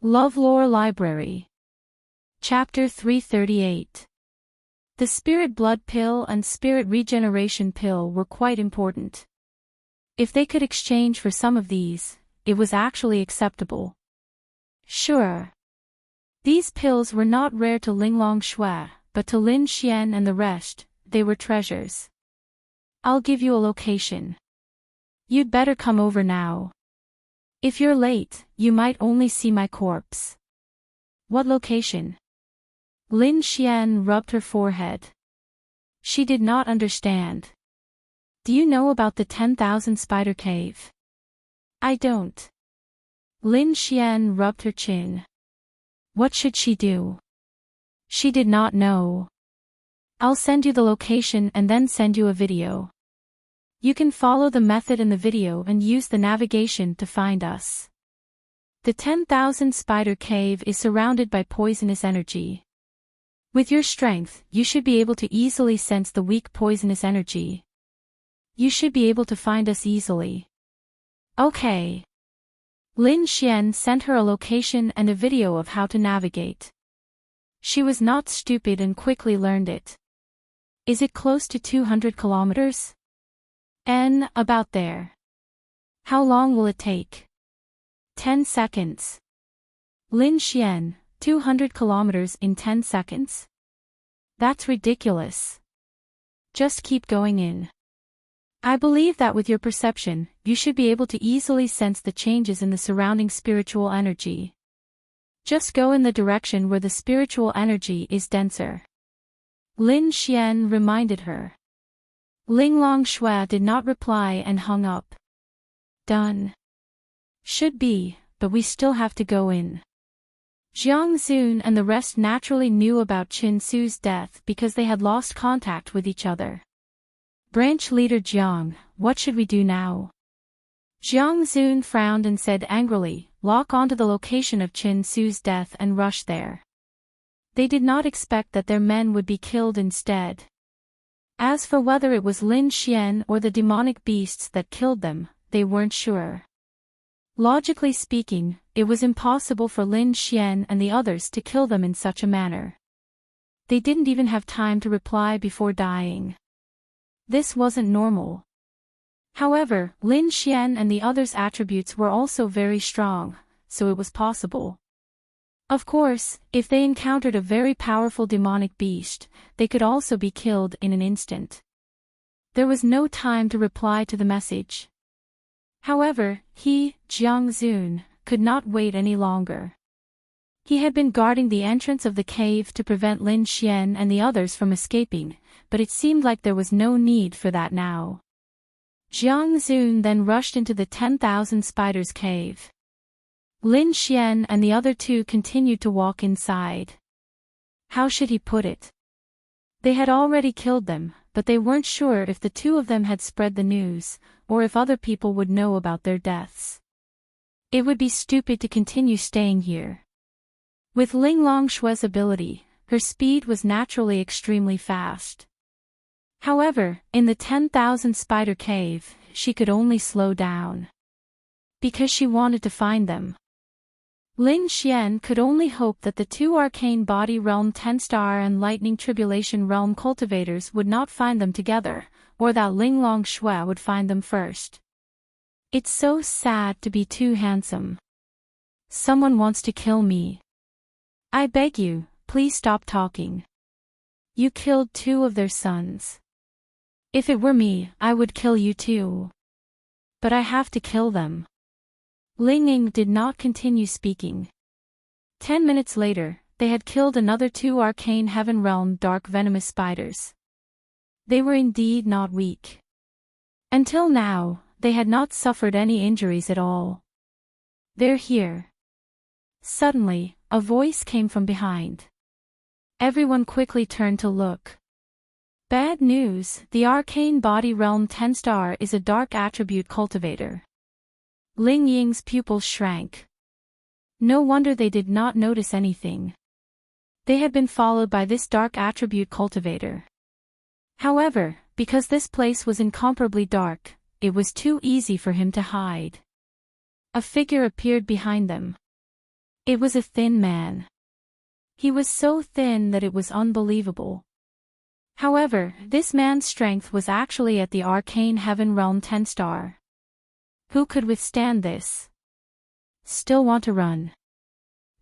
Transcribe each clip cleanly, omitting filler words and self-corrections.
LoveLore Library. Chapter 338. The Spirit Blood Pill and Spirit Regeneration Pill were quite important. If they could exchange for some of these, it was actually acceptable. Sure. These pills were not rare to Linglong Shui, but to Lin Xian and the rest, they were treasures. I'll give you a location. You'd better come over now. If you're late, you might only see my corpse. What location? Lin Xian rubbed her forehead. She did not understand. Do you know about the 10,000 spider cave? I don't. Lin Xian rubbed her chin. What should she do? She did not know. I'll send you the location and then send you a video. You can follow the method in the video and use the navigation to find us. The 10,000 spider cave is surrounded by poisonous energy. With your strength, you should be able to easily sense the weak poisonous energy. You should be able to find us easily. Okay. Lin Xian sent her a location and a video of how to navigate. She was not stupid and quickly learned it. Is it close to 200 kilometers? About there. How long will it take? 10 seconds. Lin Xian, 200 kilometers in 10 seconds? That's ridiculous. Just keep going in. I believe that with your perception, you should be able to easily sense the changes in the surrounding spiritual energy. Just go in the direction where the spiritual energy is denser. Lin Xian reminded her. Linglong Shui did not reply and hung up. Done. Should be, but we still have to go in. Jiang Zun and the rest naturally knew about Qin Su's death because they had lost contact with each other. Branch leader Jiang, what should we do now? Jiang Zun frowned and said angrily, lock onto the location of Qin Su's death and rush there. They did not expect that their men would be killed instead. As for whether it was Lin Xian or the demonic beasts that killed them, they weren't sure. Logically speaking, it was impossible for Lin Xian and the others to kill them in such a manner. They didn't even have time to reply before dying. This wasn't normal. However, Lin Xian and the others' attributes were also very strong, so it was possible. Of course, if they encountered a very powerful demonic beast, they could also be killed in an instant. There was no time to reply to the message. However, he, Jiang Zun, could not wait any longer. He had been guarding the entrance of the cave to prevent Lin Xian and the others from escaping, but it seemed like there was no need for that now. Jiang Zun then rushed into the 10,000 spiders cave. Lin Xian and the other two continued to walk inside. How should he put it? They had already killed them, but they weren't sure if the two of them had spread the news, or if other people would know about their deaths. It would be stupid to continue staying here. With Linglong Shui's ability, her speed was naturally extremely fast. However, in the 10,000 spider cave, she could only slow down. Because she wanted to find them. Lin Xian could only hope that the two Arcane Body Realm 10-star and Lightning Tribulation Realm cultivators would not find them together, or that Linglong Shui would find them first. It's so sad to be too handsome. Someone wants to kill me. I beg you, please stop talking. You killed two of their sons. If it were me, I would kill you too. But I have to kill them. Ling Ying did not continue speaking. 10 minutes later, they had killed another two Arcane Heaven Realm dark venomous spiders. They were indeed not weak. Until now, they had not suffered any injuries at all. They're here. Suddenly, a voice came from behind. Everyone quickly turned to look. Bad news, the Arcane Body Realm 10-star is a dark attribute cultivator. Ling Ying's pupils shrank. No wonder they did not notice anything. They had been followed by this dark attribute cultivator. However, because this place was incomparably dark, it was too easy for him to hide. A figure appeared behind them. It was a thin man. He was so thin that it was unbelievable. However, this man's strength was actually at the arcane heaven realm 10-star. Who could withstand this? Still want to run?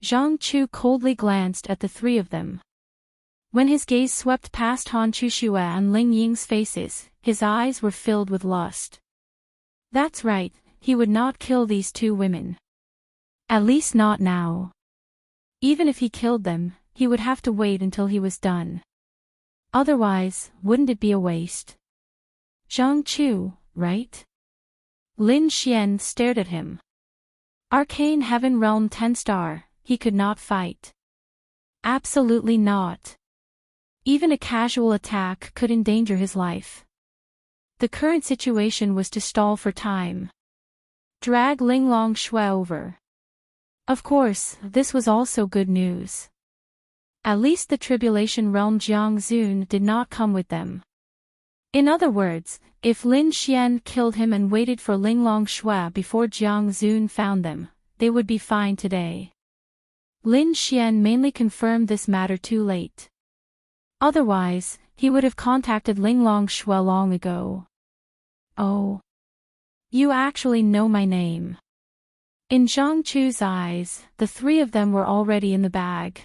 Zhang Chu coldly glanced at the three of them. When his gaze swept past Han Chuxue and Ling Ying's faces, his eyes were filled with lust. That's right, he would not kill these two women. At least not now. Even if he killed them, he would have to wait until he was done. Otherwise, wouldn't it be a waste? Zhang Chu, right? Lin Xian stared at him. Arcane Heaven Realm 10-star, he could not fight. Absolutely not. Even a casual attack could endanger his life. The current situation was to stall for time. Drag Linglong Shui over. Of course, this was also good news. At least the Tribulation Realm Jiang Zun did not come with them. In other words, if Lin Xian killed him and waited for Linglong Shui before Jiang Zun found them, they would be fine today. Lin Xian mainly confirmed this matter too late. Otherwise, he would have contacted Linglong Shui long ago. Oh. You actually know my name. In Zhang Chu's eyes, the three of them were already in the bag.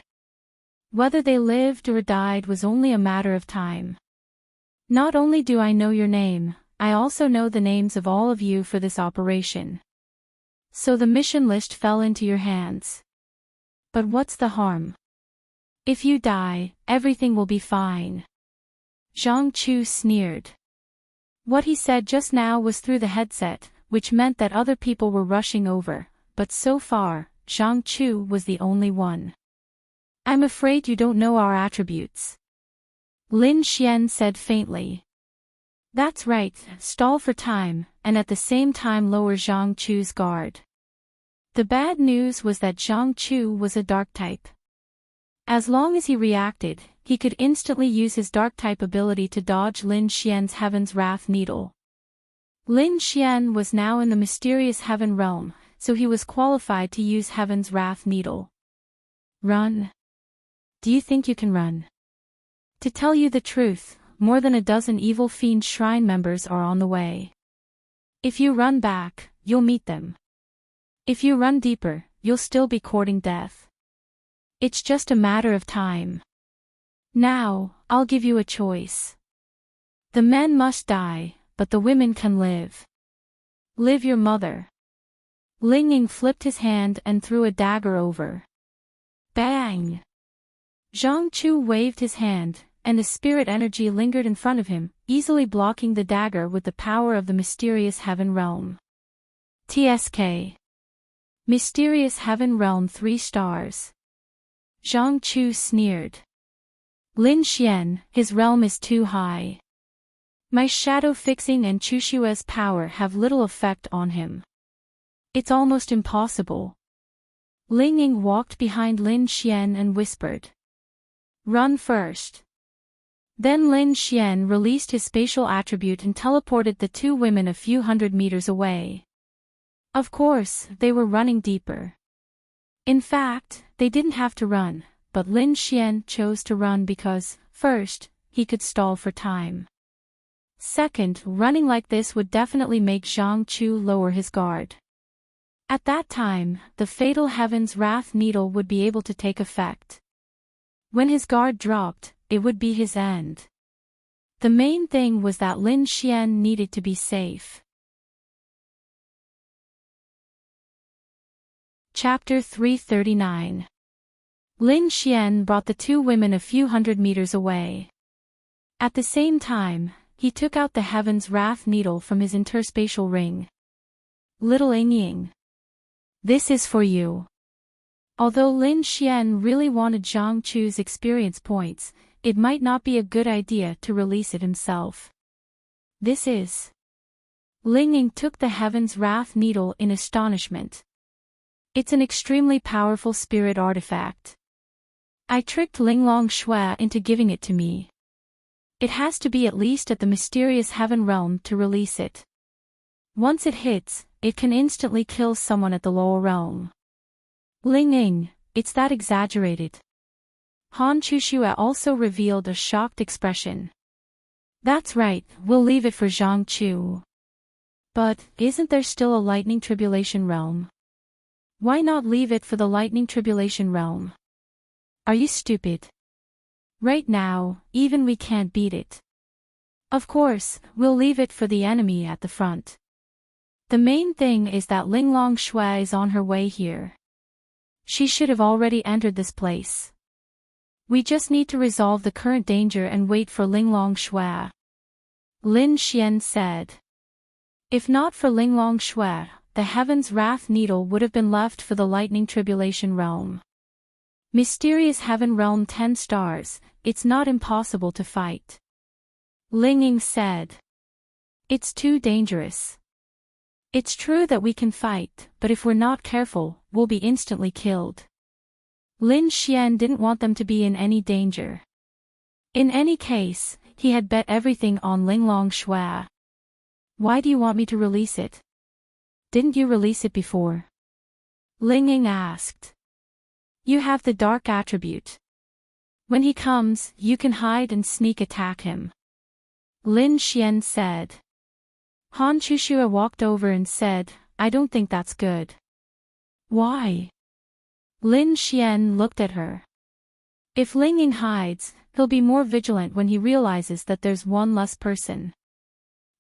Whether they lived or died was only a matter of time. Not only do I know your name, I also know the names of all of you for this operation. So the mission list fell into your hands. But what's the harm? If you die, everything will be fine. Zhang Chu sneered. What he said just now was through the headset, which meant that other people were rushing over, but so far, Zhang Chu was the only one. I'm afraid you don't know our attributes. Lin Xian said faintly. That's right, stall for time, and at the same time lower Zhang Chu's guard. The bad news was that Zhang Chu was a dark type. As long as he reacted, he could instantly use his dark-type ability to dodge Lin Xian's Heaven's Wrath Needle. Lin Xian was now in the mysterious Heaven Realm, so he was qualified to use Heaven's Wrath Needle. Run. Do you think you can run? To tell you the truth, more than a dozen Evil Fiend Shrine members are on the way. If you run back, you'll meet them. If you run deeper, you'll still be courting death. It's just a matter of time. Now, I'll give you a choice. The men must die, but the women can live. Live your mother. Ling Ying flipped his hand and threw a dagger over. Bang! Zhang Chu waved his hand, and the spirit energy lingered in front of him, easily blocking the dagger with the power of the mysterious Heaven Realm. TSK. Mysterious Heaven Realm 3 stars. Zhang Chu sneered. Lin Xian, his realm is too high. My shadow fixing and Chushue's power have little effect on him. It's almost impossible. Ling Ying walked behind Lin Xian and whispered. Run first. Then Lin Xian released his spatial attribute and teleported the two women a few hundred meters away. Of course, they were running deeper. In fact, they didn't have to run, but Lin Xian chose to run because, first, he could stall for time. Second, running like this would definitely make Zhang Chu lower his guard. At that time, the fatal Heaven's Wrath Needle would be able to take effect. When his guard dropped, it would be his end. The main thing was that Lin Xian needed to be safe. Chapter 339. Lin Xian brought the two women a few hundred meters away. At the same time, he took out the Heaven's Wrath Needle from his interspatial ring. Little Ying. This is for you. Although Lin Xian really wanted Zhang Chu's experience points, it might not be a good idea to release it himself. This is. Ling Ying took the Heaven's Wrath Needle in astonishment. It's an extremely powerful spirit artifact. I tricked Linglong Shui into giving it to me. It has to be at least at the mysterious Heaven Realm to release it. Once it hits, it can instantly kill someone at the lower realm. Ling Ying, it's that exaggerated. Han Chushua also revealed a shocked expression. That's right, we'll leave it for Zhang Chu. But, isn't there still a lightning tribulation realm? Why not leave it for the lightning tribulation realm? Are you stupid? Right now, even we can't beat it. Of course, we'll leave it for the enemy at the front. The main thing is that Linglong Shui is on her way here. She should have already entered this place. We just need to resolve the current danger and wait for Linglong Shui. Lin Xian said. If not for Linglong Shui, the Heaven's Wrath Needle would have been left for the Lightning Tribulation Realm. Mysterious Heaven Realm 10 stars, it's not impossible to fight. Ling Ying said. It's too dangerous. It's true that we can fight, but if we're not careful, we'll be instantly killed. Lin Xian didn't want them to be in any danger. In any case, he had bet everything on Linglong Shui. Why do you want me to release it? Didn't you release it before? Ling Ying asked. You have the dark attribute. When he comes, you can hide and sneak attack him. Lin Xian said. Han Chushua walked over and said, I don't think that's good. Why? Lin Xian looked at her. If Ling Ying hides, he'll be more vigilant when he realizes that there's one less person.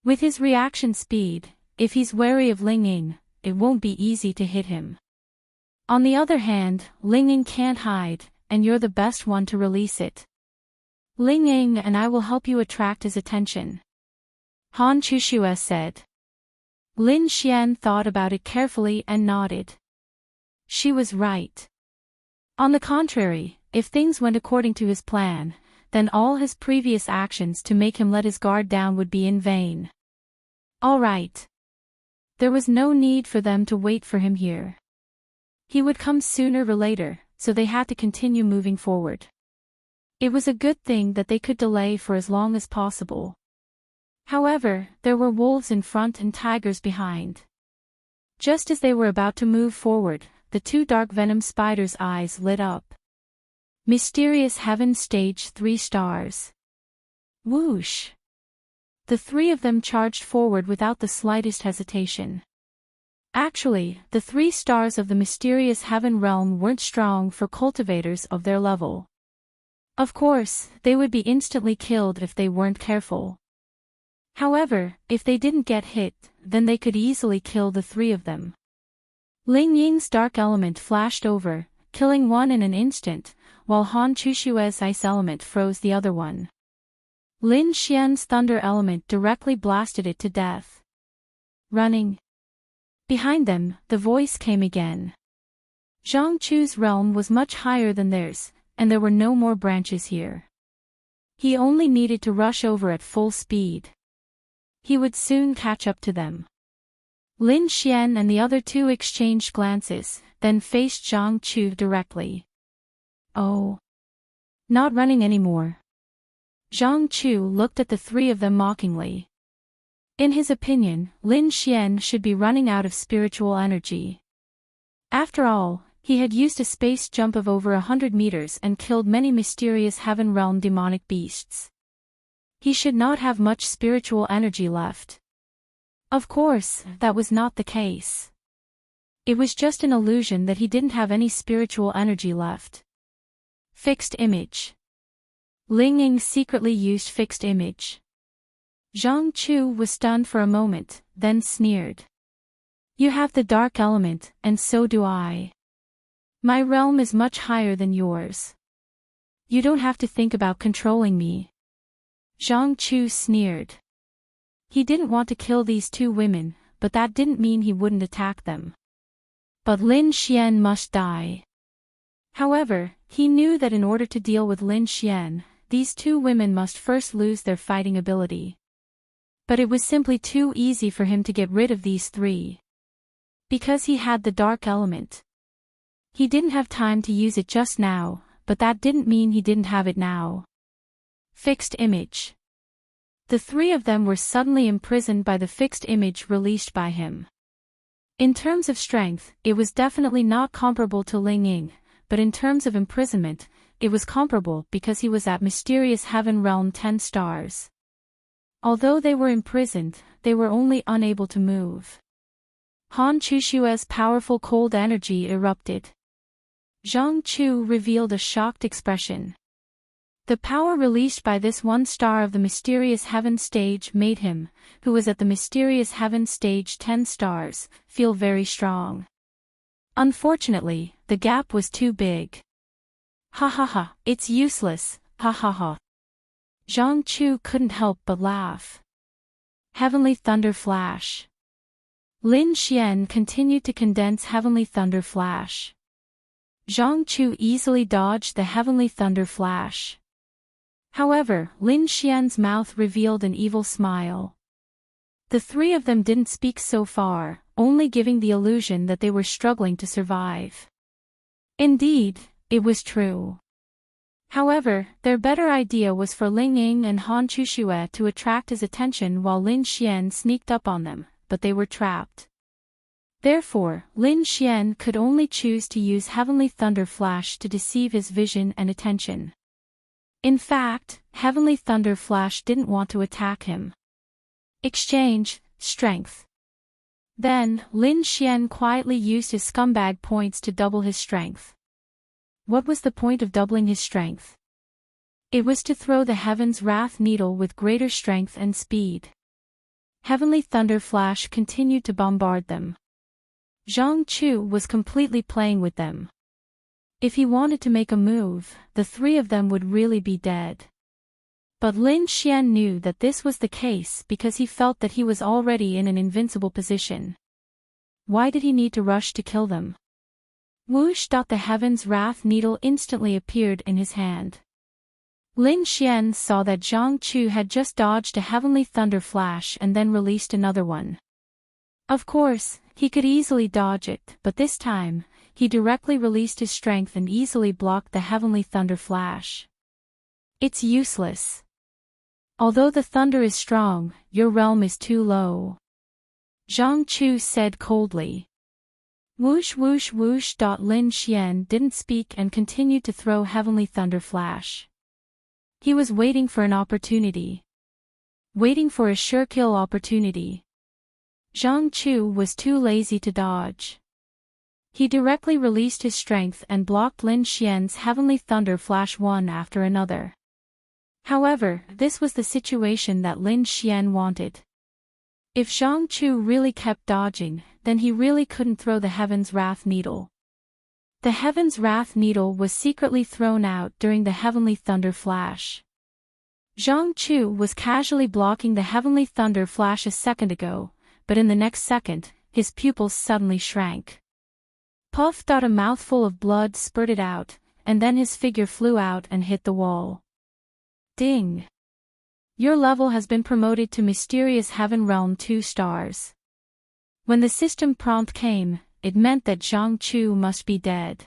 With his reaction speed, if he's wary of Ling Ying, it won't be easy to hit him. On the other hand, Ling Ying can't hide, and you're the best one to release it. Ling Ying and I will help you attract his attention. Han Chushua said. Lin Xian thought about it carefully and nodded. She was right. On the contrary, if things went according to his plan, then all his previous actions to make him let his guard down would be in vain. All right. There was no need for them to wait for him here. He would come sooner or later, so they had to continue moving forward. It was a good thing that they could delay for as long as possible. However, there were wolves in front and tigers behind. Just as they were about to move forward, the two dark venom spiders' eyes lit up. Mysterious Heaven Stage 3 stars. Whoosh! The three of them charged forward without the slightest hesitation. Actually, the 3 stars of the Mysterious Heaven realm weren't strong for cultivators of their level. Of course, they would be instantly killed if they weren't careful. However, if they didn't get hit, then they could easily kill the 3 of them. Ling Ying's dark element flashed over, killing one in an instant, while Han Chushua's ice element froze the other one. Lin Xian's thunder element directly blasted it to death. Running. Behind them, the voice came again. Zhang Chu's realm was much higher than theirs, and there were no more branches here. He only needed to rush over at full speed. He would soon catch up to them. Lin Xian and the other 2 exchanged glances, then faced Zhang Chu directly. Oh. Not running anymore. Zhang Chu looked at the 3 of them mockingly. In his opinion, Lin Xian should be running out of spiritual energy. After all, he had used a space jump of over 100 meters and killed many mysterious heaven realm demonic beasts. He should not have much spiritual energy left. Of course, that was not the case. It was just an illusion that he didn't have any spiritual energy left. Fixed image. Ling Ying secretly used fixed image. Zhang Chu was stunned for a moment, then sneered. You have the dark element, and so do I. My realm is much higher than yours. You don't have to think about controlling me. Zhang Chu sneered. He didn't want to kill these 2 women, but that didn't mean he wouldn't attack them. But Lin Xian must die. However, he knew that in order to deal with Lin Xian, these 2 women must first lose their fighting ability. But it was simply too easy for him to get rid of these 3. Because he had the dark element. He didn't have time to use it just now, but that didn't mean he didn't have it now. Fixed image. The 3 of them were suddenly imprisoned by the fixed image released by him. In terms of strength, it was definitely not comparable to Ling Ying, but in terms of imprisonment, it was comparable because he was at mysterious heaven realm 10 stars. Although they were imprisoned, they were only unable to move. Han Chushue's powerful cold energy erupted. Zhang Chu revealed a shocked expression. The power released by this one star of the mysterious heaven stage made him, who was at the mysterious heaven stage 10 stars, feel very strong. Unfortunately, the gap was too big. Ha ha ha, it's useless, ha ha ha. Zhang Chu couldn't help but laugh. Heavenly Thunder Flash. Lin Xian continued to condense Heavenly Thunder Flash. Zhang Chu easily dodged the Heavenly Thunder Flash. However, Lin Xian's mouth revealed an evil smile. The three of them didn't speak so far, only giving the illusion that they were struggling to survive. Indeed, it was true. However, their better idea was for Ling Ying and Han Chushue to attract his attention while Lin Xian sneaked up on them, but they were trapped. Therefore, Lin Xian could only choose to use Heavenly Thunder Flash to deceive his vision and attention. In fact, Heavenly Thunder Flash didn't want to attack him. Exchange, strength. Then, Lin Xian quietly used his scumbag points to double his strength. What was the point of doubling his strength? It was to throw the Heaven's Wrath Needle with greater strength and speed. Heavenly Thunder Flash continued to bombard them. Zhang Chu was completely playing with them. If he wanted to make a move, the three of them would really be dead. But Lin Xian knew that this was the case because he felt that he was already in an invincible position. Why did he need to rush to kill them? Whoosh! The Heaven's Wrath Needle instantly appeared in his hand. Lin Xian saw that Zhang Chu had just dodged a Heavenly Thunder Flash and then released another one. Of course, he could easily dodge it, but this time, he directly released his strength and easily blocked the Heavenly Thunder Flash. It's useless. Although the thunder is strong, your realm is too low. Zhang Chu said coldly. Whoosh whoosh whoosh. Lin Xian didn't speak and continued to throw Heavenly Thunder Flash. He was waiting for an opportunity. Waiting for a sure kill opportunity. Zhang Chu was too lazy to dodge. He directly released his strength and blocked Lin Xian's Heavenly Thunder Flash one after another. However, this was the situation that Lin Xian wanted. If Zhang Chu really kept dodging, then he really couldn't throw the Heaven's Wrath Needle. The Heaven's Wrath Needle was secretly thrown out during the Heavenly Thunder Flash. Zhang Chu was casually blocking the Heavenly Thunder Flash a second ago, but in the next second, his pupils suddenly shrank. Puff! A mouthful of blood spurted out, and then his figure flew out and hit the wall. Ding! Your level has been promoted to Mysterious Heaven Realm 2 stars. When the system prompt came, it meant that Zhang Chu must be dead.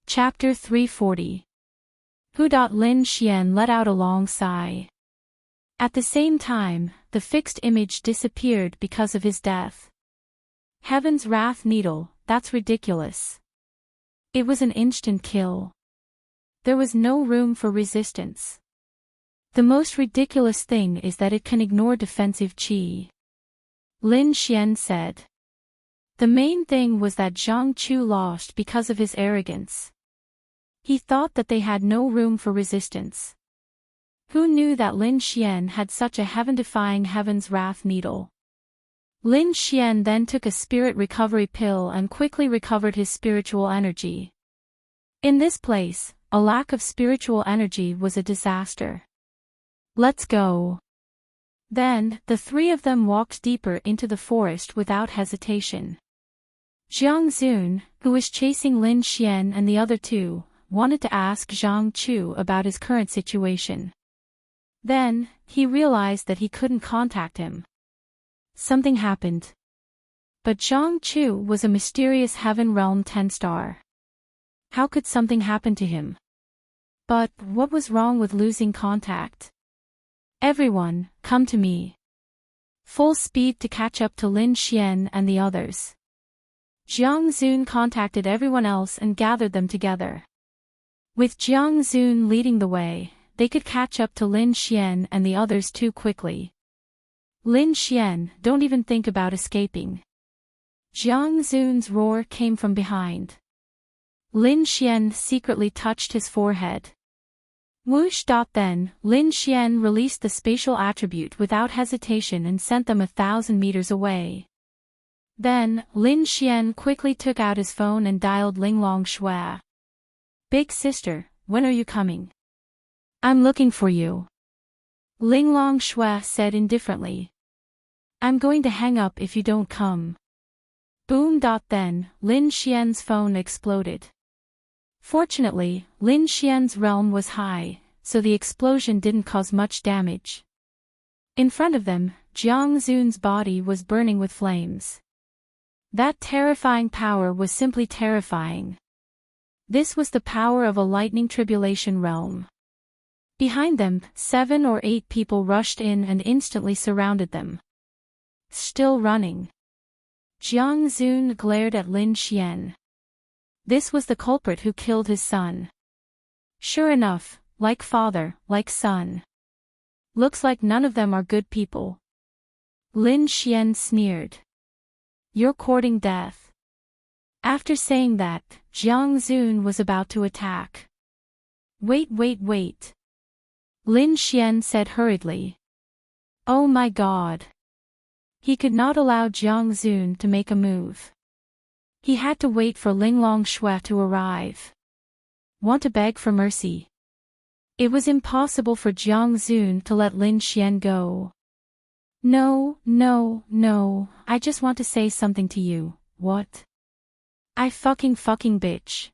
Chapter 340. Lin Xian let out a long sigh. At the same time, the fixed image disappeared because of his death. Heaven's Wrath Needle, that's ridiculous. It was an instant kill. There was no room for resistance. The most ridiculous thing is that it can ignore defensive chi. Lin Xian said. The main thing was that Zhang Chu lost because of his arrogance. He thought that they had no room for resistance. Who knew that Lin Xian had such a heaven-defying Heaven's Wrath Needle? Lin Xian then took a spirit recovery pill and quickly recovered his spiritual energy. In this place, a lack of spiritual energy was a disaster. Let's go. Then, the three of them walked deeper into the forest without hesitation. Jiang Zun, who was chasing Lin Xian and the other two, wanted to ask Zhang Chu about his current situation. Then, he realized that he couldn't contact him. Something happened. But Zhang Chu was a mysterious Heaven Realm 10 star. How could something happen to him? But, what was wrong with losing contact? Everyone, come to me. Full speed to catch up to Lin Xian and the others. Jiang Zun contacted everyone else and gathered them together. With Jiang Zun leading the way, they could catch up to Lin Xian and the others too quickly. Lin Xian, don't even think about escaping. Jiang Zun's roar came from behind. Lin Xian secretly touched his forehead. Whoosh! Then, Lin Xian released the spatial attribute without hesitation and sent them 1,000 meters away. Then, Lin Xian quickly took out his phone and dialed Linglong Shui. Big sister, when are you coming? I'm looking for you. Linglong Shui said indifferently. I'm going to hang up if you don't come. Boom! Then, Lin Xian's phone exploded. Fortunately, Lin Xian's realm was high, so the explosion didn't cause much damage. In front of them, Jiang Zun's body was burning with flames. That terrifying power was simply terrifying. This was the power of a lightning tribulation realm. Behind them, 7 or 8 people rushed in and instantly surrounded them. Still running. Jiang Zun glared at Lin Xian. This was the culprit who killed his son. Sure enough, like father, like son. Looks like none of them are good people. Lin Xian sneered. You're courting death. After saying that, Jiang Zun was about to attack. Wait. Lin Xian said hurriedly. Oh my god. He could not allow Jiang Zun to make a move. He had to wait for Linglong Shui to arrive. Want to beg for mercy? It was impossible for Jiang Zun to let Lin Xian go. No, I just want to say something to you. What? I fucking bitch.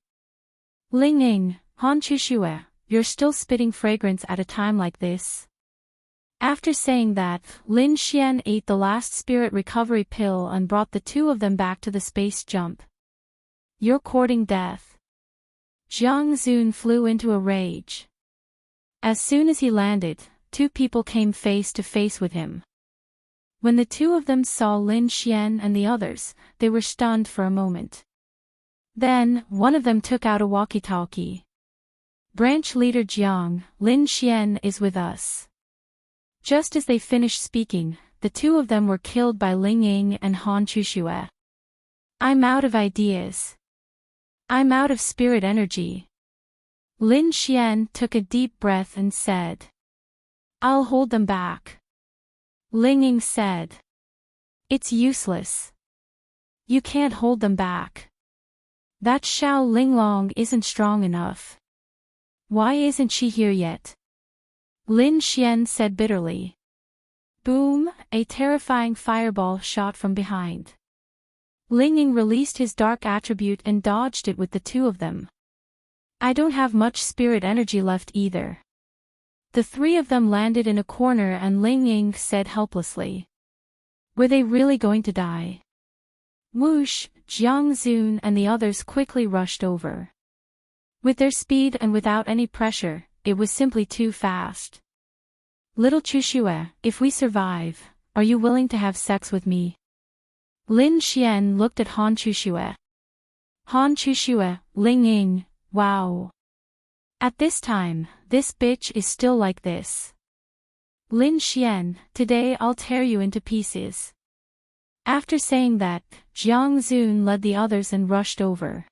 Ling Ying, Han Chushue, you're still spitting fragrance at a time like this? After saying that, Lin Xian ate the last spirit recovery pill and brought the 2 of them back to the space jump. You're courting death. Jiang Zun flew into a rage. As soon as he landed, 2 people came face to face with him. When the 2 of them saw Lin Xian and the others, they were stunned for a moment. Then, one of them took out a walkie-talkie. Branch leader Jiang, Lin Xian is with us. Just as they finished speaking, the 2 of them were killed by Ling Ying and Han Chushue. I'm out of ideas. I'm out of spirit energy. Lin Xian took a deep breath and said. I'll hold them back. Ling Ying said. It's useless. You can't hold them back. That Xiao Linglong isn't strong enough. Why isn't she here yet? Lin Xian said bitterly. Boom! A terrifying fireball shot from behind. Ling Ying released his dark attribute and dodged it with the 2 of them. I don't have much spirit energy left either. The 3 of them landed in a corner and Ling Ying said helplessly. Were they really going to die? Whoosh! Jiang Zun and the others quickly rushed over. With their speed and without any pressure, it was simply too fast. Little Chushue, if we survive, are you willing to have sex with me? Lin Xian looked at Han Chushue. Han Chushue, Ling Ying, wow. At this time, this bitch is still like this. Lin Xian, today I'll tear you into pieces. After saying that, Jiang Zun led the others and rushed over.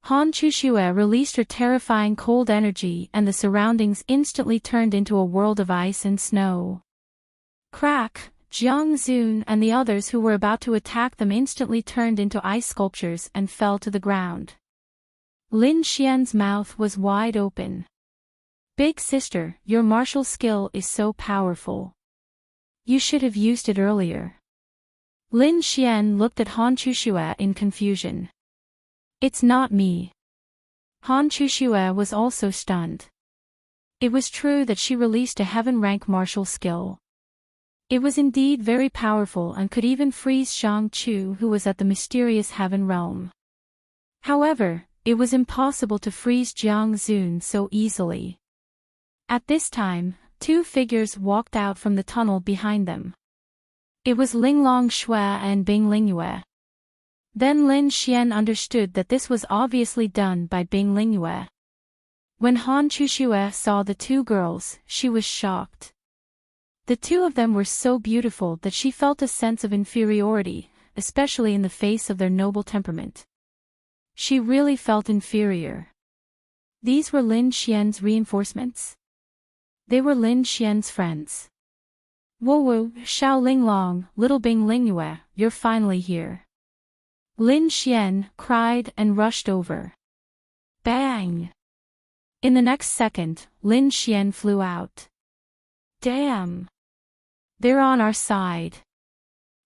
Han Chushue released her terrifying cold energy and the surroundings instantly turned into a world of ice and snow. Crack! Jiang Zun and the others who were about to attack them instantly turned into ice sculptures and fell to the ground. Lin Xian's mouth was wide open. Big sister, your martial skill is so powerful. You should have used it earlier. Lin Xian looked at Han Chushue in confusion. It's not me. Han Chushue was also stunned. It was true that she released a heaven-rank martial skill. It was indeed very powerful and could even freeze Zhang Chu, who was at the mysterious heaven realm. However, it was impossible to freeze Jiang Zun so easily. At this time, 2 figures walked out from the tunnel behind them. It was Linglong Shui and Bing Lingyue. Then Lin Xian understood that this was obviously done by Bing Lingyue. When Han Chuxue saw the two girls, she was shocked. The two of them were so beautiful that she felt a sense of inferiority, especially in the face of their noble temperament. She really felt inferior. These were Lin Xian's reinforcements. They were Lin Xian's friends. Wowo, Xiao Linglong, little Bing Lingyue, you're finally here. Lin Xian cried and rushed over. Bang! In the next second, Lin Xian flew out. Damn! They're on our side.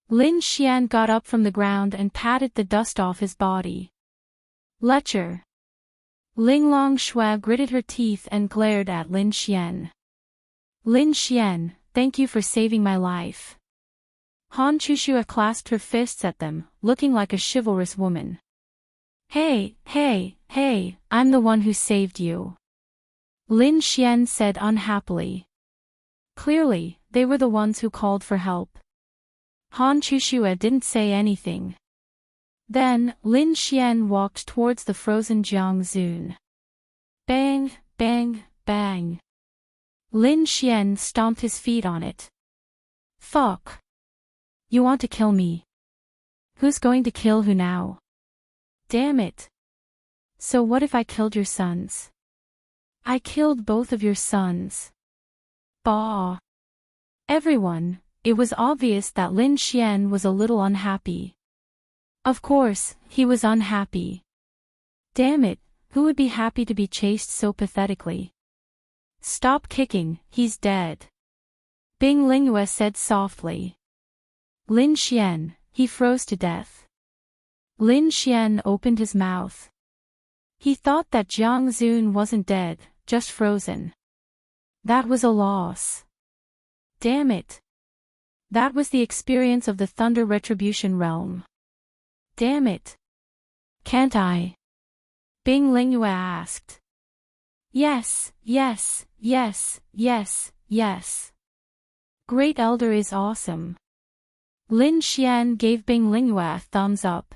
Lin Xian got up from the ground and patted the dust off his body. Lecher! Linglong Shui gritted her teeth and glared at Lin Xian. Lin Xian, thank you for saving my life. Han Chuxue clasped her fists at them, looking like a chivalrous woman. Hey, I'm the one who saved you. Lin Xian said unhappily. Clearly, they were the ones who called for help. Han Chuxue didn't say anything. Then, Lin Xian walked towards the frozen Jiang Zun. Bang, bang, bang. Lin Xian stomped his feet on it. Fuck. You want to kill me? Who's going to kill who now? Damn it. So what if I killed your sons? I killed both of your sons. Bah. Everyone, it was obvious that Lin Xian was a little unhappy. Of course, he was unhappy. Damn it, who would be happy to be chased so pathetically? Stop kicking, he's dead. Bing Lingyue said softly. Lin Xian, he froze to death. Lin Xian opened his mouth. He thought that Jiang Zun wasn't dead, just frozen. That was a loss. Damn it. That was the experience of the Thunder Retribution realm. Damn it. Can't I? Bing Lingyue asked. Yes. Great Elder is awesome. Lin Xian gave Bing Lingyue a thumbs up.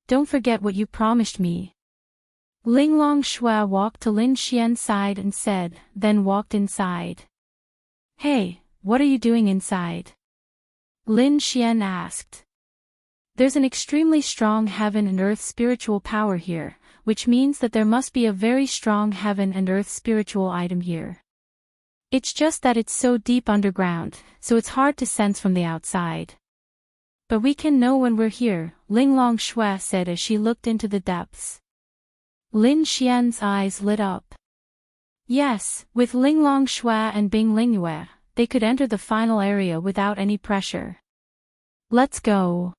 Don't forget what you promised me. Linglong Shui walked to Lin Xian's side and said, then walked inside. Hey, what are you doing inside? Lin Xian asked. There's an extremely strong heaven and earth spiritual power here, which means that there must be a very strong heaven and earth spiritual item here. It's just that it's so deep underground, so it's hard to sense from the outside. But we can know when we're here, Linglong Shui said as she looked into the depths. Lin Xian's eyes lit up. Yes, with Linglong Shui and Bing Lingyue, they could enter the final area without any pressure. Let's go.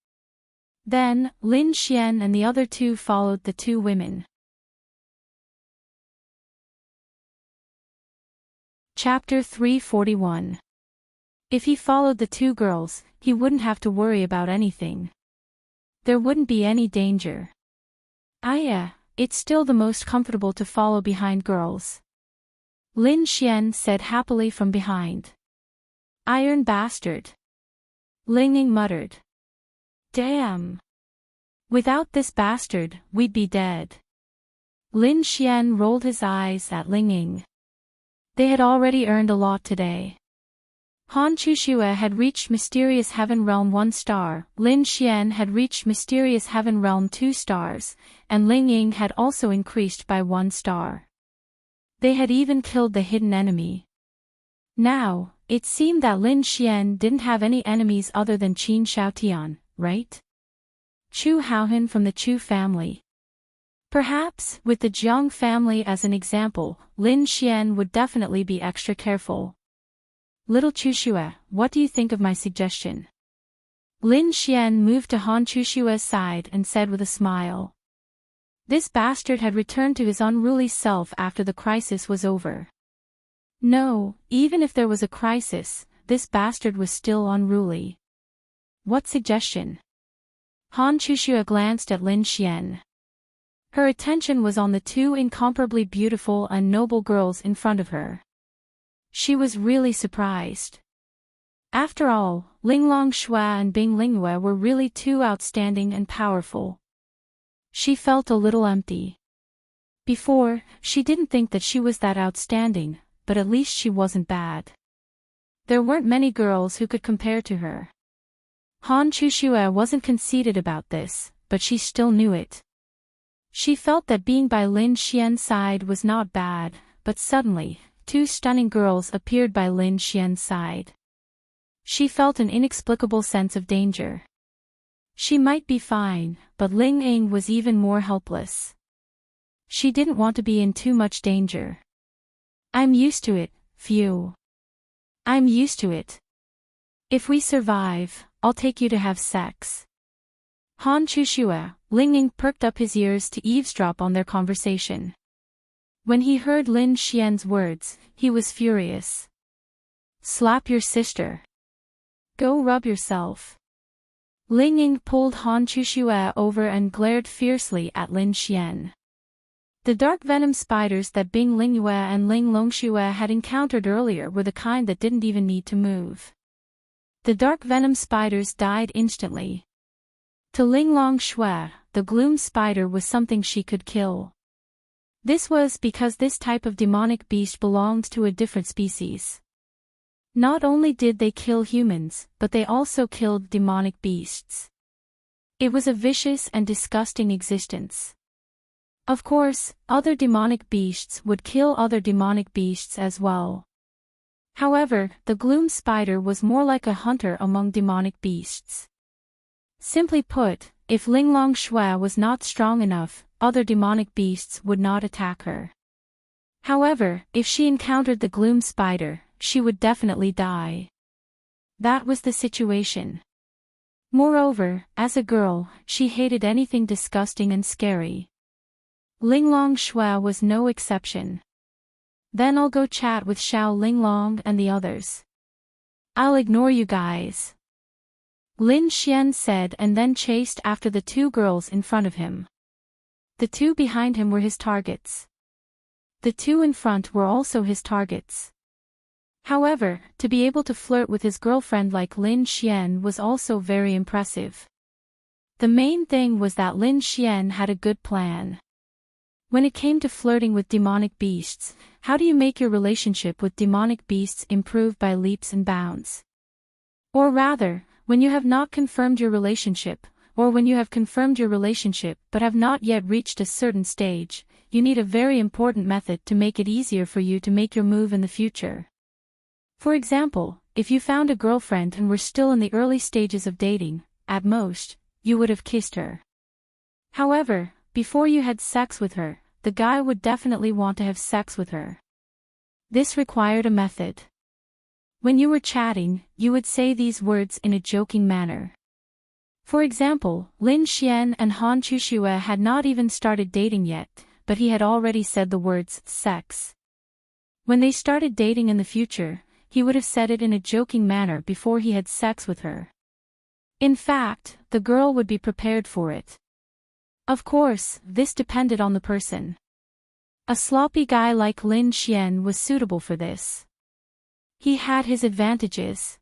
Then, Lin Xian and the other two followed the two women. Chapter 341. If he followed the two girls, he wouldn't have to worry about anything. There wouldn't be any danger. It's still the most comfortable to follow behind girls. Lin Xian said happily from behind. Iron bastard. Linging muttered. Damn. Without this bastard, we'd be dead. Lin Xian rolled his eyes at Linging. They had already earned a lot today. Han Chuxue had reached Mysterious Heaven Realm 1 star, Lin Xian had reached Mysterious Heaven Realm 2 stars, and Ling Ying had also increased by 1 star. They had even killed the hidden enemy. Now, it seemed that Lin Xian didn't have any enemies other than Qin Xiaotian, right? Chu Haohan from the Chu family. Perhaps, with the Jiang family as an example, Lin Xian would definitely be extra careful. Little Chuxue, what do you think of my suggestion? Lin Xian moved to Han Chuxue's side and said with a smile. This bastard had returned to his unruly self after the crisis was over. No, even if there was a crisis, this bastard was still unruly. What suggestion? Han Chuxue glanced at Lin Xian. Her attention was on the two incomparably beautiful and noble girls in front of her. She was really surprised. After all, Linglong Xue and Bing Lingyue were really too outstanding and powerful. She felt a little empty. Before, she didn't think that she was that outstanding, but at least she wasn't bad. There weren't many girls who could compare to her. Han Chuxue wasn't conceited about this, but she still knew it. She felt that being by Lin Xian's side was not bad, but suddenly, two stunning girls appeared by Lin Xian's side. She felt an inexplicable sense of danger. She might be fine, but Ling Ying was even more helpless. She didn't want to be in too much danger. I'm used to it, phew. I'm used to it. If we survive, I'll take you to have sex. Han Chuxue, Ling Ying perked up his ears to eavesdrop on their conversation. When he heard Lin Xian's words, he was furious. Slap your sister. Go rub yourself. Ling Ying pulled Han Chuxue over and glared fiercely at Lin Xian. The dark venom spiders that Bing Lingyue and Ling Longxue had encountered earlier were the kind that didn't even need to move. The dark venom spiders died instantly. To Ling Longxue, the gloom spider was something she could kill. This was because this type of demonic beast belonged to a different species. Not only did they kill humans, but they also killed demonic beasts. It was a vicious and disgusting existence. Of course, other demonic beasts would kill other demonic beasts as well. However, the gloom spider was more like a hunter among demonic beasts. Simply put, if Ling Longxue was not strong enough, other demonic beasts would not attack her. However, if she encountered the gloom spider, she would definitely die. That was the situation. Moreover, as a girl, she hated anything disgusting and scary. Ling Longxue was no exception. Then I'll go chat with Xiao Linglong and the others. I'll ignore you guys. Lin Xian said and then chased after the two girls in front of him. The two behind him were his targets. The two in front were also his targets. However, to be able to flirt with his girlfriend like Lin Xian was also very impressive. The main thing was that Lin Xian had a good plan. When it came to flirting with demonic beasts, how do you make your relationship with demonic beasts improve by leaps and bounds? Or rather, when you have not confirmed your relationship, or when you have confirmed your relationship but have not yet reached a certain stage, you need a very important method to make it easier for you to make your move in the future. For example, if you found a girlfriend and were still in the early stages of dating, at most, you would have kissed her. However, before you had sex with her, the guy would definitely want to have sex with her. This required a method. When you were chatting, you would say these words in a joking manner. For example, Lin Xian and Han Chuxue had not even started dating yet, but he had already said the words, sex. When they started dating in the future, he would have said it in a joking manner before he had sex with her. In fact, the girl would be prepared for it. Of course, this depended on the person. A sloppy guy like Lin Xian was suitable for this. He had his advantages.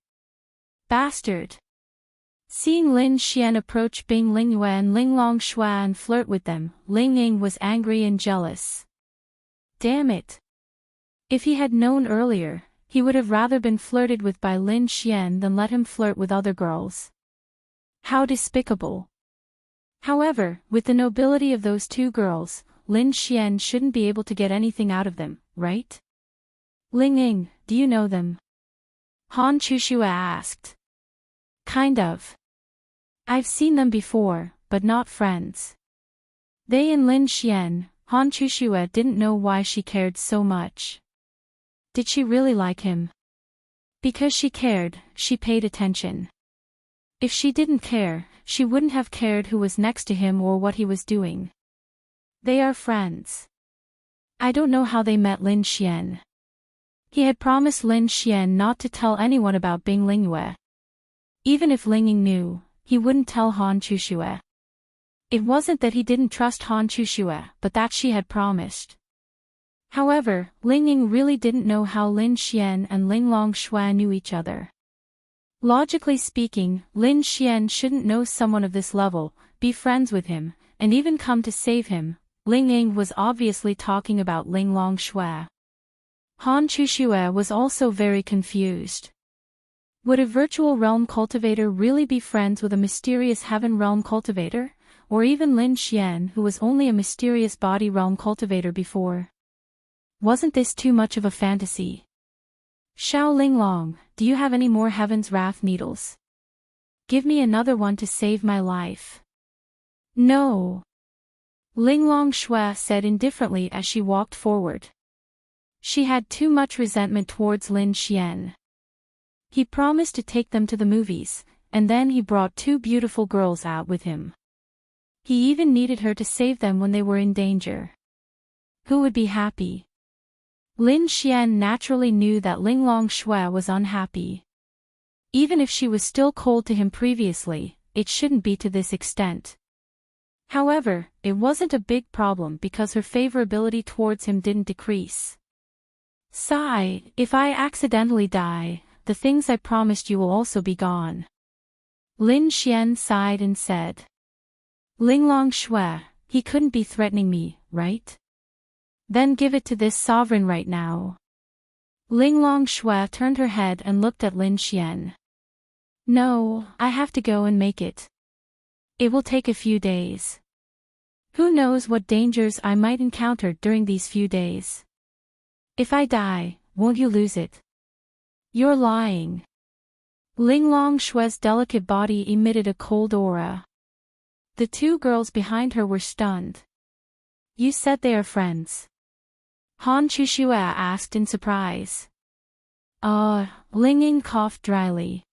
Bastard. Seeing Lin Xian approach Bing Lingyue and Ling Longxue and flirt with them, Ling Ying was angry and jealous. Damn it. If he had known earlier, he would have rather been flirted with by Lin Xian than let him flirt with other girls. How despicable. However, with the nobility of those two girls, Lin Xian shouldn't be able to get anything out of them, right? Ling Ying, do you know them? Han Chuxue asked. Kind of. I've seen them before, but not friends. They and Lin Xian, Han Chuxue didn't know why she cared so much. Did she really like him? Because she cared, she paid attention. If she didn't care, she wouldn't have cared who was next to him or what he was doing. They are friends. I don't know how they met Lin Xian. He had promised Lin Xian not to tell anyone about Bing Lingyue. Even if Ling Ying knew, he wouldn't tell Han Chuxue. It wasn't that he didn't trust Han Chuxue, but that she had promised. However, Ling Ying really didn't know how Lin Xian and Ling Longxue knew each other. Logically speaking, Lin Xian shouldn't know someone of this level, be friends with him, and even come to save him. Ling Ying was obviously talking about Ling Longshui. Han Chuxue was also very confused. Would a virtual realm cultivator really be friends with a mysterious heaven realm cultivator? Or even Lin Xian, who was only a mysterious body realm cultivator before? Wasn't this too much of a fantasy? Xiao Linglong, do you have any more Heaven's Wrath needles? Give me another one to save my life. No. Linglong Shui said indifferently as she walked forward. She had too much resentment towards Lin Xian. He promised to take them to the movies, and then he brought two beautiful girls out with him. He even needed her to save them when they were in danger. Who would be happy? Lin Xian naturally knew that Linglong Shui was unhappy. Even if she was still cold to him previously, it shouldn't be to this extent. However, it wasn't a big problem because her favorability towards him didn't decrease. Sigh, if I accidentally die, the things I promised you will also be gone. Lin Xian sighed and said. Linglong Shui, he couldn't be threatening me, right? Then give it to this sovereign right now. Linglong Shui turned her head and looked at Lin Xian. No, I have to go and make it. It will take a few days. Who knows what dangers I might encounter during these few days. If I die, won't you lose it? You're lying. Linglong Shui's delicate body emitted a cold aura. The two girls behind her were stunned. You said they are friends. Han Chuxue asked in surprise. Ling Ying coughed dryly.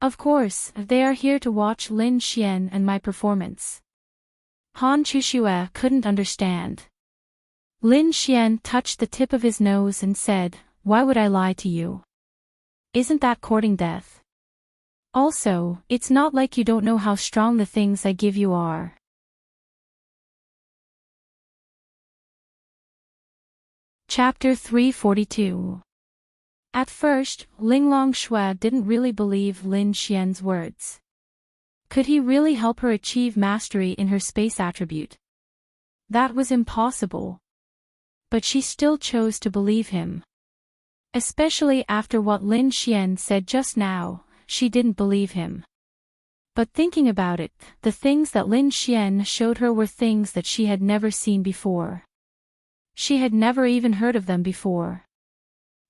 Of course, they are here to watch Lin Xian and my performance. Han Chuxue couldn't understand. Lin Xian touched the tip of his nose and said, Why would I lie to you? Isn't that courting death? Also, it's not like you don't know how strong the things I give you are. Chapter 342. At first, Linglong Shui didn't really believe Lin Xian's words. Could he really help her achieve mastery in her space attribute? That was impossible. But she still chose to believe him. Especially after what Lin Xian said just now, she didn't believe him. But thinking about it, the things that Lin Xian showed her were things that she had never seen before. She had never even heard of them before.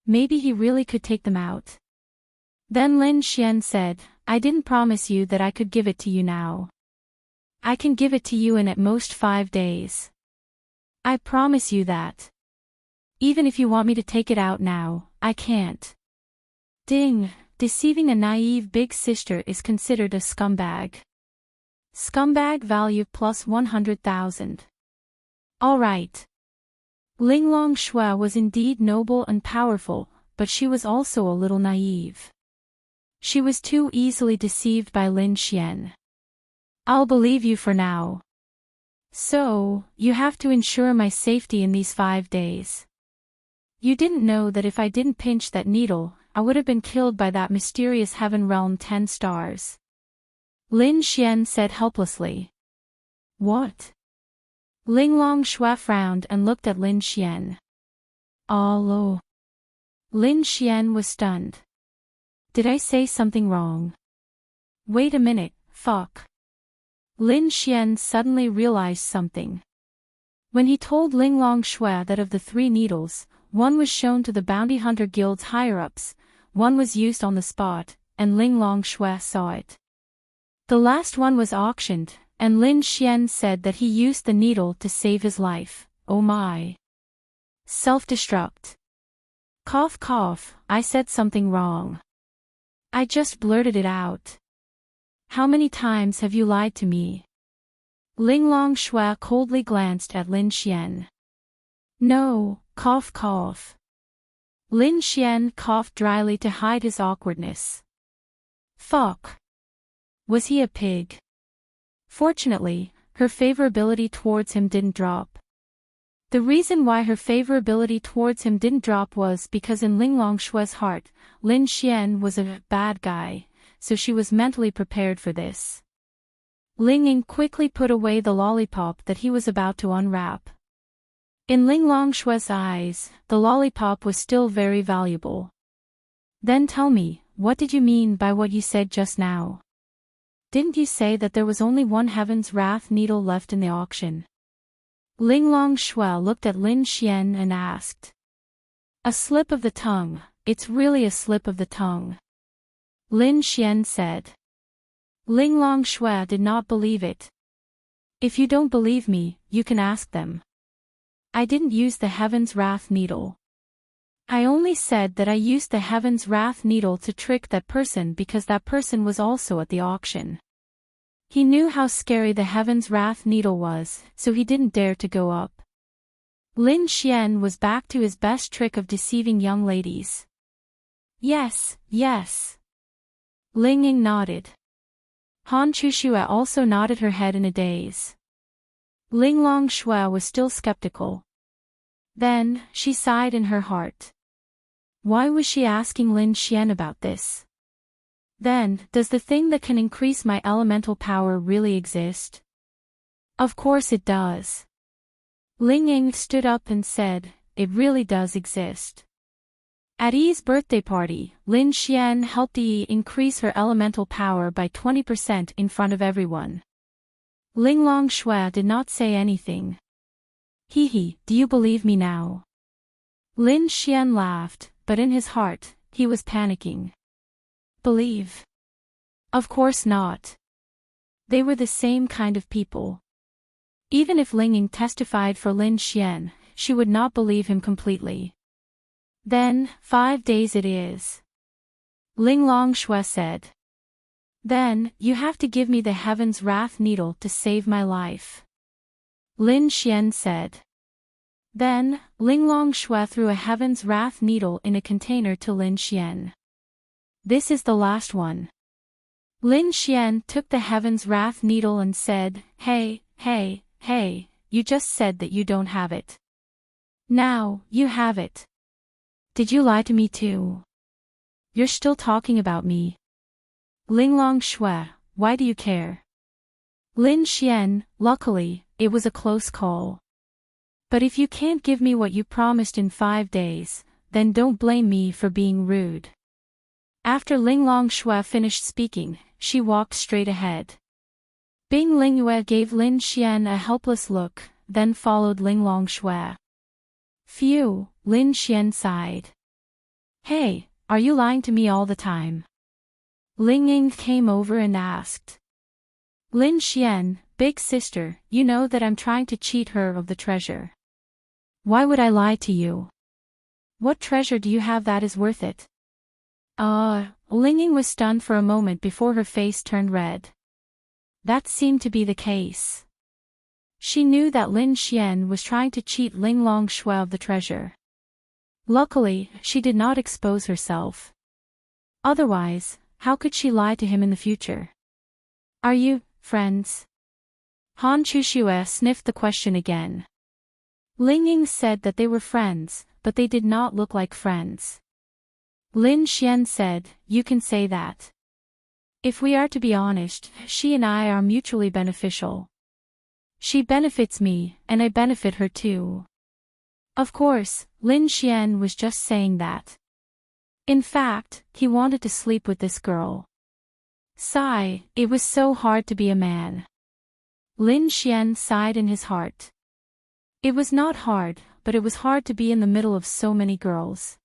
Maybe he really could take them out. Then Lin Xian said, I didn't promise you that I could give it to you now. I can give it to you in at most 5 days. I promise you that. Even if you want me to take it out now, I can't. Ding, deceiving a naive big sister is considered a scumbag. Scumbag value plus 100,000. Alright. Linglong Shui was indeed noble and powerful, but she was also a little naive. She was too easily deceived by Lin Xian. I'll believe you for now. So, you have to ensure my safety in these 5 days. You didn't know that if I didn't pinch that needle, I would have been killed by that mysterious heaven realm 10 stars. Lin Xian said helplessly. What? Linglong Shui frowned and looked at Lin Xian. Oh. Lin Xian was stunned. Did I say something wrong? Wait a minute, fuck. Lin Xian suddenly realized something. When he told Linglong Shui that of the 3 needles, one was shown to the Bounty Hunter Guild's higher-ups, one was used on the spot, and Linglong Shui saw it. The last one was auctioned, and Lin Xian said that he used the needle to save his life. Oh my. Self-destruct. Cough cough, I said something wrong. I just blurted it out. How many times have you lied to me? Linglong Shui coldly glanced at Lin Xian. No, cough cough. Lin Xian coughed dryly to hide his awkwardness. Fuck. Was he a pig? Fortunately, her favorability towards him didn't drop. The reason why her favorability towards him didn't drop was because in Linglong Shui's heart, Lin Xian was a bad guy, so she was mentally prepared for this. Ling Ying quickly put away the lollipop that he was about to unwrap. In Ling Longshue's eyes, the lollipop was still very valuable. Then tell me, what did you mean by what you said just now? Didn't you say that there was only one Heaven's Wrath needle left in the auction? Ling Longshue looked at Lin Xian and asked. A slip of the tongue, it's really a slip of the tongue. Lin Xian said. Ling Longshue did not believe it. If you don't believe me, you can ask them. I didn't use the Heaven's Wrath needle. I only said that I used the Heaven's Wrath needle to trick that person because that person was also at the auction. He knew how scary the Heaven's Wrath needle was, so he didn't dare to go up. Lin Xian was back to his best trick of deceiving young ladies. Yes, yes. Ling Ying nodded. Han Chushue also nodded her head in a daze. Ling Longshue was still skeptical. Then, she sighed in her heart. Why was she asking Lin Xian about this? Then, does the thing that can increase my elemental power really exist? Of course it does. Ling Ying stood up and said, it really does exist. At Yi's birthday party, Lin Xian helped Yi increase her elemental power by 20% in front of everyone. Ling Longshue did not say anything. Hee, do you believe me now? Lin Xian laughed, but in his heart, he was panicking. Believe? Of course not. They were the same kind of people. Even if Ling Ying testified for Lin Xian, she would not believe him completely. Then, 5 days it is. Ling Longshue said. Then, you have to give me the Heaven's Wrath needle to save my life. Lin Xian said. Then, Ling Longshue threw a Heaven's Wrath needle in a container to Lin Xian. This is the last one. Lin Xian took the Heaven's Wrath needle and said, Hey, you just said that you don't have it. Now, you have it. Did you lie to me too? You're still talking about me. Ling Longshue, why do you care? Lin Xian, luckily, it was a close call. But if you can't give me what you promised in 5 days, then don't blame me for being rude. After Ling Longshue finished speaking, she walked straight ahead. Bing Lingyue gave Lin Xian a helpless look, then followed Ling Longshue. Phew, Lin Xian sighed. Hey, are you lying to me all the time? Ling Ying came over and asked. Lin Xian, big sister, you know that I'm trying to cheat her of the treasure. Why would I lie to you? What treasure do you have that is worth it? Ling Ying was stunned for a moment before her face turned red. That seemed to be the case. She knew that Lin Xian was trying to cheat Ling Longshue of the treasure. Luckily, she did not expose herself. Otherwise, how could she lie to him in the future? Are you friends? Han Chushue sniffed the question again. Ling Ying said that they were friends, but they did not look like friends. Lin Xian said, you can say that. If we are to be honest, she and I are mutually beneficial. She benefits me, and I benefit her too. Of course, Lin Xian was just saying that. In fact, he wanted to sleep with this girl. Sigh, it was so hard to be a man. Lin Xian sighed in his heart. It was not hard, but it was hard to be in the middle of so many girls.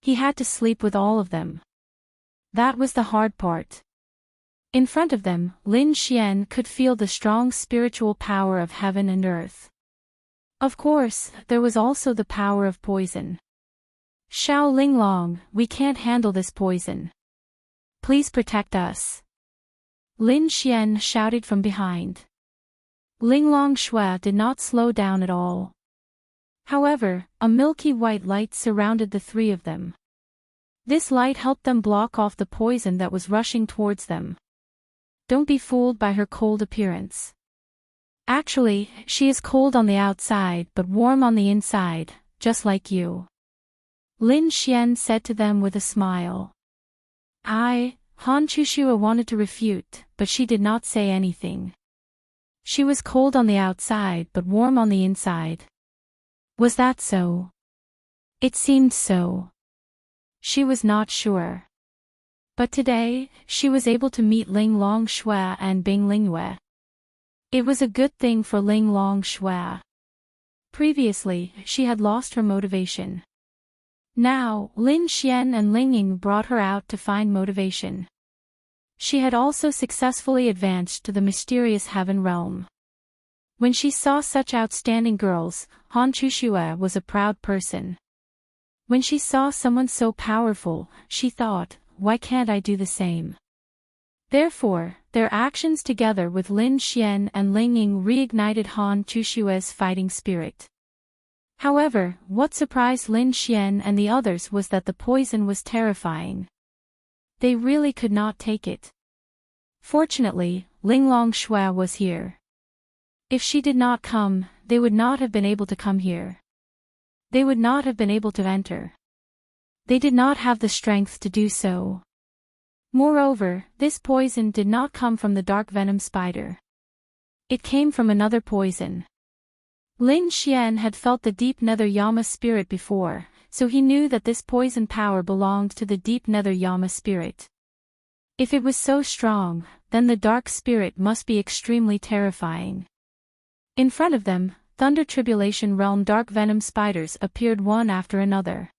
He had to sleep with all of them. That was the hard part. In front of them, Lin Xian could feel the strong spiritual power of heaven and earth. Of course, there was also the power of poison. Xiao Linglong, we can't handle this poison. Please protect us. Lin Xian shouted from behind. Ling Longshue did not slow down at all. However, a milky white light surrounded the three of them. This light helped them block off the poison that was rushing towards them. Don't be fooled by her cold appearance. Actually, she is cold on the outside but warm on the inside, just like you. Lin Xian said to them with a smile. I Han Chushua wanted to refute, but she did not say anything. She was cold on the outside but warm on the inside. Was that so? It seemed so. She was not sure. But today, she was able to meet Ling Long Shui and Bing Lingyue. It was a good thing for Ling Long Shui. Previously, she had lost her motivation. Now, Lin Xian and Ling Ying brought her out to find motivation. She had also successfully advanced to the mysterious heaven realm. When she saw such outstanding girls, Han Chushue was a proud person. When she saw someone so powerful, she thought, why can't I do the same? Therefore, their actions together with Lin Xian and Ling Ying reignited Han Chushue's fighting spirit. However, what surprised Lin Xian and the others was that the poison was terrifying. They really could not take it. Fortunately, Ling Long Shui was here. If she did not come, they would not have been able to come here. They would not have been able to enter. They did not have the strength to do so. Moreover, this poison did not come from the dark venom spider. It came from another poison. Lin Xian had felt the deep nether Yama spirit before, so he knew that this poison power belonged to the deep nether Yama spirit. If it was so strong, then the dark spirit must be extremely terrifying. In front of them, Thunder Tribulation Realm dark venom spiders appeared one after another.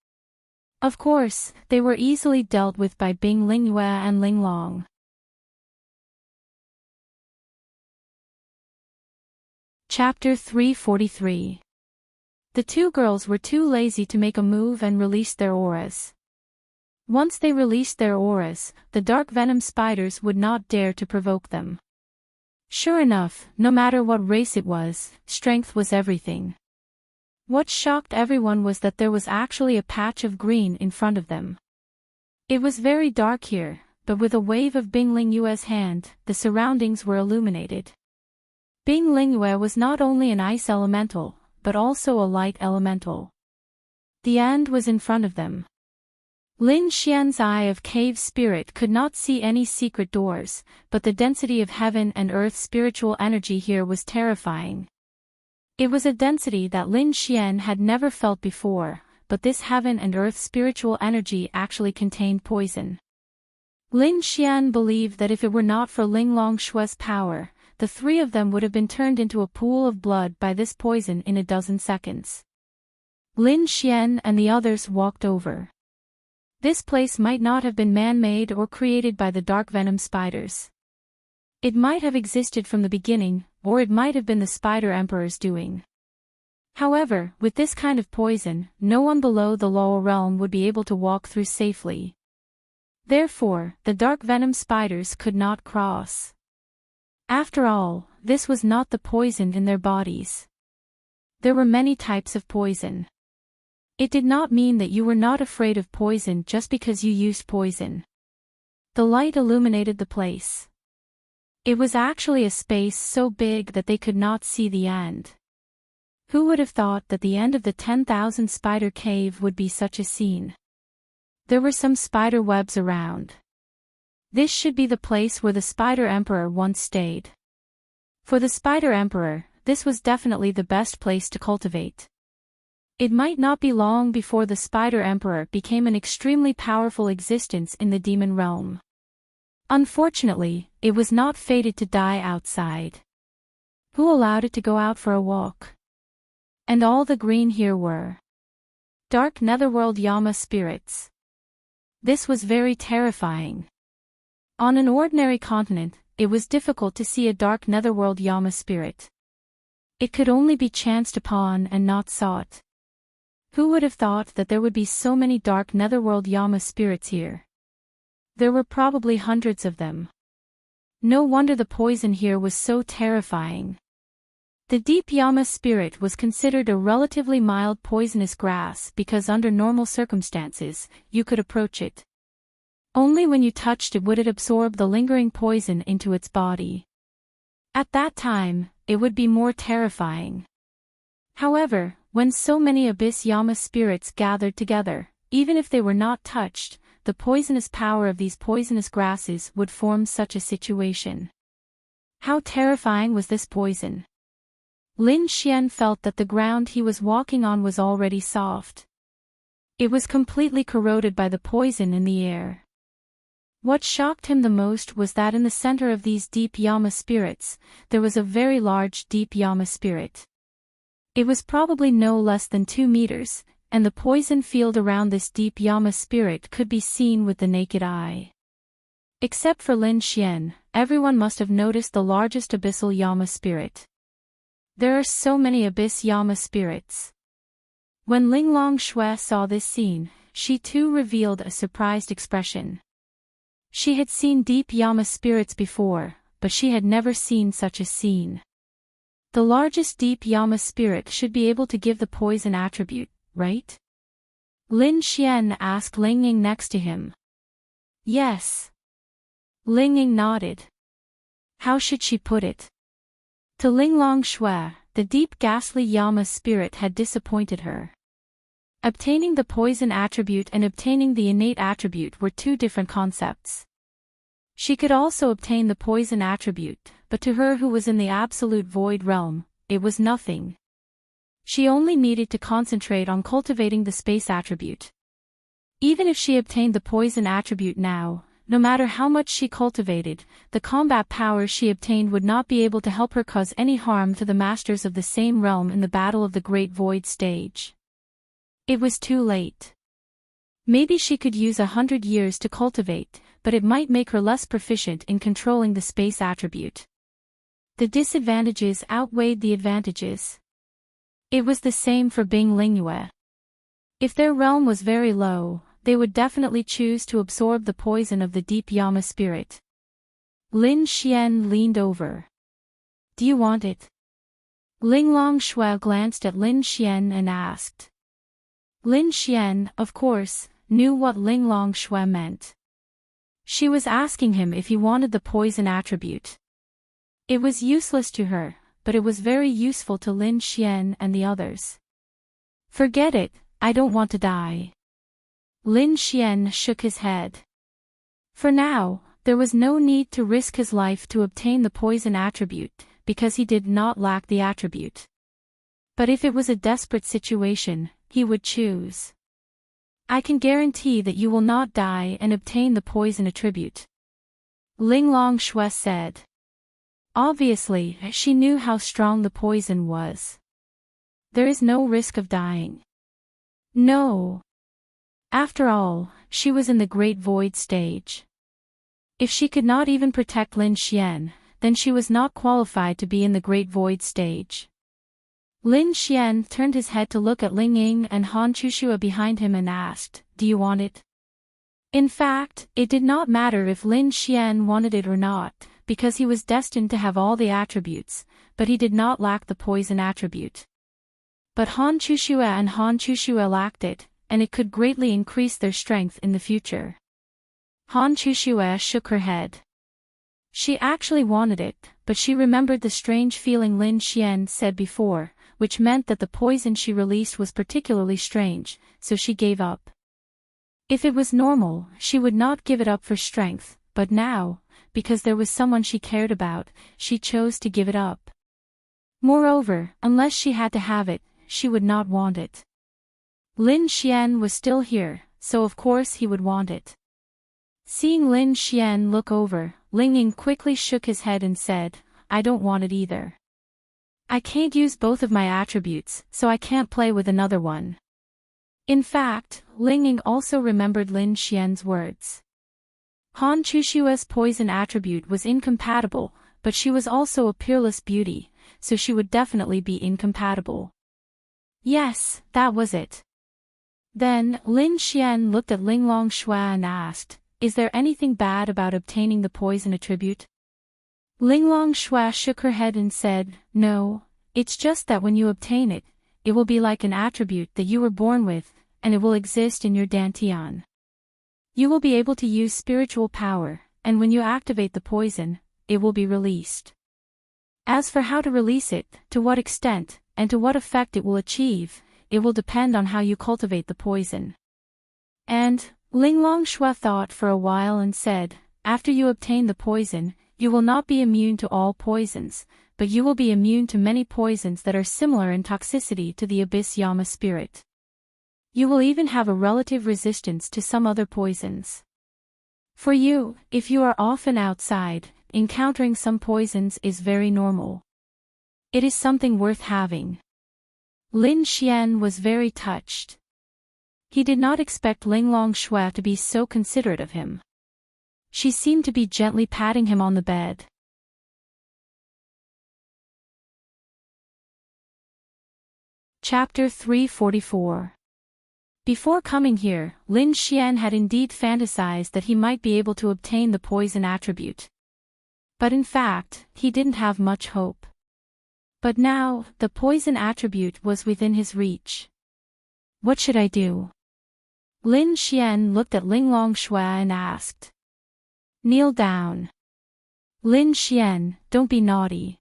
Of course, they were easily dealt with by Bing Lingyue and Ling Long. Chapter 343. The two girls were too lazy to make a move and released their auras. Once they released their auras, the dark venom spiders would not dare to provoke them. Sure enough, no matter what race it was, strength was everything. What shocked everyone was that there was actually a patch of green in front of them. It was very dark here, but with a wave of Bing Lingyue's hand, the surroundings were illuminated. Bing Lingyue was not only an ice elemental, but also a light elemental. The end was in front of them. Lin Xian's eye of cave spirit could not see any secret doors, but the density of heaven and earth spiritual energy here was terrifying. It was a density that Lin Xian had never felt before, but this heaven and earth spiritual energy actually contained poison. Lin Xian believed that if it were not for Ling Long Shui's power, the three of them would have been turned into a pool of blood by this poison in a dozen seconds. Lin Xian and the others walked over. This place might not have been man-made or created by the dark venom spiders. It might have existed from the beginning, or it might have been the Spider Emperor's doing. However, with this kind of poison, no one below the lower realm would be able to walk through safely. Therefore, the dark venom spiders could not cross. After all, this was not the poison in their bodies. There were many types of poison. It did not mean that you were not afraid of poison just because you used poison. The light illuminated the place. It was actually a space so big that they could not see the end. Who would have thought that the end of the 10,000 spider cave would be such a scene? There were some spider webs around. This should be the place where the Spider Emperor once stayed. For the Spider Emperor, this was definitely the best place to cultivate. It might not be long before the Spider Emperor became an extremely powerful existence in the demon realm. Unfortunately, it was not fated to die outside. Who allowed it to go out for a walk? And all the green here were dark netherworld Yama spirits. This was very terrifying. On an ordinary continent, it was difficult to see a dark netherworld Yama spirit. It could only be chanced upon and not sought. Who would have thought that there would be so many dark netherworld Yama spirits here? There were probably hundreds of them. No wonder the poison here was so terrifying. The deep Yama spirit was considered a relatively mild poisonous grass because under normal circumstances, you could approach it. Only when you touched it would it absorb the lingering poison into its body. At that time, it would be more terrifying. However, when so many Abyss Yama spirits gathered together, even if they were not touched, the poisonous power of these poisonous grasses would form such a situation. How terrifying was this poison! Lin Xian felt that the ground he was walking on was already soft. It was completely corroded by the poison in the air. What shocked him the most was that in the center of these deep Yama spirits, there was a very large deep Yama spirit. It was probably no less than 2 meters, and the poison field around this deep Yama spirit could be seen with the naked eye. Except for Lin Xian, everyone must have noticed the largest abyssal Yama spirit. There are so many abyss Yama spirits. When Linglong Shui saw this scene, she too revealed a surprised expression. She had seen deep Yama spirits before, but she had never seen such a scene. The largest deep Yama spirit should be able to give the poison attribute, right? Lin Xian asked Ling Ying next to him. Yes. Ling Ying nodded. How should she put it? To Linglong Shui, the deep ghastly Yama spirit had disappointed her. Obtaining the poison attribute and obtaining the innate attribute were 2 different concepts. She could also obtain the poison attribute, but to her who was in the absolute void realm, it was nothing. She only needed to concentrate on cultivating the space attribute. Even if she obtained the poison attribute now, no matter how much she cultivated, the combat power she obtained would not be able to help her cause any harm to the masters of the same realm in the Battle of the Great Void stage. It was too late. Maybe she could use 100 years to cultivate, but it might make her less proficient in controlling the space attribute. The disadvantages outweighed the advantages. It was the same for Bing Lingyue. If their realm was very low, they would definitely choose to absorb the poison of the deep Yama spirit. Lin Xian leaned over. Do you want it? Linglong Shui glanced at Lin Xian and asked. Lin Xian, of course, knew what Linglong Shui meant. She was asking him if he wanted the poison attribute. It was useless to her, but it was very useful to Lin Xian and the others. Forget it, I don't want to die. Lin Xian shook his head. For now, there was no need to risk his life to obtain the poison attribute, because he did not lack the attribute. But if it was a desperate situation, he would choose. I can guarantee that you will not die and obtain the poison attribute. Linglong Shui said. Obviously, she knew how strong the poison was. There is no risk of dying. No. After all, she was in the Great Void stage. If she could not even protect Lin Xian, then she was not qualified to be in the Great Void stage. Lin Xian turned his head to look at Ling Ying and Han Chushua behind him and asked, Do you want it? In fact, it did not matter if Lin Xian wanted it or not, because he was destined to have all the attributes, but he did not lack the poison attribute. But Han Chushua and Han Chushua lacked it, and it could greatly increase their strength in the future. Han Chushua shook her head. She actually wanted it, but she remembered the strange feeling Lin Xian said before, which meant that the poison she released was particularly strange, so she gave up. If it was normal, she would not give it up for strength, but now, because there was someone she cared about, she chose to give it up. Moreover, unless she had to have it, she would not want it. Lin Xian was still here, so of course he would want it. Seeing Lin Xian look over, Ling Ying quickly shook his head and said, I don't want it either. I can't use both of my attributes, so I can't play with another one. In fact, Ling Ying also remembered Lin Xian's words. Han Chushua's poison attribute was incompatible, but she was also a peerless beauty, so she would definitely be incompatible. Yes, that was it. Then, Lin Xian looked at Linglong Shui and asked, Is there anything bad about obtaining the poison attribute? Linglong Shui shook her head and said, No, it's just that when you obtain it, it will be like an attribute that you were born with, and it will exist in your dantian. You will be able to use spiritual power, and when you activate the poison, it will be released. As for how to release it, to what extent, and to what effect it will achieve, it will depend on how you cultivate the poison. And, Ling Longshui thought for a while and said, after you obtain the poison, you will not be immune to all poisons, but you will be immune to many poisons that are similar in toxicity to the Abyss Yama spirit. You will even have a relative resistance to some other poisons. For you, if you are often outside, encountering some poisons is very normal. It is something worth having. Lin Xian was very touched. He did not expect Ling Longshui to be so considerate of him. She seemed to be gently patting him on the bed. Chapter 344. Before coming here, Lin Xian had indeed fantasized that he might be able to obtain the poison attribute. But in fact, he didn't have much hope. But now, the poison attribute was within his reach. What should I do? Lin Xian looked at Ling Longshui and asked. Kneel down. Lin Xian, don't be naughty.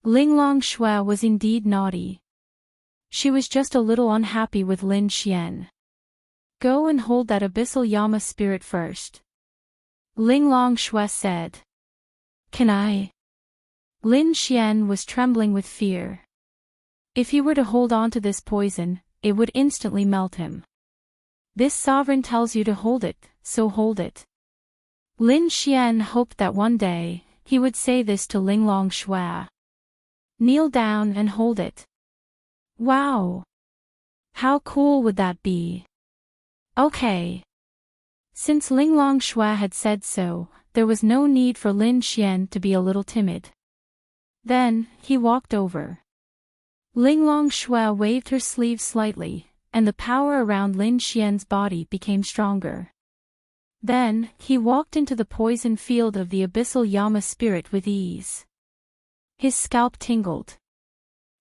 Ling Longshui was indeed naughty. She was just a little unhappy with Lin Xian. Go and hold that Abyssal Yama spirit first. Ling Longshui said. Can I? Lin Xian was trembling with fear. If he were to hold on to this poison, it would instantly melt him. This sovereign tells you to hold it, so hold it. Lin Xian hoped that one day, he would say this to Ling Longshui. Kneel down and hold it. Wow! How cool would that be? Okay. Since Ling Longshui had said so, there was no need for Lin Xian to be a little timid. Then, he walked over. Ling Longshui waved her sleeve slightly, and the power around Lin Xian's body became stronger. Then, he walked into the poison field of the Abyssal Yama spirit with ease. His scalp tingled.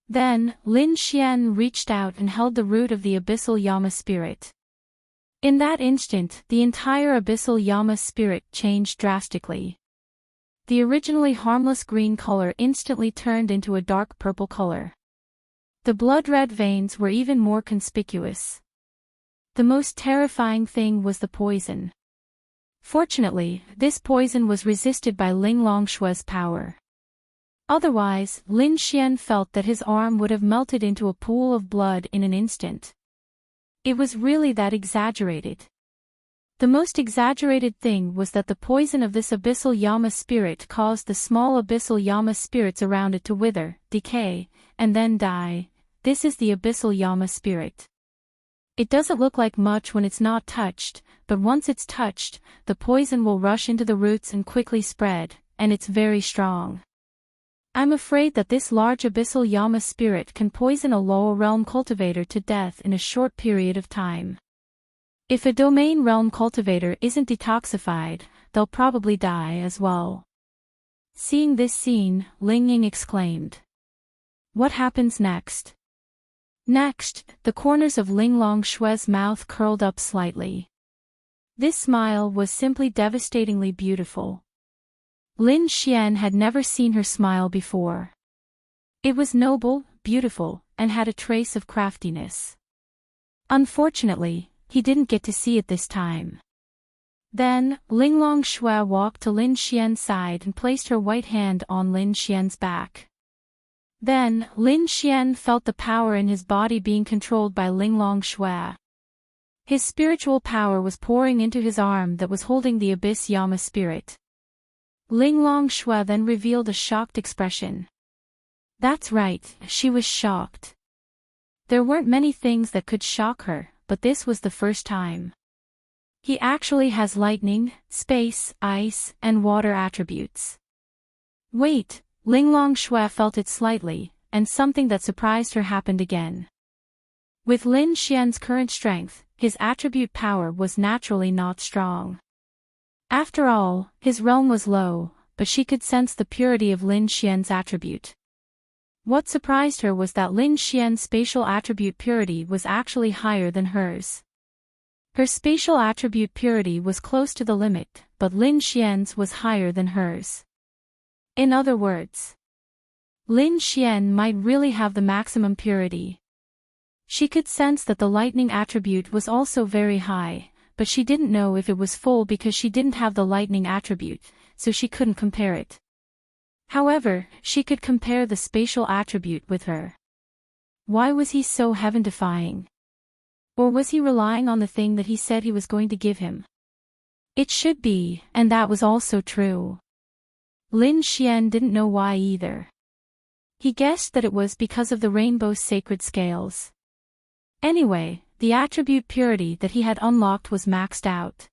Then, Lin Xian reached out and held the root of the Abyssal Yama spirit. In that instant, the entire Abyssal Yama spirit changed drastically. The originally harmless green color instantly turned into a dark purple color. The blood-red veins were even more conspicuous. The most terrifying thing was the poison. Fortunately, this poison was resisted by Ling Longshui's power. Otherwise, Lin Xian felt that his arm would have melted into a pool of blood in an instant. It was really that exaggerated. The most exaggerated thing was that the poison of this Abyssal Yama spirit caused the small Abyssal Yama spirits around it to wither, decay, and then die. This is the Abyssal Yama spirit. It doesn't look like much when it's not touched, but once it's touched, the poison will rush into the roots and quickly spread, and it's very strong. I'm afraid that this large Abyssal Yama spirit can poison a lower realm cultivator to death in a short period of time. If a domain realm cultivator isn't detoxified, they'll probably die as well. Seeing this scene, Ling Ying exclaimed. What happens next? Next, the corners of Ling Longshui's mouth curled up slightly. This smile was simply devastatingly beautiful. Lin Xian had never seen her smile before. It was noble, beautiful, and had a trace of craftiness. Unfortunately, he didn't get to see it this time. Then, Ling Longshui walked to Lin Xian's side and placed her white hand on Lin Xian's back. Then, Lin Xian felt the power in his body being controlled by Ling Longshui. His spiritual power was pouring into his arm that was holding the Abyss Yama spirit. Ling Longshui then revealed a shocked expression. That's right, she was shocked. There weren't many things that could shock her, but this was the first time. He actually has lightning, space, ice, and water attributes. Wait, Ling Longshui felt it slightly, and something that surprised her happened again. With Lin Xian's current strength, his attribute power was naturally not strong. After all, his realm was low, but she could sense the purity of Lin Xian's attribute. What surprised her was that Lin Xian's spatial attribute purity was actually higher than hers. Her spatial attribute purity was close to the limit, but Lin Xian's was higher than hers. In other words, Lin Xian might really have the maximum purity. She could sense that the lightning attribute was also very high, but she didn't know if it was full because she didn't have the lightning attribute, so she couldn't compare it. However, she could compare the spatial attribute with her. Why was he so heaven-defying? Or was he relying on the thing that he said he was going to give him? It should be, and that was also true. Lin Xian didn't know why either. He guessed that it was because of the rainbow's sacred scales. Anyway, the attribute purity that he had unlocked was maxed out.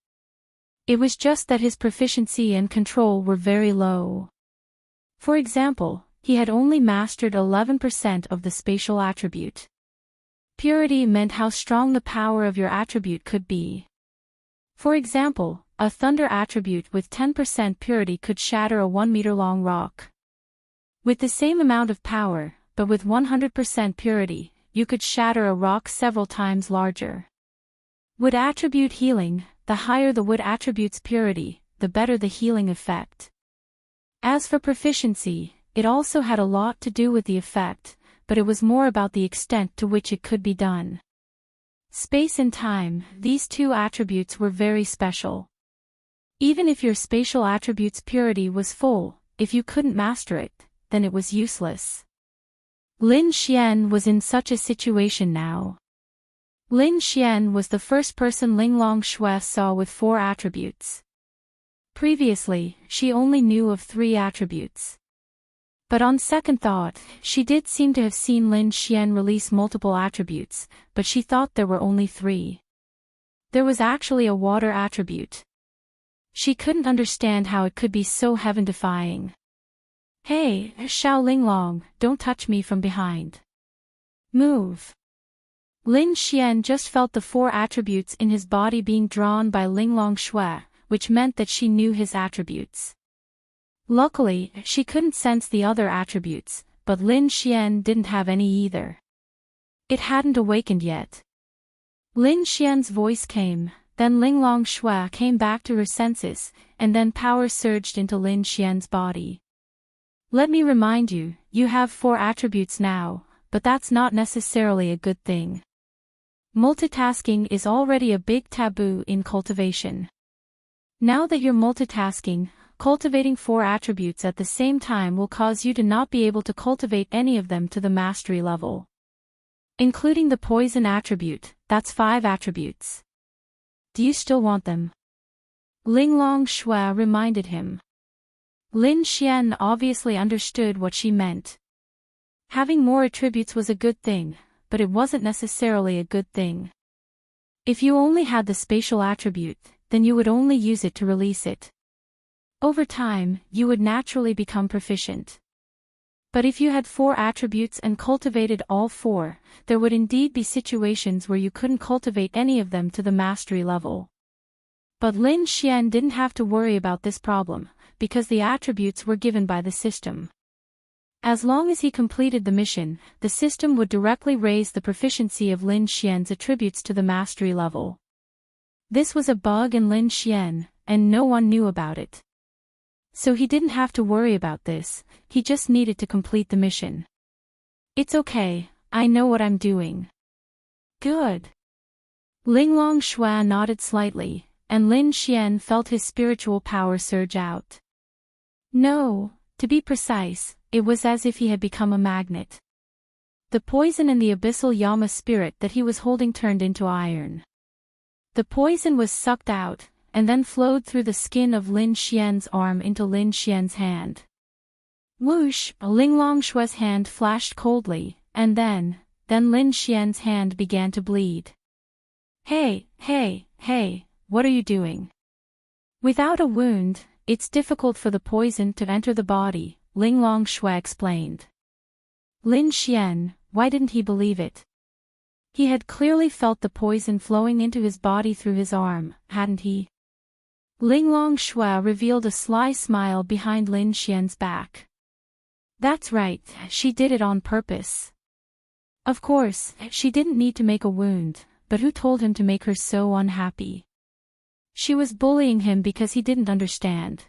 It was just that his proficiency and control were very low. For example, he had only mastered 11% of the spatial attribute. Purity meant how strong the power of your attribute could be. For example, a thunder attribute with 10% purity could shatter a 1-meter-long rock. With the same amount of power, but with 100% purity, you could shatter a rock several times larger. Wood attribute healing: the higher the wood attribute's purity, the better the healing effect. As for proficiency, it also had a lot to do with the effect, but it was more about the extent to which it could be done. Space and time: these two attributes were very special. Even if your spatial attribute's purity was full, if you couldn't master it, then it was useless. Lin Xian was in such a situation now. Lin Xian was the first person Linglong Shui saw with 4 attributes. Previously, she only knew of 3 attributes. But on second thought, she did seem to have seen Lin Xian release multiple attributes, but she thought there were only 3. There was actually a water attribute. She couldn't understand how it could be so heaven-defying. Hey, Xiao Linglong, don't touch me from behind. Move. Lin Xian just felt the 4 attributes in his body being drawn by Linglong Shui, which meant that she knew his attributes. Luckily, she couldn't sense the other attributes, but Lin Xian didn't have any either. It hadn't awakened yet. Lin Xian's voice came, then Linglong Shui came back to her senses, and then power surged into Lin Xian's body. Let me remind you, you have 4 attributes now, but that's not necessarily a good thing. Multitasking is already a big taboo in cultivation. Now that you're multitasking, cultivating 4 attributes at the same time will cause you to not be able to cultivate any of them to the mastery level. Including the poison attribute, that's 5 attributes. Do you still want them? Linglong Shui reminded him. Lin Xian obviously understood what she meant. Having more attributes was a good thing, but it wasn't necessarily a good thing. If you only had the spatial attribute, then you would only use it to release it. Over time, you would naturally become proficient. But if you had 4 attributes and cultivated all 4, there would indeed be situations where you couldn't cultivate any of them to the mastery level. But Lin Xian didn't have to worry about this problem, because the attributes were given by the system. As long as he completed the mission, the system would directly raise the proficiency of Lin Xian's attributes to the mastery level. This was a bug in Lin Xian, and no one knew about it. So he didn't have to worry about this, he just needed to complete the mission. It's okay, I know what I'm doing. Good. Linglong Shui nodded slightly, and Lin Xian felt his spiritual power surge out. No, to be precise, it was as if he had become a magnet. The poison in the abyssal Yama spirit that he was holding turned into iron. The poison was sucked out, and then flowed through the skin of Lin Xian's arm into Lin Xian's hand. Whoosh! Linglong Shui's hand flashed coldly, and then Lin Xian's hand began to bleed. Hey, what are you doing? Without a wound, it's difficult for the poison to enter the body, Linglong Shui explained. Lin Xian, why didn't he believe it? He had clearly felt the poison flowing into his body through his arm, hadn't he? Linglong Shui revealed a sly smile behind Lin Xian's back. That's right, she did it on purpose. Of course, she didn't need to make a wound, but who told him to make her so unhappy? She was bullying him because he didn't understand.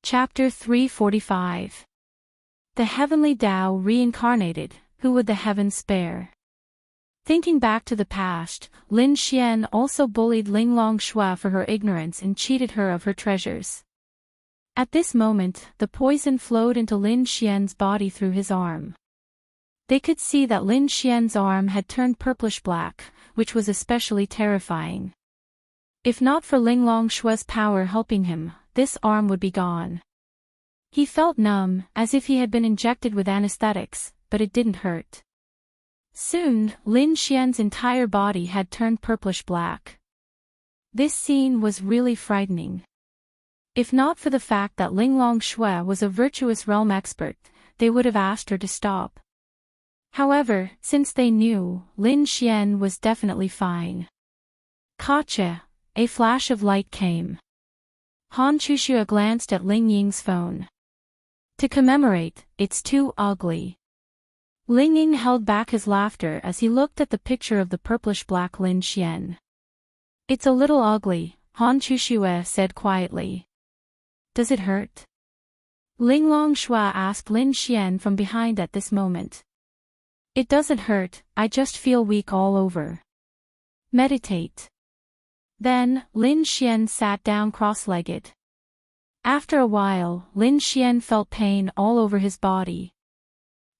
Chapter 345. The Heavenly Tao Reincarnated, who would the heavens spare? Thinking back to the past, Lin Xian also bullied Linglong Shui for her ignorance and cheated her of her treasures. At this moment, the poison flowed into Lin Xian's body through his arm. They could see that Lin Xian's arm had turned purplish-black, which was especially terrifying. If not for Linglong Shui's power helping him, this arm would be gone. He felt numb, as if he had been injected with anesthetics, but it didn't hurt. Soon, Lin Xian's entire body had turned purplish-black. This scene was really frightening. If not for the fact that Linglong Shui was a virtuous realm expert, they would have asked her to stop. However, since they knew, Lin Xian was definitely fine. Gotcha! A flash of light came. Han Chuxue glanced at Ling Ying's phone. To commemorate, it's too ugly. Ling Ying held back his laughter as he looked at the picture of the purplish-black Lin Xian. It's a little ugly, Han Chuxue said quietly. Does it hurt? Linglong Shui asked Lin Xian from behind at this moment. It doesn't hurt, I just feel weak all over. Meditate. Then, Lin Xian sat down cross-legged. After a while, Lin Xian felt pain all over his body.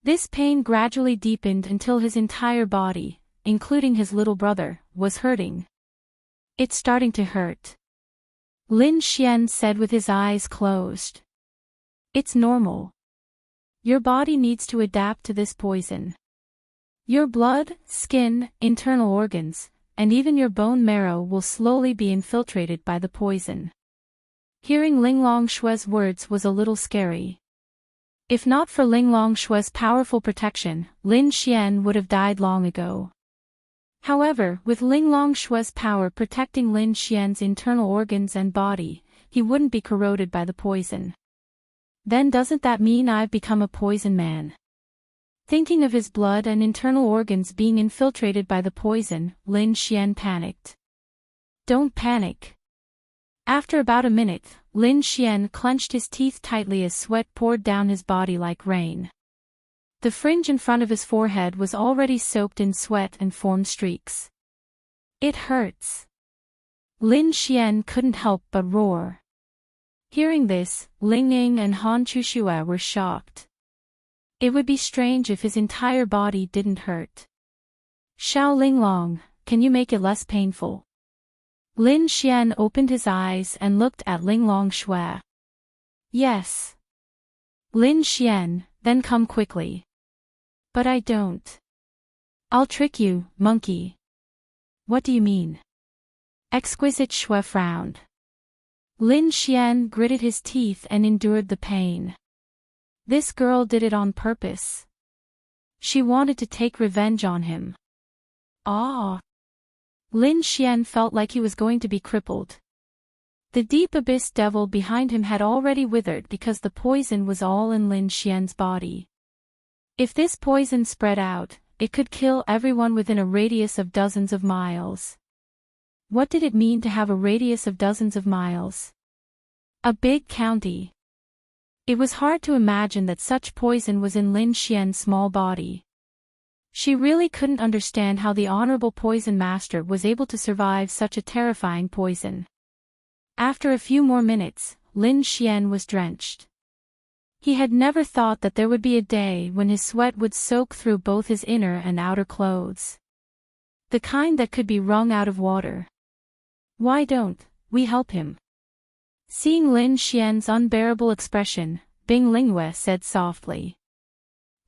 This pain gradually deepened until his entire body, including his little brother, was hurting. It's starting to hurt. Lin Xian said with his eyes closed. It's normal. Your body needs to adapt to this poison. Your blood, skin, internal organs, and even your bone marrow will slowly be infiltrated by the poison. Hearing Linglong Shui's words was a little scary. If not for Linglong Shui's powerful protection, Lin Xian would have died long ago. However, with Linglong Shui's power protecting Lin Xian's internal organs and body, he wouldn't be corroded by the poison. Then doesn't that mean I've become a poison man? Thinking of his blood and internal organs being infiltrated by the poison, Lin Xian panicked. Don't panic. After about a minute, Lin Xian clenched his teeth tightly as sweat poured down his body like rain. The fringe in front of his forehead was already soaked in sweat and formed streaks. It hurts. Lin Xian couldn't help but roar. Hearing this, Ling Ying and Han Chuxue were shocked. It would be strange if his entire body didn't hurt. Xiao Linglong, can you make it less painful? Lin Xian opened his eyes and looked at Linglong Shui. Yes. Lin Xian, then come quickly. But I don't. I'll trick you, monkey. What do you mean? Exquisite Shui frowned. Lin Xian gritted his teeth and endured the pain. This girl did it on purpose. She wanted to take revenge on him. Ah! Lin Xian felt like he was going to be crippled. The deep abyss devil behind him had already withered because the poison was all in Lin Xian's body. If this poison spread out, it could kill everyone within a radius of dozens of miles. What did it mean to have a radius of dozens of miles? A big county. It was hard to imagine that such poison was in Lin Xian's small body. She really couldn't understand how the honorable poison master was able to survive such a terrifying poison. After a few more minutes, Lin Xian was drenched. He had never thought that there would be a day when his sweat would soak through both his inner and outer clothes. The kind that could be wrung out of water. Why don't we help him? Seeing Lin Xian's unbearable expression, Bing Lingyue said softly.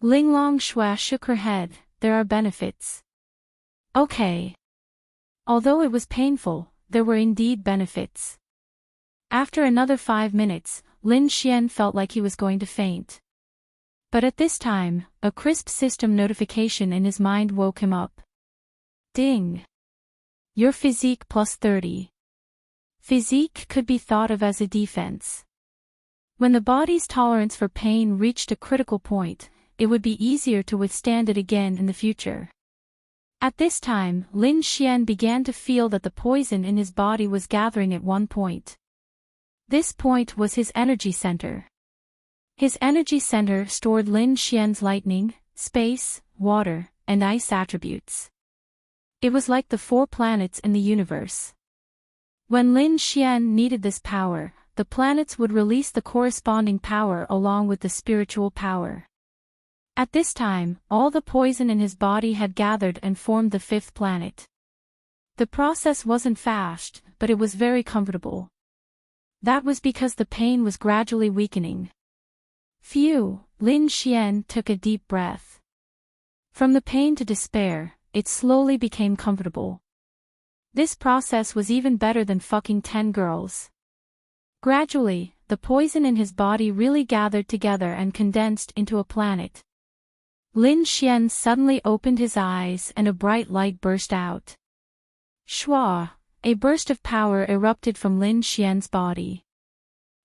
Linglong Shui shook her head, there are benefits. Okay. Although it was painful, there were indeed benefits. After another 5 minutes, Lin Xian felt like he was going to faint. But at this time, a crisp system notification in his mind woke him up. Ding! Your physique plus 30. Physique could be thought of as a defense. When the body's tolerance for pain reached a critical point, it would be easier to withstand it again in the future. At this time, Lin Xian began to feel that the poison in his body was gathering at one point. This point was his energy center. His energy center stored Lin Xian's lightning, space, water, and ice attributes. It was like the 4 planets in the universe. When Lin Xian needed this power, the planets would release the corresponding power along with the spiritual power. At this time, all the poison in his body had gathered and formed the 5th planet. The process wasn't fast, but it was very comfortable. That was because the pain was gradually weakening. Phew, Lin Xian took a deep breath. From the pain to despair, it slowly became comfortable. This process was even better than fucking 10 girls. Gradually, the poison in his body really gathered together and condensed into a planet. Lin Xian suddenly opened his eyes and a bright light burst out. Shwa! A burst of power erupted from Lin Xian's body.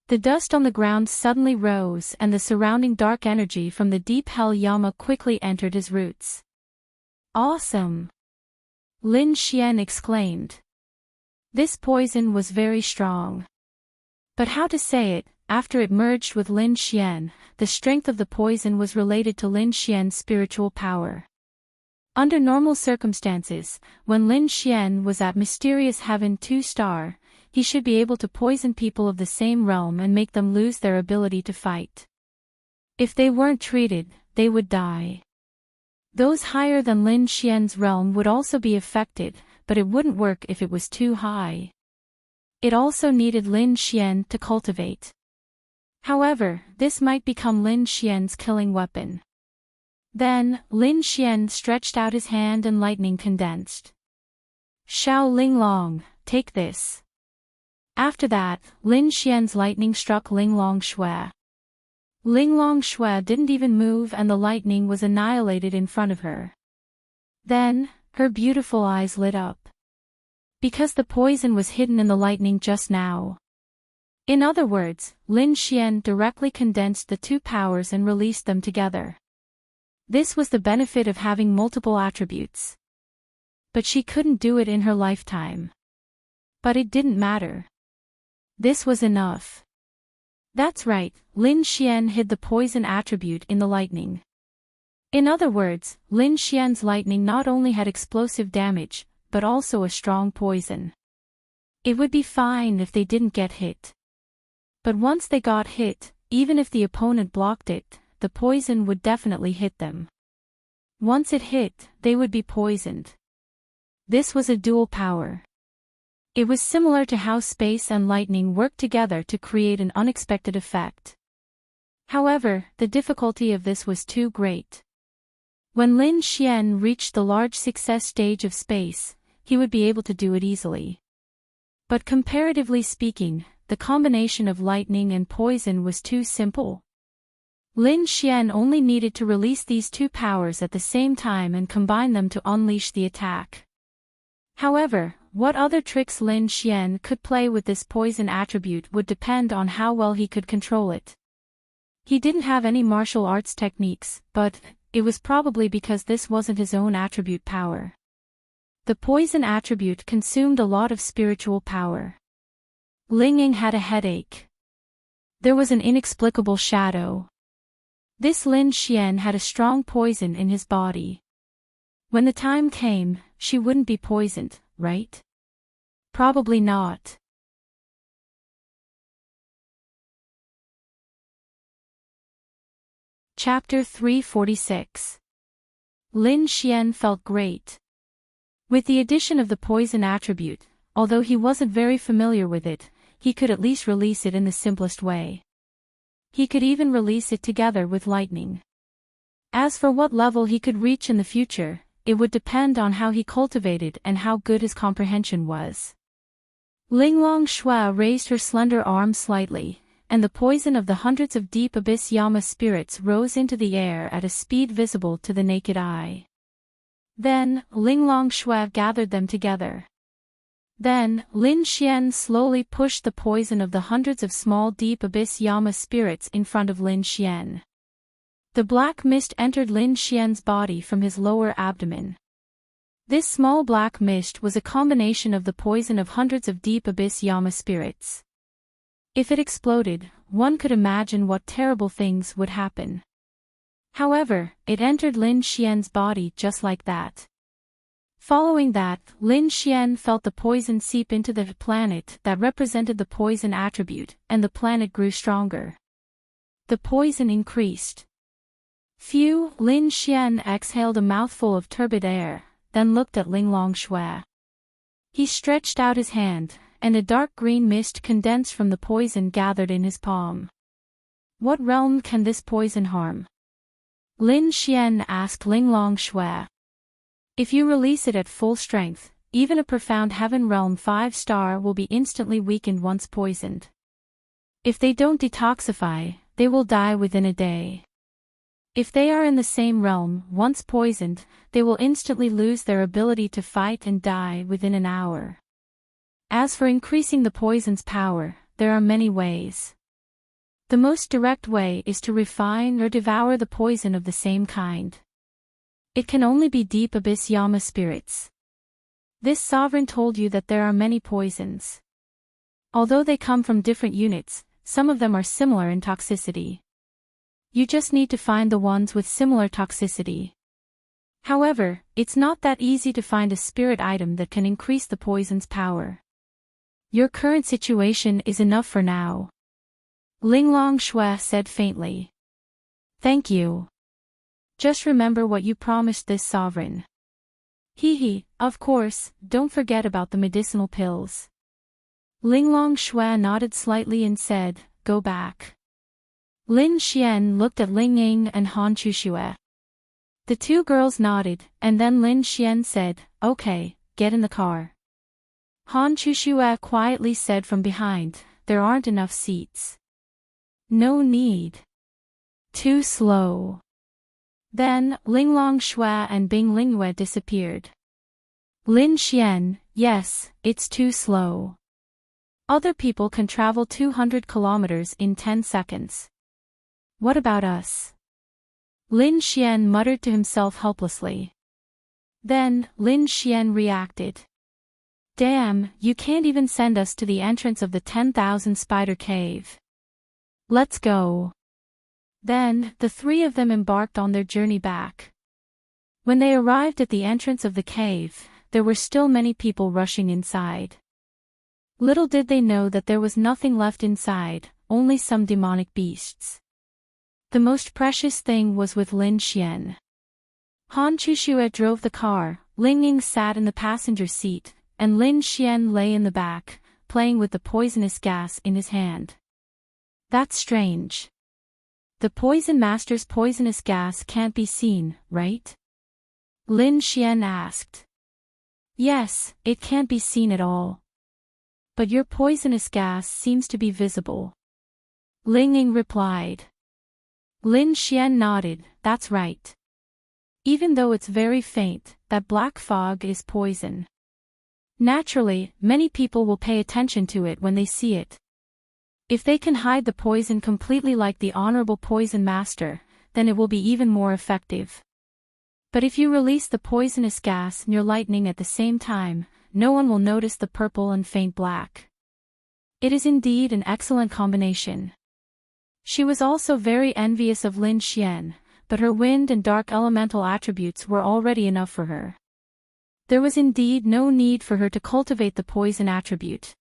The dust on the ground suddenly rose and the surrounding dark energy from the deep hell Yama quickly entered his roots. Awesome! Lin Xian exclaimed. This poison was very strong. But how to say it, after it merged with Lin Xian, the strength of the poison was related to Lin Xian's spiritual power. Under normal circumstances, when Lin Xian was at Mysterious Heaven 2-star, he should be able to poison people of the same realm and make them lose their ability to fight. If they weren't treated, they would die. Those higher than Lin Xian's realm would also be affected, but it wouldn't work if it was too high. It also needed Lin Xian to cultivate. However, this might become Lin Xian's killing weapon. Then, Lin Xian stretched out his hand and lightning condensed. Xiao Linglong, take this. After that, Lin Xian's lightning struck Linglong Shui. Linglong Shui didn't even move and the lightning was annihilated in front of her. Then, her beautiful eyes lit up. Because the poison was hidden in the lightning just now. In other words, Lin Xian directly condensed the 2 powers and released them together. This was the benefit of having multiple attributes. But she couldn't do it in her lifetime. But it didn't matter. This was enough. That's right, Lin Xian hid the poison attribute in the lightning. In other words, Lin Xian's lightning not only had explosive damage, but also a strong poison. It would be fine if they didn't get hit. But once they got hit, even if the opponent blocked it, the poison would definitely hit them. Once it hit, they would be poisoned. This was a dual power. It was similar to how space and lightning worked together to create an unexpected effect. However, the difficulty of this was too great. When Lin Xian reached the large success stage of space, he would be able to do it easily. But comparatively speaking, the combination of lightning and poison was too simple. Lin Xian only needed to release these 2 powers at the same time and combine them to unleash the attack. However, what other tricks Lin Xian could play with this poison attribute would depend on how well he could control it. He didn't have any martial arts techniques, but it was probably because this wasn't his own attribute power. The poison attribute consumed a lot of spiritual power. Ling Ying had a headache. There was an inexplicable shadow. This Lin Xian had a strong poison in his body. When the time came, she wouldn't be poisoned, right? Probably not. Chapter 346. Lin Xian felt great. With the addition of the poison attribute, although he wasn't very familiar with it, he could at least release it in the simplest way. He could even release it together with lightning. As for what level he could reach in the future, it would depend on how he cultivated and how good his comprehension was. Linglong Shui raised her slender arm slightly, and the poison of the hundreds of deep abyss Yama spirits rose into the air at a speed visible to the naked eye. Then, Linglong Shui gathered them together. Then, Lin Xian slowly pushed the poison of the hundreds of small deep abyss Yama spirits in front of Lin Xian. The black mist entered Lin Xian's body from his lower abdomen. This small black mist was a combination of the poison of hundreds of deep abyss Yama spirits. If it exploded, one could imagine what terrible things would happen. However, it entered Lin Xian's body just like that. Following that, Lin Xian felt the poison seep into the planet that represented the poison attribute, and the planet grew stronger. The poison increased. Phew, Lin Xian exhaled a mouthful of turbid air, then looked at Linglong Shui. He stretched out his hand, and a dark green mist condensed from the poison gathered in his palm. What realm can this poison harm? Lin Xian asked Linglong Shui. If you release it at full strength, even a profound heaven realm 5-star will be instantly weakened once poisoned. If they don't detoxify, they will die within a day. If they are in the same realm, once poisoned, they will instantly lose their ability to fight and die within an hour. As for increasing the poison's power, there are many ways. The most direct way is to refine or devour the poison of the same kind. It can only be deep abyss Yama spirits. This sovereign told you that there are many poisons. Although they come from different units, some of them are similar in toxicity. You just need to find the ones with similar toxicity. However, it's not that easy to find a spirit item that can increase the poison's power. Your current situation is enough for now. Linglong Shui said faintly. Thank you. Just remember what you promised this sovereign. Hee, of course, don't forget about the medicinal pills. Linglong Shui nodded slightly and said, go back. Lin Xian looked at Ling Ying and Han Chuxue. The two girls nodded, and then Lin Xian said, okay, get in the car. Han Chuxue quietly said from behind, there aren't enough seats. No need. Too slow. Then, Linglong Shui and Bing Lingyue disappeared. Lin Xian, yes, it's too slow. Other people can travel 200 kilometers in 10 seconds. What about us? Lin Xian muttered to himself helplessly. Then, Lin Xian reacted. Damn, you can't even send us to the entrance of the 10,000 spider cave. Let's go. Then, the three of them embarked on their journey back. When they arrived at the entrance of the cave, there were still many people rushing inside. Little did they know that there was nothing left inside, only some demonic beasts. The most precious thing was with Lin Xian. Han Chuxue drove the car, Ling Ying sat in the passenger seat, and Lin Xian lay in the back, playing with the poisonous gas in his hand. That's strange. The poison master's poisonous gas can't be seen, right? Lin Xian asked. Yes, it can't be seen at all. But your poisonous gas seems to be visible. Ling Ying replied. Lin Xian nodded, that's right. Even though it's very faint, that black fog is poison. Naturally, many people will pay attention to it when they see it. If they can hide the poison completely like the Honorable Poison Master, then it will be even more effective. But if you release the poisonous gas near lightning at the same time, no one will notice the purple and faint black. It is indeed an excellent combination. She was also very envious of Lin Xian, but her wind and dark elemental attributes were already enough for her. There was indeed no need for her to cultivate the poison attribute.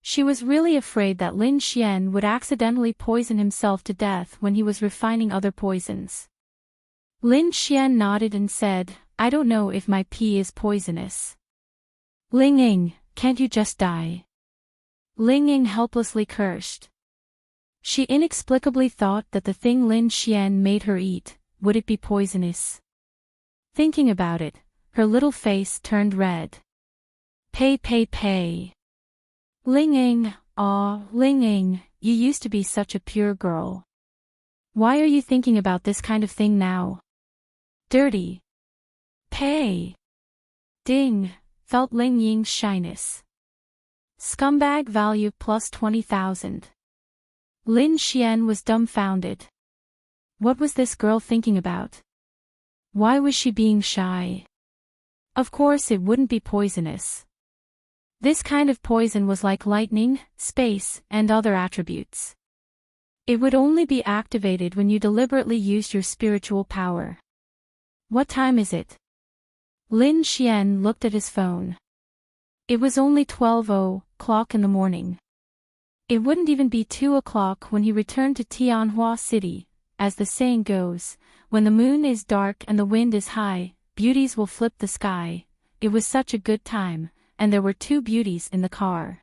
She was really afraid that Lin Xian would accidentally poison himself to death when he was refining other poisons. Lin Xian nodded and said, I don't know if my pee is poisonous. Ling Ying, can't you just die? Ling Ying helplessly cursed. She inexplicably thought that the thing Lin Xian made her eat, would it be poisonous? Thinking about it, her little face turned red. Pay. Ling Ying, Ling Ying, you used to be such a pure girl. Why are you thinking about this kind of thing now? Dirty. Pay. Ding, felt Ling Ying's shyness. Scumbag value plus 20,000. Lin Xian was dumbfounded. What was this girl thinking about? Why was she being shy? Of course it wouldn't be poisonous. This kind of poison was like lightning, space, and other attributes. It would only be activated when you deliberately used your spiritual power. What time is it? Lin Xian looked at his phone. It was only 12:00 in the morning. It wouldn't even be 2 o'clock when he returned to Tianhua City. As the saying goes, when the moon is dark and the wind is high, beauties will flip the sky. It was such a good time, and there were 2 beauties in the car.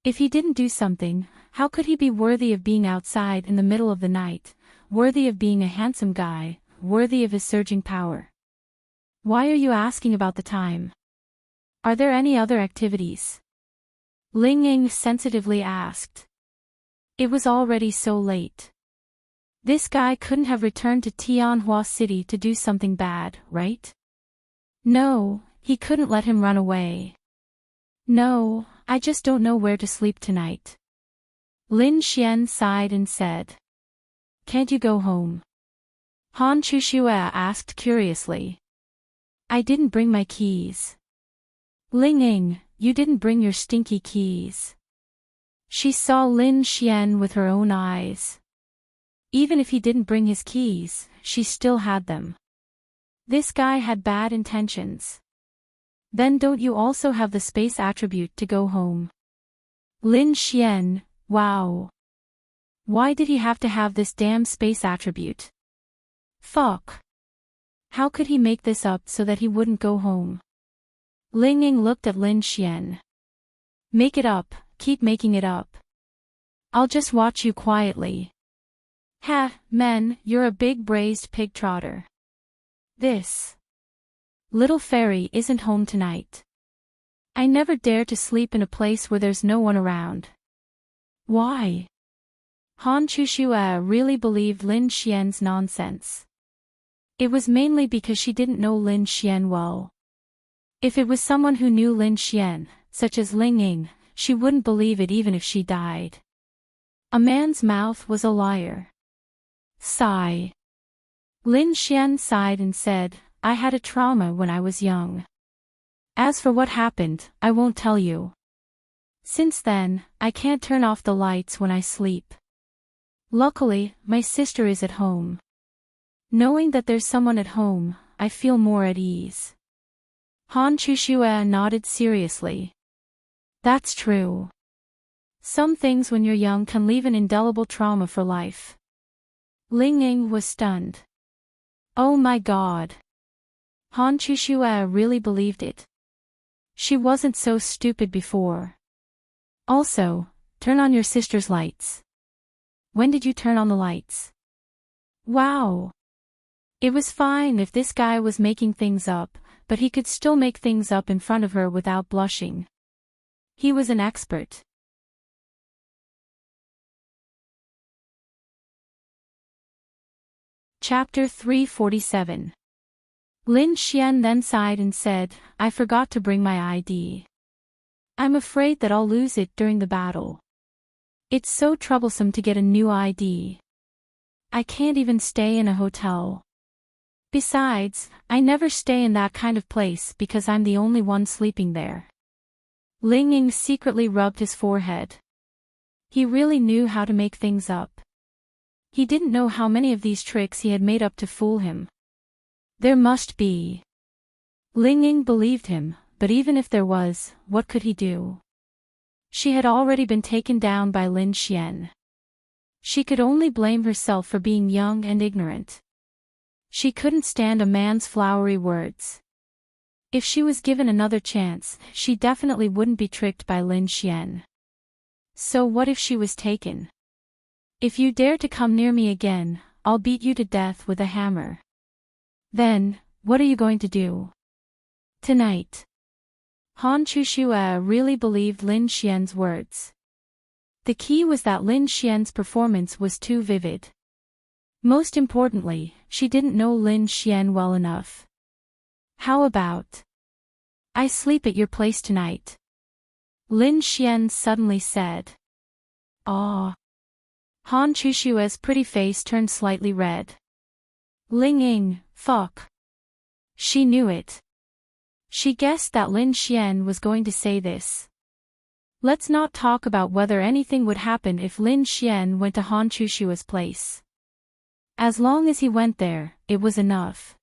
If he didn't do something, how could he be worthy of being outside in the middle of the night, worthy of being a handsome guy, worthy of his surging power? Why are you asking about the time? Are there any other activities? Ling Ying sensitively asked. It was already so late. This guy couldn't have returned to Tianhua City to do something bad, right? No, he couldn't let him run away. No, I just don't know where to sleep tonight. Lin Xian sighed and said. Can't you go home? Han Chushue asked curiously. I didn't bring my keys. Ling Ying, you didn't bring your stinky keys. She saw Lin Xian with her own eyes. Even if he didn't bring his keys, she still had them. This guy had bad intentions. Then don't you also have the space attribute to go home? Lin Xian, wow. Why did he have to have this damn space attribute? Fuck. How could he make this up so that he wouldn't go home? Ling Ying looked at Lin Xian. Make it up, keep making it up. I'll just watch you quietly. Ha, men, you're a big braised pig trotter. This little fairy isn't home tonight. I never dare to sleep in a place where there's no one around. Why? Han Chushue really believed Lin Xian's nonsense. It was mainly because she didn't know Lin Xian well. If it was someone who knew Lin Xian, such as Ling Ying, she wouldn't believe it even if she died. A man's mouth was a liar. Sigh. Lin Xian sighed and said, I had a trauma when I was young. As for what happened, I won't tell you. Since then, I can't turn off the lights when I sleep. Luckily, my sister is at home. Knowing that there's someone at home, I feel more at ease. Han Chushue nodded seriously. That's true. Some things when you're young can leave an indelible trauma for life. Ling Ying was stunned. Oh my god. Han Chushue really believed it. She wasn't so stupid before. Also, turn on your sister's lights. When did you turn on the lights? Wow. It was fine if this guy was making things up, but he could still make things up in front of her without blushing. He was an expert. Chapter 347. Lin Xian then sighed and said, I forgot to bring my ID. I'm afraid that I'll lose it during the battle. It's so troublesome to get a new ID. I can't even stay in a hotel. Besides, I never stay in that kind of place because I'm the only one sleeping there. Ling Ying secretly rubbed his forehead. He really knew how to make things up. He didn't know how many of these tricks he had made up to fool him. There must be. Ling Ying believed him, but even if there was, what could he do? She had already been taken down by Lin Xian. She could only blame herself for being young and ignorant. She couldn't stand a man's flowery words. If she was given another chance, she definitely wouldn't be tricked by Lin Xian. So what if she was taken? If you dare to come near me again, I'll beat you to death with a hammer. Then, what are you going to do? Tonight. Han Chushue really believed Lin Xian's words. The key was that Lin Xian's performance was too vivid. Most importantly, she didn't know Lin Xian well enough. How about I sleep at your place tonight? Lin Xian suddenly said. Ah. Han Chushue's pretty face turned slightly red. Ling Ying, fuck. She knew it. She guessed that Lin Xian was going to say this. Let's not talk about whether anything would happen if Lin Xian went to Han Chushua's place. As long as he went there, it was enough.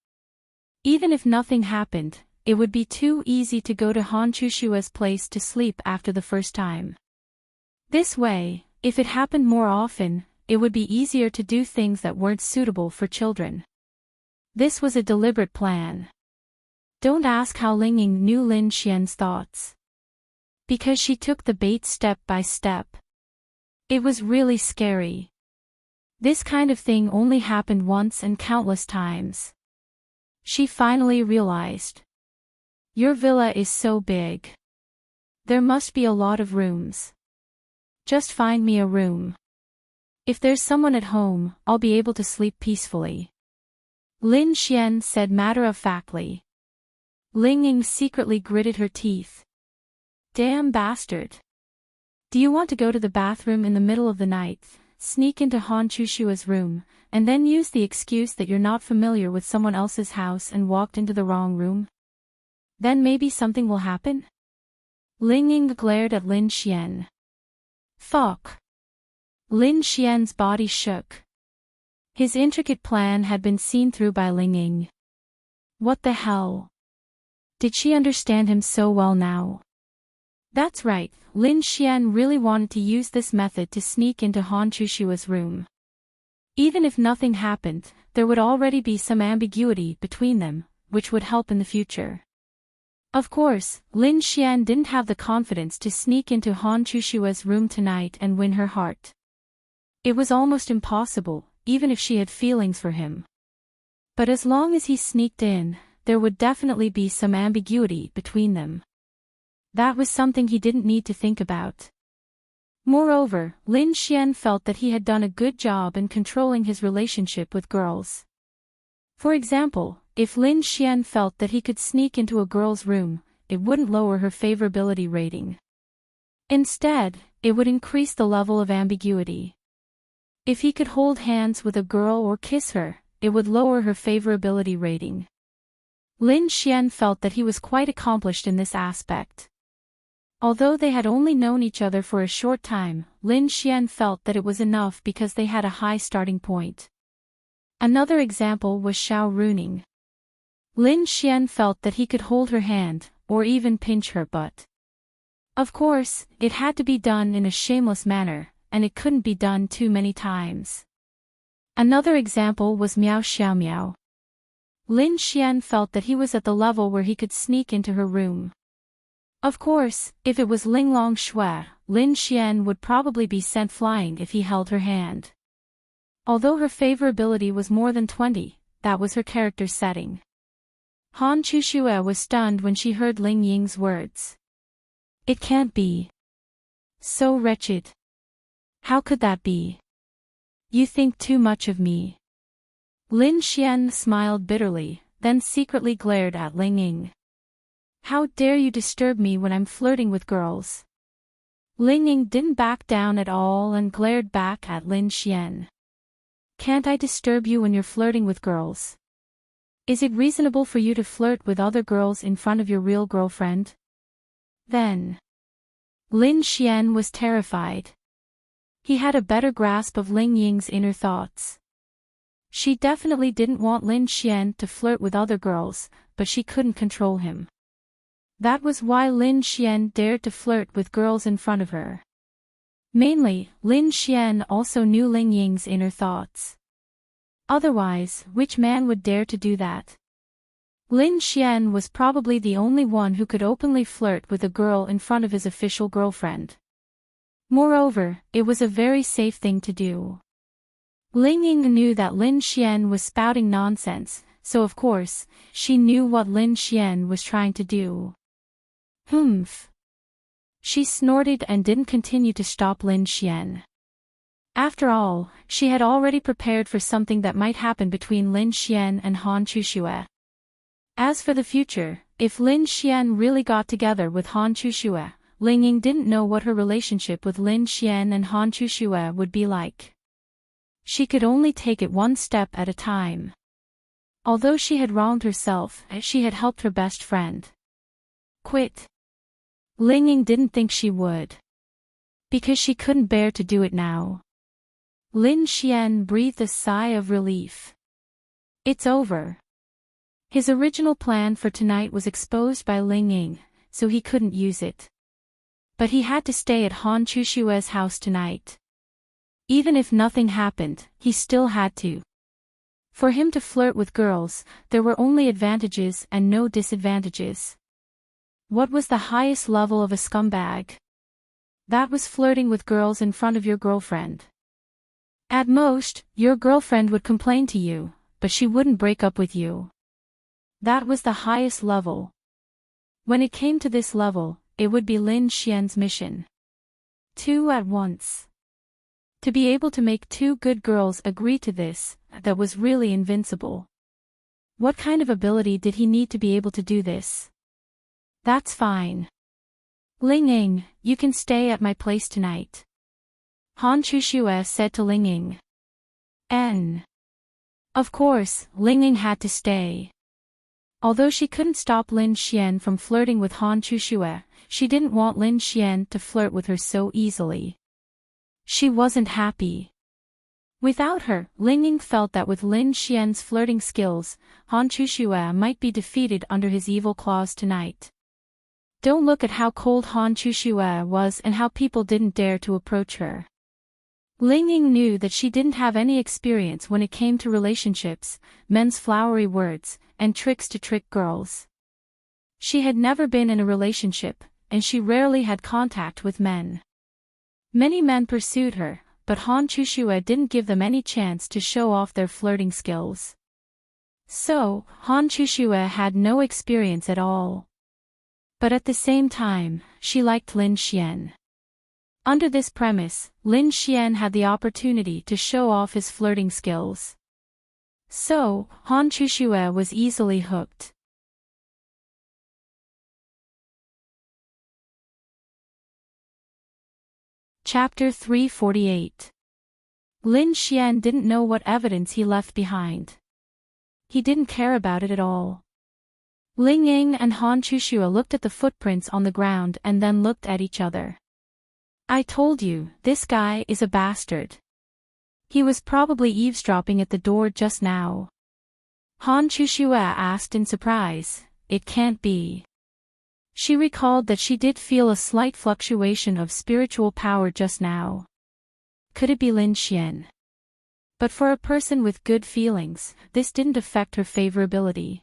Even if nothing happened, it would be too easy to go to Han Chushua's place to sleep after the first time. This way, if it happened more often, it would be easier to do things that weren't suitable for children. This was a deliberate plan. Don't ask how Lingying knew Lin Xian's thoughts. Because she took the bait step by step. It was really scary. This kind of thing only happened once and countless times. She finally realized. Your villa is so big. There must be a lot of rooms. Just find me a room. If there's someone at home, I'll be able to sleep peacefully. Lin Xian said matter-of-factly. Lingying secretly gritted her teeth. Damn bastard. Do you want to go to the bathroom in the middle of the night, sneak into Han Chushua's room, and then use the excuse that you're not familiar with someone else's house and walked into the wrong room? Then maybe something will happen? Lingying glared at Lin Xian. Fuck. Lin Xian's body shook. His intricate plan had been seen through by Lingying. What the hell? Did she understand him so well now? That's right, Lin Xian really wanted to use this method to sneak into Han Chushua's room. Even if nothing happened, there would already be some ambiguity between them, which would help in the future. Of course, Lin Xian didn't have the confidence to sneak into Han Chushua's room tonight and win her heart. It was almost impossible, even if she had feelings for him. But as long as he sneaked in, there would definitely be some ambiguity between them. That was something he didn't need to think about. Moreover, Lin Xian felt that he had done a good job in controlling his relationship with girls. For example, if Lin Xian felt that he could sneak into a girl's room, it wouldn't lower her favorability rating. Instead, it would increase the level of ambiguity. If he could hold hands with a girl or kiss her, it would lower her favorability rating. Lin Xian felt that he was quite accomplished in this aspect. Although they had only known each other for a short time, Lin Xian felt that it was enough because they had a high starting point. Another example was Xiao Runing. Lin Xian felt that he could hold her hand, or even pinch her butt. Of course, it had to be done in a shameless manner, and it couldn't be done too many times. Another example was Miao Xiaomiao. Lin Xian felt that he was at the level where he could sneak into her room. Of course, if it was Linglong Shui, Lin Xian would probably be sent flying if he held her hand. Although her favorability was more than 20, that was her character setting. Han Chushue was stunned when she heard Lingying's words. It can't be. So wretched. How could that be? You think too much of me. Lin Xian smiled bitterly, then secretly glared at Lingying. How dare you disturb me when I'm flirting with girls? Lingying didn't back down at all and glared back at Lin Xian. Can't I disturb you when you're flirting with girls? Is it reasonable for you to flirt with other girls in front of your real girlfriend? Then. Lin Xian was terrified. He had a better grasp of Lingying's inner thoughts. She definitely didn't want Lin Xian to flirt with other girls, but she couldn't control him. That was why Lin Xian dared to flirt with girls in front of her. Mainly, Lin Xian also knew Lingying's inner thoughts. Otherwise, which man would dare to do that? Lin Xian was probably the only one who could openly flirt with a girl in front of his official girlfriend. Moreover, it was a very safe thing to do. Lingying knew that Lin Xian was spouting nonsense, so of course, she knew what Lin Xian was trying to do. Humph. She snorted and didn't continue to stop Lin Xian. After all, she had already prepared for something that might happen between Lin Xian and Han Chushue. As for the future, if Lin Xian really got together with Han Chushue, Lingying didn't know what her relationship with Lin Xian and Han Chushue would be like. She could only take it one step at a time. Although she had wronged herself, she had helped her best friend. Quit. Lingying didn't think she would. Because she couldn't bear to do it now. Lin Xian breathed a sigh of relief. It's over. His original plan for tonight was exposed by Ling Ying, so he couldn't use it. But he had to stay at Han Chushue's house tonight. Even if nothing happened, he still had to. For him to flirt with girls, there were only advantages and no disadvantages. What was the highest level of a scumbag? That was flirting with girls in front of your girlfriend. At most, your girlfriend would complain to you, but she wouldn't break up with you. That was the highest level. When it came to this level, it would be Lin Xian's mission. 2 at once. To be able to make 2 good girls agree to this, that was really invincible. What kind of ability did he need to be able to do this? That's fine. Ling Ying, you can stay at my place tonight. Han Chushue said to Ling Ying. Of course, Ling Ying had to stay. Although she couldn't stop Lin Xian from flirting with Han Chushue, she didn't want Lin Xian to flirt with her so easily. She wasn't happy. Without her, Ling Ying felt that with Lin Xian's flirting skills, Han Chushue might be defeated under his evil claws tonight. Don't look at how cold Han Chushue was and how people didn't dare to approach her. Ling Ying knew that she didn't have any experience when it came to relationships, men's flowery words, and tricks to trick girls. She had never been in a relationship, and she rarely had contact with men. Many men pursued her, but Han Chushue didn't give them any chance to show off their flirting skills. So, Han Chushue had no experience at all. But at the same time, she liked Lin Xian. Under this premise, Lin Xian had the opportunity to show off his flirting skills. So, Han Chushue was easily hooked. Chapter 348. Lin Xian didn't know what evidence he left behind. He didn't care about it at all. Ling Ying and Han Chushue looked at the footprints on the ground and then looked at each other. I told you, this guy is a bastard. He was probably eavesdropping at the door just now. Han Chushue asked in surprise. It can't be. She recalled that she did feel a slight fluctuation of spiritual power just now. Could it be Lin Xian? But for a person with good feelings, this didn't affect her favorability.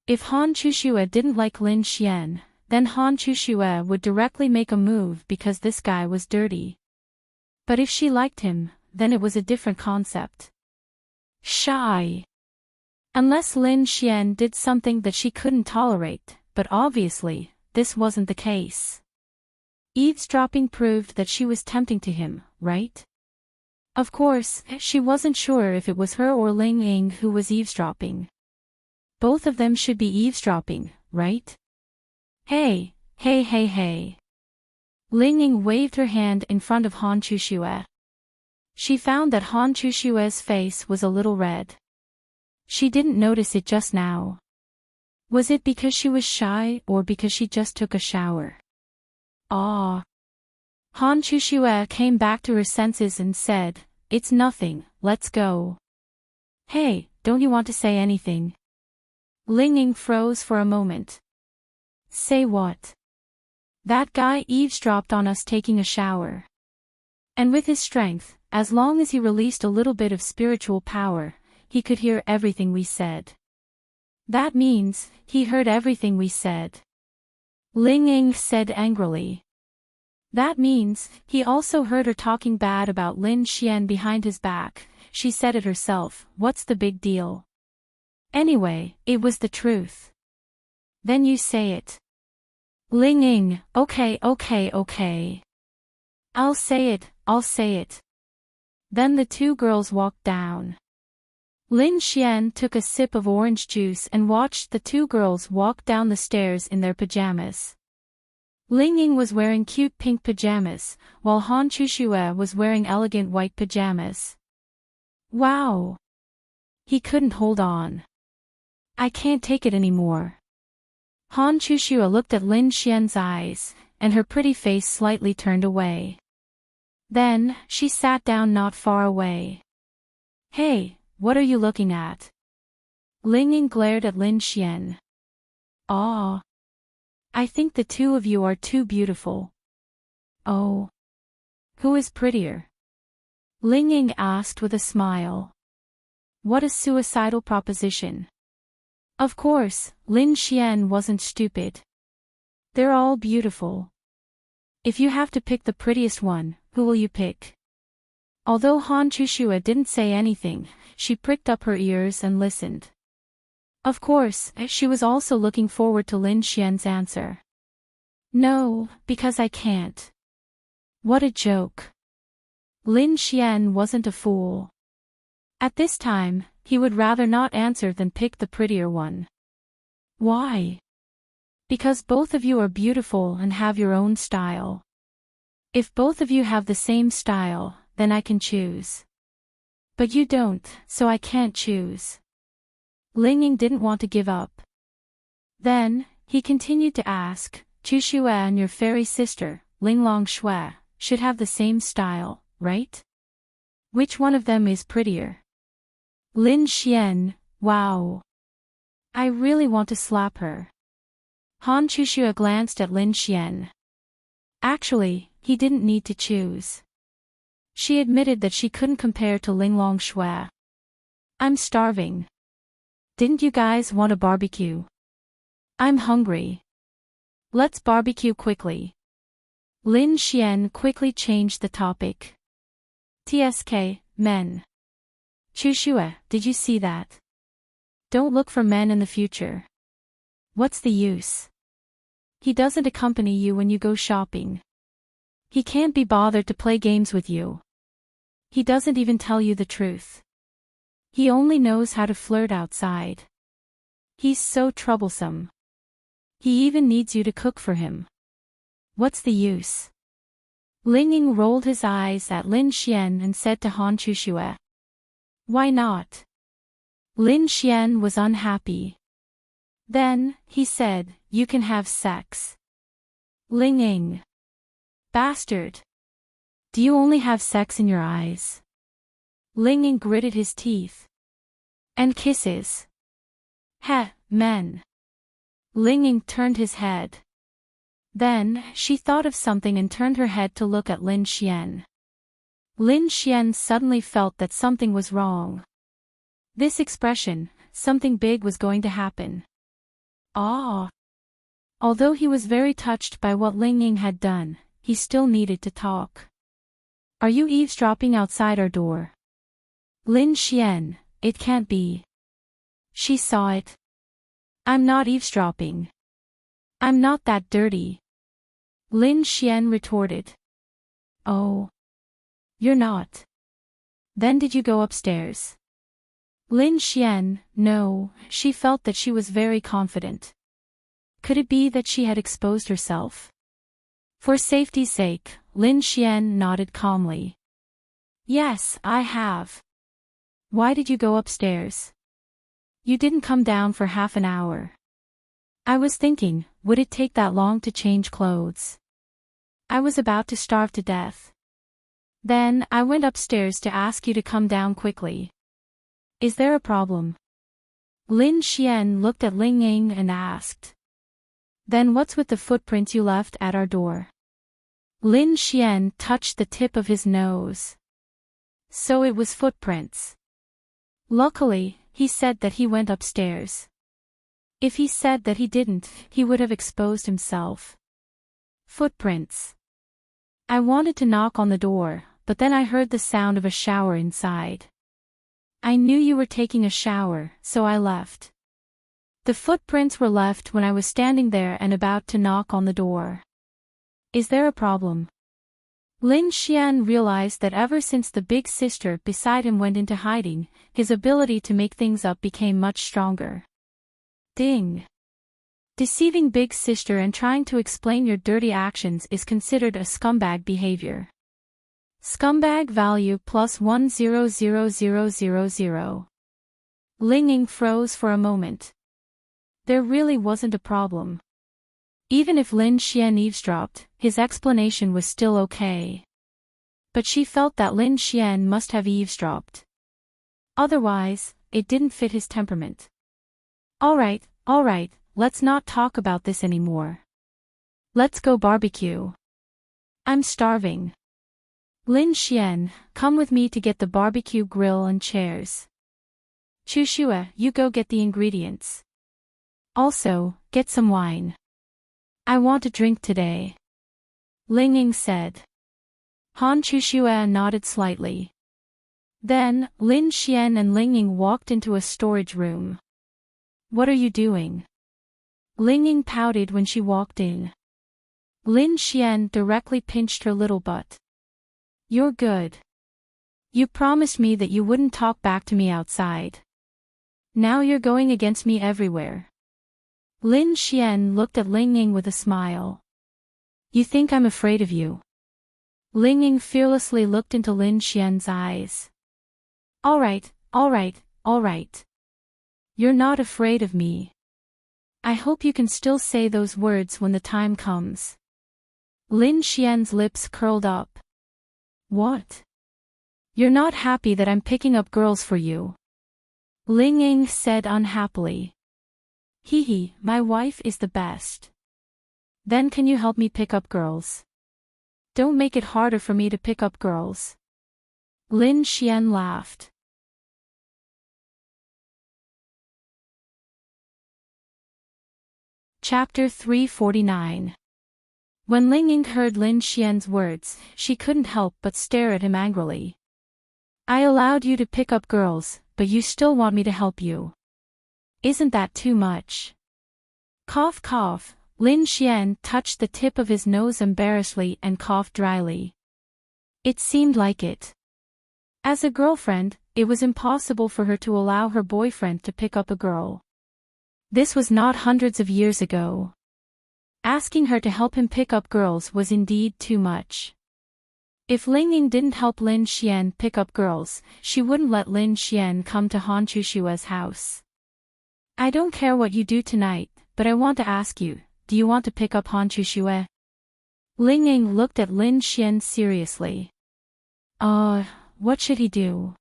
If Han Chushue didn't like Lin Xian, then Han Chushue would directly make a move because this guy was dirty. But if she liked him, then it was a different concept. Shy. Unless Lin Xian did something that she couldn't tolerate, but obviously, this wasn't the case. Eavesdropping proved that she was tempting to him, right? Of course, she wasn't sure if it was her or Ling Ying who was eavesdropping. Both of them should be eavesdropping, right? Hey. Ling Ying waved her hand in front of Han Chushue. She found that Han Chushue's face was a little red. She didn't notice it just now. Was it because she was shy or because she just took a shower? Han Chushue came back to her senses and said, It's nothing, let's go. Hey, don't you want to say anything? Ling Ying froze for a moment. Say what? That guy eavesdropped on us taking a shower. And with his strength, as long as he released a little bit of spiritual power, he could hear everything we said. That means, he heard everything we said. Ling Ying said angrily. That means, he also heard her talking bad about Lin Xian behind his back. She said it herself, what's the big deal? Anyway, it was the truth. Then you say it. Ling Ying, okay. I'll say it. Then the 2 girls walked down. Lin Xian took a sip of orange juice and watched the 2 girls walk down the stairs in their pajamas. Ling Ying was wearing cute pink pajamas, while Han Chushue was wearing elegant white pajamas. Wow! He couldn't hold on. I can't take it anymore. Han Chushue looked at Lin Xian's eyes, and her pretty face slightly turned away. Then, she sat down not far away. Hey, what are you looking at? Ling Ying glared at Lin Xian. Ah. I think the two of you are too beautiful. Oh. Who is prettier? Ling Ying asked with a smile. What a suicidal proposition. Of course, Lin Xian wasn't stupid. They're all beautiful. If you have to pick the prettiest one, who will you pick? Although Han Chushua didn't say anything, she pricked up her ears and listened. Of course, she was also looking forward to Lin Xian's answer. No, because I can't. What a joke. Lin Xian wasn't a fool. At this time, he would rather not answer than pick the prettier one. Why? Because both of you are beautiful and have your own style. If both of you have the same style, then I can choose. But you don't, so I can't choose. Ling Ying didn't want to give up. Then, he continued to ask, Chushua and your fairy sister, Ling Longshui, should have the same style, right? Which one of them is prettier? Lin Xian, wow. I really want to slap her. Han Chushua glanced at Lin Xian. Actually, he didn't need to choose. She admitted that she couldn't compare to Ling Longshui. I'm starving. Didn't you guys want a barbecue? I'm hungry. Let's barbecue quickly. Lin Xian quickly changed the topic. TSK, men. Chushua, did you see that? Don't look for men in the future. What's the use? He doesn't accompany you when you go shopping. He can't be bothered to play games with you. He doesn't even tell you the truth. He only knows how to flirt outside. He's so troublesome. He even needs you to cook for him. What's the use? Ling Ying rolled his eyes at Lin Xian and said to Han Chushua. Why not? Lin Xian was unhappy. Then, he said, you can have sex. Ling Ying. Bastard. Do you only have sex in your eyes? Ling Ying gritted his teeth. And kisses. Heh, men. Ling Ying turned his head. Then, she thought of something and turned her head to look at Lin Xian. Lin Xian suddenly felt that something was wrong. This expression, something big was going to happen. Ah. Although he was very touched by what Ling Ying had done, he still needed to talk. Are you eavesdropping outside our door? Lin Xian, it can't be. She saw it. I'm not eavesdropping. I'm not that dirty. Lin Xian retorted. Oh. You're not. Then did you go upstairs? Lin Xian, no, she felt that she was very confident. Could it be that she had exposed herself? For safety's sake, Lin Xian nodded calmly. Yes, I have. Why did you go upstairs? You didn't come down for half an hour. I was thinking, would it take that long to change clothes? I was about to starve to death. Then, I went upstairs to ask you to come down quickly. Is there a problem? Lin Xian looked at Ling Ying and asked. Then what's with the footprints you left at our door? Lin Xian touched the tip of his nose. So it was footprints. Luckily, he said that he went upstairs. If he said that he didn't, he would have exposed himself. Footprints. I wanted to knock on the door, but then I heard the sound of a shower inside. I knew you were taking a shower, so I left. The footprints were left when I was standing there and about to knock on the door. Is there a problem? Lin Xian realized that ever since the big sister beside him went into hiding, his ability to make things up became much stronger. Ding. Deceiving big sister and trying to explain your dirty actions is considered a scumbag behavior. Scumbag value plus 1000000. Ling Ying froze for a moment. There really wasn't a problem. Even if Lin Xian eavesdropped, his explanation was still okay. But she felt that Lin Xian must have eavesdropped. Otherwise, it didn't fit his temperament. All right, let's not talk about this anymore. Let's go barbecue. I'm starving. Lin Xian, come with me to get the barbecue grill and chairs. Chushua, you go get the ingredients. Also, get some wine. I want a drink today. Ling Ying said. Han Chushua nodded slightly. Then, Lin Xian and Ling Ying walked into a storage room. What are you doing? Ling Ying pouted when she walked in. Lin Xian directly pinched her little butt. You're good. You promised me that you wouldn't talk back to me outside. Now you're going against me everywhere. Lin Xian looked at Ling Ying with a smile. You think I'm afraid of you? Ling Ying fearlessly looked into Lin Xian's eyes. All right. You're not afraid of me. I hope you can still say those words when the time comes. Lin Xian's lips curled up. What? You're not happy that I'm picking up girls for you? Ling Ying said unhappily. Hee, my wife is the best. Then can you help me pick up girls? Don't make it harder for me to pick up girls. Lin Xian laughed. Chapter 349. When Ling Ying heard Lin Xian's words, she couldn't help but stare at him angrily. I allowed you to pick up girls, but you still want me to help you. Isn't that too much? Cough cough, Lin Xian touched the tip of his nose embarrassedly and coughed dryly. It seemed like it. As a girlfriend, it was impossible for her to allow her boyfriend to pick up a girl. This was not hundreds of years ago. Asking her to help him pick up girls was indeed too much. If Ling Ying didn't help Lin Xian pick up girls, she wouldn't let Lin Xian come to Han Chushua's house. I don't care what you do tonight, but I want to ask you, do you want to pick up Han Chushua? Ling Ying looked at Lin Xian seriously. What should he do?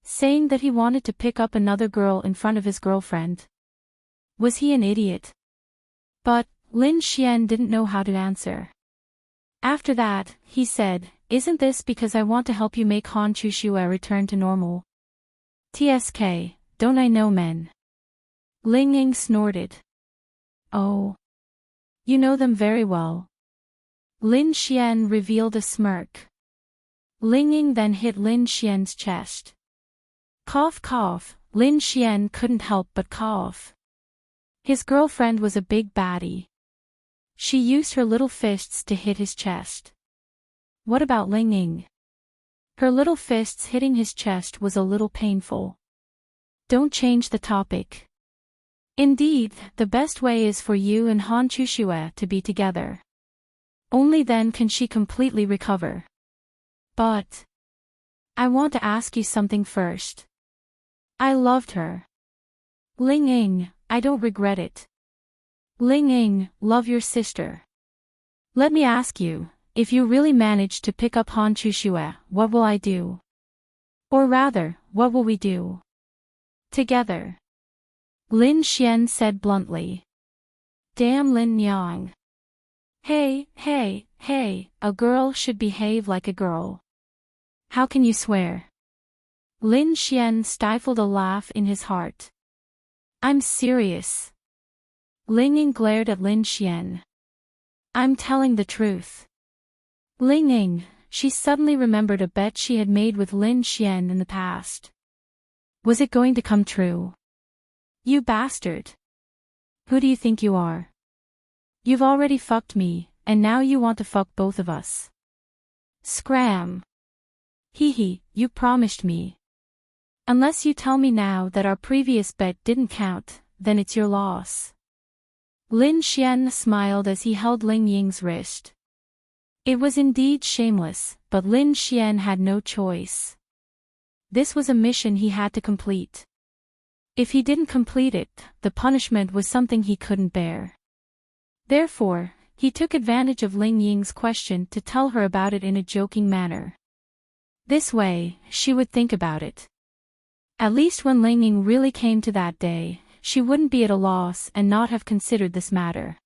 Saying that he wanted to pick up another girl in front of his girlfriend. Was he an idiot? But Lin Xian didn't know how to answer. After that, he said, isn't this because I want to help you make Han Chushua return to normal? TSK, don't I know men? Ling Ying snorted. Oh. You know them very well. Lin Xian revealed a smirk. Ling Ying then hit Lin Xian's chest. Cough cough, Lin Xian couldn't help but cough. His girlfriend was a big baddie. She used her little fists to hit his chest. What about Ling Ying? Her little fists hitting his chest was a little painful. Don't change the topic. Indeed, the best way is for you and Han Chushua to be together. Only then can she completely recover. But I want to ask you something first. I loved her. Ling Ying, I don't regret it. Ling Ying, love your sister. Let me ask you, if you really manage to pick up Han Chushua, what will I do? Or rather, what will we do? Together. Lin Xian said bluntly. Damn Lin Yang. Hey, a girl should behave like a girl. How can you swear? Lin Xian stifled a laugh in his heart. I'm serious. Ling Ying glared at Lin Xian. I'm telling the truth. Ling Ying, she suddenly remembered a bet she had made with Lin Xian in the past. Was it going to come true? You bastard. Who do you think you are? You've already fucked me, and now you want to fuck both of us. Scram. Hee, you promised me. Unless you tell me now that our previous bet didn't count, then it's your loss. Lin Xian smiled as he held Ling Ying's wrist. It was indeed shameless, but Lin Xian had no choice. This was a mission he had to complete. If he didn't complete it, the punishment was something he couldn't bear. Therefore, He took advantage of Ling Ying's question to tell her about it in a joking manner. This way, she would think about it. At least when Ling Ying really came to that day, she wouldn't be at a loss and not have considered this matter.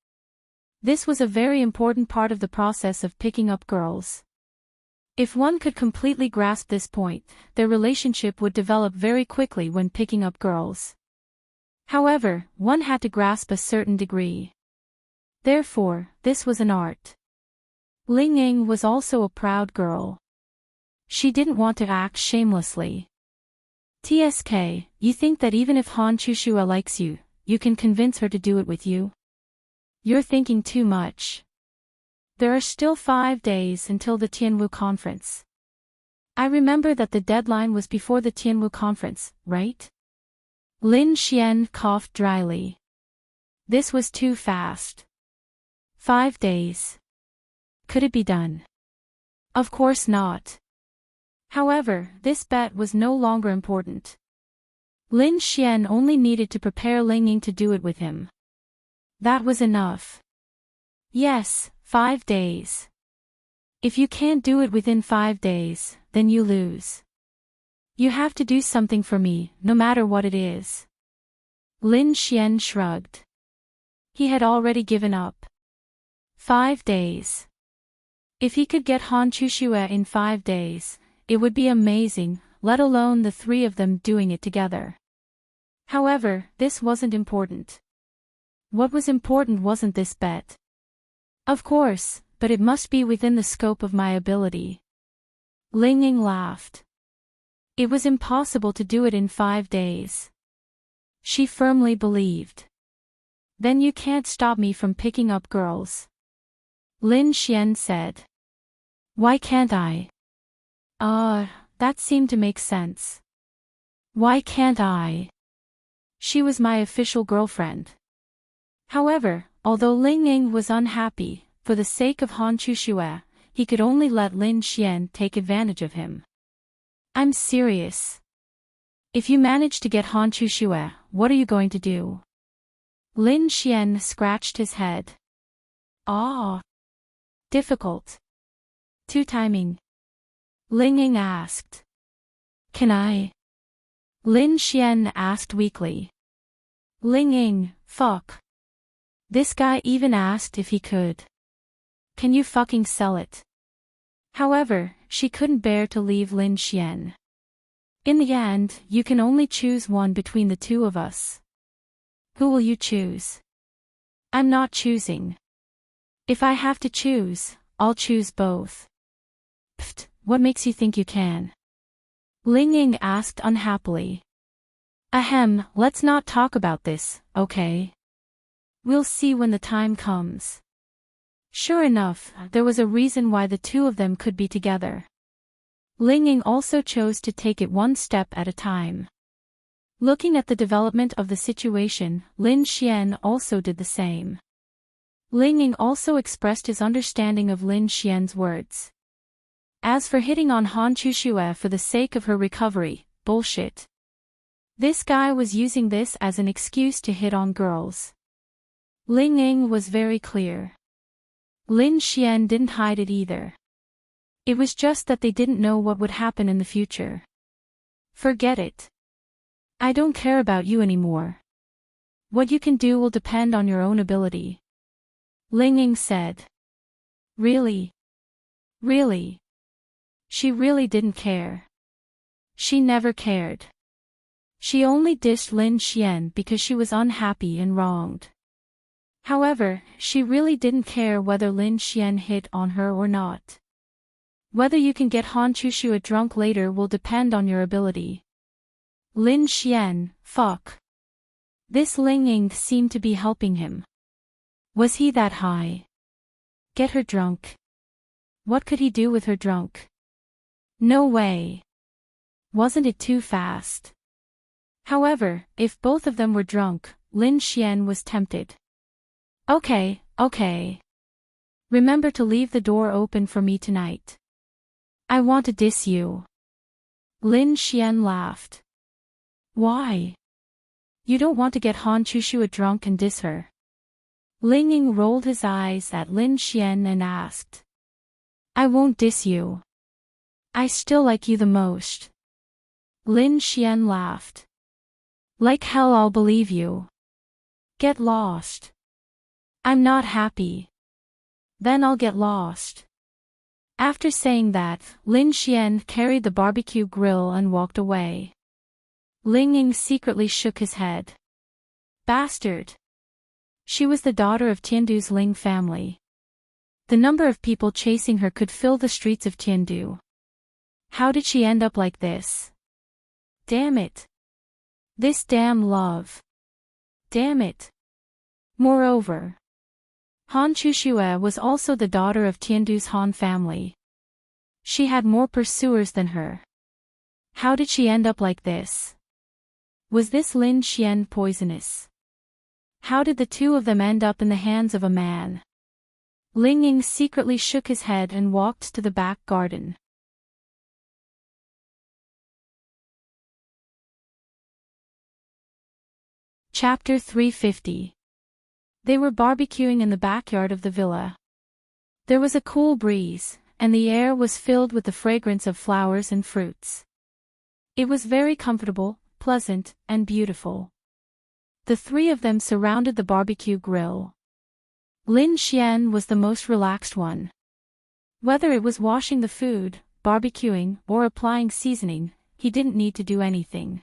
This was a very important part of the process of picking up girls. If one could completely grasp this point, their relationship would develop very quickly when picking up girls. However, one had to grasp a certain degree. Therefore, this was an art. Ling Ying was also a proud girl. She didn't want to act shamelessly. TSK, you think that even if Han Chushua likes you, you can convince her to do it with you? You're thinking too much. There are still 5 days until the Tianwu conference. I remember that the deadline was before the Tianwu conference, right? Lin Xian coughed dryly. This was too fast. 5 days. Could it be done? Of course not. However, this bet was no longer important. Lin Xian only needed to prepare Ling Ying to do it with him. That was enough. Yes, 5 days. If you can't do it within 5 days, then you lose. You have to do something for me, no matter what it is. Lin Xian shrugged. He had already given up. 5 days. If he could get Han Chushue in 5 days, it would be amazing, let alone the 3 of them doing it together. However, this wasn't important. What was important wasn't this bet. Of course, but it must be within the scope of my ability. Ling Ying laughed. It was impossible to do it in 5 days. She firmly believed. Then you can't stop me from picking up girls. Lin Xian said. Why can't I? That seemed to make sense. Why can't I? She was my official girlfriend. However, although Ling Ying was unhappy, for the sake of Han Chushue, he could only let Lin Xian take advantage of him. I'm serious. If you manage to get Han Chushue, what are you going to do? Lin Xian scratched his head. Difficult. Two timing. Ling Ying asked. Can I? Lin Xian asked weakly. Ling Ying, fuck. This guy even asked if he could. Can you fucking sell it? However, she couldn't bear to leave Lin Xian. In the end, you can only choose one between the 2 of us. Who will you choose? I'm not choosing. If I have to choose, I'll choose both. Pfft, what makes you think you can? Ling Ying asked unhappily. Ahem, let's not talk about this, okay? We'll see when the time comes. Sure enough, there was a reason why the 2 of them could be together. Ling Ying also chose to take it one step at a time. Looking at the development of the situation, Lin Xian also did the same. Ling Ying also expressed his understanding of Lin Xian's words. As for hitting on Han Chushue for the sake of her recovery, bullshit. This guy was using this as an excuse to hit on girls. Ling Ying was very clear. Lin Xian didn't hide it either. It was just that they didn't know what would happen in the future. Forget it. I don't care about you anymore. What you can do will depend on your own ability. Ling Ying said. Really? Really? She really didn't care. She never cared. She only dished Lin Xian because she was unhappy and wronged. However, she really didn't care whether Lin Xian hit on her or not. Whether you can get Han Chushue drunk later will depend on your ability. Lin Xian, fuck. This Ling Ying seemed to be helping him. Was he that high? Get her drunk. What could he do with her drunk? No way. Wasn't it too fast? However, if both of them were drunk, Lin Xian was tempted. Okay. Remember to leave the door open for me tonight. I want to diss you. Lin Xian laughed. Why? You don't want to get Han Chushue drunk and diss her. Ling Ying rolled his eyes at Lin Xian and asked. I won't diss you. I still like you the most. Lin Xian laughed. Like hell I'll believe you. Get lost. I'm not happy. Then I'll get lost. After saying that, Lin Xian carried the barbecue grill and walked away. Ling Ying secretly shook his head. Bastard. She was the daughter of Tiandu's Ling family. The number of people chasing her could fill the streets of Tiandu. How did she end up like this? Damn it. This damn love. Damn it. Moreover, Han Chuxue was also the daughter of Tiandu's Han family. She had more pursuers than her. How did she end up like this? Was this Lin Xian poisonous? How did the two of them end up in the hands of a man? Ling Ying secretly shook his head and walked to the back garden. Chapter 350. They were barbecuing in the backyard of the villa. There was a cool breeze, and the air was filled with the fragrance of flowers and fruits. It was very comfortable, pleasant, and beautiful. The three of them surrounded the barbecue grill. Lin Xian was the most relaxed one. Whether it was washing the food, barbecuing, or applying seasoning, he didn't need to do anything.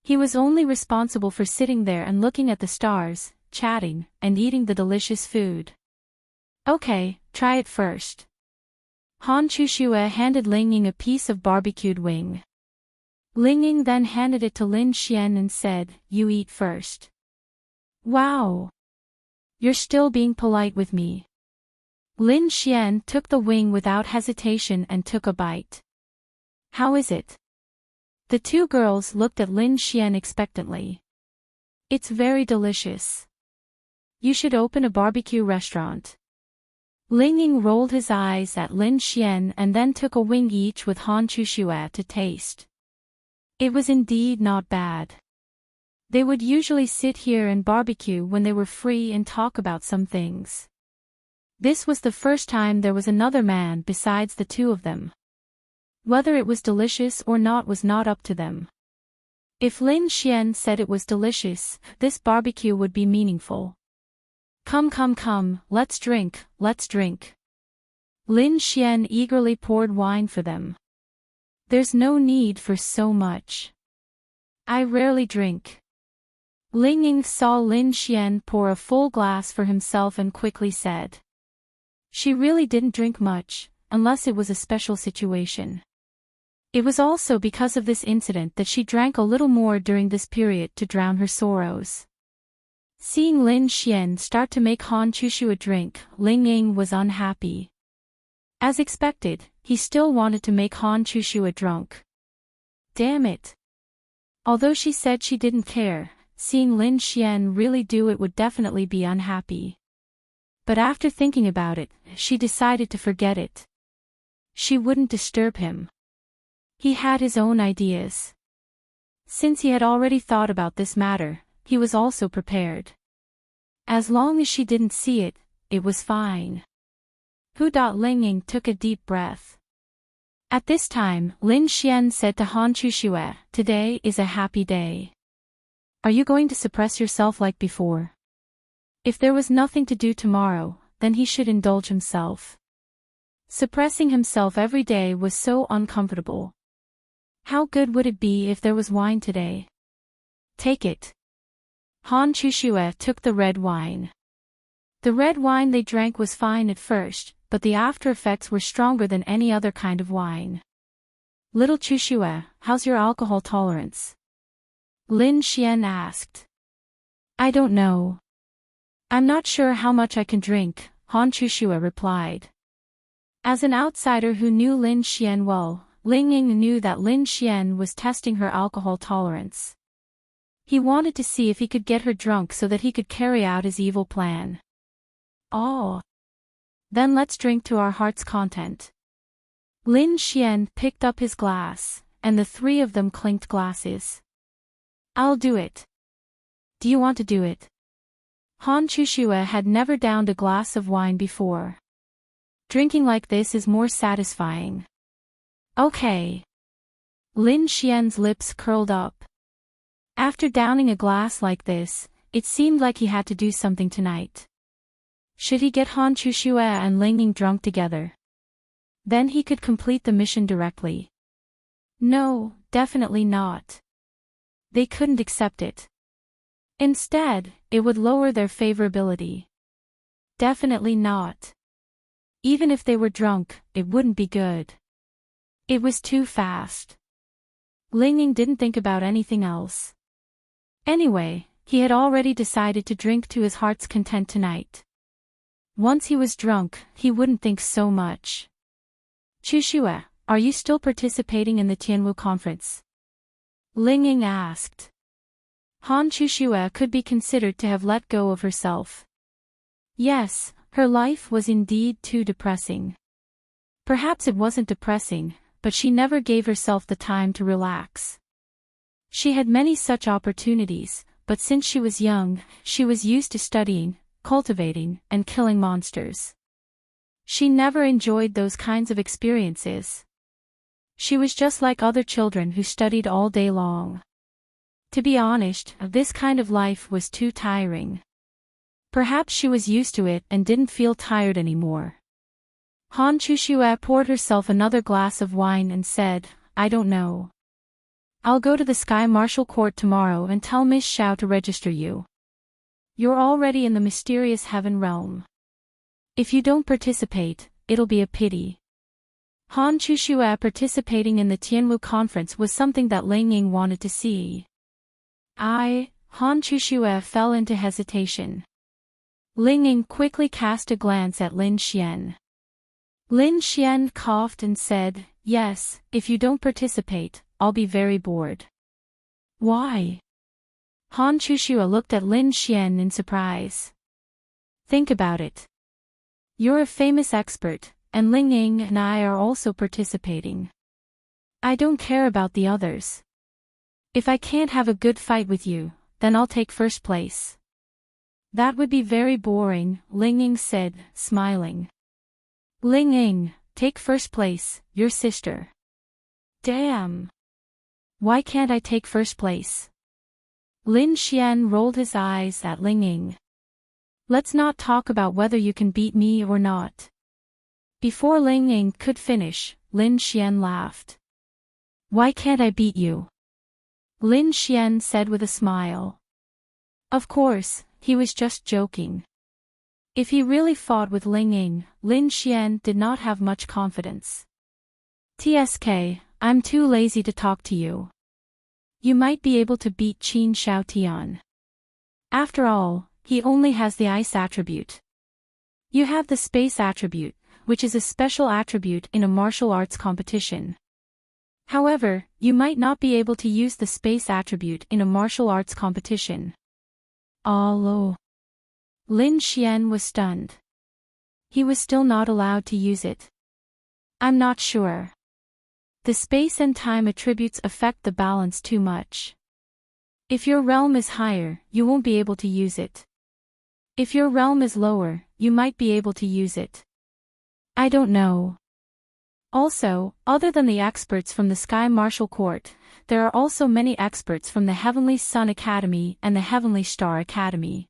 He was only responsible for sitting there and looking at the stars, chatting, and eating the delicious food. Okay, try it first. Han Chuxue handed Ling Ying a piece of barbecued wing. Ling Ying then handed it to Lin Xian and said, You eat first. Wow! You're still being polite with me. Lin Xian took the wing without hesitation and took a bite. How is it? The two girls looked at Lin Xian expectantly. It's very delicious. You should open a barbecue restaurant. Ling Ying rolled his eyes at Lin Xian and then took a wing each with Han Chuxue to taste. It was indeed not bad. They would usually sit here and barbecue when they were free and talk about some things. This was the first time there was another man besides the two of them. Whether it was delicious or not was not up to them. If Lin Xian said it was delicious, this barbecue would be meaningful. Come, let's drink, let's drink. Lin Xian eagerly poured wine for them. There's no need for so much. I rarely drink. Ling Ying saw Lin Xian pour a full glass for himself and quickly said. She really didn't drink much, unless it was a special situation. It was also because of this incident that she drank a little more during this period to drown her sorrows. Seeing Lin Xian start to make Han Chuxue drink, Ling Ying was unhappy. As expected, he still wanted to make Han Chuxue drunk. Damn it. Although she said she didn't care, seeing Lin Xian really do it would definitely be unhappy. But after thinking about it, she decided to forget it. She wouldn't disturb him. He had his own ideas. Since he had already thought about this matter, he was also prepared. As long as she didn't see it, it was fine. Ling Ying took a deep breath. At this time, Lin Xian said to Han Chuxue, Today is a happy day. Are you going to suppress yourself like before? If there was nothing to do tomorrow, then he should indulge himself. Suppressing himself every day was so uncomfortable. How good would it be if there was wine today? Take it. Han Chuxue took the red wine. The red wine they drank was fine at first, but the after effects were stronger than any other kind of wine. Little Chuxue, how's your alcohol tolerance? Lin Xian asked. I don't know. I'm not sure how much I can drink, Han Chuxue replied. As an outsider who knew Lin Xian well, Ling Ying knew that Lin Xian was testing her alcohol tolerance. He wanted to see if he could get her drunk so that he could carry out his evil plan. Oh. Then let's drink to our heart's content. Lin Xian picked up his glass, and the three of them clinked glasses. I'll do it. Do you want to do it? Han Chushue had never downed a glass of wine before. Drinking like this is more satisfying. Okay. Lin Xian's lips curled up. After downing a glass like this, it seemed like he had to do something tonight. Should he get Han Chushue and Ling Ying drunk together? Then he could complete the mission directly. No, definitely not. They couldn't accept it. Instead, it would lower their favorability. Definitely not. Even if they were drunk, it wouldn't be good. It was too fast. Ling Ying didn't think about anything else. Anyway, he had already decided to drink to his heart's content tonight. Once he was drunk, he wouldn't think so much. Chushue, are you still participating in the Tianwu conference? Ling Ying asked. Han Chushue could be considered to have let go of herself. Yes, her life was indeed too depressing. Perhaps it wasn't depressing, but she never gave herself the time to relax. She had many such opportunities, but since she was young, she was used to studying, cultivating, and killing monsters. She never enjoyed those kinds of experiences. She was just like other children who studied all day long. To be honest, this kind of life was too tiring. Perhaps she was used to it and didn't feel tired anymore. Han Chushue poured herself another glass of wine and said, I don't know. I'll go to the Sky Marshal Court tomorrow and tell Miss Xiao to register you. You're already in the mysterious heaven realm. If you don't participate, it'll be a pity. Han Chushue participating in the Tianwu conference was something that Ling Ying wanted to see. Han Chushue fell into hesitation. Ling Ying quickly cast a glance at Lin Xian. Lin Xian coughed and said, yes, if you don't participate, I'll be very bored. Why? Han Chushue looked at Lin Xian in surprise. Think about it. You're a famous expert, and Ling Ying and I are also participating. I don't care about the others. If I can't have a good fight with you, then I'll take first place. That would be very boring, Ling Ying said, smiling. Ling Ying, take first place, your sister. Damn. Why can't I take first place? Lin Xian rolled his eyes at Ling Ying. Let's not talk about whether you can beat me or not. Before Ling Ying could finish, Lin Xian laughed. Why can't I beat you? Lin Xian said with a smile. Of course, he was just joking. If he really fought with Ling Ying, Lin Xian did not have much confidence. TSK, I'm too lazy to talk to you. You might be able to beat Qin Xiaotian. After all, he only has the ice attribute. You have the space attribute, which is a special attribute in a martial arts competition. However, you might not be able to use the space attribute in a martial arts competition. Oh. Lin Xian was stunned. He was still not allowed to use it. I'm not sure. The space and time attributes affect the balance too much. If your realm is higher, you won't be able to use it. If your realm is lower, you might be able to use it. I don't know. Also, other than the experts from the Sky Marshal Court, there are also many experts from the Heavenly Sun Academy and the Heavenly Star Academy.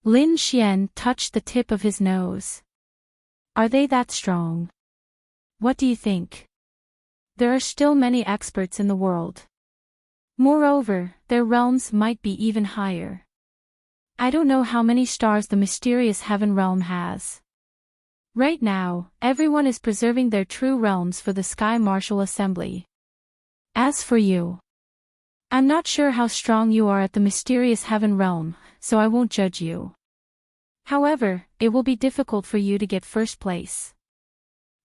Lin Xian touched the tip of his nose. Are they that strong? What do you think? There are still many experts in the world. Moreover, their realms might be even higher. I don't know how many stars the mysterious heaven realm has. Right now, everyone is preserving their true realms for the Sky Marshal Assembly. As for you, I'm not sure how strong you are at the mysterious heaven realm, so I won't judge you. However, it will be difficult for you to get first place.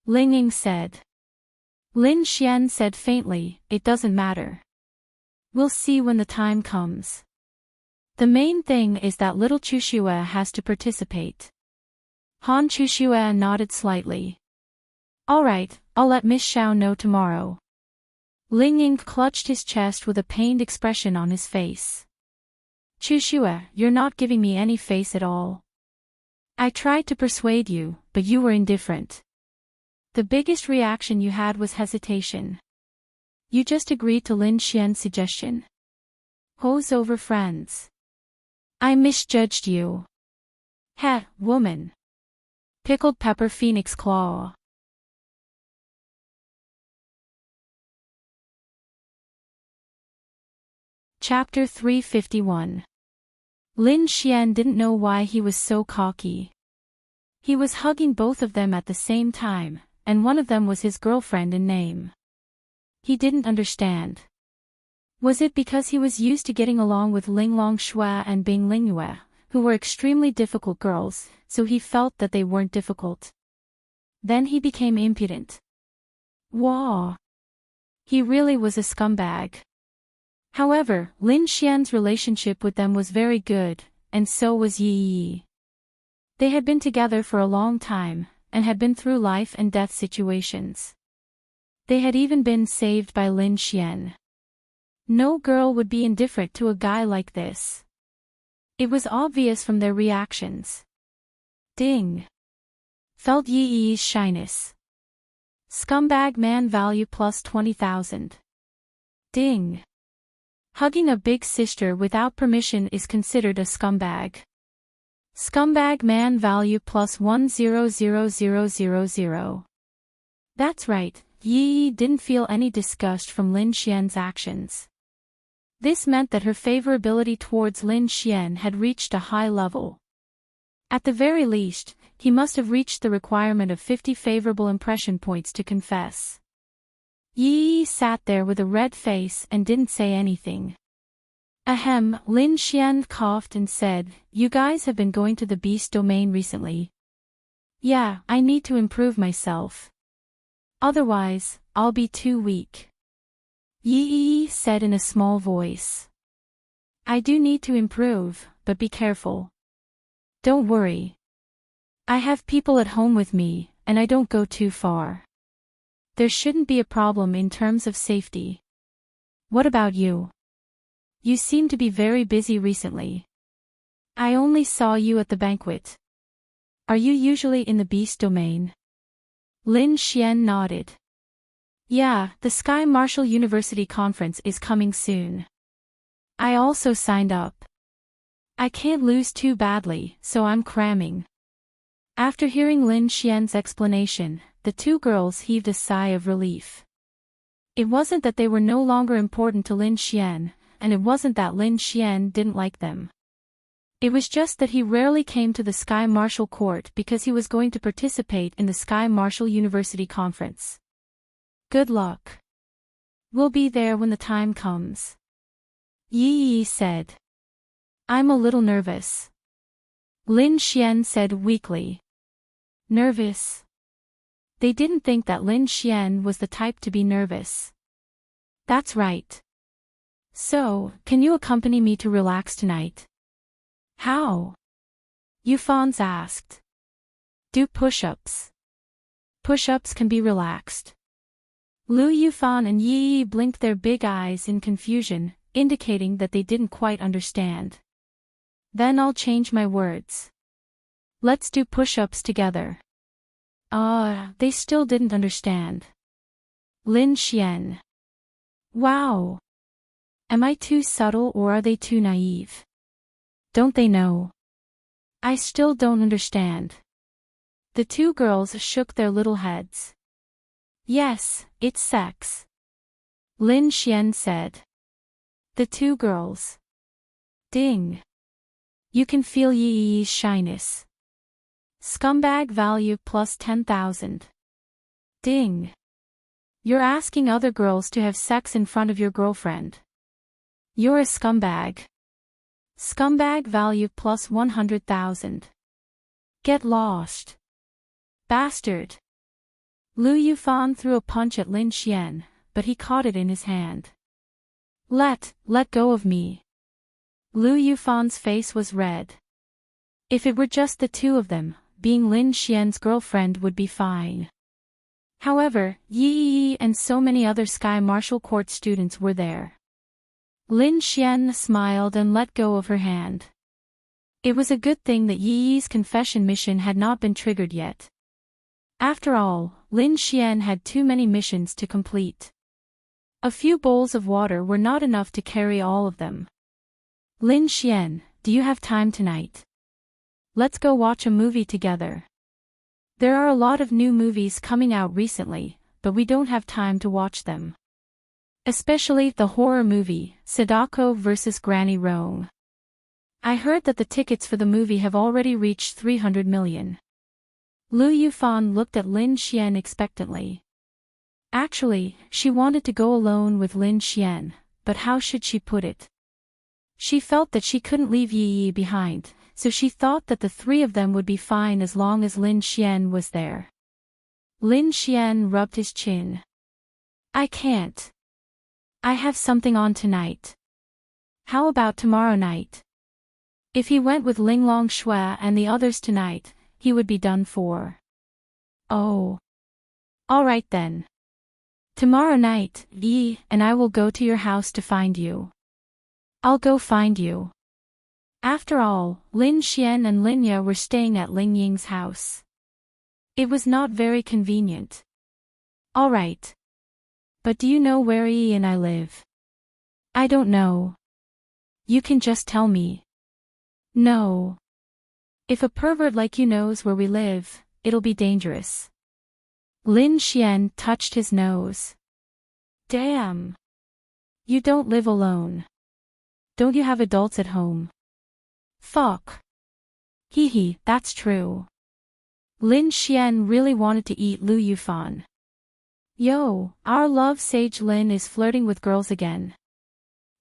Ling Ying said. Lin Xian said faintly, it doesn't matter. We'll see when the time comes. The main thing is that little Chushue has to participate. Han Chushue nodded slightly. Alright, I'll let Miss Xiao know tomorrow. Ling Ying clutched his chest with a pained expression on his face. Chushua, you're not giving me any face at all. I tried to persuade you, but you were indifferent. The biggest reaction you had was hesitation. You just agreed to Lin Xian's suggestion. Hose over friends. I misjudged you. Heh, woman. Pickled pepper phoenix claw. Chapter 351. Lin Xian didn't know why he was so cocky. He was hugging both of them at the same time, and one of them was his girlfriend in name. He didn't understand. Was it because he was used to getting along with Ling Longxue and Bing Lingyue, who were extremely difficult girls, so he felt that they weren't difficult? Then he became impudent. Wah! He really was a scumbag. However, Lin Xian's relationship with them was very good, and so was Yi Yi. They had been together for a long time, and had been through life and death situations. They had even been saved by Lin Xian. No girl would be indifferent to a guy like this. It was obvious from their reactions. Ding! Felt Yi Yi's shyness. Scumbag man value plus 20,000. Ding! Hugging a big sister without permission is considered a scumbag. Scumbag man value plus 100000. That's right, Yi didn't feel any disgust from Lin Xian's actions. This meant that her favorability towards Lin Xian had reached a high level. At the very least, he must have reached the requirement of 50 favorable impression points to confess. Yi sat there with a red face and didn't say anything. Ahem, Lin Xian coughed and said, "You guys have been going to the beast domain recently." "Yeah, I need to improve myself. Otherwise, I'll be too weak." Yi said in a small voice. "I do need to improve, but be careful. Don't worry. I have people at home with me, and I don't go too far. There shouldn't be a problem in terms of safety. What about you? You seem to be very busy recently. I only saw you at the banquet. Are you usually in the beast domain?" Lin Xian nodded. "Yeah, the Sky Marshal University conference is coming soon. I also signed up. I can't lose too badly, so I'm cramming." After hearing Lin Xian's explanation, the two girls heaved a sigh of relief. It wasn't that they were no longer important to Lin Xian, and it wasn't that Lin Xian didn't like them. It was just that he rarely came to the Sky Marshal Court because he was going to participate in the Sky Marshal University conference. "Good luck. We'll be there when the time comes," Yi said. "I'm a little nervous," Lin Xian said weakly. Nervous? They didn't think that Lin Xian was the type to be nervous. "That's right. So, can you accompany me to relax tonight?" "How?" Yufans asked. "Do push-ups. Push-ups can be relaxed." Lu Yufan and Yi blinked their big eyes in confusion, indicating that they didn't quite understand. "Then I'll change my words. Let's do push-ups together." They still didn't understand. Lin Xian. Wow. Am I too subtle or are they too naive? Don't they know? I still don't understand. The two girls shook their little heads. "Yes, it's sex," Lin Xian said. The two girls. Ding. You can feel Yi's shyness. Scumbag value plus 10,000. Ding. You're asking other girls to have sex in front of your girlfriend. You're a scumbag. Scumbag value plus 100,000. Get lost. Bastard. Lu Yufan threw a punch at Lin Xian, but he caught it in his hand. Let go of me. Lu Yufan's face was red. If it were just the two of them, being Lin Xian's girlfriend would be fine. However, Yi and so many other Sky Marshal Court students were there. Lin Xian smiled and let go of her hand. It was a good thing that Yi Yi's confession mission had not been triggered yet. After all, Lin Xian had too many missions to complete. A few bowls of water were not enough to carry all of them. Lin Xian, do you have time tonight? Let's go watch a movie together. There are a lot of new movies coming out recently, but we don't have time to watch them. Especially the horror movie, Sadako vs. Granny Rong. I heard that the tickets for the movie have already reached 300 million. Lu Yufan looked at Lin Xian expectantly. Actually, she wanted to go alone with Lin Xian, but how should she put it? She felt that she couldn't leave Yi Yi behind, so she thought that the three of them would be fine as long as Lin Xian was there. Lin Xian rubbed his chin. I can't. I have something on tonight. How about tomorrow night? If he went with Linglong Shui and the others tonight, he would be done for. Oh. All right then. Tomorrow night, Yi and I will go to your house to find you. I'll go find you. After all, Lin Xian and Lin Ye were staying at Ling Ying's house. It was not very convenient. All right. But do you know where Yi and I live? I don't know. You can just tell me. No. If a pervert like you knows where we live, it'll be dangerous. Lin Xian touched his nose. Damn. You don't live alone. Don't you have adults at home? Fuck. Hee hee, that's true. Lin Xian really wanted to eat Lu Yufan. Yo, our love sage Lin is flirting with girls again.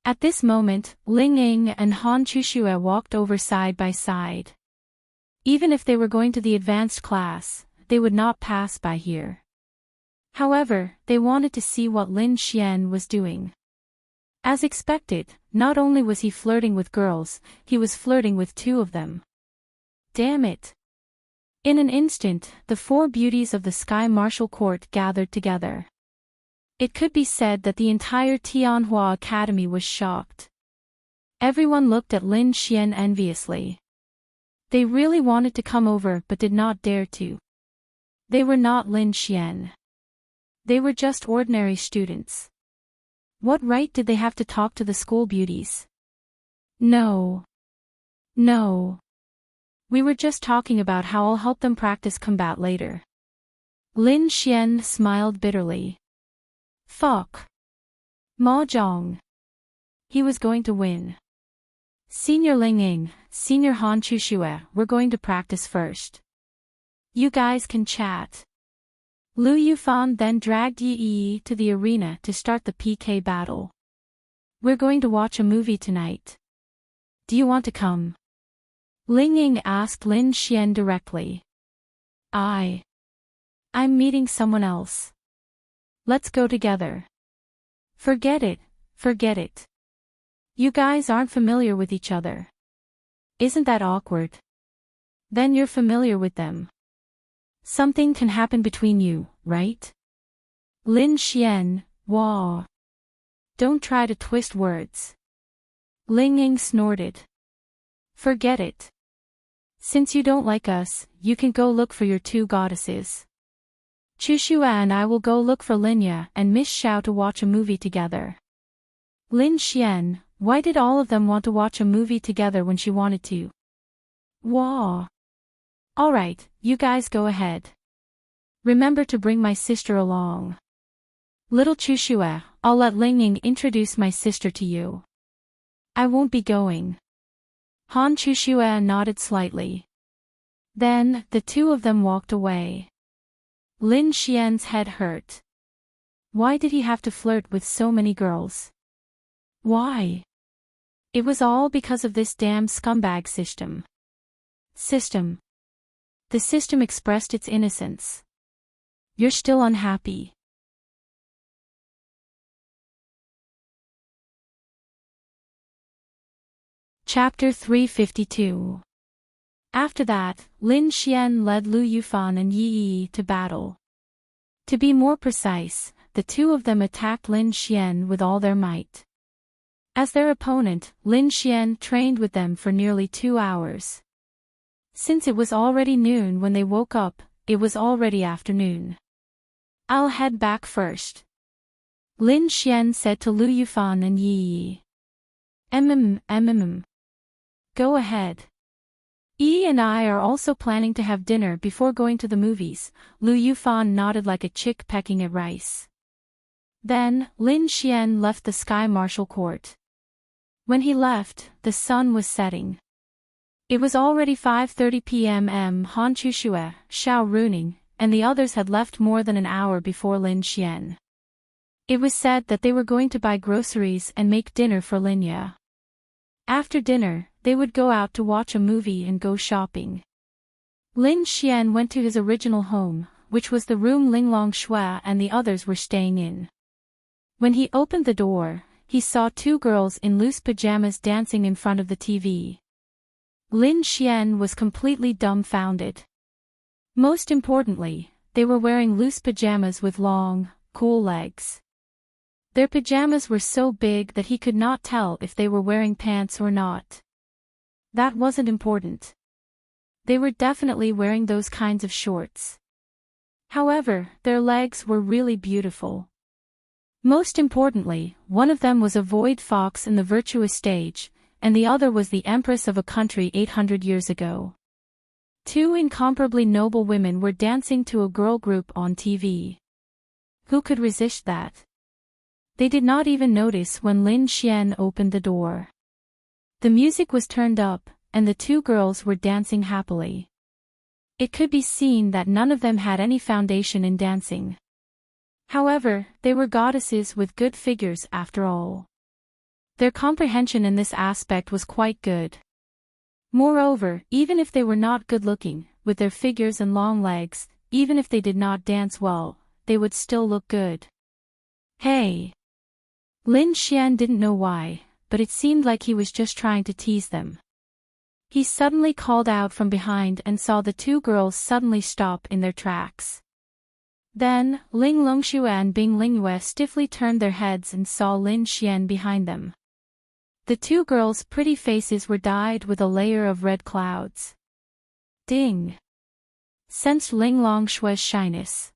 At this moment, Ling Ying and Han Chushue walked over side by side. Even if they were going to the advanced class, they would not pass by here. However, they wanted to see what Lin Xian was doing. As expected, not only was he flirting with girls, he was flirting with two of them. Damn it. In an instant, the four beauties of the Sky Martial Court gathered together. It could be said that the entire Tianhua Academy was shocked. Everyone looked at Lin Xian enviously. They really wanted to come over but did not dare to. They were not Lin Xian. They were just ordinary students. What right did they have to talk to the school beauties? No. No. We were just talking about how I'll help them practice combat later. Lin Xian smiled bitterly. Fuck. Mahjong. He was going to win. Senior Ling Ying, Senior Han Chushue, we're going to practice first. You guys can chat. Lu Yufan then dragged Yi Yi to the arena to start the PK battle. We're going to watch a movie tonight. Do you want to come? Ling Ying asked Lin Xian directly. I'm meeting someone else. Let's go together. Forget it, forget it. You guys aren't familiar with each other. Isn't that awkward? Then you're familiar with them. Something can happen between you, right? Lin Xian, wah. Don't try to twist words. Ling Ying snorted. Forget it. Since you don't like us, you can go look for your two goddesses. Chushua and I will go look for Linya and Miss Xiao to watch a movie together. Lin Xian, why did all of them want to watch a movie together when she wanted to? Wah. Alright, you guys go ahead. Remember to bring my sister along. Little Chushua, I'll let Ling Ying introduce my sister to you. I won't be going. Han Chushue nodded slightly. Then, the two of them walked away. Lin Xian's head hurt. Why did he have to flirt with so many girls? Why? It was all because of this damn scumbag system. The system expressed its innocence. You're still unhappy. Chapter 352. After that, Lin Xian led Lu Yufan and Yi Yi to battle. To be more precise, the two of them attacked Lin Xian with all their might. As their opponent, Lin Xian trained with them for nearly 2 hours. Since it was already noon when they woke up, it was already afternoon. I'll head back first, Lin Xian said to Lu Yufan and Yi Yi. Go ahead. Yi and I are also planning to have dinner before going to the movies, Lu Yufan nodded like a chick pecking at rice. Then, Lin Xian left the Sky Marshal Court. When he left, the sun was setting. It was already 5:30 p.m. Han Chushue, Xiao Runing, and the others had left more than an hour before Lin Xian. It was said that they were going to buy groceries and make dinner for Lin Ye. After dinner, they would go out to watch a movie and go shopping. Lin Xian went to his original home, which was the room Linglong Shui and the others were staying in. When he opened the door, he saw 2 girls in loose pajamas dancing in front of the TV. Lin Xian was completely dumbfounded. Most importantly, they were wearing loose pajamas with long, cool legs. Their pajamas were so big that he could not tell if they were wearing pants or not. That wasn't important. They were definitely wearing those kinds of shorts. However, their legs were really beautiful. Most importantly, one of them was a void fox in the virtuous stage, and the other was the empress of a country 800 years ago. 2 incomparably noble women were dancing to a girl group on TV. Who could resist that? They did not even notice when Lin Xian opened the door. The music was turned up, and the 2 girls were dancing happily. It could be seen that none of them had any foundation in dancing. However, they were goddesses with good figures after all. Their comprehension in this aspect was quite good. Moreover, even if they were not good-looking, with their figures and long legs, even if they did not dance well, they would still look good. Hey! Lin Xian didn't know why, but it seemed like he was just trying to tease them. He suddenly called out from behind and saw the 2 girls suddenly stop in their tracks. Then, Ling Longxue and Bing Lingyue stiffly turned their heads and saw Lin Xian behind them. The 2 girls' pretty faces were dyed with a layer of red clouds. Ding! Sensed Ling Longshue's shyness.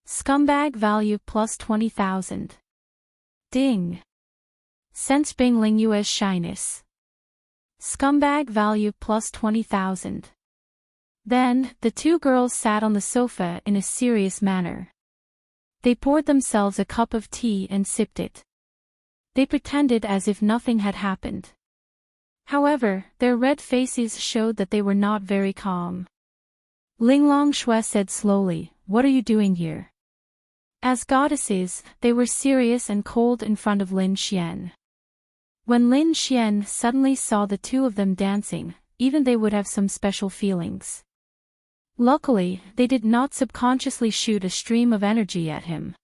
Scumbag value plus 20,000. Ding! Sensed Bing Lingyue's shyness. Scumbag value plus 20,000. Then, the 2 girls sat on the sofa in a serious manner. They poured themselves a cup of tea and sipped it. They pretended as if nothing had happened. However, their red faces showed that they were not very calm. Linglong Shui said slowly, "What are you doing here?" As goddesses, they were serious and cold in front of Lin Xian. When Lin Xian suddenly saw the 2 of them dancing, even they would have some special feelings. Luckily, they did not subconsciously shoot a stream of energy at him.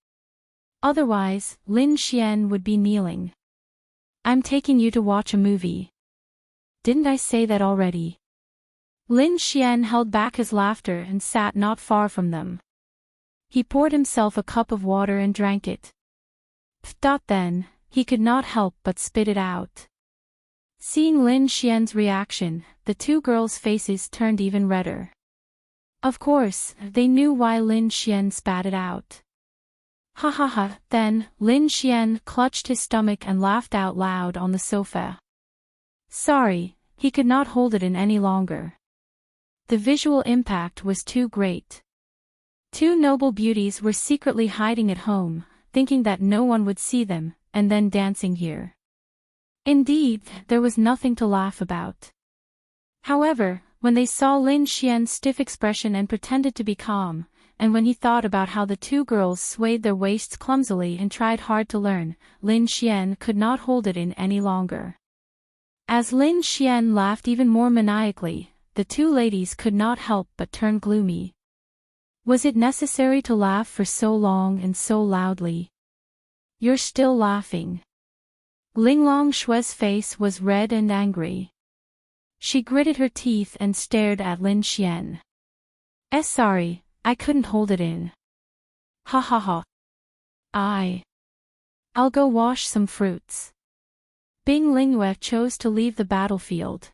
Otherwise, Lin Xian would be kneeling. "I'm taking you to watch a movie. Didn't I say that already?" Lin Xian held back his laughter and sat not far from them. He poured himself a cup of water and drank it. Then, he could not help but spit it out. Seeing Lin Xian's reaction, the 2 girls' faces turned even redder. Of course, they knew why Lin Xian spat it out. Ha ha ha, then, Lin Xian clutched his stomach and laughed out loud on the sofa. Sorry, he could not hold it in any longer. The visual impact was too great. 2 noble beauties were secretly hiding at home, thinking that no one would see them, and then dancing here. Indeed, there was nothing to laugh about. However, when they saw Lin Xian's stiff expression and pretended to be calm, and when he thought about how the 2 girls swayed their waists clumsily and tried hard to learn, Lin Xian could not hold it in any longer. As Lin Xian laughed even more maniacally, the 2 ladies could not help but turn gloomy. Was it necessary to laugh for so long and so loudly? You're still laughing. Linglong Shui's face was red and angry. She gritted her teeth and stared at Lin Xian. Sorry, I couldn't hold it in. Ha ha ha. I'll go wash some fruits. Bing Lingyue chose to leave the battlefield.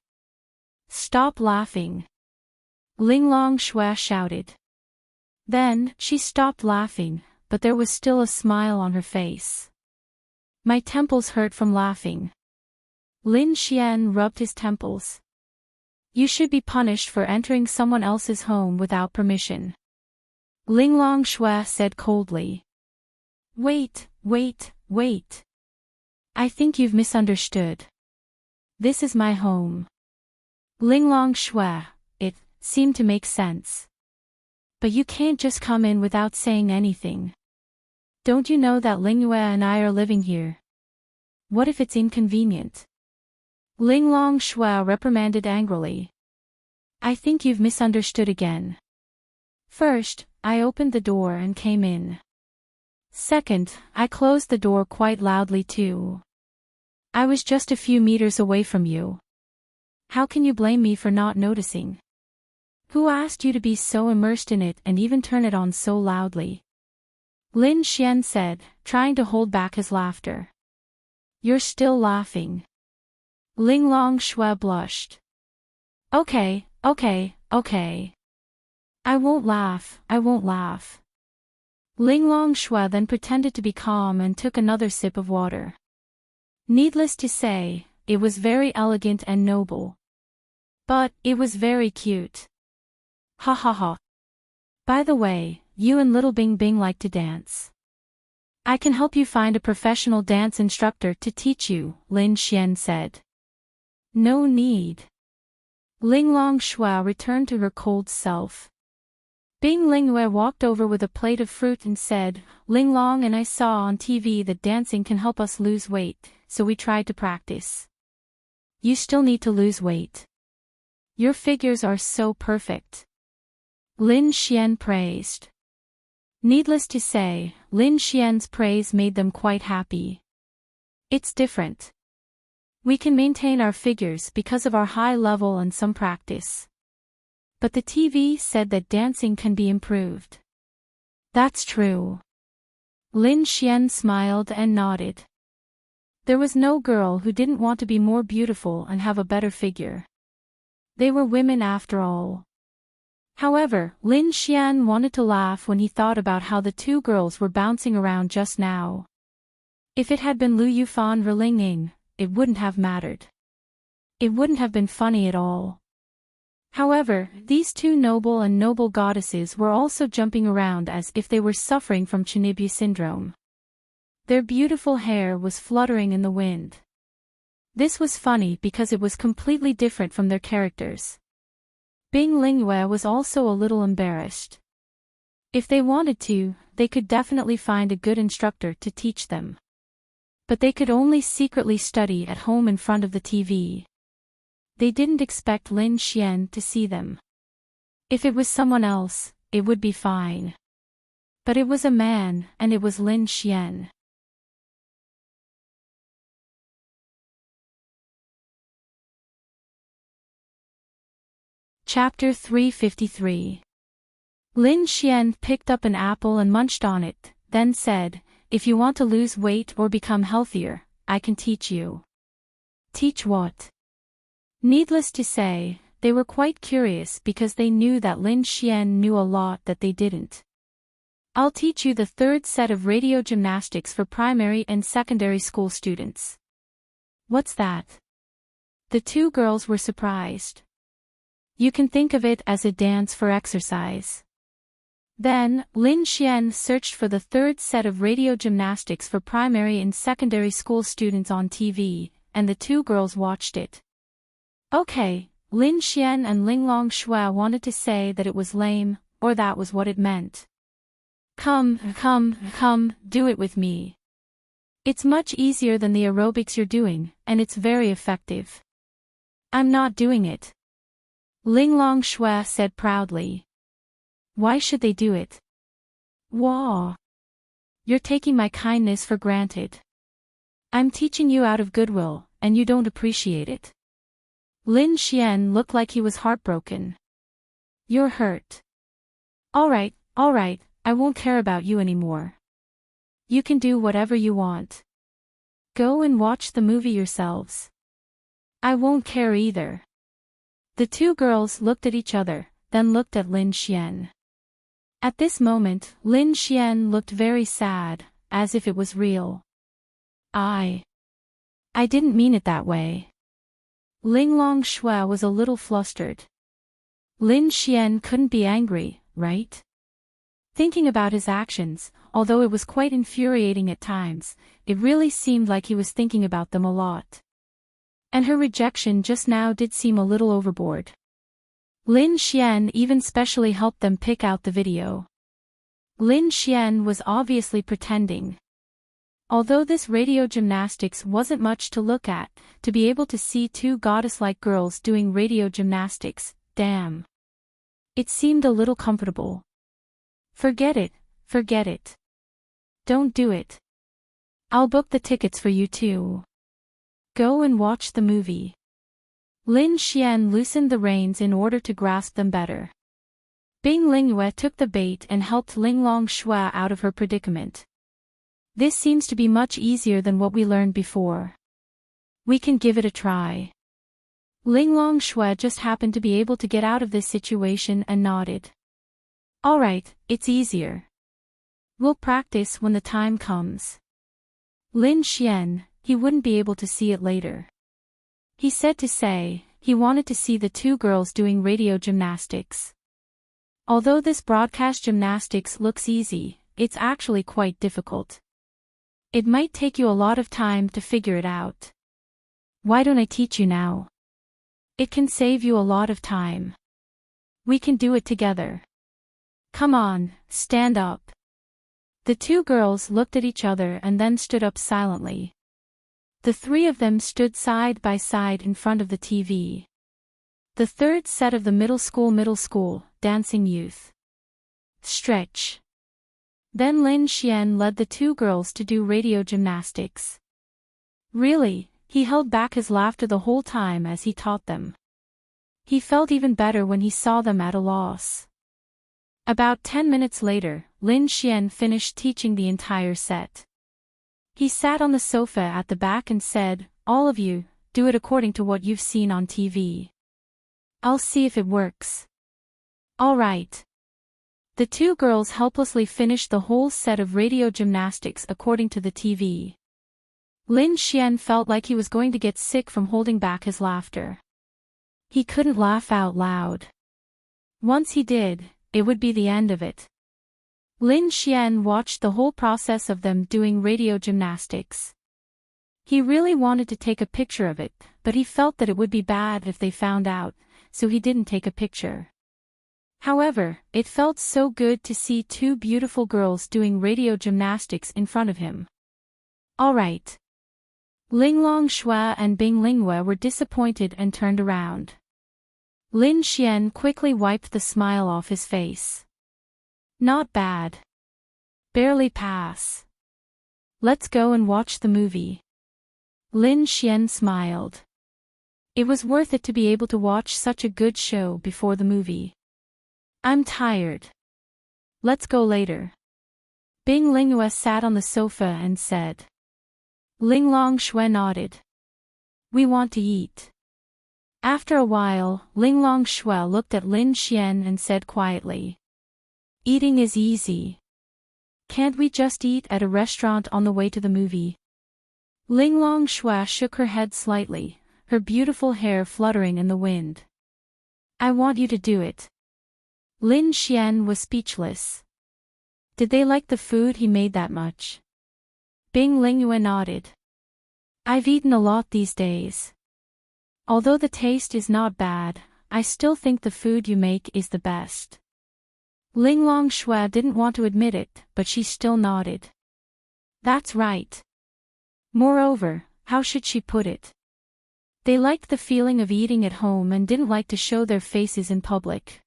Stop laughing! Linglong Shui shouted. Then, she stopped laughing, but there was still a smile on her face. My temples hurt from laughing. Lin Xian rubbed his temples. You should be punished for entering someone else's home without permission. Linglong Shui said coldly. Wait. I think you've misunderstood. This is my home. Linglong Shui, it seemed to make sense. But you can't just come in without saying anything. Don't you know that Lingyue and I are living here? What if it's inconvenient? Linglong Shui reprimanded angrily. I think you've misunderstood again. First, I opened the door and came in. Second, I closed the door quite loudly too. I was just a few meters away from you. How can you blame me for not noticing? Who asked you to be so immersed in it and even turn it on so loudly? Lin Xian said, trying to hold back his laughter. You're still laughing. Linglong Shui blushed. Okay. I won't laugh. Linglong Shui then pretended to be calm and took another sip of water. Needless to say, it was very elegant and noble. But, it was very cute. Ha ha ha. By the way, you and little Bing Bing like to dance. I can help you find a professional dance instructor to teach you, Lin Xian said. No need. Linglong Shui returned to her cold self. Bing Lingyue walked over with a plate of fruit and said, Linglong and I saw on TV that dancing can help us lose weight, so we tried to practice. You still need to lose weight. Your figures are so perfect. Lin Xian praised. Needless to say, Lin Xian's praise made them quite happy. It's different. We can maintain our figures because of our high level and some practice. But the TV said that dancing can be improved. That's true. Lin Xian smiled and nodded. There was no girl who didn't want to be more beautiful and have a better figure. They were women after all. However, Lin Xian wanted to laugh when he thought about how the two girls were bouncing around just now. If it had been Lu Yufan or Ling Ying, it wouldn't have mattered. It wouldn't have been funny at all. However, these two noble goddesses were also jumping around as if they were suffering from Chinibu syndrome. Their beautiful hair was fluttering in the wind. This was funny because it was completely different from their characters. Bing Lingyue was also a little embarrassed. If they wanted to, they could definitely find a good instructor to teach them. But they could only secretly study at home in front of the TV. They didn't expect Lin Xian to see them. If it was someone else, it would be fine. But it was a man, and it was Lin Xian. Chapter 353. Lin Xian picked up an apple and munched on it, then said, If you want to lose weight or become healthier, I can teach you. Teach what? Needless to say, they were quite curious because they knew that Lin Xian knew a lot that they didn't. I'll teach you the third set of radio gymnastics for primary and secondary school students. What's that? The two girls were surprised. You can think of it as a dance for exercise. Then, Lin Xian searched for the third set of radio gymnastics for primary and secondary school students on TV, and the two girls watched it. Okay, Lin Xian and Linglong Shui wanted to say that it was lame, or that was what it meant. Come, do it with me. It's much easier than the aerobics you're doing, and it's very effective. I'm not doing it. Linglong Shui said proudly. Why should they do it? Wow. You're taking my kindness for granted. I'm teaching you out of goodwill, and you don't appreciate it. Lin Xian looked like he was heartbroken. You're hurt. Alright, I won't care about you anymore. You can do whatever you want. Go and watch the movie yourselves. I won't care either. The two girls looked at each other, then looked at Lin Xian. At this moment, Lin Xian looked very sad, as if it was real. I didn't mean it that way. Linglong Shui was a little flustered. Lin Xian couldn't be angry, right? Thinking about his actions, although it was quite infuriating at times, it really seemed like he was thinking about them a lot. And her rejection just now did seem a little overboard. Lin Xian even specially helped them pick out the video. Lin Xian was obviously pretending. Although this radio gymnastics wasn't much to look at, to be able to see two goddess-like girls doing radio gymnastics, damn. It seemed a little comfortable. Forget it, forget it. Don't do it. I'll book the tickets for you too. Go and watch the movie. Lin Xian loosened the reins in order to grasp them better. Bing Lingyue took the bait and helped Linglong Shui out of her predicament. This seems to be much easier than what we learned before. We can give it a try. Linglong Shui just happened to be able to get out of this situation and nodded. Alright, it's easier. We'll practice when the time comes. Lin Xian, he wouldn't be able to see it later. He said to say, he wanted to see the two girls doing radio gymnastics. Although this broadcast gymnastics looks easy, it's actually quite difficult. It might take you a lot of time to figure it out. Why don't I teach you now? It can save you a lot of time. We can do it together. Come on, stand up. The two girls looked at each other and then stood up silently. The three of them stood side by side in front of the TV. The third set of the middle school, dancing youth. Stretch. Then Lin Xian led the two girls to do radio gymnastics. Really, he held back his laughter the whole time as he taught them. He felt even better when he saw them at a loss. About 10 minutes later, Lin Xian finished teaching the entire set. He sat on the sofa at the back and said, all of you, do it according to what you've seen on TV. I'll see if it works. All right. The two girls helplessly finished the whole set of radio gymnastics according to the TV. Lin Xian felt like he was going to get sick from holding back his laughter. He couldn't laugh out loud. Once he did, it would be the end of it. Lin Xian watched the whole process of them doing radio gymnastics. He really wanted to take a picture of it, but he felt that it would be bad if they found out, so he didn't take a picture. However, it felt so good to see two beautiful girls doing radio gymnastics in front of him. All right. Linglong Shui and Bing Lingyue were disappointed and turned around. Lin Xian quickly wiped the smile off his face. Not bad. Barely pass. Let's go and watch the movie. Lin Xian smiled. It was worth it to be able to watch such a good show before the movie. I'm tired. Let's go later. Bing Lingyue sat on the sofa and said. Linglong Shui nodded. We want to eat. After a while, Linglong Shui looked at Lin Xian and said quietly. Eating is easy. Can't we just eat at a restaurant on the way to the movie? Linglong Shui shook her head slightly, her beautiful hair fluttering in the wind. I want you to do it. Lin Xian was speechless. Did they like the food he made that much? Bing Lingyue nodded. I've eaten a lot these days. Although the taste is not bad, I still think the food you make is the best. Linglong Shui didn't want to admit it, but she still nodded. That's right. Moreover, how should she put it? They liked the feeling of eating at home and didn't like to show their faces in public.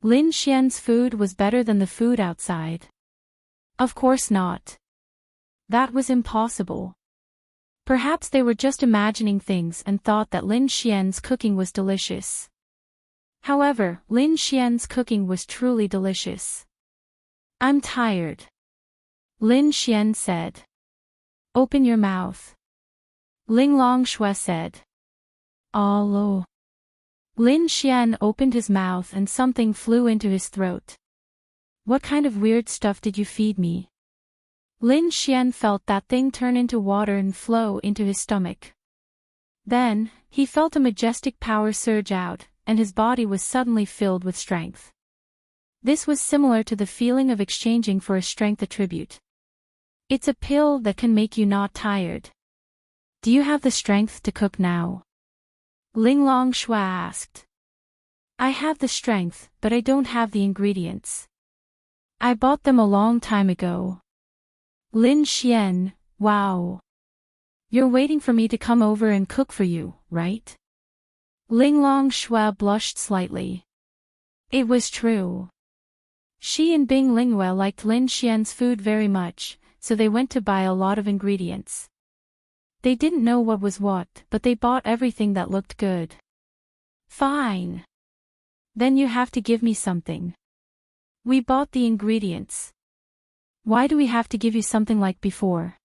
Lin Xian's food was better than the food outside. Of course not. That was impossible. Perhaps they were just imagining things and thought that Lin Xian's cooking was delicious. However, Lin Xian's cooking was truly delicious. I'm tired. Lin Xian said. Open your mouth. Ling Longshui said. Lo. Lin Xian opened his mouth and something flew into his throat. What kind of weird stuff did you feed me? Lin Xian felt that thing turn into water and flow into his stomach. Then, he felt a majestic power surge out, and his body was suddenly filled with strength. This was similar to the feeling of exchanging for a strength attribute. It's a pill that can make you not tired. Do you have the strength to cook now? Ling Longshui asked. I have the strength, but I don't have the ingredients. I bought them a long time ago. Lin Xian, wow. You're waiting for me to come over and cook for you, right? Ling Longshui blushed slightly. It was true. She and Bing Linghua liked Lin Xian's food very much, so they went to buy a lot of ingredients. They didn't know what was what, but they bought everything that looked good. Fine. Then you have to give me something. We bought the ingredients. Why do we have to give you something like before?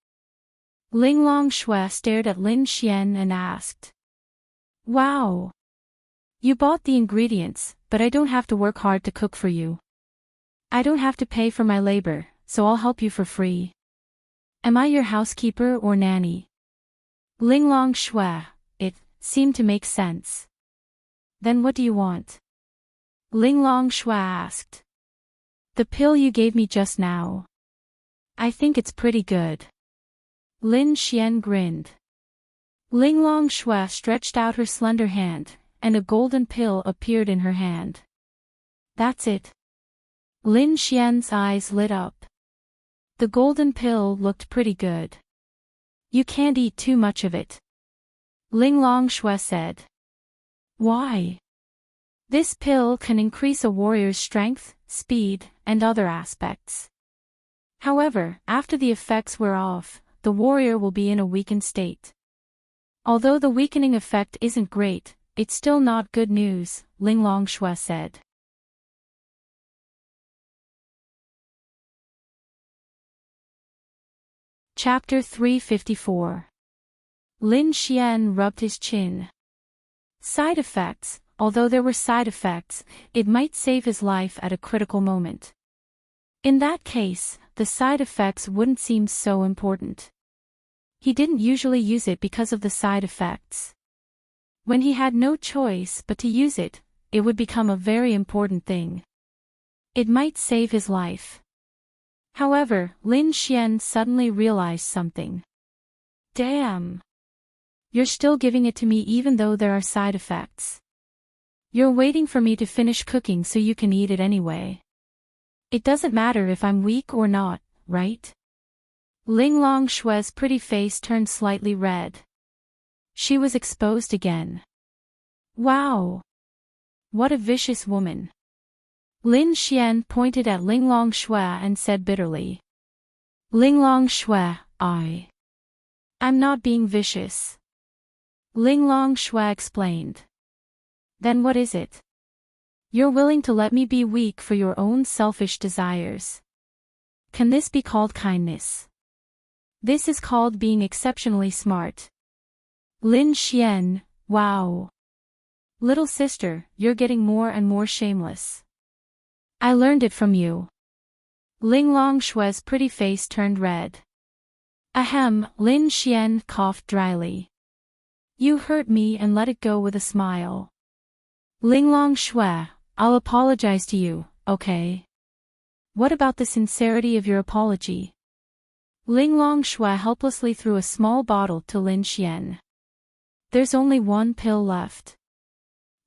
Ling Longshui stared at Lin Xian and asked. Wow. You bought the ingredients, but I don't have to work hard to cook for you. I don't have to pay for my labor, so I'll help you for free. Am I your housekeeper or nanny? Ling Longshui, it seemed to make sense. Then what do you want? Ling Longshui asked. The pill you gave me just now. I think it's pretty good. Lin Xian grinned. Ling Longshui stretched out her slender hand, and a golden pill appeared in her hand. That's it. Lin Xian's eyes lit up. The golden pill looked pretty good. You can't eat too much of it. Ling Longshui said. Why? This pill can increase a warrior's strength, speed, and other aspects. However, after the effects wear off, the warrior will be in a weakened state. Although the weakening effect isn't great, it's still not good news, Ling Longshui said. Chapter 354. Lin Xian rubbed his chin. Side effects. Although there were side effects, it might save his life at a critical moment. In that case, the side effects wouldn't seem so important. He didn't usually use it because of the side effects. When he had no choice but to use it, it would become a very important thing. It might save his life. However, Lin Xian suddenly realized something. Damn! You're still giving it to me even though there are side effects. You're waiting for me to finish cooking so you can eat it anyway. It doesn't matter if I'm weak or not, right? Ling Longshui's pretty face turned slightly red. She was exposed again. Wow! What a vicious woman. Lin Xian pointed at Ling Longshui and said bitterly. Ling Longshui, I'm not being vicious. Ling Longshui explained. Then what is it? You're willing to let me be weak for your own selfish desires. Can this be called kindness? This is called being exceptionally smart. Lin Xian, wow. Little sister, you're getting more and more shameless. I learned it from you. Ling Longshui's pretty face turned red. Ahem, Lin Xian coughed dryly. You hurt me and let it go with a smile. Ling Longshui, I'll apologize to you, okay? What about the sincerity of your apology? Ling Longshui helplessly threw a small bottle to Lin Xian. There's only one pill left.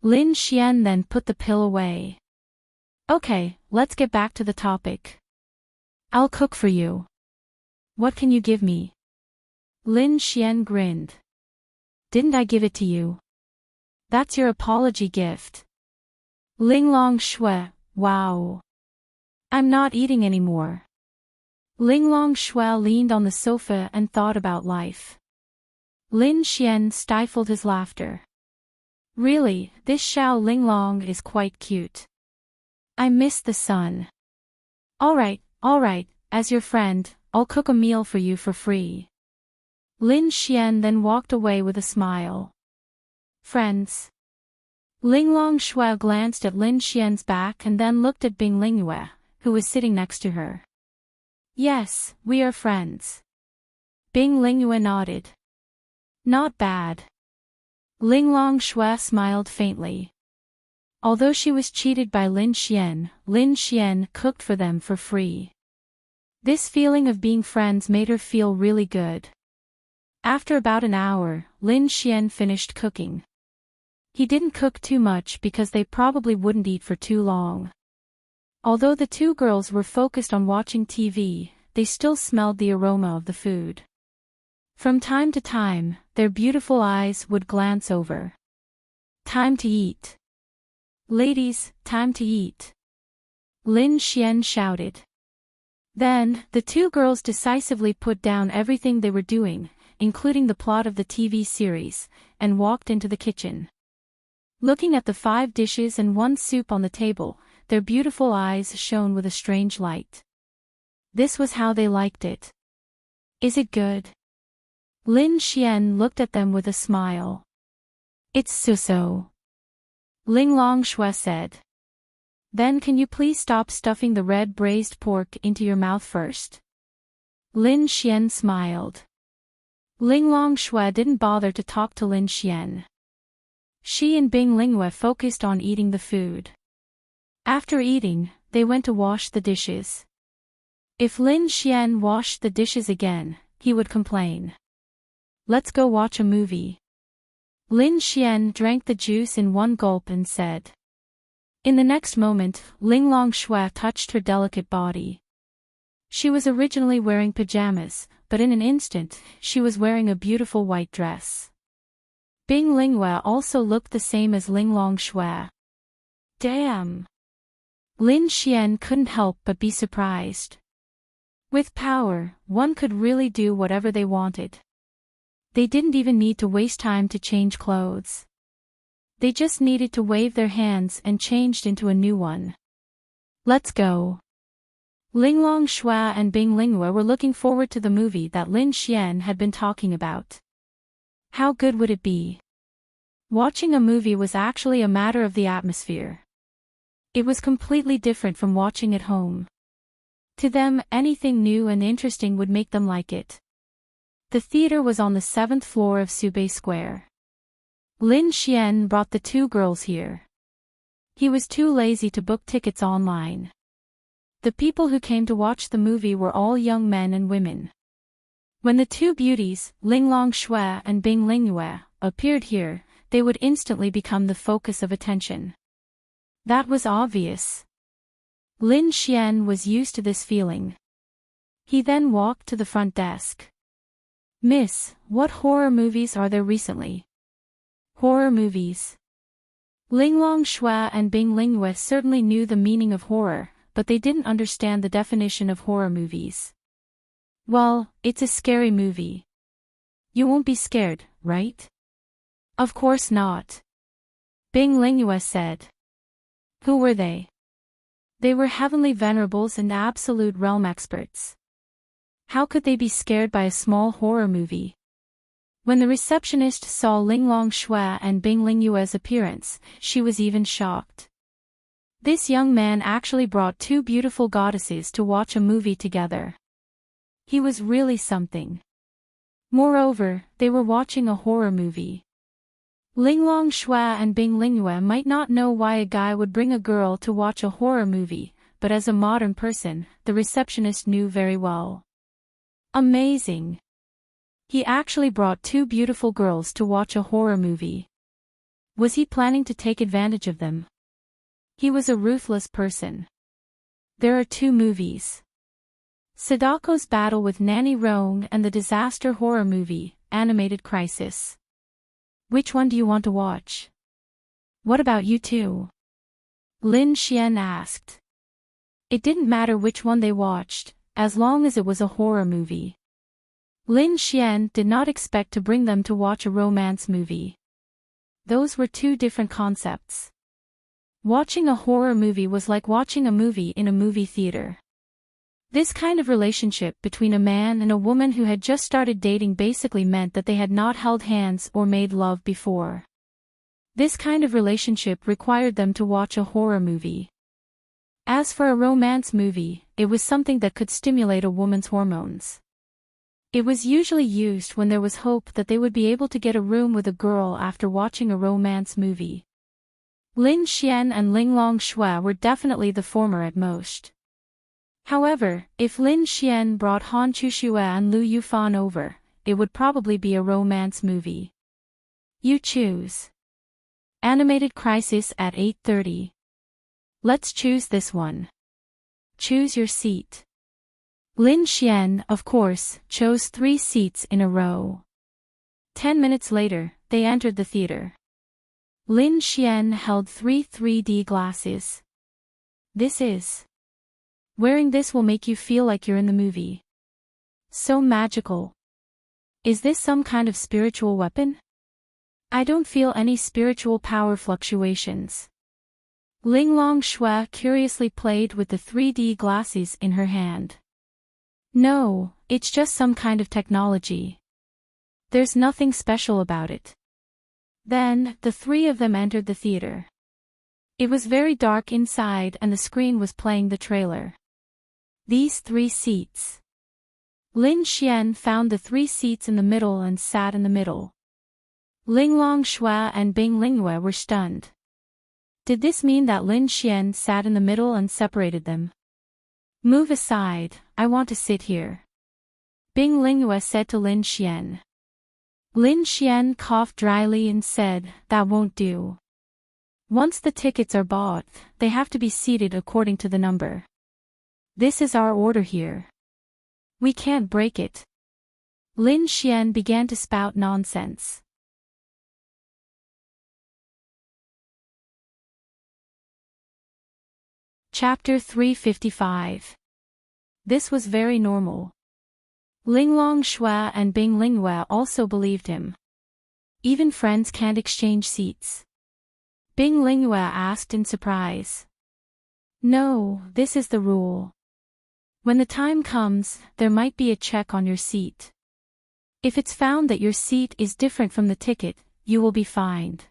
Lin Xian then put the pill away. Okay, let's get back to the topic. I'll cook for you. What can you give me? Lin Xian grinned. Didn't I give it to you? That's your apology gift. Ling Longshui, wow. I'm not eating anymore. Ling Longshui leaned on the sofa and thought about life. Lin Xian stifled his laughter. Really, this Xiao Linglong is quite cute. I miss the sun. Alright, as your friend, I'll cook a meal for you for free. Lin Xian then walked away with a smile. Friends. Linglong Shui glanced at Lin Xian's back and then looked at Bing Lingyue, who was sitting next to her. Yes, we are friends. Bing Lingyue nodded. Not bad. Linglong Shui smiled faintly. Although she was cheated by Lin Xian cooked for them for free. This feeling of being friends made her feel really good. After about an hour, Lin Xian finished cooking. He didn't cook too much because they probably wouldn't eat for too long. Although the two girls were focused on watching TV, they still smelled the aroma of the food. From time to time, their beautiful eyes would glance over. Time to eat. Ladies, time to eat. Lin Xian shouted. Then, the two girls decisively put down everything they were doing, including the plot of the TV series, and walked into the kitchen. Looking at the 5 dishes and 1 soup on the table, their beautiful eyes shone with a strange light. This was how they liked it. Is it good? Lin Xian looked at them with a smile. It's so-so. Linglong Shui said. Then can you please stop stuffing the red braised pork into your mouth first? Lin Xian smiled. Linglong Shui didn't bother to talk to Lin Xian. She and Bing Lingyue focused on eating the food. After eating, they went to wash the dishes. If Lin Xian washed the dishes again, he would complain. Let's go watch a movie. Lin Xian drank the juice in 1 gulp and said. In the next moment, Linglong Shui touched her delicate body. She was originally wearing pajamas, but in an instant, she was wearing a beautiful white dress. Bing Lingyue also looked the same as Linglong Shui. Damn! Lin Xian couldn't help but be surprised. With power, one could really do whatever they wanted. They didn't even need to waste time to change clothes. They just needed to wave their hands and changed into a new one. Let's go. Linglong Shui and Bing Lingyue were looking forward to the movie that Lin Xian had been talking about. How good would it be? Watching a movie was actually a matter of the atmosphere. It was completely different from watching at home. To them, anything new and interesting would make them like it. The theater was on the 7th floor of Subei Square. Lin Xian brought the two girls here. He was too lazy to book tickets online. The people who came to watch the movie were all young men and women. When the two beauties, Linglong Shui and Bing Lingyue, appeared here, they would instantly become the focus of attention. That was obvious. Lin Xian was used to this feeling. He then walked to the front desk. Miss, what horror movies are there recently? Horror movies. Linglong Shui and Bing Lingyue certainly knew the meaning of horror, but they didn't understand the definition of horror movies. Well, it's a scary movie. You won't be scared, right? Of course not. Bing Lingyue said. Who were they? They were heavenly venerables and absolute realm experts. How could they be scared by a small horror movie? When the receptionist saw Linglong Shui and Bing Lingyue's appearance, she was even shocked. This young man actually brought two beautiful goddesses to watch a movie together. He was really something. Moreover, they were watching a horror movie. Linglong Shui and Bing Lingyue might not know why a guy would bring a girl to watch a horror movie, but as a modern person, the receptionist knew very well. Amazing! He actually brought two beautiful girls to watch a horror movie. Was he planning to take advantage of them? He was a ruthless person. There are two movies. Sadako's battle with Nanny Rong and the disaster horror movie, Animated Crisis. Which one do you want to watch? What about you two? Lin Xian asked. It didn't matter which one they watched, as long as it was a horror movie. Lin Xian did not expect to bring them to watch a romance movie. Those were two different concepts. Watching a horror movie was like watching a movie in a movie theater. This kind of relationship between a man and a woman who had just started dating basically meant that they had not held hands or made love before. This kind of relationship required them to watch a horror movie. As for a romance movie, it was something that could stimulate a woman's hormones. It was usually used when there was hope that they would be able to get a room with a girl after watching a romance movie. Lin Xian and Linglong Shui were definitely the former at most. However, if Lin Xian brought Han Chuxue and Lu Yufan over, it would probably be a romance movie. You choose. Animated Crisis at 8:30. Let's choose this one. Choose your seat. Lin Xian, of course, chose 3 seats in a row. 10 minutes later, they entered the theater. Lin Xian held 3 3D glasses. This is. Wearing this will make you feel like you're in the movie. So magical. Is this some kind of spiritual weapon? I don't feel any spiritual power fluctuations. Linglong Shui curiously played with the 3D glasses in her hand. No, it's just some kind of technology. There's nothing special about it. Then, the 3 of them entered the theater. It was very dark inside and the screen was playing the trailer. These 3 seats. Lin Xian found the 3 seats in the middle and sat in the middle. Linglong Shui and Bing Lingyue were stunned. Did this mean that Lin Xian sat in the middle and separated them? Move aside, I want to sit here. Bing Lingyue said to Lin Xian. Lin Xian coughed dryly and said, that won't do. Once the tickets are bought, they have to be seated according to the number. This is our order here. We can't break it. Lin Xian began to spout nonsense. Chapter 355. This was very normal. Linglong Shui and Bing Lingyue also believed him. Even friends can't exchange seats. Bing Lingyue asked in surprise. No, this is the rule. When the time comes, there might be a check on your seat. If it's found that your seat is different from the ticket, you will be fined.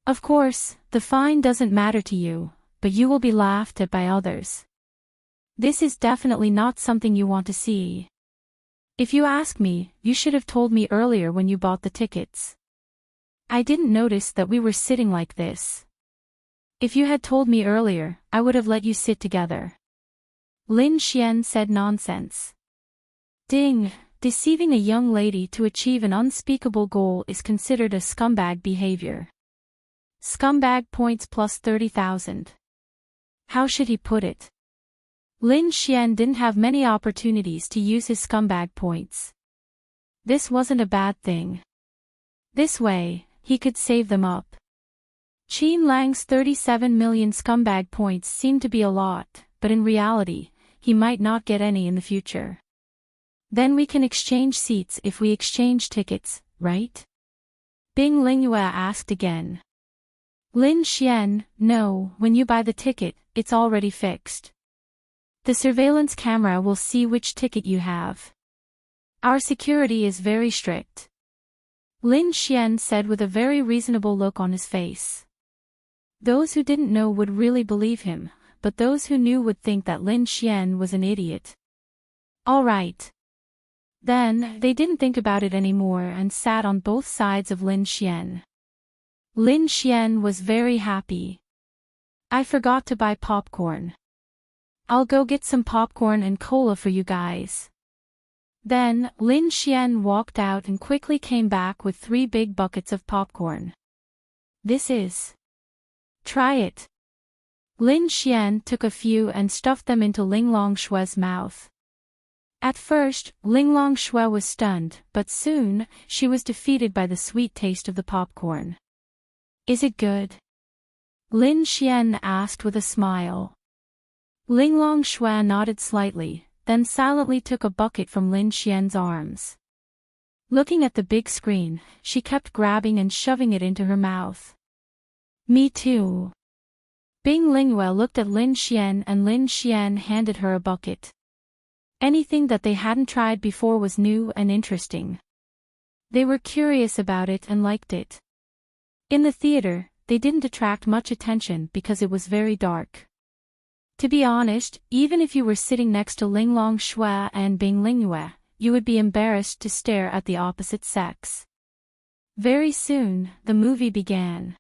Of course, the fine doesn't matter to you, but you will be laughed at by others. This is definitely not something you want to see. If you ask me, you should have told me earlier when you bought the tickets. I didn't notice that we were sitting like this. If you had told me earlier, I would have let you sit together. Lin Xian said nonsense. Ding, deceiving a young lady to achieve an unspeakable goal is considered a scumbag behavior. Scumbag points plus 30,000. How should he put it? Lin Xian didn't have many opportunities to use his scumbag points. This wasn't a bad thing. This way, he could save them up. Qin Lang's 37 million scumbag points seemed to be a lot, but in reality, he might not get any in the future. Then we can exchange seats if we exchange tickets, right? Bing Lingyue asked again. Lin Xian, no, when you buy the ticket, it's already fixed. The surveillance camera will see which ticket you have. Our security is very strict. Lin Xian said with a very reasonable look on his face. Those who didn't know would really believe him, but those who knew would think that Lin Xian was an idiot. All right. Then, they didn't think about it anymore and sat on both sides of Lin Xian. Lin Xian was very happy. I forgot to buy popcorn. I'll go get some popcorn and cola for you guys. Then, Lin Xian walked out and quickly came back with 3 big buckets of popcorn. This is. Try it. Lin Xian took a few and stuffed them into Linglong Shui's mouth. At first, Linglong Shui was stunned, but soon, she was defeated by the sweet taste of the popcorn. Is it good? Lin Xian asked with a smile. Linglong Shui nodded slightly, then silently took a bucket from Lin Xian's arms. Looking at the big screen, she kept grabbing and shoving it into her mouth. Me too. Bing Lingyue looked at Lin Xian and Lin Xian handed her a bucket. Anything that they hadn't tried before was new and interesting. They were curious about it and liked it. In the theater, they didn't attract much attention because it was very dark. To be honest, even if you were sitting next to Linglong Shui and Bing Lingyue, you would be embarrassed to stare at the opposite sex. Very soon, the movie began.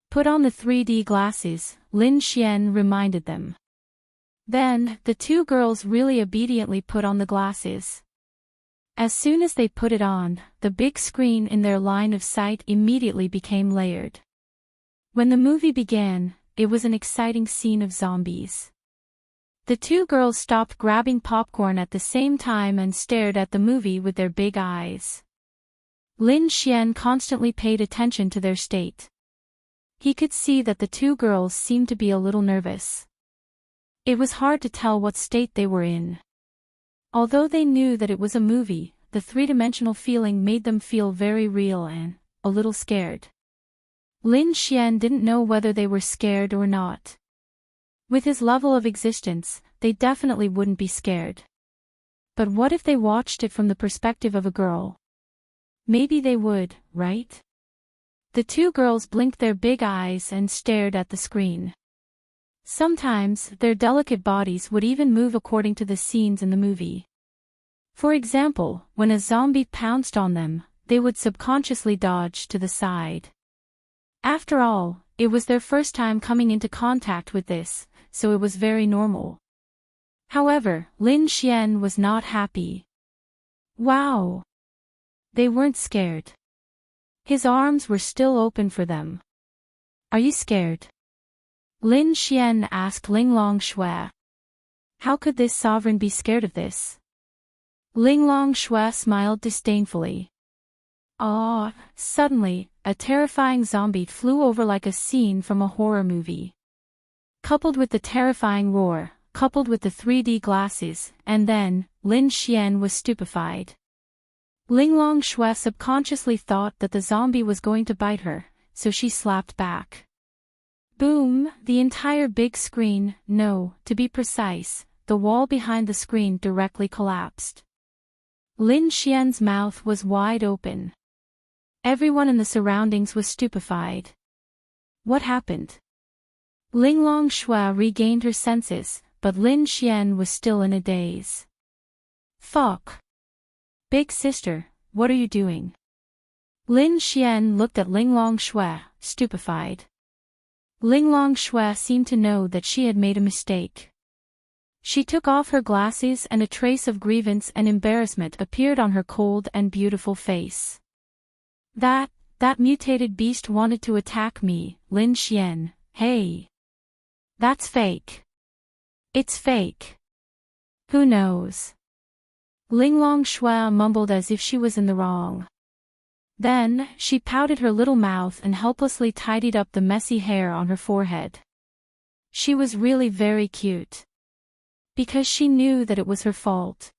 Put on the 3D glasses, Lin Xian reminded them. Then, the two girls really obediently put on the glasses. As soon as they put it on, the big screen in their line of sight immediately became layered. When the movie began, it was an exciting scene of zombies. The two girls stopped grabbing popcorn at the same time and stared at the movie with their big eyes. Lin Xian constantly paid attention to their state. He could see that the two girls seemed to be a little nervous. It was hard to tell what state they were in. Although they knew that it was a movie, the three-dimensional feeling made them feel very real and a little scared. Lin Xian didn't know whether they were scared or not. With his level of existence, they definitely wouldn't be scared. But what if they watched it from the perspective of a girl? Maybe they would, right? The two girls blinked their big eyes and stared at the screen. Sometimes, their delicate bodies would even move according to the scenes in the movie. For example, when a zombie pounced on them, they would subconsciously dodge to the side. After all, it was their first time coming into contact with this, so it was very normal. However, Lin Xian was not happy. Wow! They weren't scared. His arms were still open for them. Are you scared? Lin Xian asked Linglong Shui. How could this sovereign be scared of this? Linglong Shui smiled disdainfully. Suddenly, a terrifying zombie flew over like a scene from a horror movie. Coupled with the terrifying roar, coupled with the 3D glasses, and then, Lin Xian was stupefied. Linglong Shui subconsciously thought that the zombie was going to bite her, so she slapped back. Boom! The entire big screen, no, to be precise, the wall behind the screen directly collapsed. Lin Xian's mouth was wide open. Everyone in the surroundings was stupefied. What happened? Linglong Shui regained her senses, but Lin Xian was still in a daze. Fuck! Big sister, what are you doing? Lin Xian looked at Linglong Shui, stupefied. Linglong Shui seemed to know that she had made a mistake. She took off her glasses and a trace of grievance and embarrassment appeared on her cold and beautiful face. That mutated beast wanted to attack me, Lin Xian, hey. That's fake. It's fake. Who knows? Linglong Shui mumbled as if she was in the wrong. Then, she pouted her little mouth and helplessly tidied up the messy hair on her forehead. She was really very cute. Because she knew that it was her fault.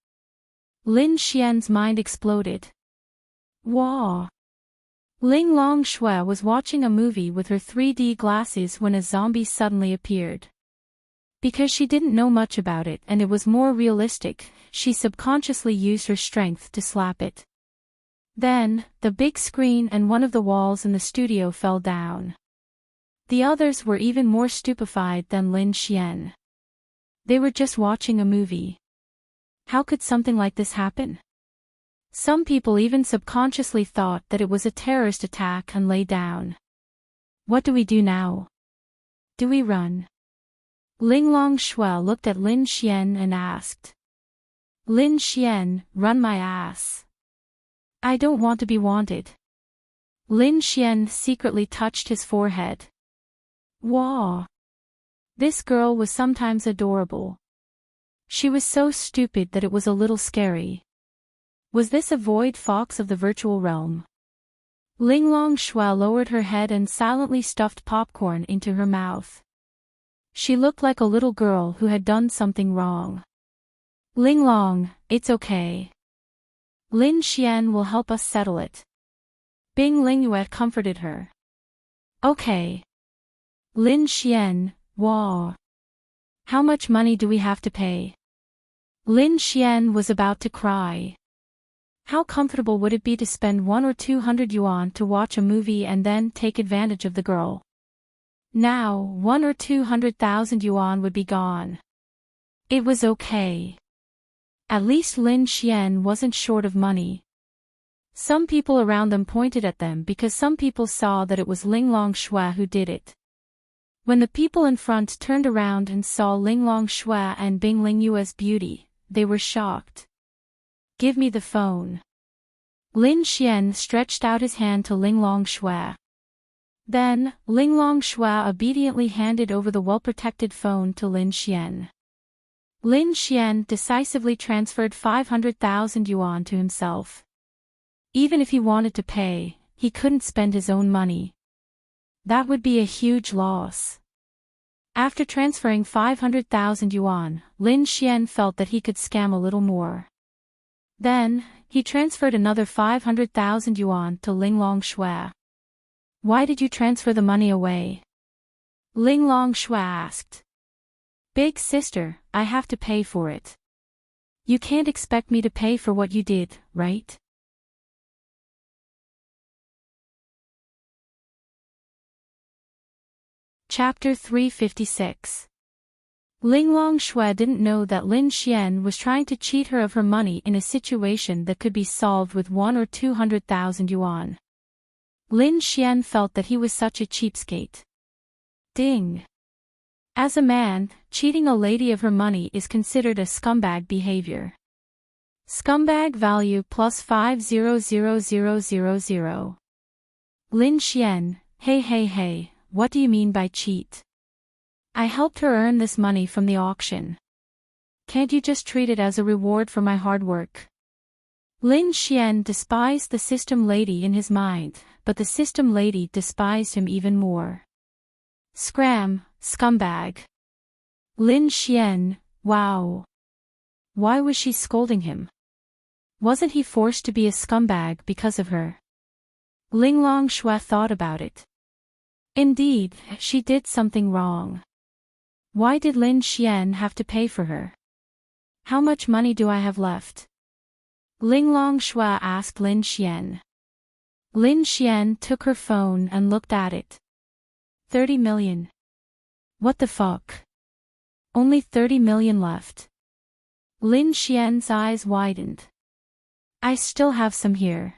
Lin Xian's mind exploded. Wow! Linglong Shui was watching a movie with her 3D glasses when a zombie suddenly appeared. Because she didn't know much about it and it was more realistic, she subconsciously used her strength to slap it. Then, the big screen and one of the walls in the studio fell down. The others were even more stupefied than Lin Xian. They were just watching a movie. How could something like this happen? Some people even subconsciously thought that it was a terrorist attack and lay down. What do we do now? Do we run? Linglong Shui looked at Lin Xian and asked. Lin Xian, run my ass. I don't want to be wanted. Lin Xian secretly touched his forehead. Wow! This girl was sometimes adorable. She was so stupid that it was a little scary. Was this a void fox of the virtual realm? Linglong Shui lowered her head and silently stuffed popcorn into her mouth. She looked like a little girl who had done something wrong. Linglong, it's okay. Lin Xian will help us settle it. Bing Lingyue comforted her. Okay. Lin Xian, wow. How much money do we have to pay? Lin Xian was about to cry. How comfortable would it be to spend 1 or 200 yuan to watch a movie and then take advantage of the girl? Now, 1 or 200,000 yuan would be gone. It was okay. At least Lin Xian wasn't short of money. Some people around them pointed at them because some people saw that it was Linglong Shui who did it. When the people in front turned around and saw Linglong Shui and Bing Lingyue's beauty, they were shocked. Give me the phone. Lin Xian stretched out his hand to Linglong Shui. Then, Linglong Shui obediently handed over the well-protected phone to Lin Xian. Lin Xian decisively transferred 500,000 yuan to himself. Even if he wanted to pay, he couldn't spend his own money. That would be a huge loss. After transferring 500,000 yuan, Lin Xian felt that he could scam a little more. Then, he transferred another 500,000 yuan to Linglong Shui. Why did you transfer the money away? Linglong Shui asked. Big sister, I have to pay for it. You can't expect me to pay for what you did, right? Chapter 356. Linglong Shui didn't know that Lin Xian was trying to cheat her of her money in a situation that could be solved with 1 or 200,000 yuan. Lin Xian felt that he was such a cheapskate. Ding. As a man, cheating a lady of her money is considered a scumbag behavior. Scumbag value plus 500000. Lin Xian, hey, what do you mean by cheat? I helped her earn this money from the auction. Can't you just treat it as a reward for my hard work? Lin Xian despised the system lady in his mind, but the system lady despised him even more. Scram, scumbag. Lin Xian, wow. Why was she scolding him? Wasn't he forced to be a scumbag because of her? Linglong Shui thought about it. Indeed, she did something wrong. Why did Lin Xian have to pay for her? How much money do I have left? Linglong Shui asked Lin Xian. Lin Xian took her phone and looked at it. 30 million. What the fuck? Only 30 million left. Lin Xian's eyes widened. I still have some here.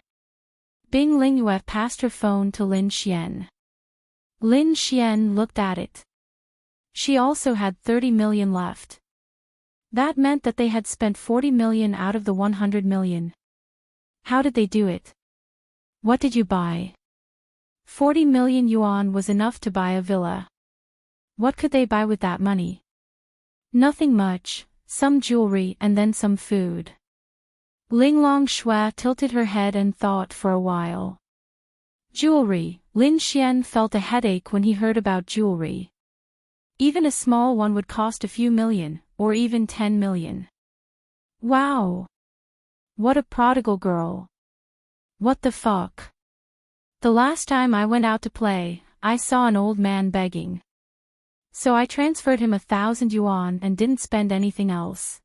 Bing Lingyue passed her phone to Lin Xian. Lin Xian looked at it. She also had 30 million left. That meant that they had spent 40 million out of the 100 million. How did they do it? What did you buy? 40 million yuan was enough to buy a villa. What could they buy with that money? Nothing much, some jewelry and then some food. Linglong Shui tilted her head and thought for a while. Jewelry. Lin Xian felt a headache when he heard about jewelry. Even a small one would cost a few million, or even 10 million. Wow! What a prodigal girl. What the fuck? The last time I went out to play, I saw an old man begging. So I transferred him 1,000 yuan and didn't spend anything else.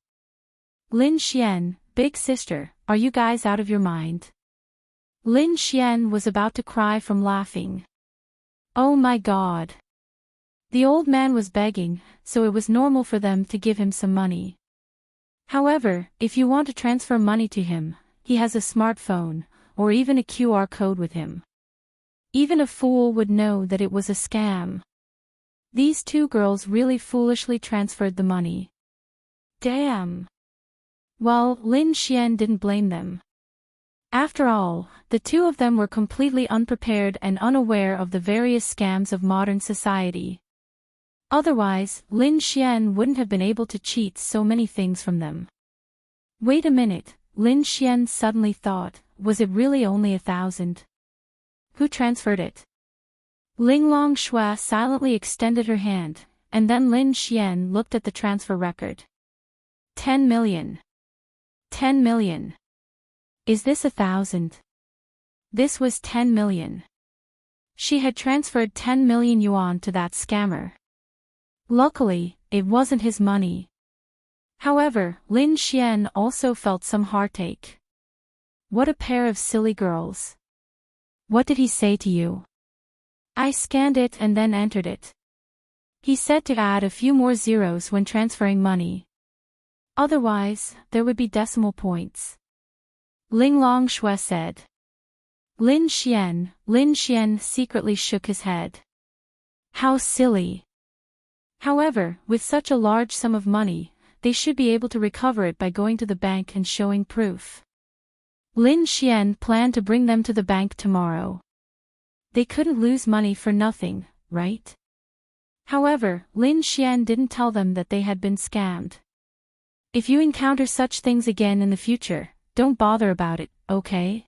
Lin Xian, big sister, are you guys out of your mind? Lin Xian was about to cry from laughing. Oh my god. The old man was begging, so it was normal for them to give him some money. However, if you want to transfer money to him, he has a smartphone, or even a QR code with him. Even a fool would know that it was a scam. These two girls really foolishly transferred the money. Damn. Well, Lin Xian didn't blame them. After all, the two of them were completely unprepared and unaware of the various scams of modern society. Otherwise, Lin Xian wouldn't have been able to cheat so many things from them. Wait a minute, Lin Xian suddenly thought, was it really only 1,000? Who transferred it? Linglong Shui silently extended her hand, and then Lin Xian looked at the transfer record. 10 million. 10 million. Is this 1,000? This was 10 million. She had transferred 10 million yuan to that scammer. Luckily, it wasn't his money. However, Lin Xian also felt some heartache. What a pair of silly girls. What did he say to you? I scanned it and then entered it. He said to add a few more zeros when transferring money. Otherwise, there would be decimal points. Ling Longshui said. Lin Xian secretly shook his head. How silly. However, with such a large sum of money, they should be able to recover it by going to the bank and showing proof. Lin Xian planned to bring them to the bank tomorrow. They couldn't lose money for nothing, right? However, Lin Xian didn't tell them that they had been scammed. If you encounter such things again in the future, don't bother about it, okay?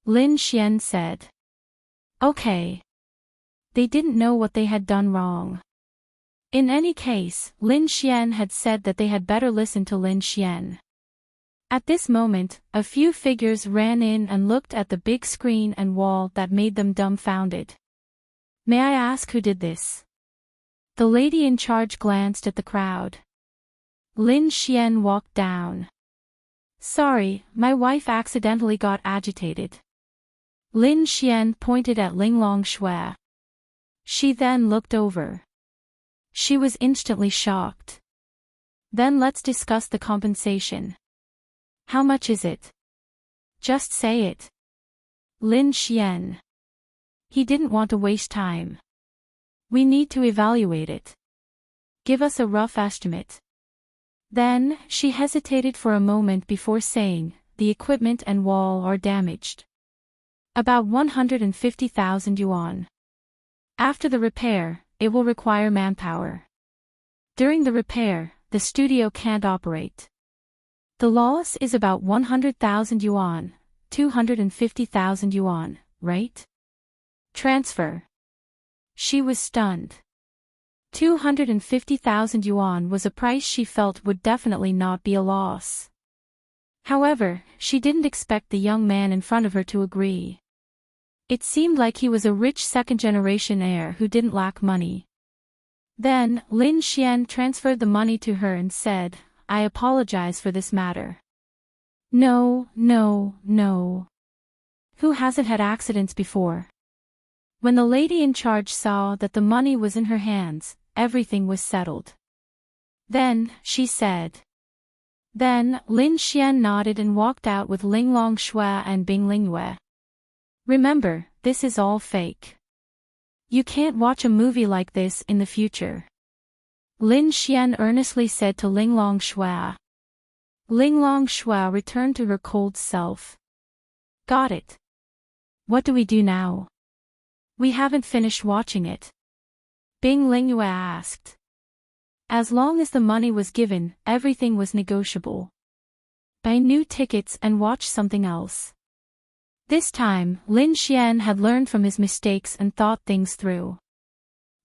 Lin Xian said. Okay. They didn't know what they had done wrong. In any case, Lin Xian had said that they had better listen to Lin Xian. At this moment, a few figures ran in and looked at the big screen and wall that made them dumbfounded. May I ask who did this? The lady in charge glanced at the crowd. Lin Xian walked down. Sorry, my wife accidentally got agitated. Lin Xian pointed at Ling Longshui. She then looked over. She was instantly shocked. Then let's discuss the compensation. How much is it? Just say it. Lin Xian. He didn't want to waste time. We need to evaluate it. Give us a rough estimate. Then, she hesitated for a moment before saying, the equipment and wall are damaged. About 150,000 yuan. After the repair, it will require manpower. During the repair, the studio can't operate. The loss is about 100,000 yuan, 250,000 yuan, right? Transfer. She was stunned. 250,000 yuan was a price she felt would definitely not be a loss. However, she didn't expect the young man in front of her to agree. It seemed like he was a rich second-generation heir who didn't lack money. Then, Lin Xian transferred the money to her and said, I apologize for this matter. No. Who hasn't had accidents before? When the lady in charge saw that the money was in her hands, everything was settled. Then, she said. Then, Lin Xian nodded and walked out with Ling Longshui and Bing Lingyue. Remember, this is all fake. You can't watch a movie like this in the future. Lin Xian earnestly said to Ling Longshui. Ling Longshui returned to her cold self. Got it. What do we do now? We haven't finished watching it. Bing Lingyue asked. As long as the money was given, everything was negotiable. Buy new tickets and watch something else. This time, Lin Xian had learned from his mistakes and thought things through.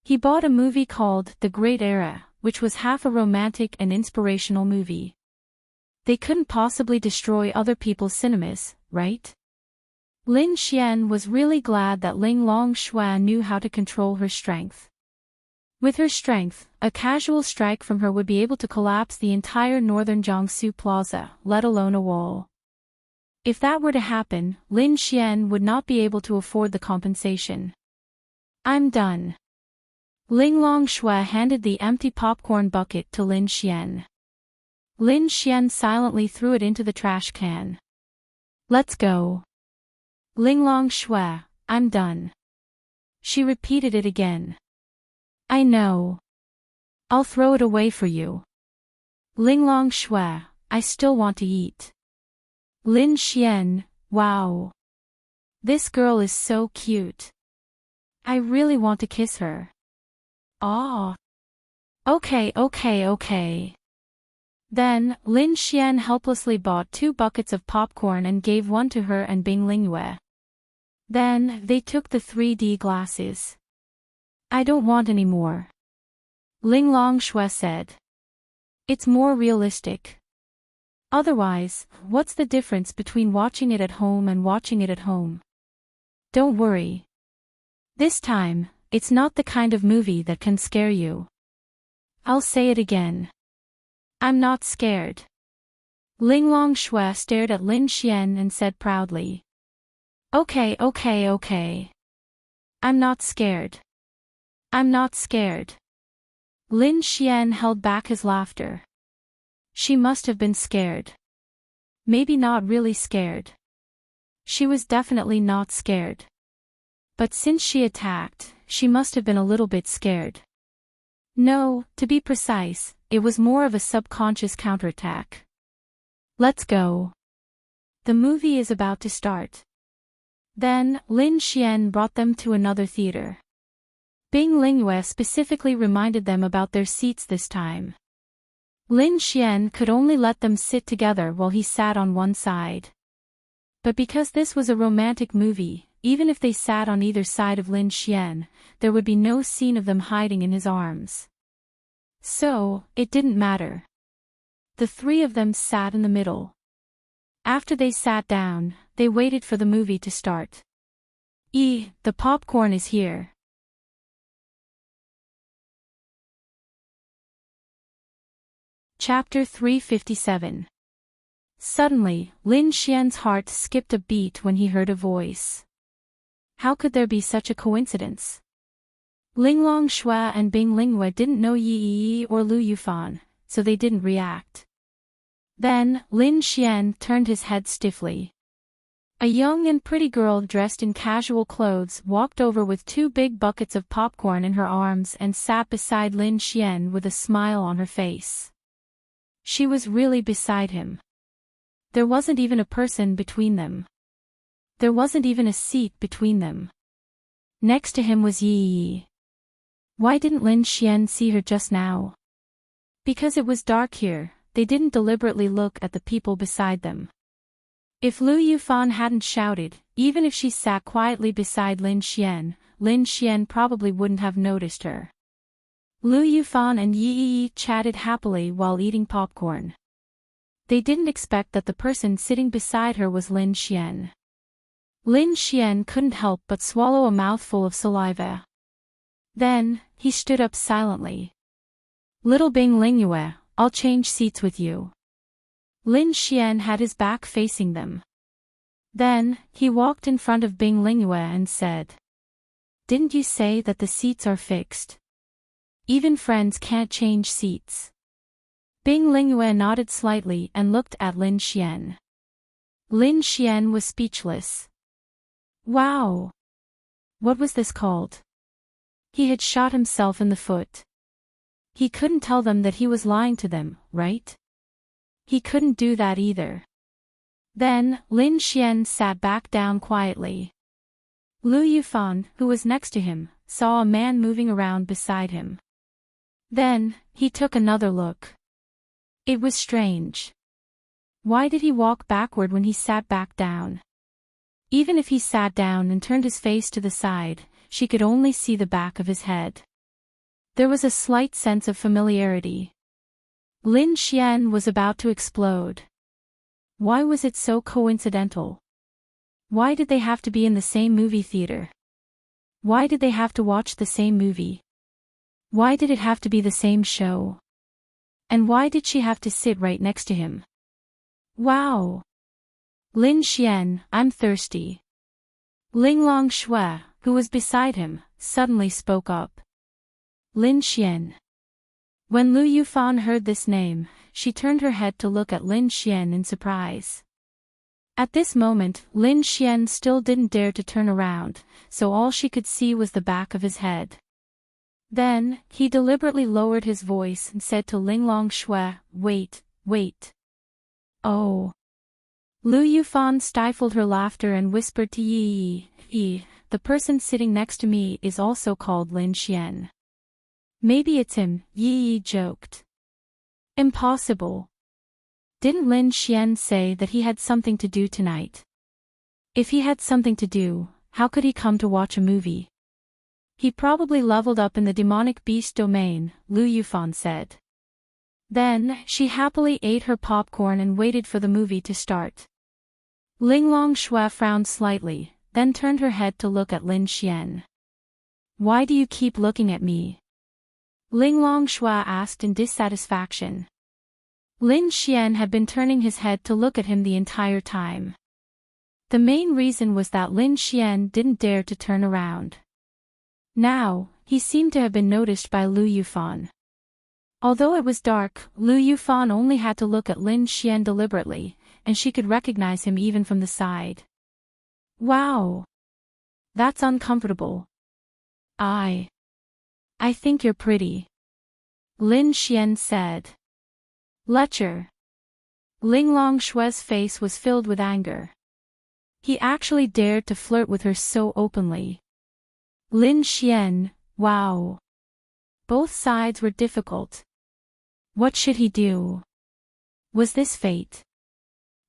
He bought a movie called The Great Era, which was half a romantic and inspirational movie. They couldn't possibly destroy other people's cinemas, right? Lin Xian was really glad that Ling Longshui knew how to control her strength. With her strength, a casual strike from her would be able to collapse the entire northern Jiangsu Plaza, let alone a wall. If that were to happen, Lin Xian would not be able to afford the compensation. I'm done. Ling Longshui handed the empty popcorn bucket to Lin Xian. Lin Xian silently threw it into the trash can. Let's go. Ling Longshui, I'm done. She repeated it again. I know. I'll throw it away for you. Ling Longshui, I still want to eat. Lin Xian, wow. This girl is so cute. I really want to kiss her. Aw. Okay. Then, Lin Xian helplessly bought 2 buckets of popcorn and gave one to her and Bing Lingyue. Then, they took the 3D glasses. I don't want any more. Ling Longshui said. It's more realistic. Otherwise, what's the difference between watching it at home and watching it at home? Don't worry. This time, it's not the kind of movie that can scare you. I'll say it again. I'm not scared. Ling Longshui stared at Lin Xian and said proudly. Okay, okay, okay. I'm not scared. I'm not scared. Lin Xian held back his laughter. She must have been scared. Maybe not really scared. She was definitely not scared. But since she attacked, she must have been a little bit scared. No, to be precise, it was more of a subconscious counterattack. Let's go. The movie is about to start. Then, Lin Xian brought them to another theater. Bing Lingyue specifically reminded them about their seats this time. Lin Xian could only let them sit together while he sat on one side. But because this was a romantic movie, even if they sat on either side of Lin Xian, there would be no scene of them hiding in his arms. So, it didn't matter. The three of them sat in the middle. After they sat down, they waited for the movie to start. The popcorn is here. Chapter 357. Suddenly, Lin Xian's heart skipped a beat when he heard a voice. How could there be such a coincidence? Ling Longshui and Bing Lingyue didn't know Yi Yi or Lu Yufan, so they didn't react. Then, Lin Xian turned his head stiffly. A young and pretty girl dressed in casual clothes walked over with 2 big buckets of popcorn in her arms and sat beside Lin Xian with a smile on her face. She was really beside him. There wasn't even a person between them. There wasn't even a seat between them. Next to him was Yi Yi. Why didn't Lin Xian see her just now? Because it was dark here, they didn't deliberately look at the people beside them. If Lu Yufan hadn't shouted, even if she sat quietly beside Lin Xian probably wouldn't have noticed her. Lu Yufan and Yi Yi chatted happily while eating popcorn. They didn't expect that the person sitting beside her was Lin Xian. Lin Xian couldn't help but swallow a mouthful of saliva. Then, he stood up silently. Little Bing Lingyue, I'll change seats with you. Lin Xian had his back facing them. Then, he walked in front of Bing Lingyue and said. Didn't you say that the seats are fixed? Even friends can't change seats. Bing Lingyue nodded slightly and looked at Lin Xian. Lin Xian was speechless. Wow! What was this called? He had shot himself in the foot. He couldn't tell them that he was lying to them, right? He couldn't do that either. Then, Lin Xian sat back down quietly. Lu Yufan, who was next to him, saw a man moving around beside him. Then, he took another look. It was strange. Why did he walk backward when he sat back down? Even if he sat down and turned his face to the side, she could only see the back of his head. There was a slight sense of familiarity. Lin Xian was about to explode. Why was it so coincidental? Why did they have to be in the same movie theater? Why did they have to watch the same movie? Why did it have to be the same show? And why did she have to sit right next to him? Wow! Lin Xian, I'm thirsty. Ling Longshui, who was beside him, suddenly spoke up. Lin Xian. When Lu Yufan heard this name, she turned her head to look at Lin Xian in surprise. At this moment, Lin Xian still didn't dare to turn around, so all she could see was the back of his head. Then, he deliberately lowered his voice and said to Ling Longshui, wait. Oh. Lu Yufan stifled her laughter and whispered to Yi Yi, the person sitting next to me is also called Lin Xian. Maybe it's him, Yi Yi joked. Impossible. Didn't Lin Xian say that he had something to do tonight? If he had something to do, how could he come to watch a movie? He probably leveled up in the demonic beast domain, Lu Yufan said. Then, she happily ate her popcorn and waited for the movie to start. Ling Longshui frowned slightly, then turned her head to look at Lin Xian. Why do you keep looking at me? Ling Longshui asked in dissatisfaction. Lin Xian had been turning his head to look at him the entire time. The main reason was that Lin Xian didn't dare to turn around. Now, he seemed to have been noticed by Lu Yufan. Although it was dark, Lu Yufan only had to look at Lin Xian deliberately, and she could recognize him even from the side. Wow! That's uncomfortable. I think you're pretty. Lin Xian said. Lecher. Ling Longshue's face was filled with anger. He actually dared to flirt with her so openly. Lin Xian, wow. Both sides were difficult. What should he do? Was this fate?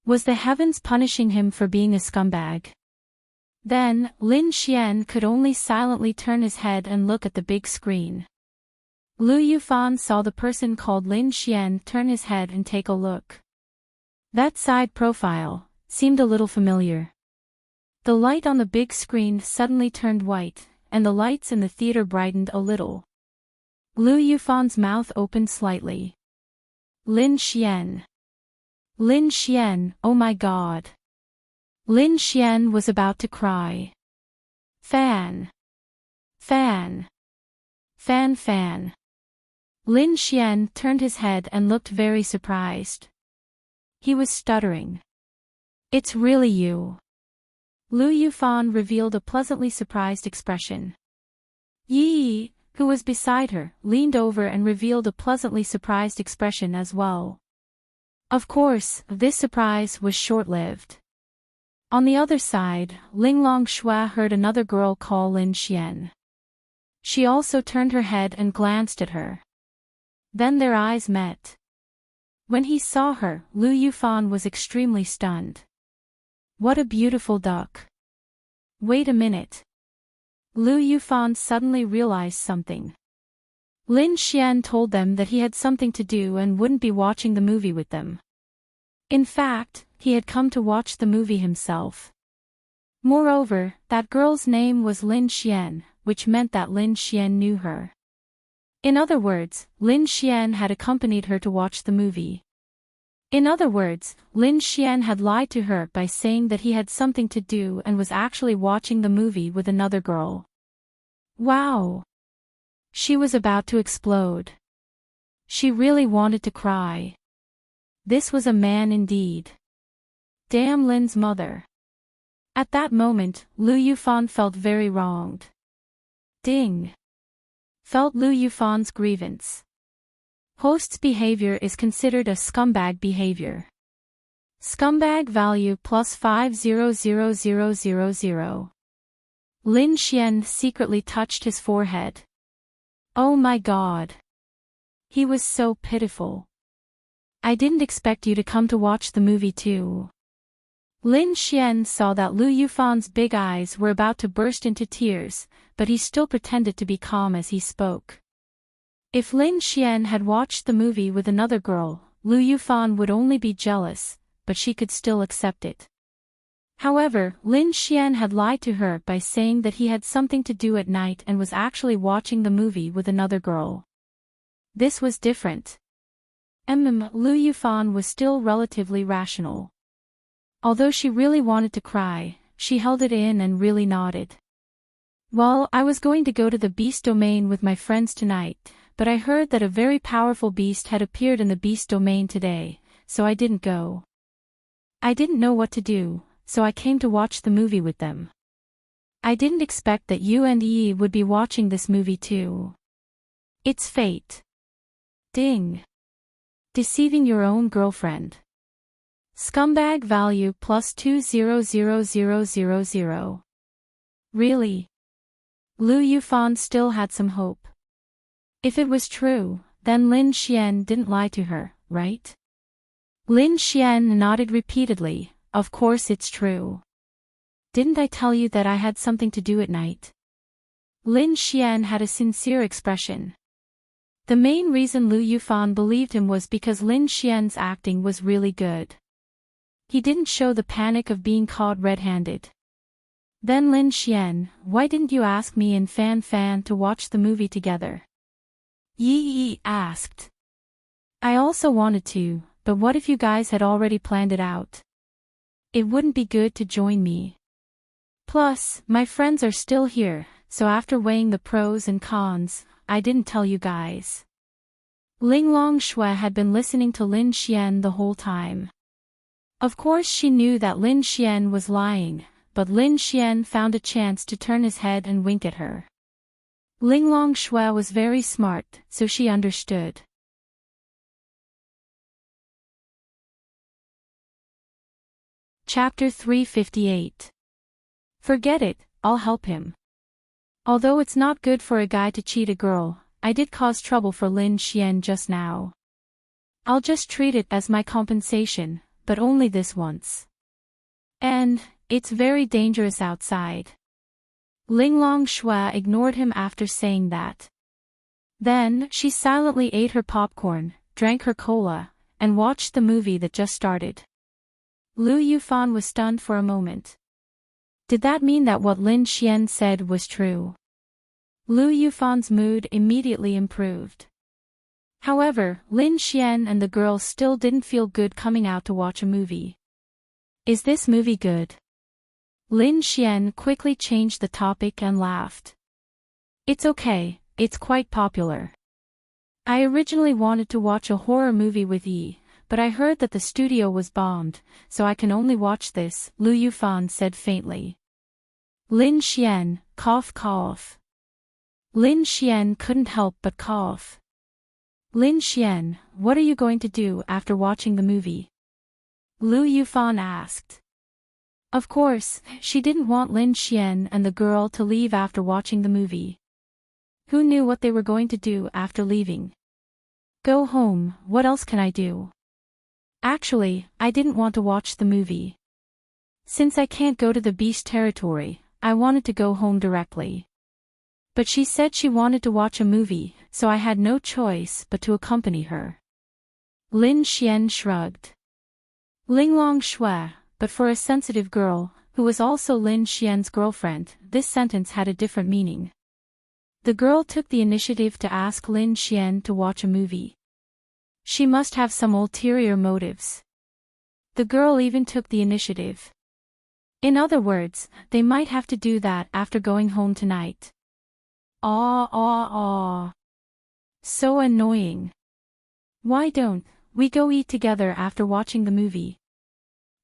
Was the heavens punishing him for being a scumbag? Then, Lin Xian could only silently turn his head and look at the big screen. Lu Yufan saw the person called Lin Xian turn his head and take a look. That side profile seemed a little familiar. The light on the big screen suddenly turned white, and the lights in the theater brightened a little. Lu Yufan's mouth opened slightly. Lin Xian. Lin Xian, oh my god. Lin Xian was about to cry. Fan. Fan. Fan fan. Lin Xian turned his head and looked very surprised. He was stuttering. It's really you. Lu Yufan revealed a pleasantly surprised expression. Yi, who was beside her, leaned over and revealed a pleasantly surprised expression as well. Of course, this surprise was short-lived. On the other side, Ling Longshua heard another girl call Lin Xian. She also turned her head and glanced at her. Then their eyes met. When he saw her, Lu Yufan was extremely stunned. What a beautiful duck. Wait a minute. Lu Yufan suddenly realized something. Lin Xian told them that he had something to do and wouldn't be watching the movie with them. In fact, he had come to watch the movie himself. Moreover, that girl's name was Lin Xian, which meant that Lin Xian knew her. In other words, Lin Xian had accompanied her to watch the movie. In other words, Lin Xian had lied to her by saying that he had something to do and was actually watching the movie with another girl. Wow! She was about to explode. She really wanted to cry. This was a man indeed. Damn Lin's mother. At that moment, Lu Yufan felt very wronged. Ding! Felt Lu Yufan's grievance. Host's behavior is considered a scumbag behavior. Scumbag value plus 500000. Lin Xian secretly touched his forehead. Oh my god. He was so pitiful. I didn't expect you to come to watch the movie too. Lin Xian saw that Lu Yufan's big eyes were about to burst into tears, but he still pretended to be calm as he spoke. If Lin Xian had watched the movie with another girl, Lu Yufan would only be jealous, but she could still accept it. However, Lin Xian had lied to her by saying that he had something to do at night and was actually watching the movie with another girl. This was different. Lu Yufan was still relatively rational. Although she really wanted to cry, she held it in and really nodded. Well, I was going to go to the beast domain with my friends tonight, but I heard that a very powerful beast had appeared in the beast domain today, so I didn't go. I didn't know what to do, so I came to watch the movie with them. I didn't expect that you and Yi would be watching this movie too. It's fate. Ding. Deceiving your own girlfriend. Scumbag value plus 200000. Really? Lu Yufan still had some hope. If it was true, then Lin Xian didn't lie to her, right? Lin Xian nodded repeatedly. Of course it's true. Didn't I tell you that I had something to do at night? Lin Xian had a sincere expression. The main reason Lu Yufan believed him was because Lin Xian's acting was really good. He didn't show the panic of being caught red-handed. Then Lin Xian, why didn't you ask me and Fan Fan to watch the movie together? Yi asked. I also wanted to, But what if you guys had already planned it out? It wouldn't be good to join me. Plus, my friends are still here, so after weighing the pros and cons, I didn't tell you guys. Linglong Shui had been listening to Lin Xian the whole time. Of course she knew that Lin Xian was lying, but Lin Xian found a chance to turn his head and wink at her. Linglong Shui was very smart, so she understood. Chapter 358. Forget it, I'll help him. Although it's not good for a guy to cheat a girl, I did cause trouble for Lin Xian just now. I'll just treat it as my compensation, but only this once. And, it's very dangerous outside. Linglong Shui ignored him after saying that. Then, she silently ate her popcorn, drank her cola, and watched the movie that just started. Lu Yufan was stunned for a moment. Did that mean that what Lin Xian said was true? Lu Yufan's mood immediately improved. However, Lin Xian and the girl still didn't feel good coming out to watch a movie. Is this movie good? Lin Xian quickly changed the topic and laughed. It's okay, it's quite popular. I originally wanted to watch a horror movie with Yi, but I heard that the studio was bombed, so I can only watch this, Lu Yufan said faintly. Lin Xian, cough cough. Lin Xian couldn't help but cough. Lin Xian, what are you going to do after watching the movie? Lu Yufan asked. Of course, she didn't want Lin Xian and the girl to leave after watching the movie. Who knew what they were going to do after leaving? Go home, what else can I do? Actually, I didn't want to watch the movie. Since I can't go to the beast territory, I wanted to go home directly. But she said she wanted to watch a movie, so I had no choice but to accompany her. Lin Xian shrugged. Linglong Shui, but for a sensitive girl, who was also Lin Xian's girlfriend, this sentence had a different meaning. The girl took the initiative to ask Lin Xian to watch a movie. She must have some ulterior motives. The girl even took the initiative. In other words, they might have to do that after going home tonight. So annoying. Why don't we go eat together after watching the movie?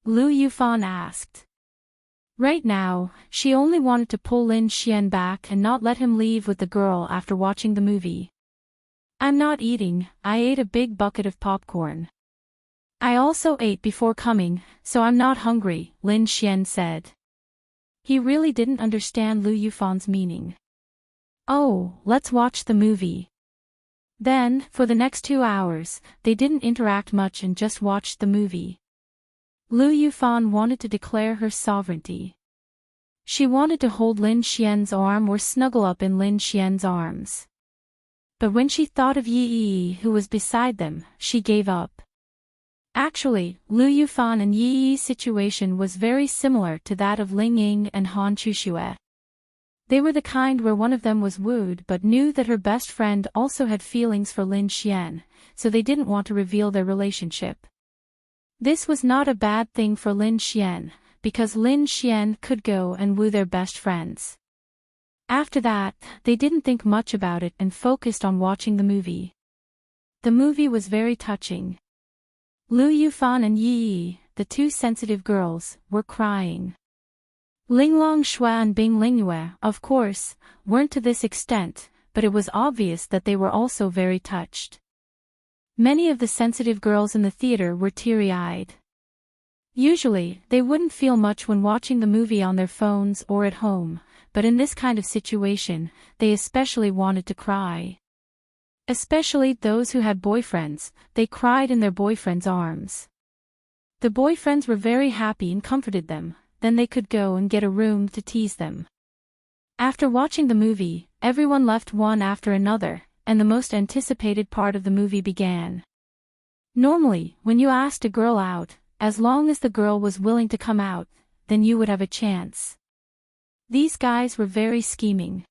Lu Yufan asked. Right now, she only wanted to pull Lin Xian back and not let him leave with the girl after watching the movie. I'm not eating, I ate a big bucket of popcorn. I also ate before coming, so I'm not hungry, Lin Xian said. He really didn't understand Lu Yufan's meaning. Oh, let's watch the movie. Then, for the next 2 hours, they didn't interact much and just watched the movie. Lu Yufan wanted to declare her sovereignty. She wanted to hold Lin Xian's arm or snuggle up in Lin Xian's arms. But when she thought of Yi, who was beside them, she gave up. Actually, Lu Yufan and Yi's situation was very similar to that of Ling Ying and Han Chuxue. They were the kind where one of them was wooed but knew that her best friend also had feelings for Lin Xian, so they didn't want to reveal their relationship. This was not a bad thing for Lin Xian, because Lin Xian could go and woo their best friends. After that, they didn't think much about it and focused on watching the movie. The movie was very touching. Lu Yufan and Yi, the two sensitive girls, were crying. Linglong Shui and Bing Lingyue, of course, weren't to this extent, but it was obvious that they were also very touched. Many of the sensitive girls in the theater were teary-eyed. Usually, they wouldn't feel much when watching the movie on their phones or at home, but in this kind of situation, they especially wanted to cry. Especially those who had boyfriends, they cried in their boyfriends' arms. The boyfriends were very happy and comforted them, then they could go and get a room to tease them. After watching the movie, everyone left one after another, and the most anticipated part of the movie began. Normally, when you asked a girl out, as long as the girl was willing to come out, then you would have a chance. These guys were very scheming.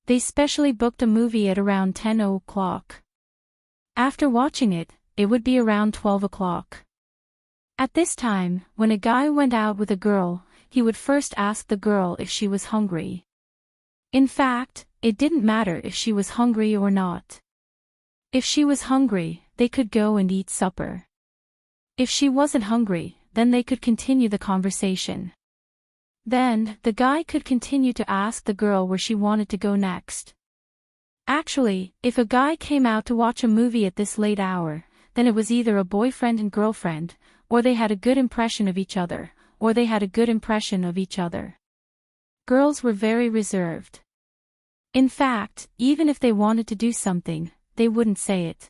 They specially booked a movie at around 10 o'clock. After watching it, it would be around 12 o'clock. At this time, when a guy went out with a girl, he would first ask the girl if she was hungry. In fact, it didn't matter if she was hungry or not. If she was hungry, they could go and eat supper. If she wasn't hungry, then they could continue the conversation. Then, the guy could continue to ask the girl where she wanted to go next. Actually, if a guy came out to watch a movie at this late hour, then it was either a boyfriend and girlfriend, or they had a good impression of each other, or they had a good impression of each other. Girls were very reserved. In fact, even if they wanted to do something, they wouldn't say it.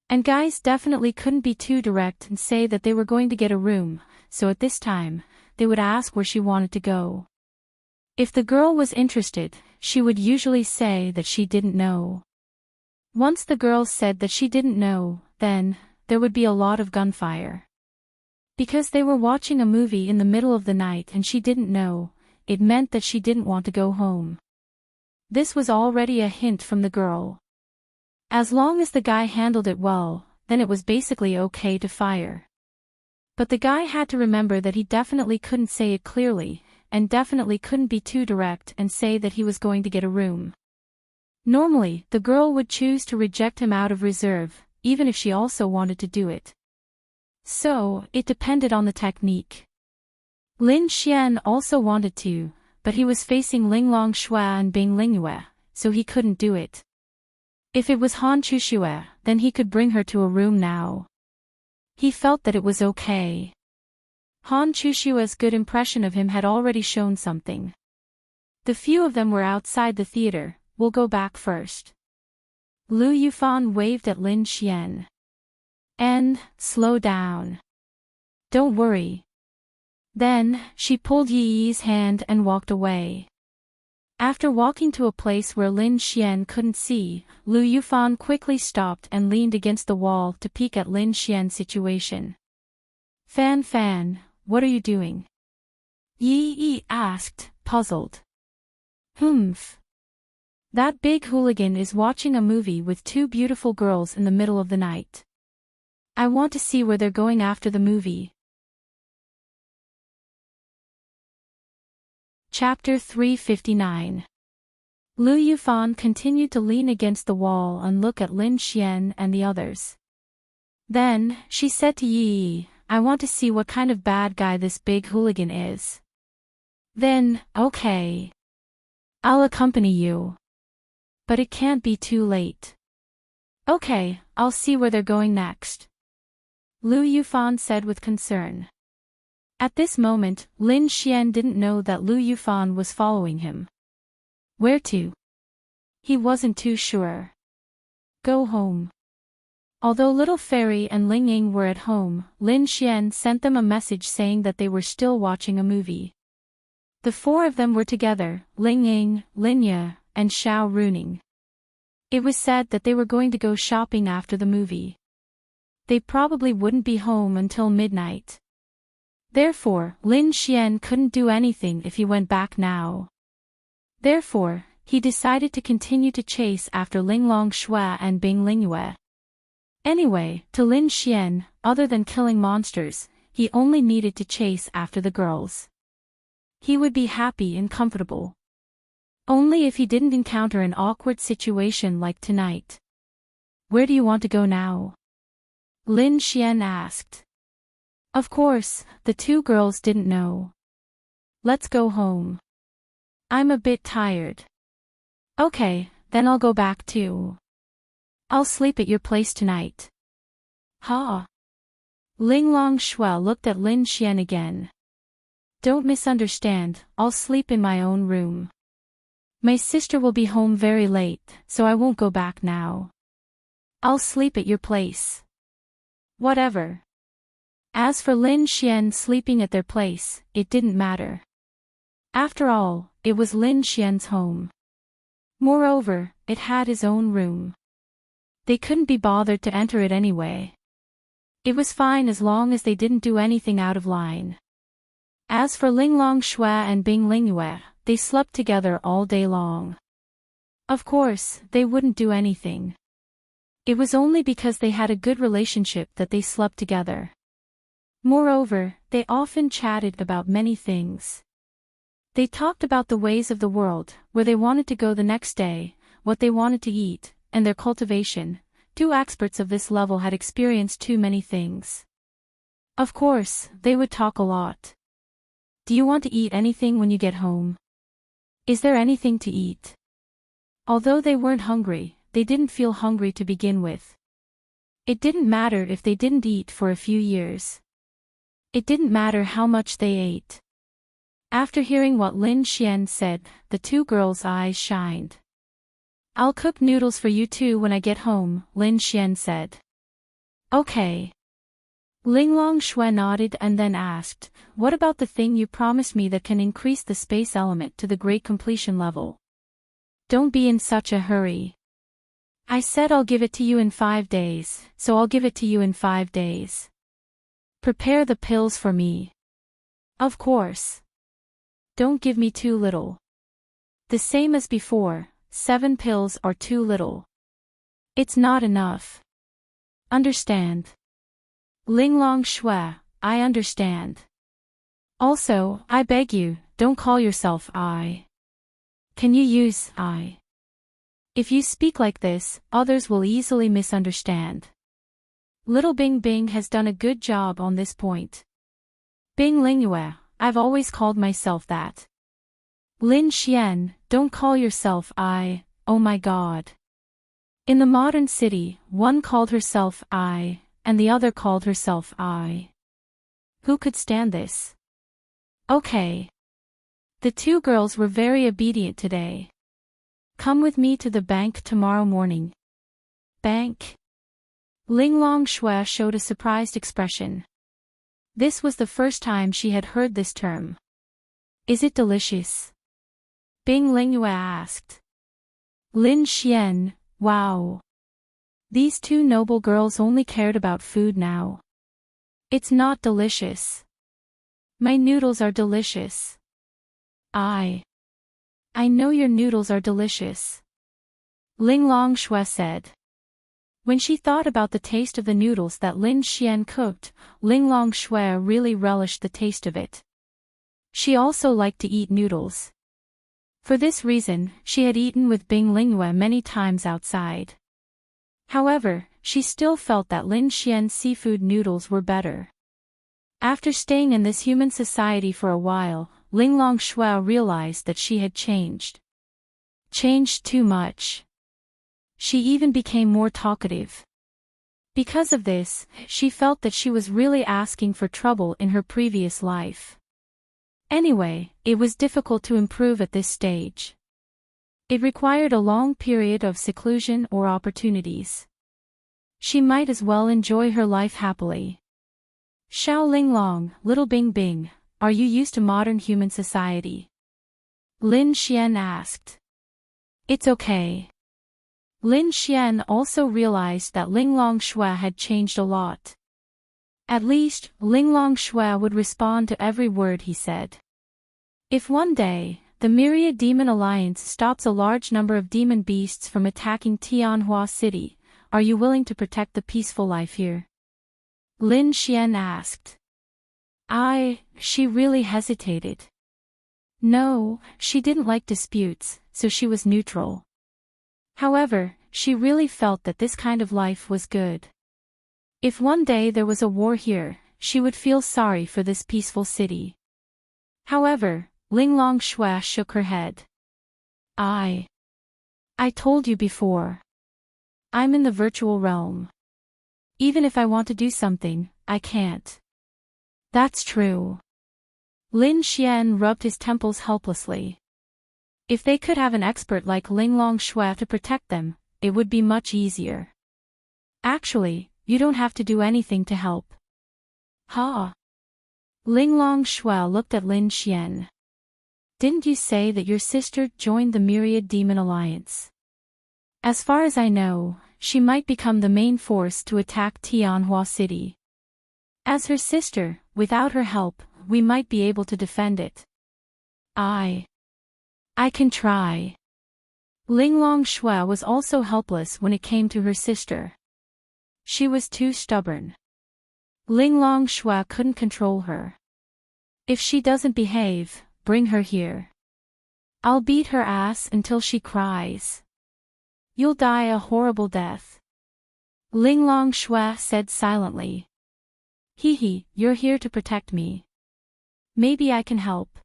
And guys definitely couldn't be too direct and say that they were going to get a room, so at this time, they would ask where she wanted to go. If the girl was interested, she would usually say that she didn't know. Once the girl said that she didn't know, then, there would be a lot of gunfire. Because they were watching a movie in the middle of the night and she didn't know, it meant that she didn't want to go home. This was already a hint from the girl. As long as the guy handled it well, then it was basically okay to fire. But the guy had to remember that he definitely couldn't say it clearly, and definitely couldn't be too direct and say that he was going to get a room. Normally, the girl would choose to reject him out of reserve, even if she also wanted to do it. So, it depended on the technique. Lin Xian also wanted to, but he was facing Linglong Shui and Bing Lingyue, so he couldn't do it. If it was Han Chuxue, then he could bring her to a room now. He felt that it was okay. Han Chuxue's good impression of him had already shown something. The few of them were outside the theater. We'll go back first. Lu Yufan waved at Lin Xian. And, slow down. Don't worry. Then, she pulled Yi Yi's hand and walked away. After walking to a place where Lin Xian couldn't see, Lu Yufan quickly stopped and leaned against the wall to peek at Lin Xian's situation. Fan, what are you doing? Yi Yi asked, puzzled. Humph. That big hooligan is watching a movie with two beautiful girls in the middle of the night. I want to see where they're going after the movie. Chapter 359. Lu Yufan continued to lean against the wall and look at Lin Xian and the others. Then, she said to Yi Yi, I want to see what kind of bad guy this big hooligan is. Then, okay. I'll accompany you. But it can't be too late. Okay, I'll see where they're going next. Lu Yufan said with concern. At this moment, Lin Xian didn't know that Lu Yufan was following him. Where to? He wasn't too sure. Go home. Although Little Fairy and Ling Ying were at home, Lin Xian sent them a message saying that they were still watching a movie. The four of them were together, Ling Ying, Lin Ye, and Xiao Runing. It was said that they were going to go shopping after the movie. They probably wouldn't be home until midnight. Therefore, Lin Xian couldn't do anything if he went back now. Therefore, he decided to continue to chase after Linglong Shui and Bing Lingyue. Anyway, to Lin Xian, other than killing monsters, he only needed to chase after the girls. He would be happy and comfortable. Only if he didn't encounter an awkward situation like tonight. Where do you want to go now? Lin Xian asked. Of course, the two girls didn't know. Let's go home. I'm a bit tired. Okay, then I'll go back too. I'll sleep at your place tonight. Ha! Linglong Shui looked at Lin Xian again. Don't misunderstand, I'll sleep in my own room. My sister will be home very late, so I won't go back now. I'll sleep at your place. Whatever. As for Lin Xian sleeping at their place, it didn't matter. After all, it was Lin Xian's home. Moreover, it had his own room. They couldn't be bothered to enter it anyway. It was fine as long as they didn't do anything out of line. As for Linglong Shui and Bing Lingyue, they slept together all day long. Of course, they wouldn't do anything. It was only because they had a good relationship that they slept together. Moreover, they often chatted about many things. They talked about the ways of the world, where they wanted to go the next day, what they wanted to eat, and their cultivation. Two experts of this level had experienced too many things. Of course, they would talk a lot. Do you want to eat anything when you get home? Is there anything to eat? Although they weren't hungry, they didn't feel hungry to begin with. It didn't matter if they didn't eat for a few years. It didn't matter how much they ate. After hearing what Lin Xian said, the two girls' eyes shined. I'll cook noodles for you too when I get home, Lin Xian said. Okay. Linglong Shui nodded and then asked, what about the thing you promised me that can increase the space element to the great completion level? Don't be in such a hurry. I said I'll give it to you in 5 days, so I'll give it to you in 5 days. Prepare the pills for me. Of course. Don't give me too little. The same as before, 7 pills are too little. It's not enough. Understand. Linglong Shui, I understand. Also, I beg you, don't call yourself I. Can you use I? If you speak like this, others will easily misunderstand. Little Bing Bing has done a good job on this point. Bing Lingyue, I've always called myself that. Lin Xian, don't call yourself I, oh my god. In the modern city, one called herself I, and the other called herself I. Who could stand this? Okay. The two girls were very obedient today. Come with me to the bank tomorrow morning. Bank? Linglong Shui showed a surprised expression. This was the first time she had heard this term. Is it delicious? Bing Lingyue asked. Lin Xian, wow. These two noble girls only cared about food now. It's not delicious. My noodles are delicious. I know your noodles are delicious. Linglong Shui said. When she thought about the taste of the noodles that Lin Xian cooked, Linglong Shui really relished the taste of it. She also liked to eat noodles. For this reason, she had eaten with Bing Lingyue many times outside. However, she still felt that Lin Xian's seafood noodles were better. After staying in this human society for a while, Linglong Shui realized that she had changed. Changed too much. She even became more talkative. Because of this, she felt that she was really asking for trouble in her previous life. Anyway, it was difficult to improve at this stage. It required a long period of seclusion or opportunities. She might as well enjoy her life happily. Xiao Linglong, Little Bing Bing, are you used to modern human society? Lin Xian asked. It's okay. Lin Xian also realized that Linglong Shui had changed a lot. At least, Linglong Shui would respond to every word he said. If one day, the Myriad Demon Alliance stops a large number of demon beasts from attacking Tianhua City, are you willing to protect the peaceful life here? Lin Xian asked. She really hesitated. No, she didn't like disputes, so she was neutral. However, she really felt that this kind of life was good. If one day there was a war here, she would feel sorry for this peaceful city. However, Linglong Shui shook her head. I told you before. I'm in the virtual realm. Even if I want to do something, I can't. That's true. Lin Xian rubbed his temples helplessly. If they could have an expert like Linglong Shui to protect them, it would be much easier. Actually, you don't have to do anything to help. Ha! Linglong Shui looked at Lin Xian. Didn't you say that your sister joined the Myriad Demon Alliance? As far as I know, she might become the main force to attack Tianhua City. As her sister, without her help, we might be able to defend it. I can try. Ling Longshui was also helpless when it came to her sister. She was too stubborn. Ling Longshui couldn't control her. If she doesn't behave, bring her here. I'll beat her ass until she cries. You'll die a horrible death. Ling Longshui said silently. Hee, you're here to protect me. Maybe I can help.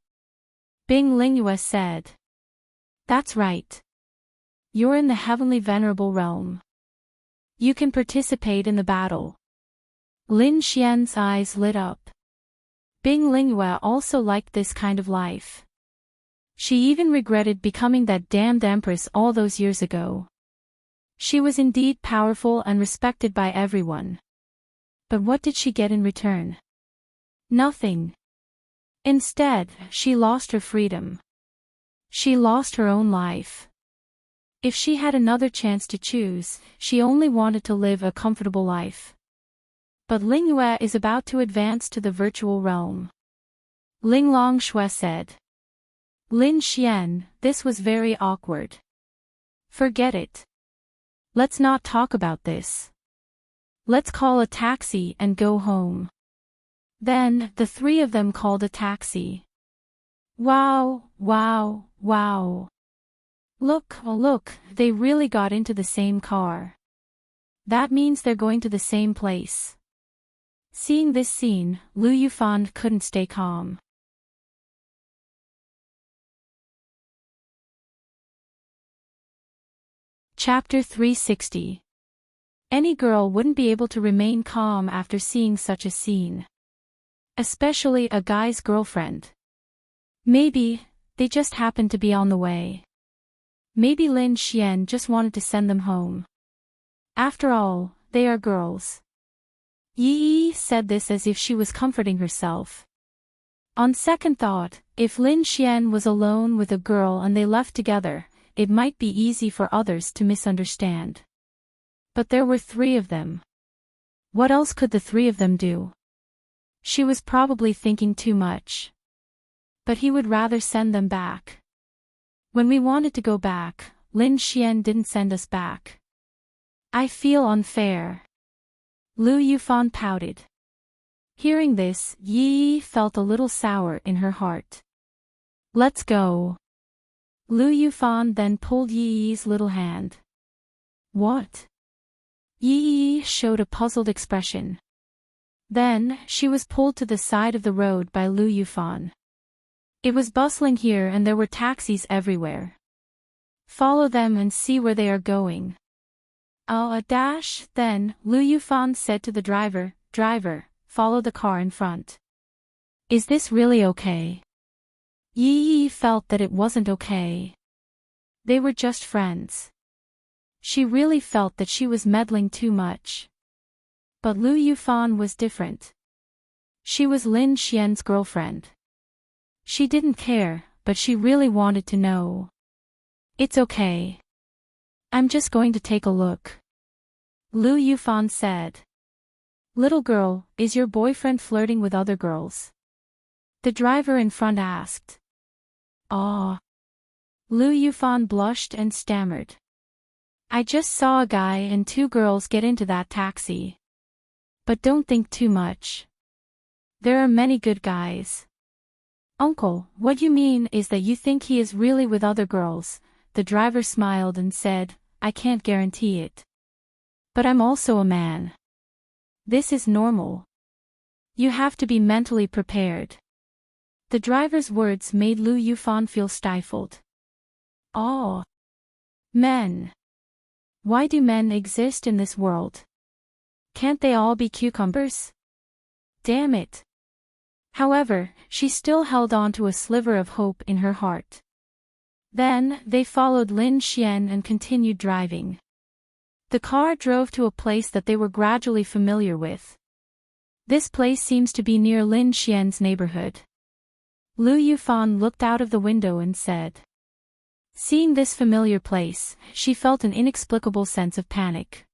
Bing Lingyue said. That's right. You're in the heavenly venerable realm. You can participate in the battle. Lin Xian's eyes lit up. Bing Lingyue also liked this kind of life. She even regretted becoming that damned empress all those years ago. She was indeed powerful and respected by everyone. But what did she get in return? Nothing. Instead, she lost her freedom. She lost her own life. If she had another chance to choose, she only wanted to live a comfortable life. But Lingyue is about to advance to the virtual realm. Ling Longshui said. Lin Xian, this was very awkward. Forget it. Let's not talk about this. Let's call a taxi and go home. Then, the three of them called a taxi. Wow. Look, they really got into the same car. That means they're going to the same place. Seeing this scene, Lu Yufan couldn't stay calm. Chapter 360. Any girl wouldn't be able to remain calm after seeing such a scene. Especially a guy's girlfriend. Maybe, they just happened to be on the way. Maybe Lin Xian just wanted to send them home. After all, they are girls. Yi said this as if she was comforting herself. On second thought, if Lin Xian was alone with a girl and they left together, it might be easy for others to misunderstand. But there were three of them. What else could the three of them do? She was probably thinking too much. But he would rather send them back. When we wanted to go back, Lin Xian didn't send us back. I feel unfair. Lu Yufan pouted. Hearing this, Yi felt a little sour in her heart. Let's go. Lu Yufan then pulled Yi's little hand. What? Yi showed a puzzled expression. Then, she was pulled to the side of the road by Lu Yufan. It was bustling here and there were taxis everywhere. Follow them and see where they are going. Then, Lu Yufan said to the driver, follow the car in front. Is this really okay? Yi felt that it wasn't okay. They were just friends. She really felt that she was meddling too much. But Lu Yufan was different. She was Lin Xian's girlfriend. She didn't care, but she really wanted to know. It's okay. I'm just going to take a look. Lu Yufan said. Little girl, is your boyfriend flirting with other girls? The driver in front asked. Lu Yufan blushed and stammered. I just saw a guy and two girls get into that taxi. But don't think too much. There are many good guys. Uncle, what you mean is that you think he is really with other girls? The driver smiled and said, I can't guarantee it. But I'm also a man. This is normal. You have to be mentally prepared. The driver's words made Lu Yufan feel stifled. Oh. Men. Why do men exist in this world? Can't they all be cucumbers? Damn it. However, she still held on to a sliver of hope in her heart. Then, they followed Lin Xian and continued driving. The car drove to a place that they were gradually familiar with. This place seems to be near Lin Xian's neighborhood. Lu Yufan looked out of the window and said. Seeing this familiar place, she felt an inexplicable sense of panic.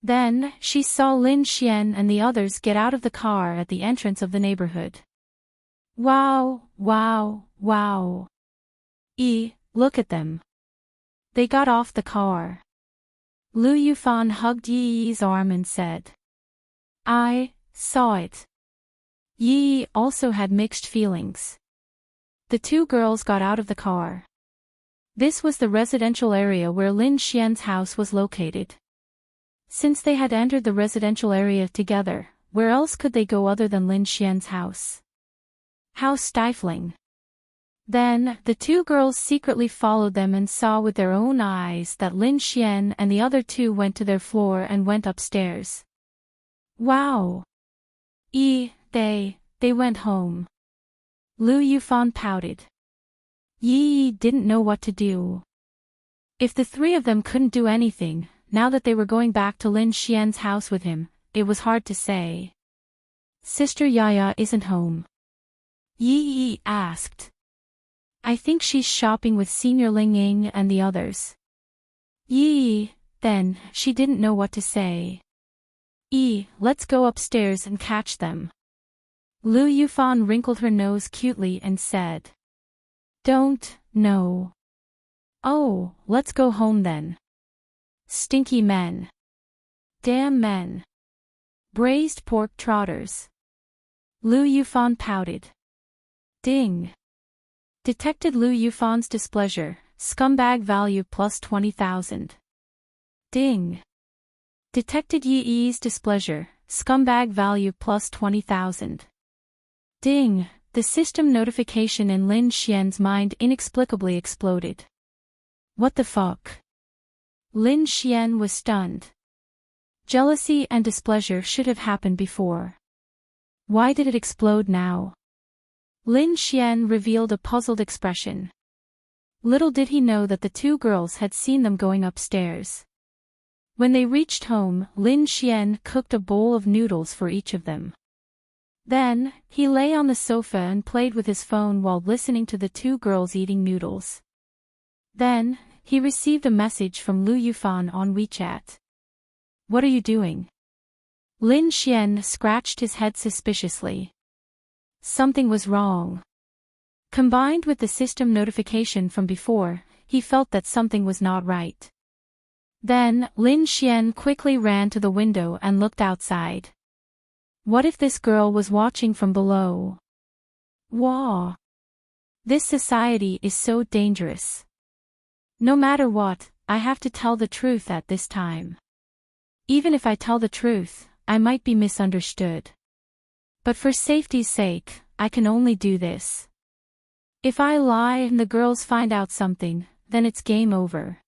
Then, she saw Lin Xian and the others get out of the car at the entrance of the neighborhood. Wow. Look at them. They got off the car. Lu Yufan hugged Yi Yi's arm and said, "I saw it." Yi Yi also had mixed feelings. The two girls got out of the car. This was the residential area where Lin Xian's house was located. Since they had entered the residential area together, where else could they go other than Lin Xian's house? How stifling. Then, the two girls secretly followed them and saw with their own eyes that Lin Xian and the other two went to their floor and went upstairs. Wow! They went home. Lu Yufan pouted. Yi Yi didn't know what to do. If the three of them couldn't do anything, now that they were going back to Lin Xian's house with him, it was hard to say. Sister Yaya isn't home. Yi Yi asked. I think she's shopping with Senior Ling Ying and the others. Yi, then, she didn't know what to say. Let's go upstairs and catch them. Lu Yufan wrinkled her nose cutely and said. Don't, no. Oh, let's go home then. Stinky men. Damn men. Braised pork trotters. Lu Yufan pouted. Ding. Detected Lu Yufan's displeasure, scumbag value plus 20,000. Ding. Detected Yi Yi's displeasure, scumbag value plus 20,000. Ding, the system notification in Lin Xian's mind inexplicably exploded. What the fuck? Lin Xian was stunned. Jealousy and displeasure should have happened before. Why did it explode now? Lin Xian revealed a puzzled expression. Little did he know that the two girls had seen them going upstairs. When they reached home, Lin Xian cooked a bowl of noodles for each of them. Then, he lay on the sofa and played with his phone while listening to the two girls eating noodles. Then, he received a message from Lu Yufan on WeChat. What are you doing? Lin Xian scratched his head suspiciously. Something was wrong. Combined with the system notification from before, he felt that something was not right. Then, Lin Xian quickly ran to the window and looked outside. What if this girl was watching from below? Wah! This society is so dangerous. No matter what, I have to tell the truth at this time. Even if I tell the truth, I might be misunderstood. But for safety's sake, I can only do this. If I lie and the girls find out something, then it's game over.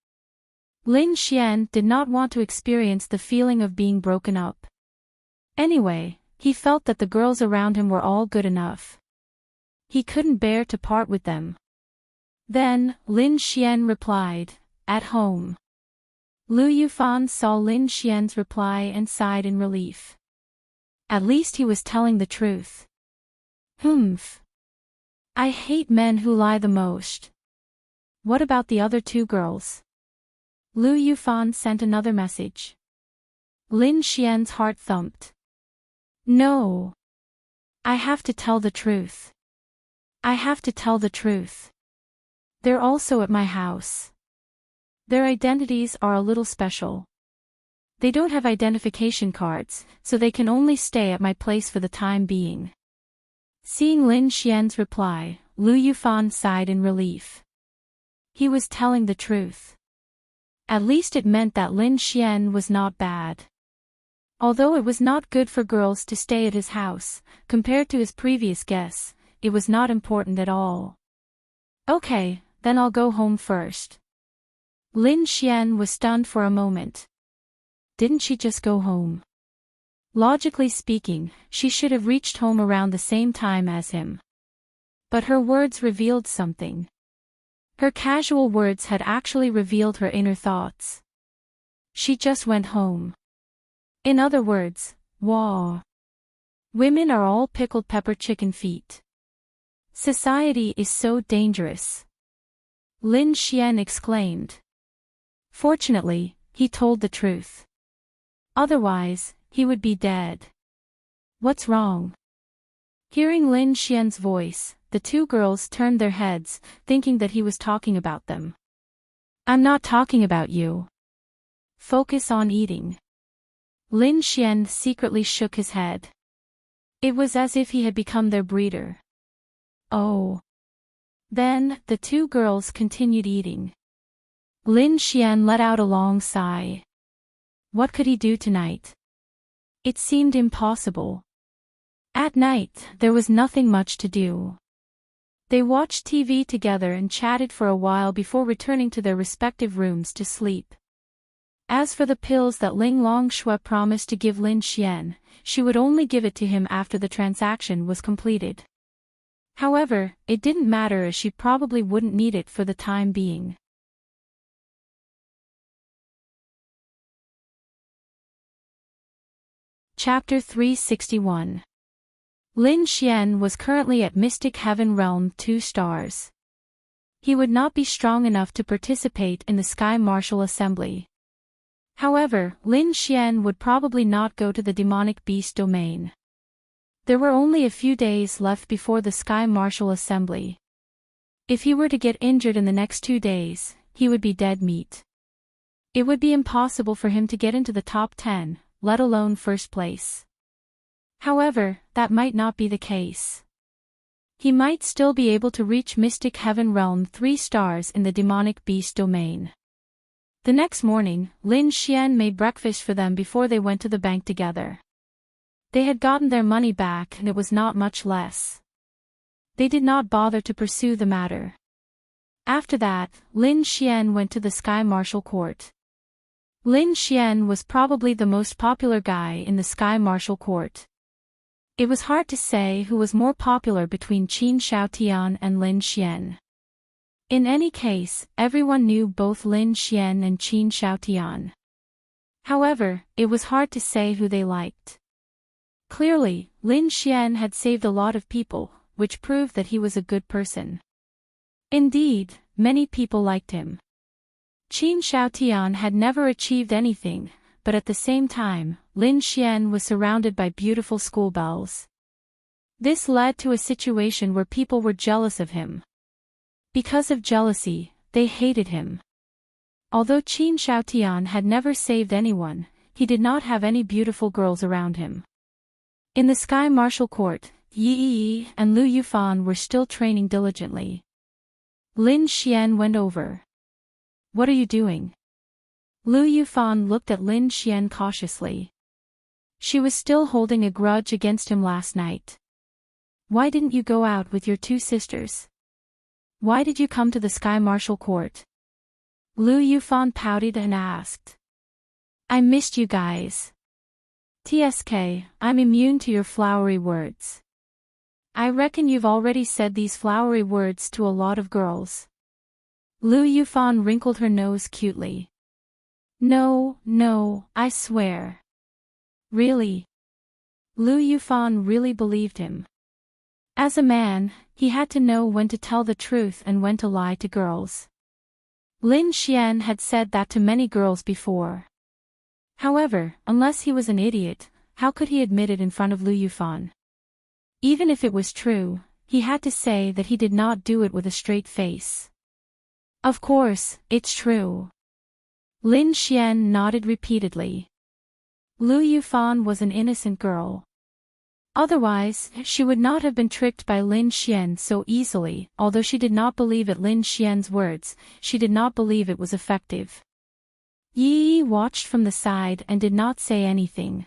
Lin Xian did not want to experience the feeling of being broken up. Anyway, he felt that the girls around him were all good enough. He couldn't bear to part with them. Then, Lin Xian replied, "At home." Lu Yufan saw Lin Xian's reply and sighed in relief. At least he was telling the truth. Humph. I hate men who lie the most. What about the other two girls? Lu Yufan sent another message. Lin Xian's heart thumped. No. I have to tell the truth. I have to tell the truth. They're also at my house. Their identities are a little special. They don't have identification cards, so they can only stay at my place for the time being. Seeing Lin Xian's reply, Lu Yufan sighed in relief. He was telling the truth. At least it meant that Lin Xian was not bad. Although it was not good for girls to stay at his house, compared to his previous guess, it was not important at all. Okay, then I'll go home first. Lin Xian was stunned for a moment. Didn't she just go home? Logically speaking, she should have reached home around the same time as him. But her words revealed something. Her casual words had actually revealed her inner thoughts. She just went home. In other words, wah. Women are all pickled pepper chicken feet. Society is so dangerous. Lin Xian exclaimed. Fortunately, he told the truth. Otherwise, he would be dead. What's wrong? Hearing Lin Xian's voice, the two girls turned their heads, thinking that he was talking about them. I'm not talking about you. Focus on eating. Lin Xian secretly shook his head. It was as if he had become their breeder. Oh. Then, the two girls continued eating. Lin Xian let out a long sigh. What could he do tonight? It seemed impossible. At night, there was nothing much to do. They watched TV together and chatted for a while before returning to their respective rooms to sleep. As for the pills that Ling Longshui promised to give Lin Xian, she would only give it to him after the transaction was completed. However, it didn't matter as she probably wouldn't need it for the time being. Chapter 361. Lin Xian was currently at Mystic Heaven Realm 2 stars. He would not be strong enough to participate in the Sky Martial Assembly. However, Lin Xian would probably not go to the demonic beast domain. There were only a few days left before the Sky Martial Assembly. If he were to get injured in the next 2 days, he would be dead meat. It would be impossible for him to get into the top 10, let alone first place. However, that might not be the case. He might still be able to reach Mystic Heaven Realm 3 stars in the demonic beast domain. The next morning, Lin Xian made breakfast for them before they went to the bank together. They had gotten their money back and it was not much less. They did not bother to pursue the matter. After that, Lin Xian went to the Sky Martial Court. Lin Xian was probably the most popular guy in the Sky Martial Court. It was hard to say who was more popular between Qin Shaotian and Lin Xian. In any case, everyone knew both Lin Xian and Qin Shaotian. However, it was hard to say who they liked. Clearly, Lin Xian had saved a lot of people, which proved that he was a good person. Indeed, many people liked him. Qin Shaotian had never achieved anything, but at the same time, Lin Xian was surrounded by beautiful schoolbells. This led to a situation where people were jealous of him. Because of jealousy, they hated him. Although Qin Shaotian had never saved anyone, he did not have any beautiful girls around him. In the Sky Martial Court, Yi Yi and Lu Yufan were still training diligently. Lin Xian went over. What are you doing? Lu Yufan looked at Lin Xian cautiously. She was still holding a grudge against him last night. Why didn't you go out with your two sisters? Why did you come to the Sky Martial Court? Lu Yufan pouted and asked. I missed you guys. TSK, I'm immune to your flowery words. I reckon you've already said these flowery words to a lot of girls. Lu Yufan wrinkled her nose cutely. No, I swear. Really? Lu Yufan really believed him. As a man, he had to know when to tell the truth and when to lie to girls. Lin Xian had said that to many girls before. However, unless he was an idiot, how could he admit it in front of Lu Yufan? Even if it was true, he had to say that he did not do it with a straight face. Of course, it's true. Lin Xian nodded repeatedly. Lu Yufan was an innocent girl. Otherwise, she would not have been tricked by Lin Xian so easily. Although she did not believe at Lin Xian's words, she did not believe it was effective. Yi Yi watched from the side and did not say anything.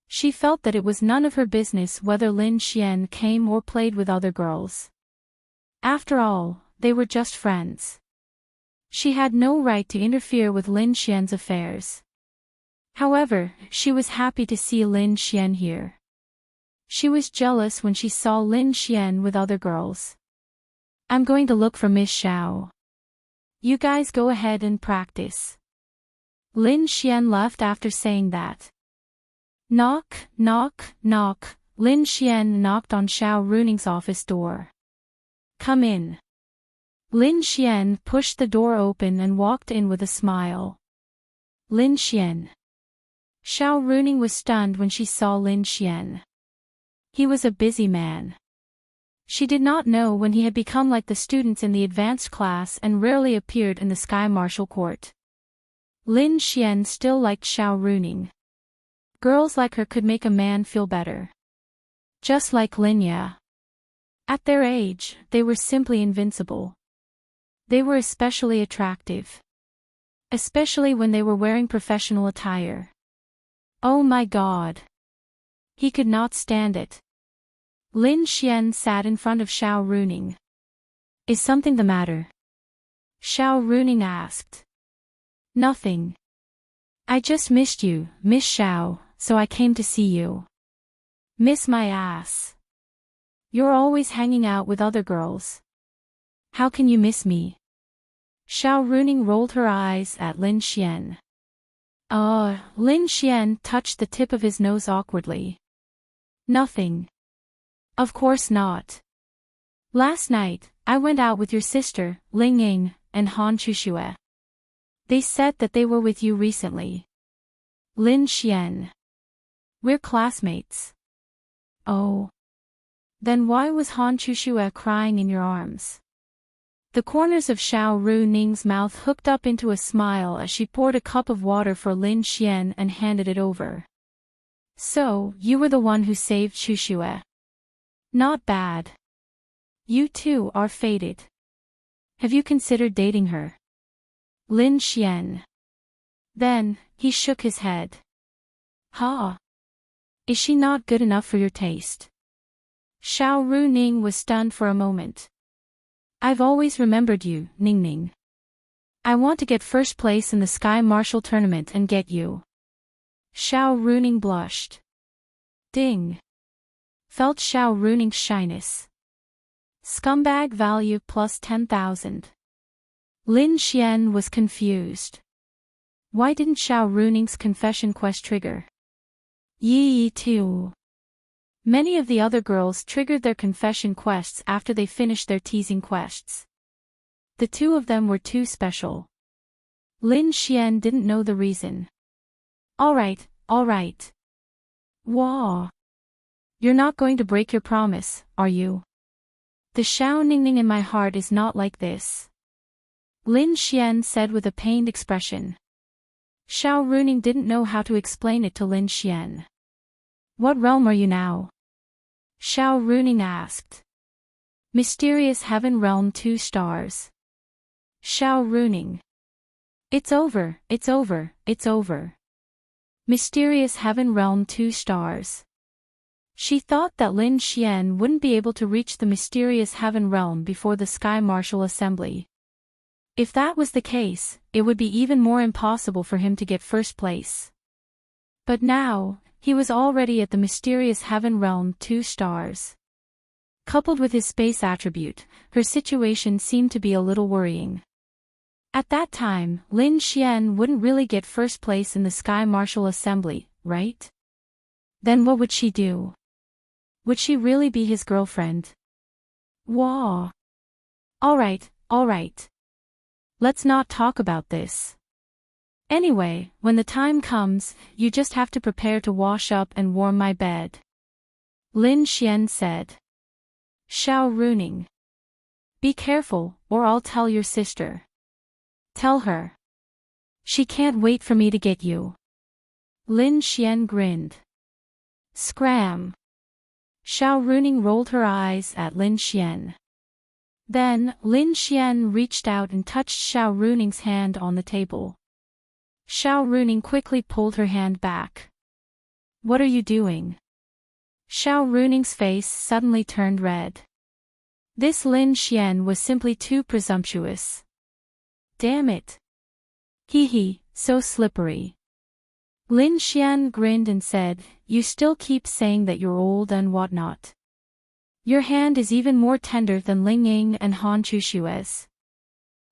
She felt that it was none of her business whether Lin Xian came or played with other girls. After all, they were just friends. She had no right to interfere with Lin Xian's affairs. However, she was happy to see Lin Xian here. She was jealous when she saw Lin Xian with other girls. I'm going to look for Miss Xiao. You guys go ahead and practice. Lin Xian left after saying that. Knock, knock, knock. Lin Xian knocked on Heartwarming's office door. Come in. Lin Xian pushed the door open and walked in with a smile. Lin Xian. Heartwarming was stunned when she saw Lin Xian. He was a busy man. She did not know when he had become like the students in the advanced class and rarely appeared in the Sky Marshal Court. Lin Xian still liked Xiao Runing. Girls like her could make a man feel better. Just like Lin Ya. At their age, they were simply invincible. They were especially attractive. Especially when they were wearing professional attire. Oh my God. He could not stand it. Lin Xian sat in front of Xiao Runing. Is something the matter? Xiao Runing asked. Nothing. I just missed you, Miss Xiao, so I came to see you. Miss my ass. You're always hanging out with other girls. How can you miss me? Xiao Runing rolled her eyes at Lin Xian. Lin Xian touched the tip of his nose awkwardly. Nothing. Of course not. Last night, I went out with your sister, Ling Ying, and Han Chuxue. They said that they were with you recently. Lin Xian. We're classmates. Oh. Then why was Han Chuxue crying in your arms? The corners of Xiao Runing's mouth hooked up into a smile as she poured a cup of water for Lin Xian and handed it over. So, you were the one who saved Chuxue. Not bad. You two are fated. Have you considered dating her? Lin Xian. Then, he shook his head. Ha! Is she not good enough for your taste? Xiao Runing was stunned for a moment. I've always remembered you, Ningning. I want to get first place in the Sky Marshal tournament and get you. Xiao Runing blushed. Ding. Felt Xiao Runing's shyness. Scumbag value plus 10,000. Lin Xian was confused. Why didn't Xiao Runing's confession quest trigger? Yi too. Many of the other girls triggered their confession quests after they finished their teasing quests. The two of them were too special. Lin Xian didn't know the reason. Alright. Wah. You're not going to break your promise, are you? The Xiao Ningning in my heart is not like this. Lin Xian said with a pained expression. Xiao Runing didn't know how to explain it to Lin Xian. What realm are you now? Xiao Runing asked. Mysterious Heaven Realm 2 stars. Xiao Runing. It's over. Mysterious Heaven Realm 2 stars. She thought that Lin Xian wouldn't be able to reach the Mysterious Heaven Realm before the Sky Marshal Assembly. If that was the case, it would be even more impossible for him to get first place. But now, he was already at the Mysterious Heaven Realm 2 stars. Coupled with his space attribute, her situation seemed to be a little worrying. At that time, Lin Xian wouldn't really get first place in the Sky Marshal Assembly, right? Then what would she do? Would she really be his girlfriend? Wah. Alright. Let's not talk about this. Anyway, when the time comes, you just have to prepare to wash up and warm my bed. Lin Xian said. Xiao Runing. Be careful, or I'll tell your sister. Tell her. She can't wait for me to get you. Lin Xian grinned. Scram. Xiao Runing rolled her eyes at Lin Xian. Then, Lin Xian reached out and touched Xiao Runing's hand on the table. Xiao Runing quickly pulled her hand back. What are you doing? Xiao Runing's face suddenly turned red. This Lin Xian was simply too presumptuous. Damn it. Hee, so slippery. Lin Xian grinned and said, you still keep saying that you're old and whatnot. Your hand is even more tender than Ling Ying and Han Chuxue's.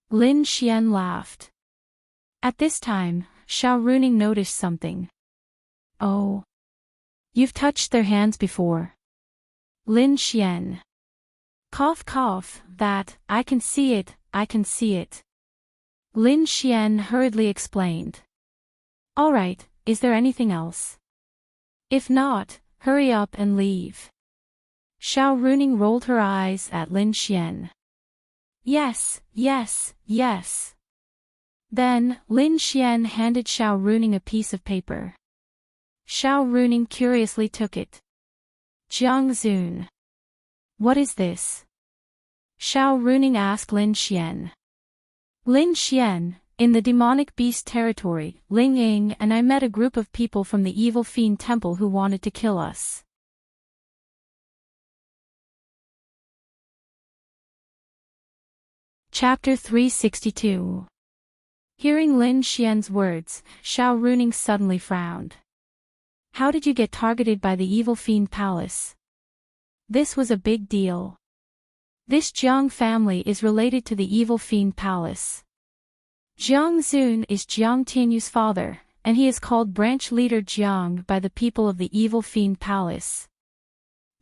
Lin Xian laughed. At this time, Xiao Runing noticed something. Oh. You've touched their hands before. Lin Xian. Cough, that, I can see it. Lin Xian hurriedly explained. Alright, is there anything else? If not, hurry up and leave. Xiao Runing rolled her eyes at Lin Xian. Yes, yes, yes. Then, Lin Xian handed Xiao Runing a piece of paper. Xiao Runing curiously took it. Jiang Zun. What is this? Xiao Runing asked Lin Xian. Lin Xian, in the demonic beast territory, Ling Ying and I met a group of people from the evil fiend temple who wanted to kill us. Chapter 362. Hearing Lin Xian's words, Xiao Runing suddenly frowned. How did you get targeted by the evil fiend palace? This was a big deal. This Jiang family is related to the evil fiend palace. Jiang Zun is Jiang Tianyu's father, and he is called branch leader Jiang by the people of the evil fiend palace.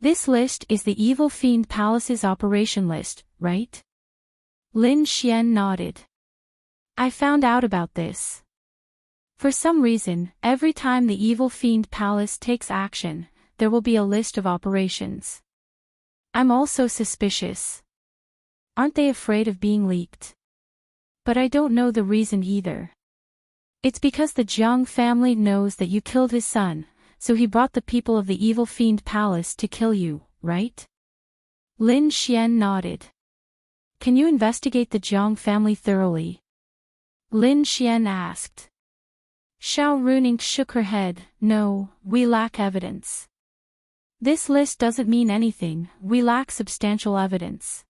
This list is the evil fiend palace's operation list, right? Lin Xian nodded. I found out about this. For some reason, every time the evil fiend palace takes action, there will be a list of operations. I'm also suspicious. Aren't they afraid of being leaked? But I don't know the reason either. It's because the Jiang family knows that you killed his son, so he brought the people of the evil fiend palace to kill you, right? Lin Xian nodded. Can you investigate the Jiang family thoroughly? Lin Xian asked. Xiao Runing shook her head. No, we lack evidence. This list doesn't mean anything, we lack substantial evidence.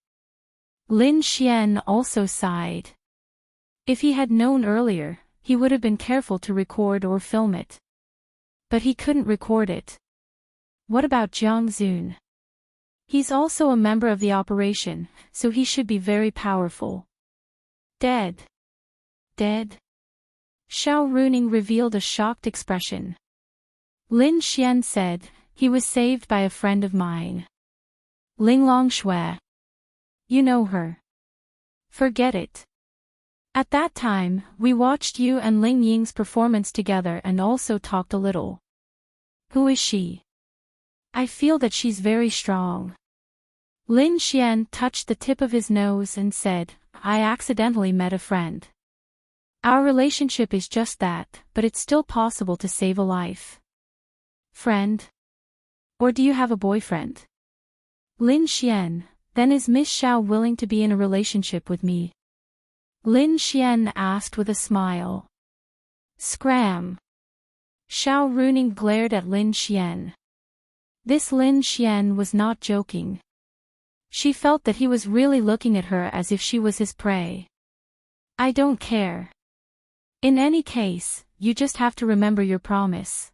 Lin Xian also sighed. If he had known earlier, he would have been careful to record or film it. But he couldn't record it. What about Jiang Zun? He's also a member of the operation, so he should be very powerful. Dead. Dead? Xiao Runing revealed a shocked expression. Lin Xian said, he was saved by a friend of mine. Linglong Shui. You know her. Forget it. At that time, we watched you and Ling Ying's performance together and also talked a little. Who is she? I feel that she's very strong. Lin Xian touched the tip of his nose and said, I accidentally met a friend. Our relationship is just that, but it's still possible to save a life. Friend? Or do you have a boyfriend? Lin Xian, then is Miss Xiao willing to be in a relationship with me? Lin Xian asked with a smile. Scram. Xiao Runing glared at Lin Xian. This Lin Xian was not joking. She felt that he was really looking at her as if she was his prey. I don't care. In any case, you just have to remember your promise.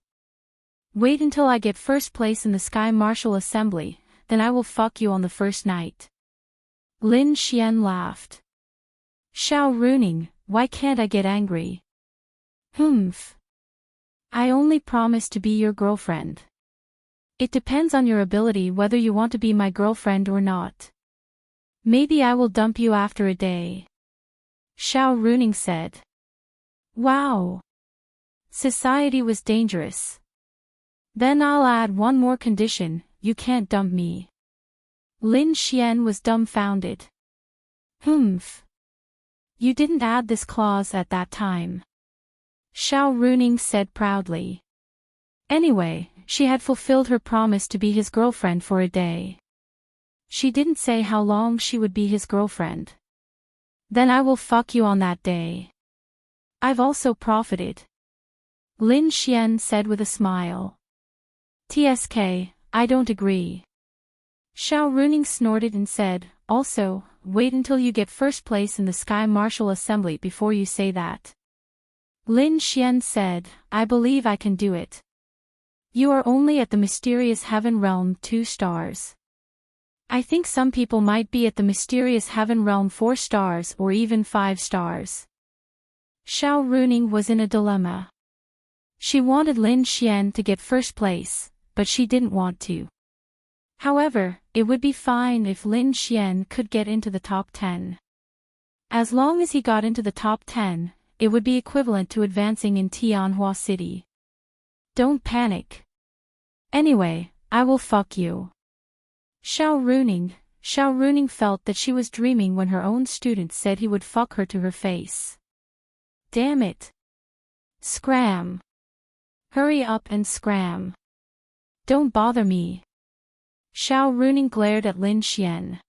Wait until I get first place in the Sky Martial Assembly, then I will fuck you on the first night. Lin Xian laughed. Xiao Runing, why can't I get angry? Humph. I only promise to be your girlfriend. It depends on your ability whether you want to be my girlfriend or not. Maybe I will dump you after a day. Xiao Runing said. Wow. Society was dangerous. Then I'll add one more condition, you can't dump me. Lin Xian was dumbfounded. Humph. You didn't add this clause at that time. Xiao Runing said proudly. Anyway, she had fulfilled her promise to be his girlfriend for a day. She didn't say how long she would be his girlfriend. Then I will fuck you on that day. I've also profited. Lin Xian said with a smile. TSK, I don't agree. Xiao Runing snorted and said, also, wait until you get first place in the Sky Martial Assembly before you say that. Lin Xian said, I believe I can do it. You are only at the mysterious heaven realm 2 stars. I think some people might be at the mysterious heaven realm 4 stars or even 5 stars. Xiao Runing was in a dilemma. She wanted Lin Xian to get first place, but she didn't want to. However, it would be fine if Lin Xian could get into the top 10. As long as he got into the top 10, it would be equivalent to advancing in Tianhua City. Don't panic. Anyway, I will fuck you. Xiao Runing felt that she was dreaming when her own student said he would fuck her to her face. Damn it. Scram. Hurry up and scram. Don't bother me. Xiao Runing glared at Lin Xian.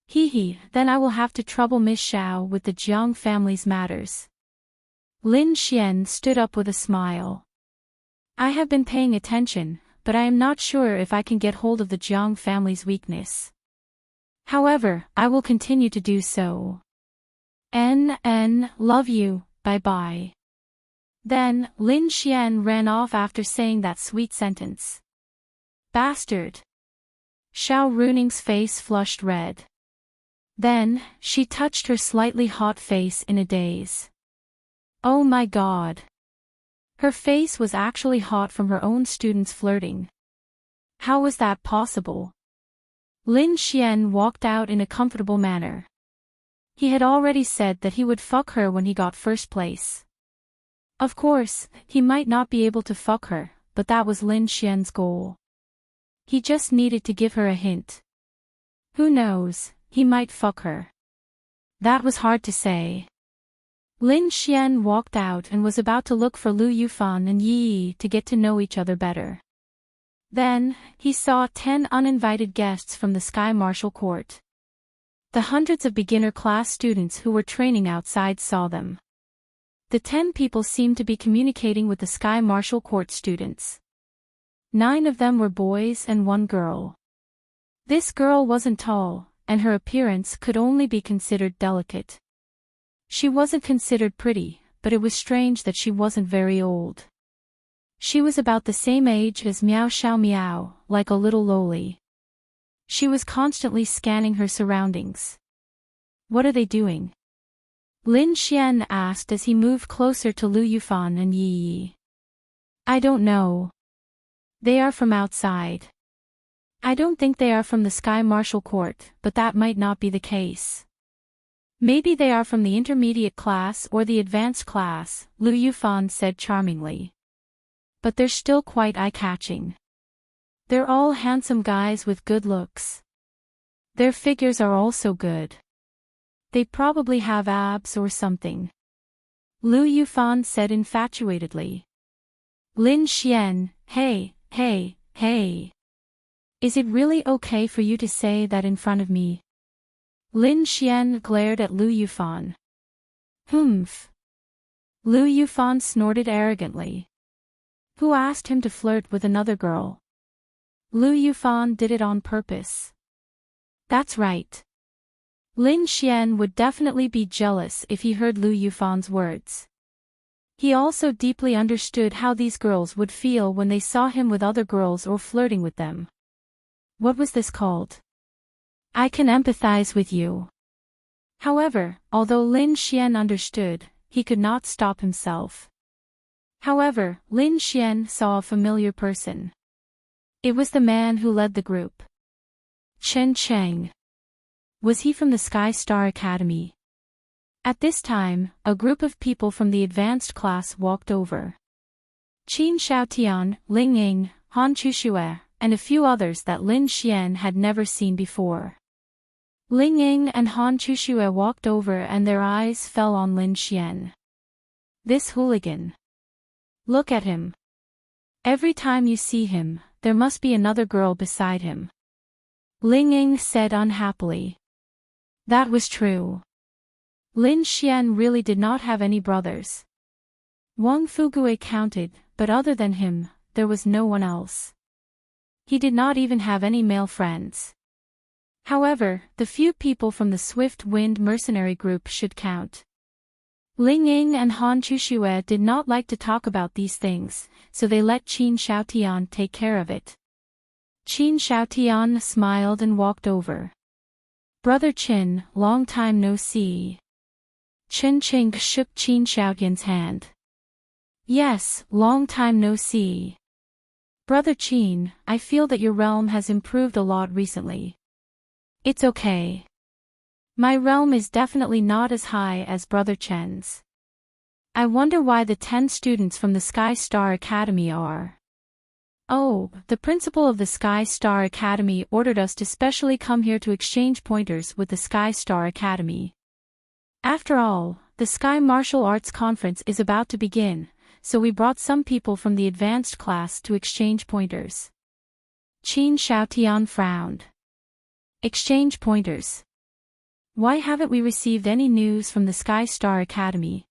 Hee, then I will have to trouble Miss Xiao with the Jiang family's matters. Lin Xian stood up with a smile. I have been paying attention, but I am not sure if I can get hold of the Jiang family's weakness. However, I will continue to do so. Love you, bye-bye. Then, Lin Xian ran off after saying that sweet sentence. Bastard. Xiao Runing's face flushed red. Then, she touched her slightly hot face in a daze. Oh my god. Her face was actually hot from her own students flirting. How was that possible? Lin Xian walked out in a comfortable manner. He had already said that he would fuck her when he got first place. Of course, he might not be able to fuck her, but that was Lin Xian's goal. He just needed to give her a hint. Who knows, he might fuck her. That was hard to say. Lin Xian walked out and was about to look for Lu Yufan and Yi to get to know each other better. Then, he saw 10 uninvited guests from the Sky Marshal Court. The hundreds of beginner class students who were training outside saw them. The 10 people seemed to be communicating with the Sky Marshal Court students. 9 of them were boys and 1 girl. This girl wasn't tall, and her appearance could only be considered delicate. She wasn't considered pretty, but it was strange that she wasn't very old. She was about the same age as Miao Xiao Miao, like a little loli. She was constantly scanning her surroundings. What are they doing? Lin Xian asked as he moved closer to Lu Yufan and Yi. I don't know. They are from outside. I don't think they are from the Sky Marshal Court, but that might not be the case. Maybe they are from the intermediate class or the advanced class, Lu Yufan said charmingly. But they're still quite eye-catching. They're all handsome guys with good looks. Their figures are also good. They probably have abs or something. Lu Yufan said infatuatedly. Lin Xian, hey. Is it really okay for you to say that in front of me? Lin Xian glared at Lu Yufan. Humph. Lu Yufan snorted arrogantly. Who asked him to flirt with another girl? Lu Yufan did it on purpose. That's right. Lin Xian would definitely be jealous if he heard Lu Yufan's words. He also deeply understood how these girls would feel when they saw him with other girls or flirting with them. What was this called? I can empathize with you. However, although Lin Xian understood, he could not stop himself. However, Lin Xian saw a familiar person. It was the man who led the group. Chen Cheng. Was he from the Sky Star Academy? At this time, a group of people from the advanced class walked over. Qin Xiaotian, Ling Ying, Han Chuxue, and a few others that Lin Xian had never seen before. Ling Ying and Han Chuxue walked over and their eyes fell on Lin Xian. This hooligan. Look at him. Every time you see him, there must be another girl beside him. Ling Ying said unhappily. That was true. Lin Xian really did not have any brothers. Wang Fugue counted, but other than him, there was no one else. He did not even have any male friends. However, the few people from the Swift Wind mercenary group should count. Ling Ying and Han Chuxue did not like to talk about these things, so they let Qin Xiaotian take care of it. Qin Xiaotian smiled and walked over. Brother Qin, long time no see. Chen Ching shook Qin Xiaotian's hand. Yes, long time no see. Brother Qin, I feel that your realm has improved a lot recently. It's okay. My realm is definitely not as high as Brother Chen's. I wonder why the 10 students from the Sky Star Academy are. Oh, the principal of the Sky Star Academy ordered us to specially come here to exchange pointers with the Sky Star Academy. After all, the Sky Martial Arts Conference is about to begin, so we brought some people from the advanced class to exchange pointers. Qin Xiaotian frowned. Exchange pointers. Why haven't we received any news from the Sky Star Academy?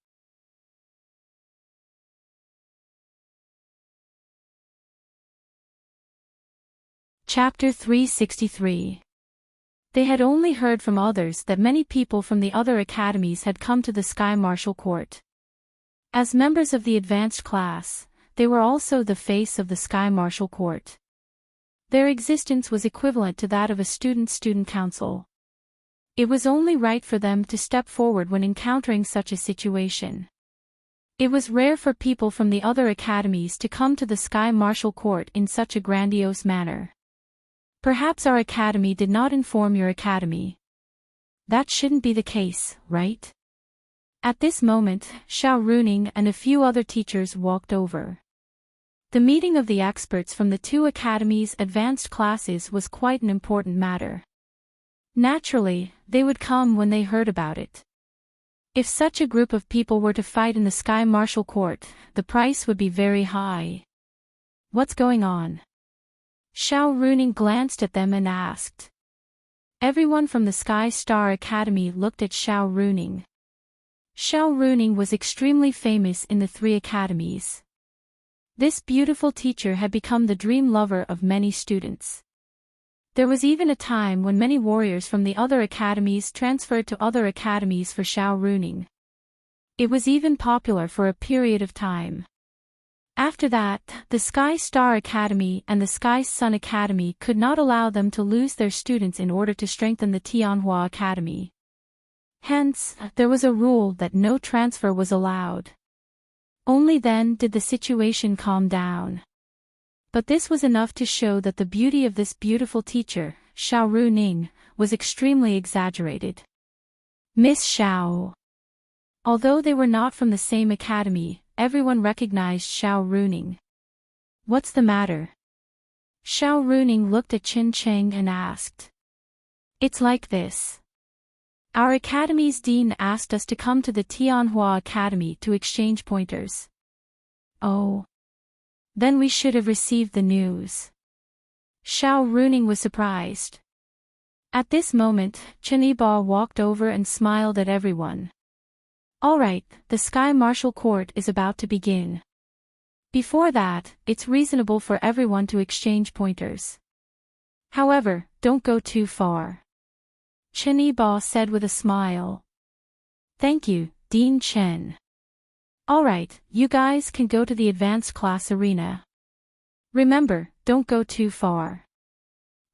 Chapter 363. They had only heard from others that many people from the other academies had come to the Sky Martial Court. As members of the advanced class, they were also the face of the Sky Martial Court. Their existence was equivalent to that of a student council. It was only right for them to step forward when encountering such a situation. It was rare for people from the other academies to come to the Sky Martial Court in such a grandiose manner. Perhaps our academy did not inform your academy. That shouldn't be the case, right? At this moment, Heartwarming and a few other teachers walked over. The meeting of the experts from the two academies' advanced classes was quite an important matter. Naturally, they would come when they heard about it. If such a group of people were to fight in the Sky Martial Court, the price would be very high. What's going on? Heartwarming glanced at them and asked. Everyone from the Sky Star Academy looked at Heartwarming. Heartwarming was extremely famous in the three academies. This beautiful teacher had become the dream lover of many students. There was even a time when many warriors from the other academies transferred to other academies for Heartwarming. It was even popular for a period of time. After that, the Sky Star Academy and the Sky Sun Academy could not allow them to lose their students in order to strengthen the Tianhua Academy. Hence, there was a rule that no transfer was allowed. Only then did the situation calm down. But this was enough to show that the beauty of this beautiful teacher, Heartwarming, was extremely exaggerated. Miss Xiao. Although they were not from the same academy, everyone recognized Heartwarming. What's the matter? Heartwarming looked at Qin Cheng and asked. It's like this. Our academy's dean asked us to come to the Tianhua Academy to exchange pointers. Oh. Then we should have received the news. Heartwarming was surprised. At this moment, Cheniba walked over and smiled at everyone. Alright, the Sky Martial Court is about to begin. Before that, it's reasonable for everyone to exchange pointers. However, don't go too far. Cheniba said with a smile. Thank you, Dean Chen. Alright, you guys can go to the advanced class arena. Remember, don't go too far.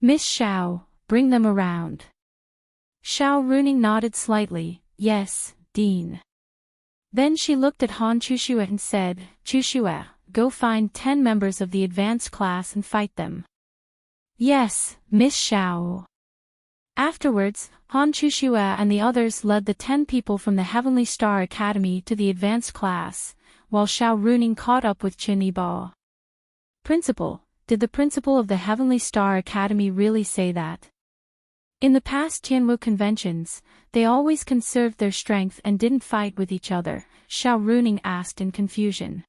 Miss Xiao, bring them around. Heartwarming nodded slightly, yes, Dean. Then she looked at Han Chushua and said, Chushua, go find 10 members of the advanced class and fight them. Yes, Miss Xiao. Afterwards, Han Chushua and the others led the 10 people from the Heavenly Star Academy to the advanced class, while Heartwarming caught up with Cheniba. Principal, did the principal of the Heavenly Star Academy really say that? In the past Tianwu conventions, they always conserved their strength and didn't fight with each other, Heartwarming asked in confusion.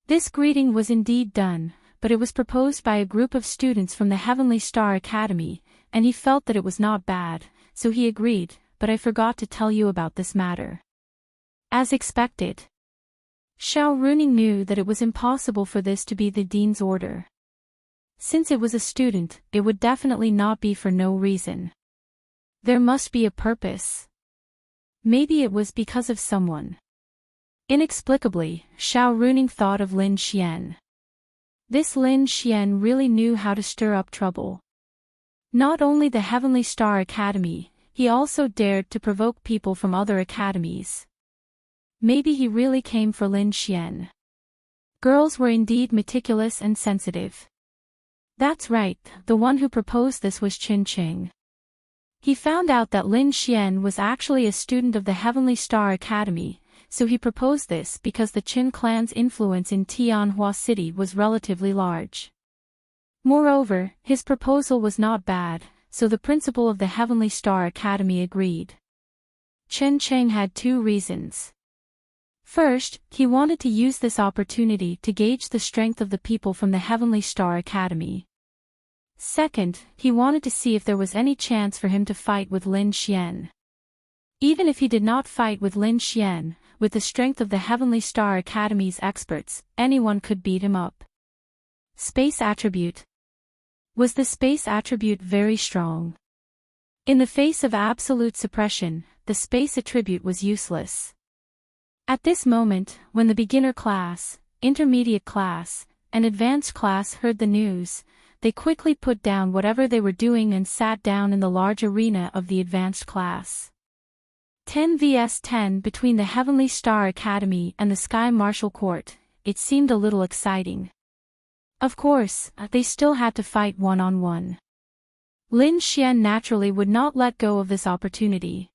This greeting was indeed done, but it was proposed by a group of students from the Heavenly Star Academy, and he felt that it was not bad, so he agreed, but I forgot to tell you about this matter. As expected. Heartwarming knew that it was impossible for this to be the dean's order. Since it was a student, it would definitely not be for no reason. There must be a purpose. Maybe it was because of someone. Inexplicably, Heartwarming thought of Lin Xian. This Lin Xian really knew how to stir up trouble. Not only the Heavenly Star Academy, he also dared to provoke people from other academies. Maybe he really came for Lin Xian. Girls were indeed meticulous and sensitive. That's right, the one who proposed this was Qin Cheng. He found out that Lin Xian was actually a student of the Heavenly Star Academy, so he proposed this because the Qin clan's influence in Tianhua City was relatively large. Moreover, his proposal was not bad, so the principal of the Heavenly Star Academy agreed. Chen Cheng had two reasons. First, he wanted to use this opportunity to gauge the strength of the people from the Heavenly Star Academy. Second, he wanted to see if there was any chance for him to fight with Lin Xian. Even if he did not fight with Lin Xian, with the strength of the Heavenly Star Academy's experts, anyone could beat him up. Space attribute. Was the space attribute very strong? In the face of absolute suppression, the space attribute was useless. At this moment, when the beginner class, intermediate class, and advanced class heard the news, they quickly put down whatever they were doing and sat down in the large arena of the advanced class. 10 vs 10 between the Heavenly Star Academy and the Sky Martial Court, it seemed a little exciting. Of course, they still had to fight one-on-one. Lin Xian naturally would not let go of this opportunity.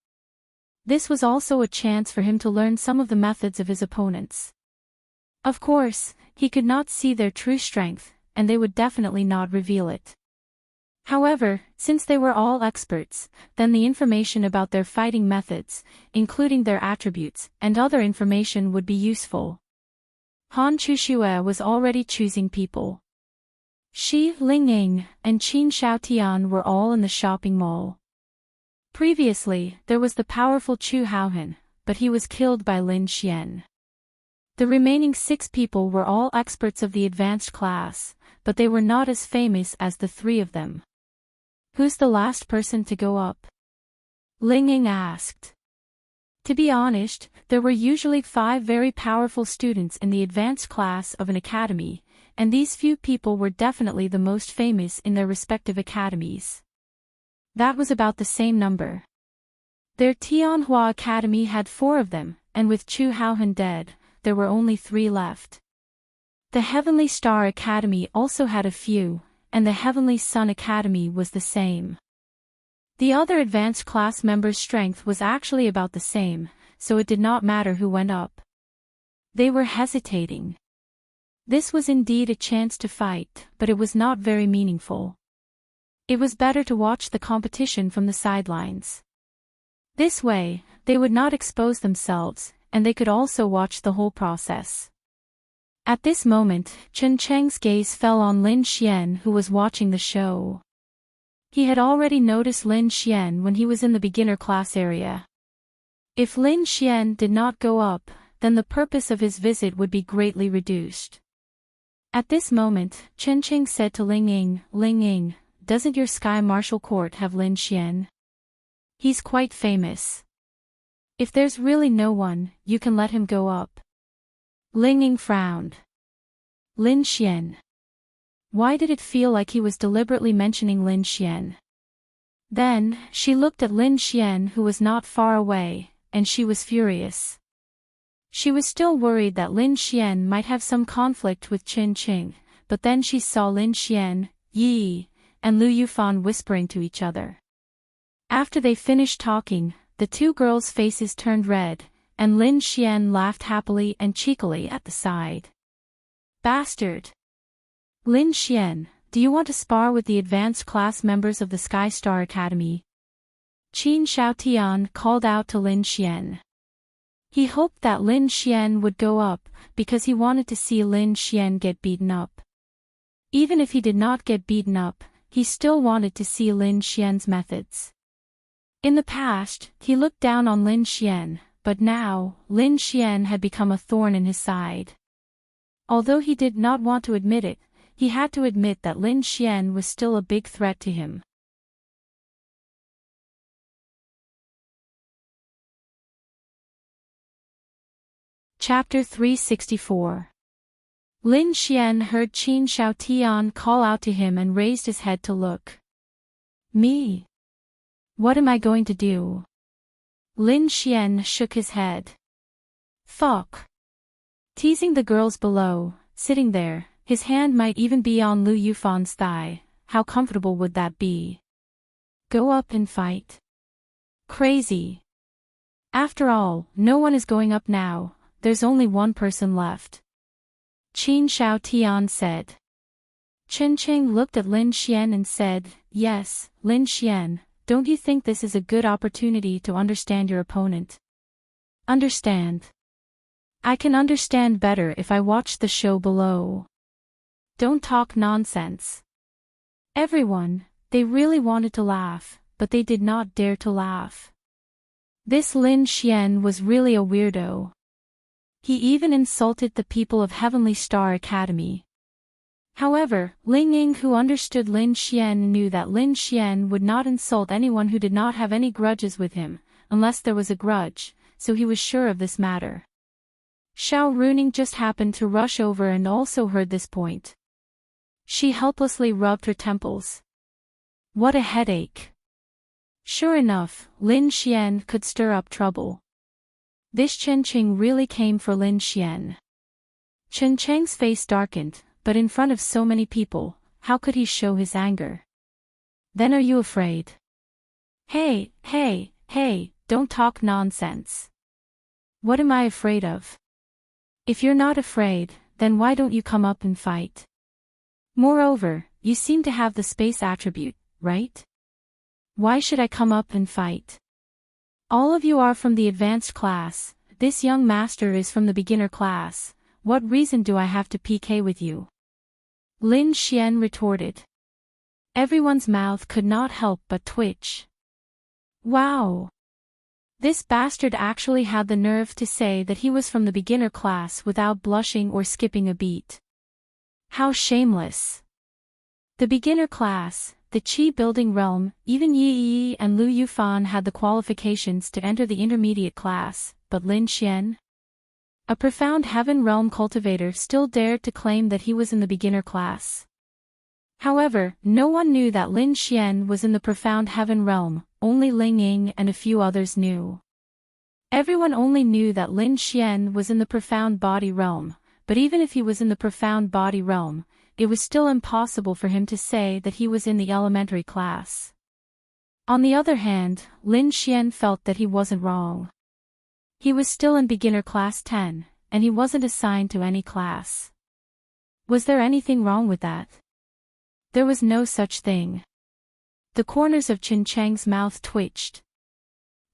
This was also a chance for him to learn some of the methods of his opponents. Of course, he could not see their true strength, and they would definitely not reveal it. However, since they were all experts, then the information about their fighting methods, including their attributes, and other information would be useful. Han Chuxue was already choosing people. Shi Lingying and Qin Shaotian were all in the shopping mall. Previously, there was the powerful Chu Haohan, but he was killed by Lin Xian. The remaining 6 people were all experts of the advanced class, but they were not as famous as the 3 of them. Who's the last person to go up? Lingying asked. To be honest, there were usually 5 very powerful students in the advanced class of an academy, and these few people were definitely the most famous in their respective academies. That was about the same number. Their Tianhua Academy had 4 of them, and with Chu Haohan dead, there were only 3 left. The Heavenly Star Academy also had a few, and the Heavenly Sun Academy was the same. The other advanced class members' strength was actually about the same, so it did not matter who went up. They were hesitating. This was indeed a chance to fight, but it was not very meaningful. It was better to watch the competition from the sidelines. This way, they would not expose themselves, and they could also watch the whole process. At this moment, Chen Cheng's gaze fell on Lin Xian, who was watching the show. He had already noticed Lin Xian when he was in the beginner class area. If Lin Xian did not go up, then the purpose of his visit would be greatly reduced. At this moment, Chen Cheng said to Lingying, "Lingying, doesn't your Sky Martial Court have Lin Xian? He's quite famous. If there's really no one, you can let him go up." Lingying frowned. Lin Xian. Why did it feel like he was deliberately mentioning Lin Xian? Then, she looked at Lin Xian, who was not far away, and she was furious. She was still worried that Lin Xian might have some conflict with Qin Qing, but then she saw Lin Xian, Yi, and Lu Yufan whispering to each other. After they finished talking, the 2 girls' faces turned red, and Lin Xian laughed happily and cheekily at the side. Bastard! Lin Xian, do you want to spar with the advanced class members of the Sky Star Academy? Qin Shaotian called out to Lin Xian. He hoped that Lin Xian would go up, because he wanted to see Lin Xian get beaten up. Even if he did not get beaten up, he still wanted to see Lin Xian's methods. In the past, he looked down on Lin Xian, but now, Lin Xian had become a thorn in his side. Although he did not want to admit it, he had to admit that Lin Xian was still a big threat to him. Chapter 364. Lin Xian heard Qin Shaotian call out to him and raised his head to look. Me? What am I going to do? Lin Xian shook his head. Fuck. Teasing the girls below, sitting there, his hand might even be on Lu Yufan's thigh. How comfortable would that be? Go up and fight. Crazy. After all, no one is going up now, there's only one person left. Qin Shaotian said. Chen Cheng looked at Lin Xian and said, "Yes, Lin Xian, don't you think this is a good opportunity to understand your opponent?" "Understand? I can understand better if I watch the show below. Don't talk nonsense." Everyone, they really wanted to laugh, but they did not dare to laugh. This Lin Xian was really a weirdo. He even insulted the people of Heavenly Star Academy. However, Ling Ying, who understood Lin Xian, knew that Lin Xian would not insult anyone who did not have any grudges with him, unless there was a grudge, so he was sure of this matter. Xiao Runing just happened to rush over and also heard this point. She helplessly rubbed her temples. What a headache. Sure enough, Lin Xian could stir up trouble. This Chen Cheng really came for Lin Xian. Chen Cheng's face darkened, but in front of so many people, how could he show his anger? "Then are you afraid?" Hey, don't talk nonsense. What am I afraid of? If you're not afraid, then why don't you come up and fight? Moreover, you seem to have the space attribute, right? Why should I come up and fight? All of you are from the advanced class, this young master is from the beginner class. What reason do I have to PK with you? Lin Xian retorted. Everyone's mouth could not help but twitch. Wow! This bastard actually had the nerve to say that he was from the beginner class without blushing or skipping a beat. How shameless! The beginner class, the Qi building realm, even Yi Yi and Lu Yufan had the qualifications to enter the intermediate class, but Lin Xian? A profound heaven realm cultivator still dared to claim that he was in the beginner class. However, no one knew that Lin Xian was in the profound heaven realm, only Ling Ying and a few others knew. Everyone only knew that Lin Xian was in the profound body realm, but even if he was in the profound body realm, it was still impossible for him to say that he was in the elementary class. On the other hand, Lin Xian felt that he wasn't wrong. He was still in beginner class 10, and he wasn't assigned to any class. Was there anything wrong with that? There was no such thing. The corners of Chen Cheng's mouth twitched.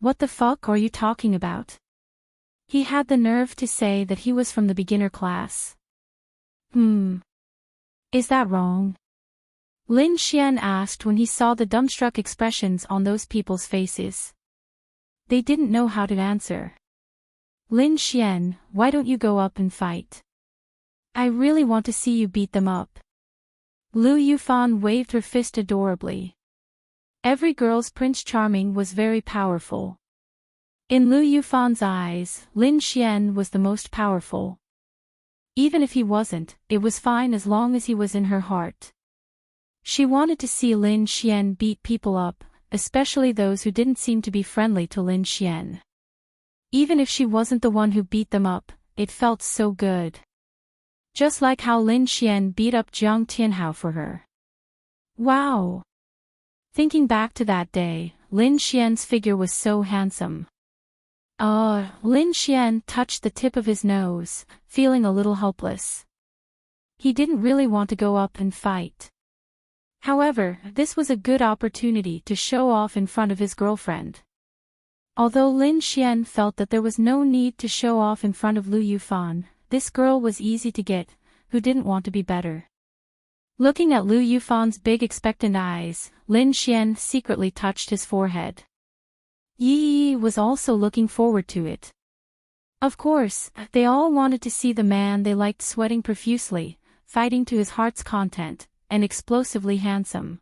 What the fuck are you talking about? He had the nerve to say that he was from the beginner class. Is that wrong? Lin Xian asked when he saw the dumbstruck expressions on those people's faces. They didn't know how to answer. Lin Xian, why don't you go up and fight? I really want to see you beat them up. Lu Yufan waved her fist adorably. Every girl's Prince Charming was very powerful. In Lu Yufan's eyes, Lin Xian was the most powerful. Even if he wasn't, it was fine as long as he was in her heart. She wanted to see Lin Xian beat people up, especially those who didn't seem to be friendly to Lin Xian. Even if she wasn't the one who beat them up, it felt so good. Just like how Lin Xian beat up Jiang Tianhao for her. Wow! Thinking back to that day, Lin Xian's figure was so handsome. Lin Xian touched the tip of his nose, feeling a little helpless. He didn't really want to go up and fight. However, this was a good opportunity to show off in front of his girlfriend. Although Lin Xian felt that there was no need to show off in front of Lu Yufan, this girl was easy to get, who didn't want to be better. Looking at Lu Yufan's big expectant eyes, Lin Xian secretly touched his forehead. Yi Yi was also looking forward to it. Of course, they all wanted to see the man they liked sweating profusely, fighting to his heart's content, and explosively handsome.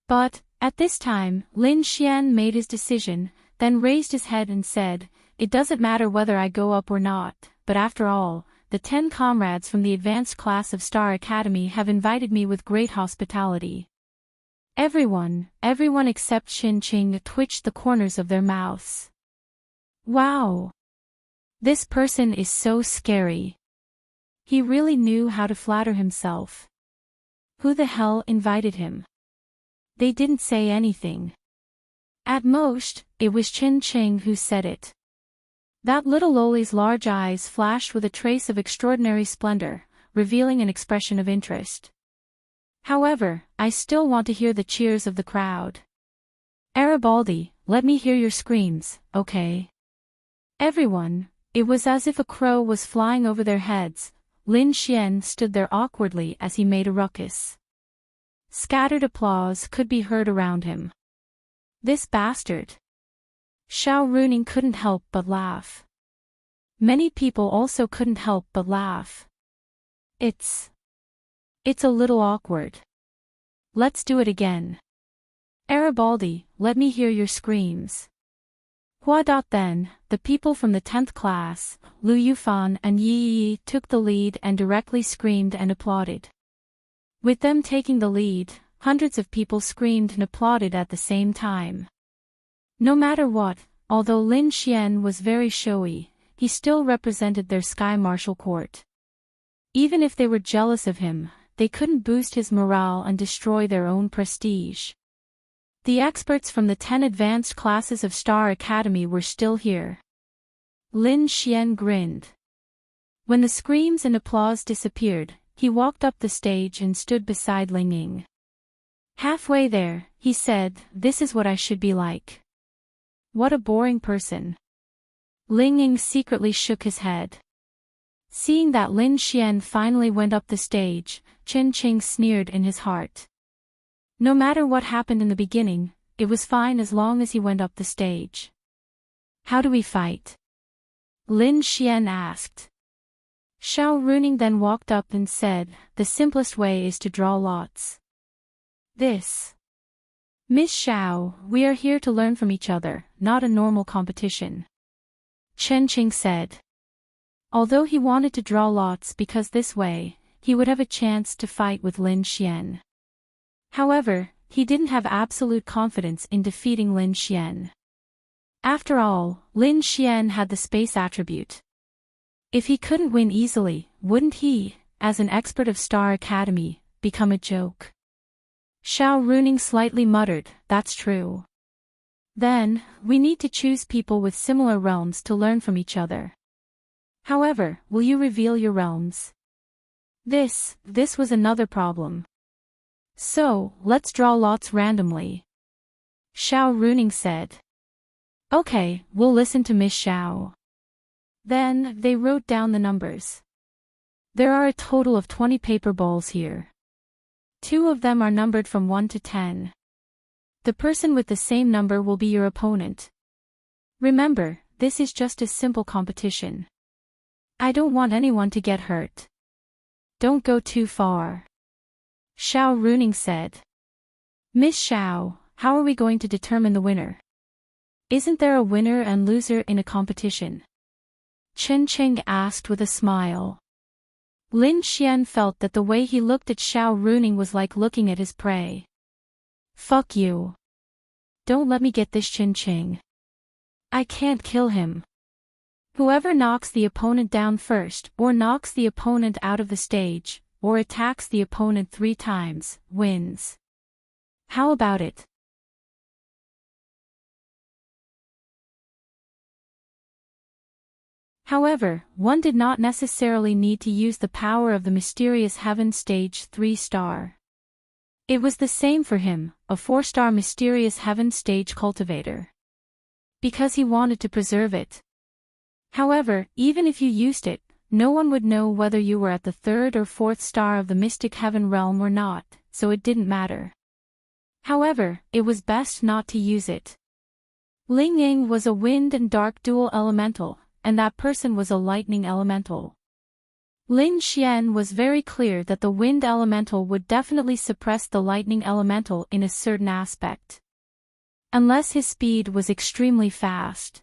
But, at this time, Lin Xian made his decision, then raised his head and said, "It doesn't matter whether I go up or not, but after all, the 10 comrades from the advanced class of Star Academy have invited me with great hospitality." Everyone except Xin Qing twitched the corners of their mouths. Wow! This person is so scary. He really knew how to flatter himself. Who the hell invited him? They didn't say anything. At most, it was Xin Qing who said it. That little loli's large eyes flashed with a trace of extraordinary splendor, revealing an expression of interest. However, I still want to hear the cheers of the crowd. Garibaldi, let me hear your screams, okay? Everyone, it was as if a crow was flying over their heads. Lin Xian stood there awkwardly as he made a ruckus. Scattered applause could be heard around him. This bastard. Xiao Runing couldn't help but laugh. Many people also couldn't help but laugh. It's a little awkward. Let's do it again. Garibaldi, let me hear your screams. Then, the people from the 10th class, Lu Yufan and Yi Yi, took the lead and directly screamed and applauded. With them taking the lead, hundreds of people screamed and applauded at the same time. No matter what, although Lin Xian was very showy, he still represented their Sky Martial Court. Even if they were jealous of him, they couldn't boost his morale and destroy their own prestige. The experts from the 10 advanced classes of Star Academy were still here. Lin Xian grinned. When the screams and applause disappeared, he walked up the stage and stood beside Ling Ying. Halfway there, he said, "This is what I should be like." What a boring person. Ling Ying secretly shook his head. Seeing that Lin Xian finally went up the stage, Chen Qing sneered in his heart. No matter what happened in the beginning, it was fine as long as he went up the stage. How do we fight? Lin Xian asked. Xiao Runing then walked up and said, "The simplest way is to draw lots." This. Miss Xiao, we are here to learn from each other, not a normal competition. Chen Qing said. Although he wanted to draw lots because this way, he would have a chance to fight with Lin Xian. However, he didn't have absolute confidence in defeating Lin Xian. After all, Lin Xian had the space attribute. If he couldn't win easily, wouldn't he, as an expert of Star Academy, become a joke? Xiao Runing slightly muttered, "That's true. Then, we need to choose people with similar realms to learn from each other. However, will you reveal your realms?" This was another problem. So, let's draw lots randomly. Xiao Runing said. Okay, we'll listen to Miss Xiao. Then, they wrote down the numbers. There are a total of 20 paper balls here. 2 of them are numbered from 1 to 10. The person with the same number will be your opponent. Remember, this is just a simple competition. I don't want anyone to get hurt. Don't go too far. Xiao Runing said. Miss Xiao, how are we going to determine the winner? Isn't there a winner and loser in a competition? Chen Qing asked with a smile. Lin Xian felt that the way he looked at Xiao Runing was like looking at his prey. Fuck you. Don't let me get this, Chen Qing. I can't kill him. Whoever knocks the opponent down first, or knocks the opponent out of the stage, or attacks the opponent 3 times, wins. How about it? However, one did not necessarily need to use the power of the mysterious heaven stage 3-star. It was the same for him, a 4-star mysterious heaven stage cultivator. Because he wanted to preserve it. However, even if you used it, no one would know whether you were at the 3rd or 4th star of the mystic heaven realm or not, so it didn't matter. However, it was best not to use it. Ling Ying was a wind and dark dual elemental, and that person was a lightning elemental. Lin Xian was very clear that the wind elemental would definitely suppress the lightning elemental in a certain aspect. Unless his speed was extremely fast.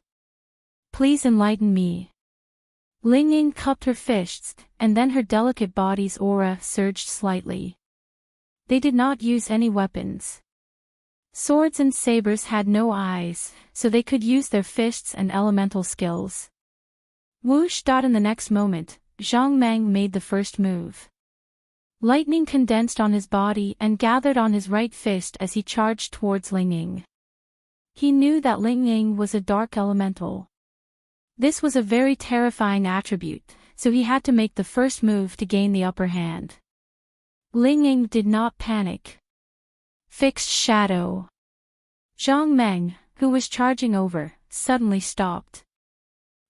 Please enlighten me. Ling Ying cupped her fists, and then her delicate body's aura surged slightly. They did not use any weapons. Swords and sabers had no eyes, so they could use their fists and elemental skills. Whoosh! In the next moment, Zhang Meng made the first move. Lightning condensed on his body and gathered on his right fist as he charged towards Ling Ying. He knew that Ling Ying was a dark elemental. This was a very terrifying attribute, so he had to make the first move to gain the upper hand. Ling Ying did not panic. Fixed shadow. Zhang Meng, who was charging over, suddenly stopped.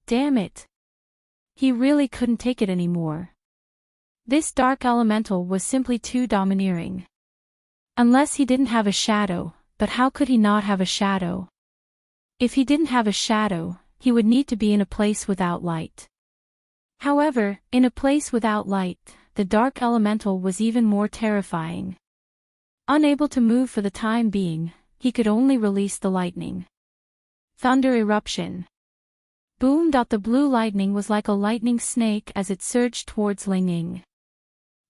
Damn it. He really couldn't take it anymore. This dark elemental was simply too domineering. Unless he didn't have a shadow, but how could he not have a shadow? If he didn't have a shadow, he would need to be in a place without light. However, in a place without light, the dark elemental was even more terrifying. Unable to move for the time being, he could only release the lightning. Thunder eruption. Boom! The blue lightning was like a lightning snake as it surged towards Ling Ying.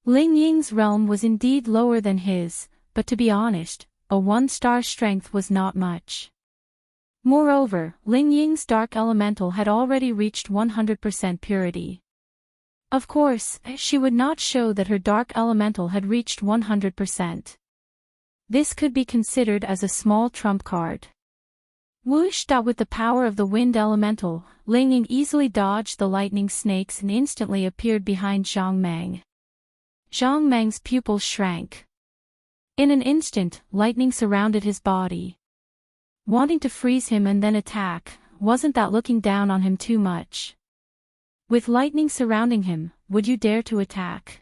Ling Ying's realm was indeed lower than his, but to be honest, a 1-star strength was not much. Moreover, Ling Ying's dark elemental had already reached 100% purity. Of course, she would not show that her dark elemental had reached 100%. This could be considered as a small trump card. Whoosh! With the power of the wind elemental, Ling Ying easily dodged the lightning snakes and instantly appeared behind Zhang Meng. Zhang Meng's pupils shrank. In an instant, lightning surrounded his body. Wanting to freeze him and then attack, wasn't that looking down on him too much? With lightning surrounding him, would you dare to attack?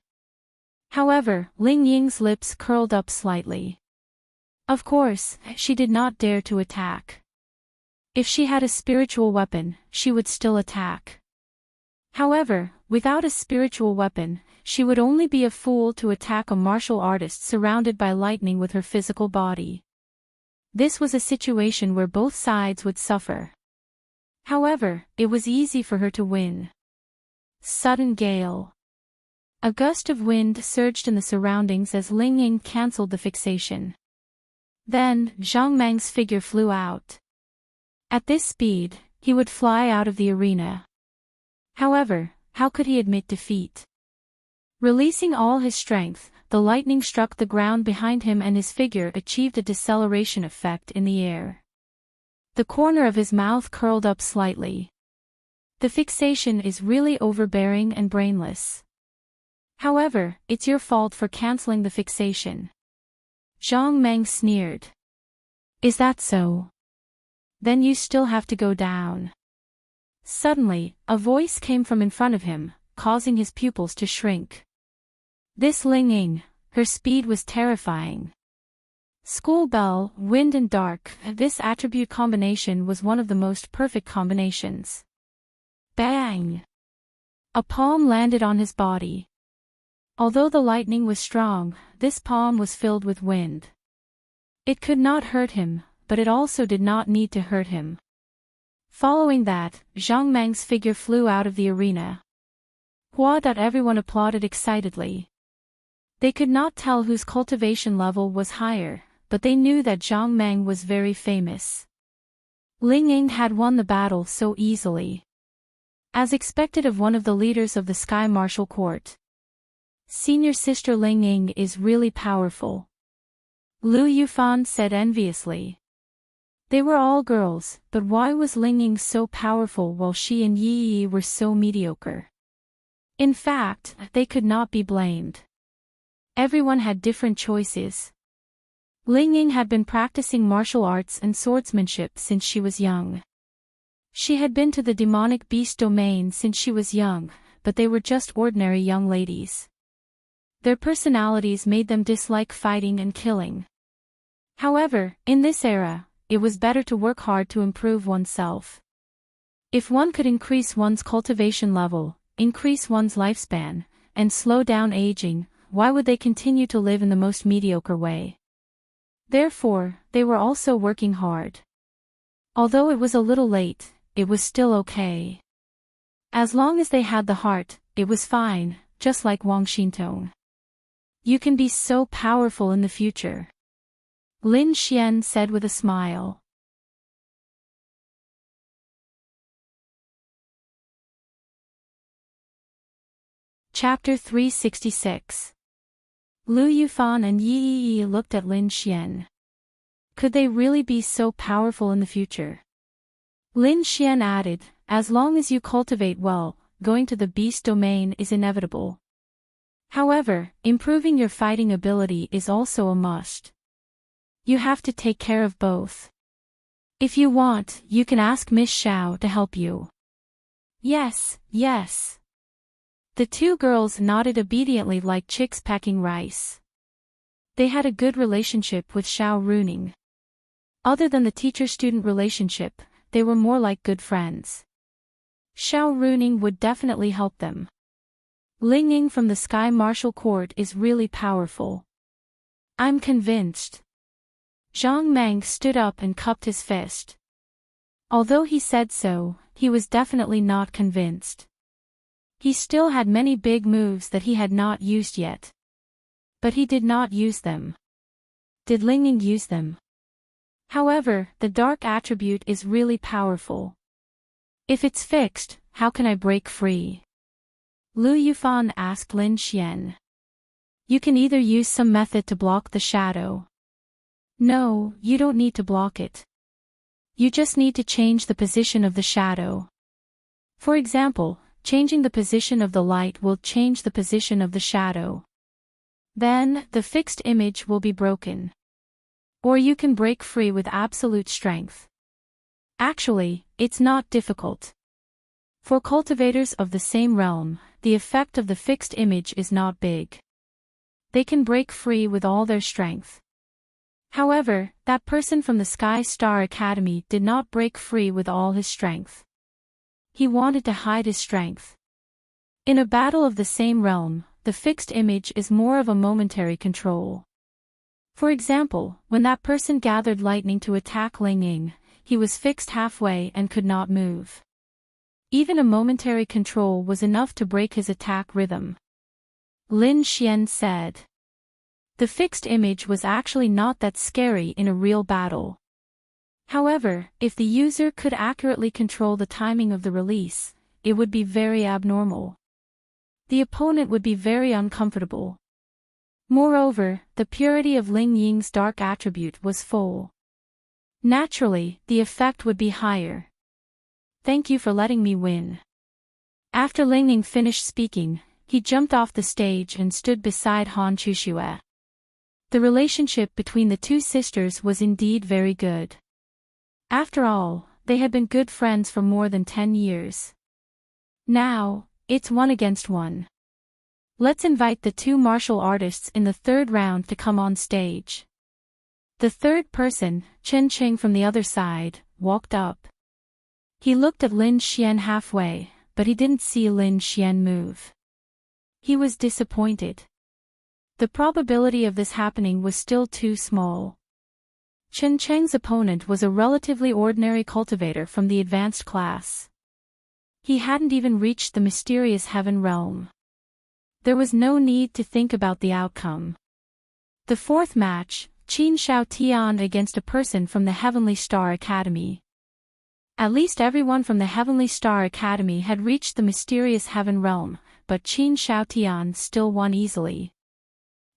However, Ling Ying's lips curled up slightly. Of course, she did not dare to attack. If she had a spiritual weapon, she would still attack. However, without a spiritual weapon, she would only be a fool to attack a martial artist surrounded by lightning with her physical body. This was a situation where both sides would suffer. However, it was easy for her to win. Sudden gale. A gust of wind surged in the surroundings as Ling Ying cancelled the fixation. Then, Zhang Meng's figure flew out. At this speed, he would fly out of the arena. However, how could he admit defeat? Releasing all his strength, the lightning struck the ground behind him and his figure achieved a deceleration effect in the air. The corner of his mouth curled up slightly. The fixation is really overbearing and brainless. However, it's your fault for canceling the fixation. Zhang Meng sneered. Is that so? Then you still have to go down. Suddenly, a voice came from in front of him, causing his pupils to shrink. This Ling Ying, her speed was terrifying. School bell, wind and dark, this attribute combination was one of the most perfect combinations. Bang! A palm landed on his body. Although the lightning was strong, this palm was filled with wind. It could not hurt him, but it also did not need to hurt him. Following that, Zhang Meng's figure flew out of the arena. Hua! Everyone applauded excitedly. They could not tell whose cultivation level was higher, but they knew that Zhang Meng was very famous. Ling Ying had won the battle so easily. As expected of one of the leaders of the Sky Martial Court. Senior sister Ling Ying is really powerful. Lu Yufan said enviously. They were all girls, but why was Ling Ying so powerful while she and Yi Yi were so mediocre? In fact, they could not be blamed. Everyone had different choices. Ling Ying had been practicing martial arts and swordsmanship since she was young. She had been to the demonic beast domain since she was young, but they were just ordinary young ladies. Their personalities made them dislike fighting and killing. However, in this era, it was better to work hard to improve oneself. If one could increase one's cultivation level, increase one's lifespan, and slow down aging, why would they continue to live in the most mediocre way? Therefore, they were also working hard. Although it was a little late, it was still okay. As long as they had the heart, it was fine, just like Wang Xintong. You can be so powerful in the future. Lin Xian said with a smile. Chapter 366. Lu Yufan and Yi Yi looked at Lin Xian. Could they really be so powerful in the future? Lin Xian added, as long as you cultivate well, going to the beast domain is inevitable. However, improving your fighting ability is also a must. You have to take care of both. If you want, you can ask Miss Xiao to help you. Yes, yes. The two girls nodded obediently like chicks pecking rice. They had a good relationship with Heartwarming. Other than the teacher-student relationship, they were more like good friends. Heartwarming would definitely help them. Ling Ying from the Sky Martial Court is really powerful. I'm convinced. Zhang Meng stood up and cupped his fist. Although he said so, he was definitely not convinced. He still had many big moves that he had not used yet. But he did not use them. Did Ling Ying use them? However, the dark attribute is really powerful. If it's fixed, how can I break free? Lu Yufan asked Lin Xian. You can either use some method to block the shadow. No, you don't need to block it. You just need to change the position of the shadow. For example, changing the position of the light will change the position of the shadow. Then, the fixed image will be broken. Or you can break free with absolute strength. Actually, it's not difficult. For cultivators of the same realm, the effect of the fixed image is not big. They can break free with all their strength. However, that person from the Sky Star Academy did not break free with all his strength. He wanted to hide his strength. In a battle of the same realm, the fixed image is more of a momentary control. For example, when that person gathered lightning to attack Ling Ying, he was fixed halfway and could not move. Even a momentary control was enough to break his attack rhythm. Lin Xian said. The fixed image was actually not that scary in a real battle. However, if the user could accurately control the timing of the release, it would be very abnormal. The opponent would be very uncomfortable. Moreover, the purity of Ling Ying's dark attribute was full. Naturally, the effect would be higher. Thank you for letting me win. After Ling Ying finished speaking, he jumped off the stage and stood beside Han Chuxue. The relationship between the two sisters was indeed very good. After all, they had been good friends for more than 10 years. Now, it's 1 against 1. Let's invite the two martial artists in the third round to come on stage. The third person, Chen Qing from the other side, walked up. He looked at Lin Xian halfway, but he didn't see Lin Xian move. He was disappointed. The probability of this happening was still too small. Chen Cheng's opponent was a relatively ordinary cultivator from the advanced class. He hadn't even reached the mysterious heaven realm. There was no need to think about the outcome. The fourth match, Qin Shao Tian against a person from the Heavenly Star Academy. At least everyone from the Heavenly Star Academy had reached the mysterious heaven realm, but Qin Shao Tian still won easily.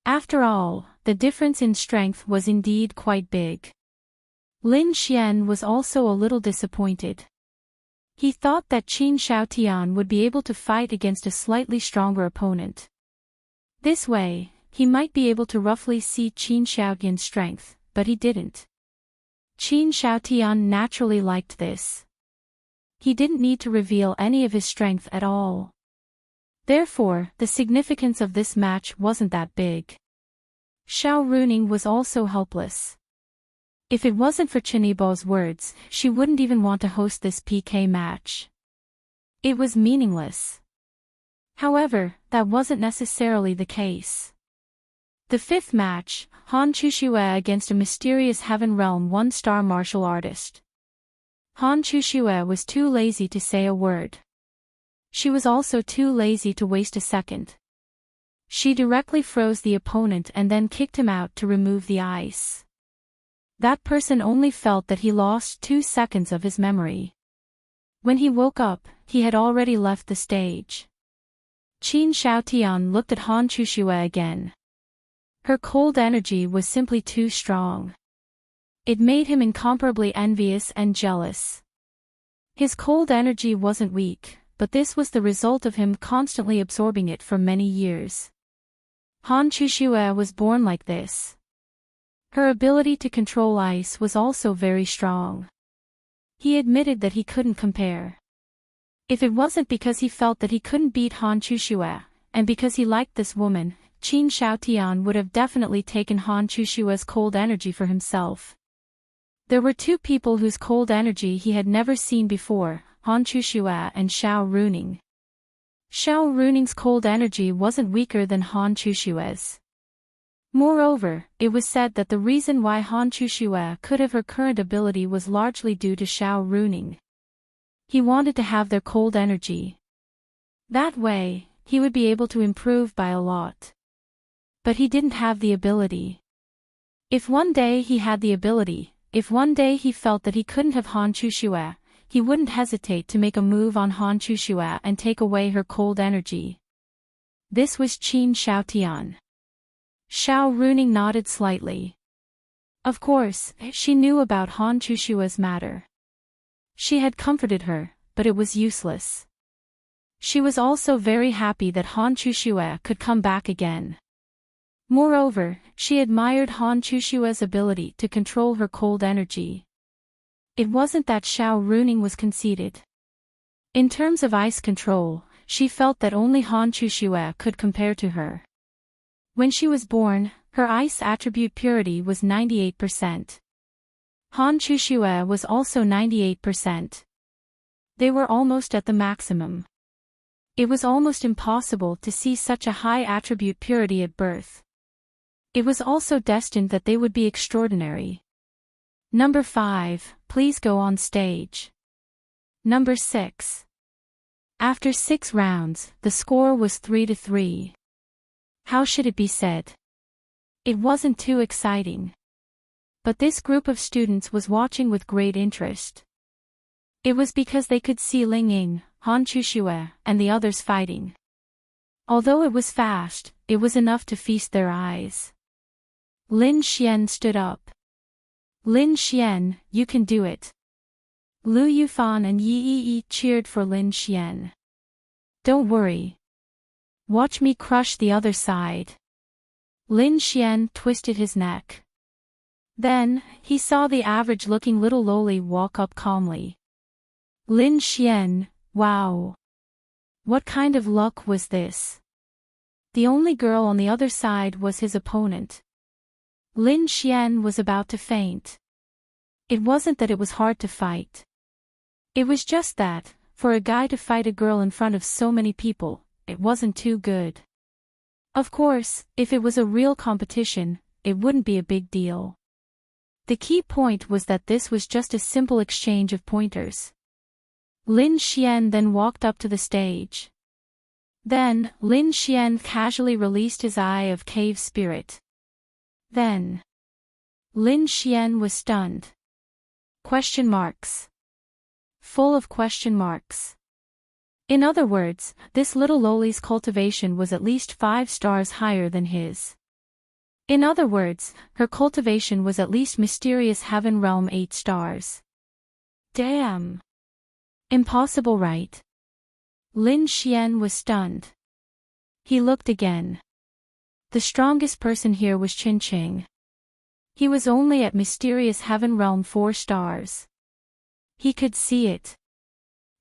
After all, the difference in strength was indeed quite big. Lin Xian was also a little disappointed. He thought that Qin Shaotian would be able to fight against a slightly stronger opponent. This way, he might be able to roughly see Qin Shaotian's strength, but he didn't. Qin Shaotian naturally liked this. He didn't need to reveal any of his strength at all. Therefore, the significance of this match wasn't that big. Heartwarming was also helpless. If it wasn't for Chenibo's words, she wouldn't even want to host this PK match. It was meaningless. However, that wasn't necessarily the case. The fifth match, Han Chuxue against a mysterious heaven realm 1-star martial artist. Han Chuxue was too lazy to say a word. She was also too lazy to waste a second. She directly froze the opponent and then kicked him out to remove the ice. That person only felt that he lost 2 seconds of his memory. When he woke up, he had already left the stage. Qin Shaotian looked at Han Chuxue again. Her cold energy was simply too strong. It made him incomparably envious and jealous. His cold energy wasn't weak, but this was the result of him constantly absorbing it for many years. Han Chushue was born like this. Her ability to control ice was also very strong. He admitted that he couldn't compare. If it wasn't because he felt that he couldn't beat Han Chushue, and because he liked this woman, Qin Shaotian would have definitely taken Han Chushue's cold energy for himself. There were two people whose cold energy he had never seen before, Han Chushue and Xiao Runing. Xiao Runing's cold energy wasn't weaker than Han Chushue's. Moreover, it was said that the reason why Han Chushue could have her current ability was largely due to Xiao Runing. He wanted to have their cold energy. That way, he would be able to improve by a lot. But he didn't have the ability. If one day he had the ability, if one day he felt that he couldn't have Han Chushue, he wouldn't hesitate to make a move on Han Chushue and take away her cold energy. This was Qin Shaotian. Xiao Runing nodded slightly. Of course, she knew about Han Chushue's matter. She had comforted her, but it was useless. She was also very happy that Han Chushue could come back again. Moreover, she admired Han Chushue's ability to control her cold energy. It wasn't that Xiao Runing was conceited. In terms of ice control, she felt that only Han Chushue could compare to her. When she was born, her ice attribute purity was 98%. Han Chushue was also 98%. They were almost at the maximum. It was almost impossible to see such a high attribute purity at birth. It was also destined that they would be extraordinary. Number 5, please go on stage. Number 6. After 6 rounds, the score was 3-3. How should it be said? It wasn't too exciting. But this group of students was watching with great interest. It was because they could see Ling Ying, Han Chushue, and the others fighting. Although it was fast, it was enough to feast their eyes. Lin Xian stood up. Lin Xian, you can do it. Lu Yufan and Yi Yi cheered for Lin Xian. Don't worry. Watch me crush the other side. Lin Xian twisted his neck. Then, he saw the average-looking little loli walk up calmly. Lin Xian, wow. What kind of luck was this? The only girl on the other side was his opponent. Lin Xian was about to faint. It wasn't that it was hard to fight. It was just that, for a guy to fight a girl in front of so many people, it wasn't too good. Of course, if it was a real competition, it wouldn't be a big deal. The key point was that this was just a simple exchange of pointers. Lin Xian then walked up to the stage. Then, Lin Xian casually released his Eye of Cave Spirit. Then, Lin Xian was stunned. Question marks. Full of question marks. In other words, this little loli's cultivation was at least 5 stars higher than his. In other words, her cultivation was at least Mysterious Heaven Realm 8 stars. Damn. Impossible, right? Lin Xian was stunned. He looked again. The strongest person here was Qin Qing. He was only at Mysterious Heaven Realm 4 stars. He could see it.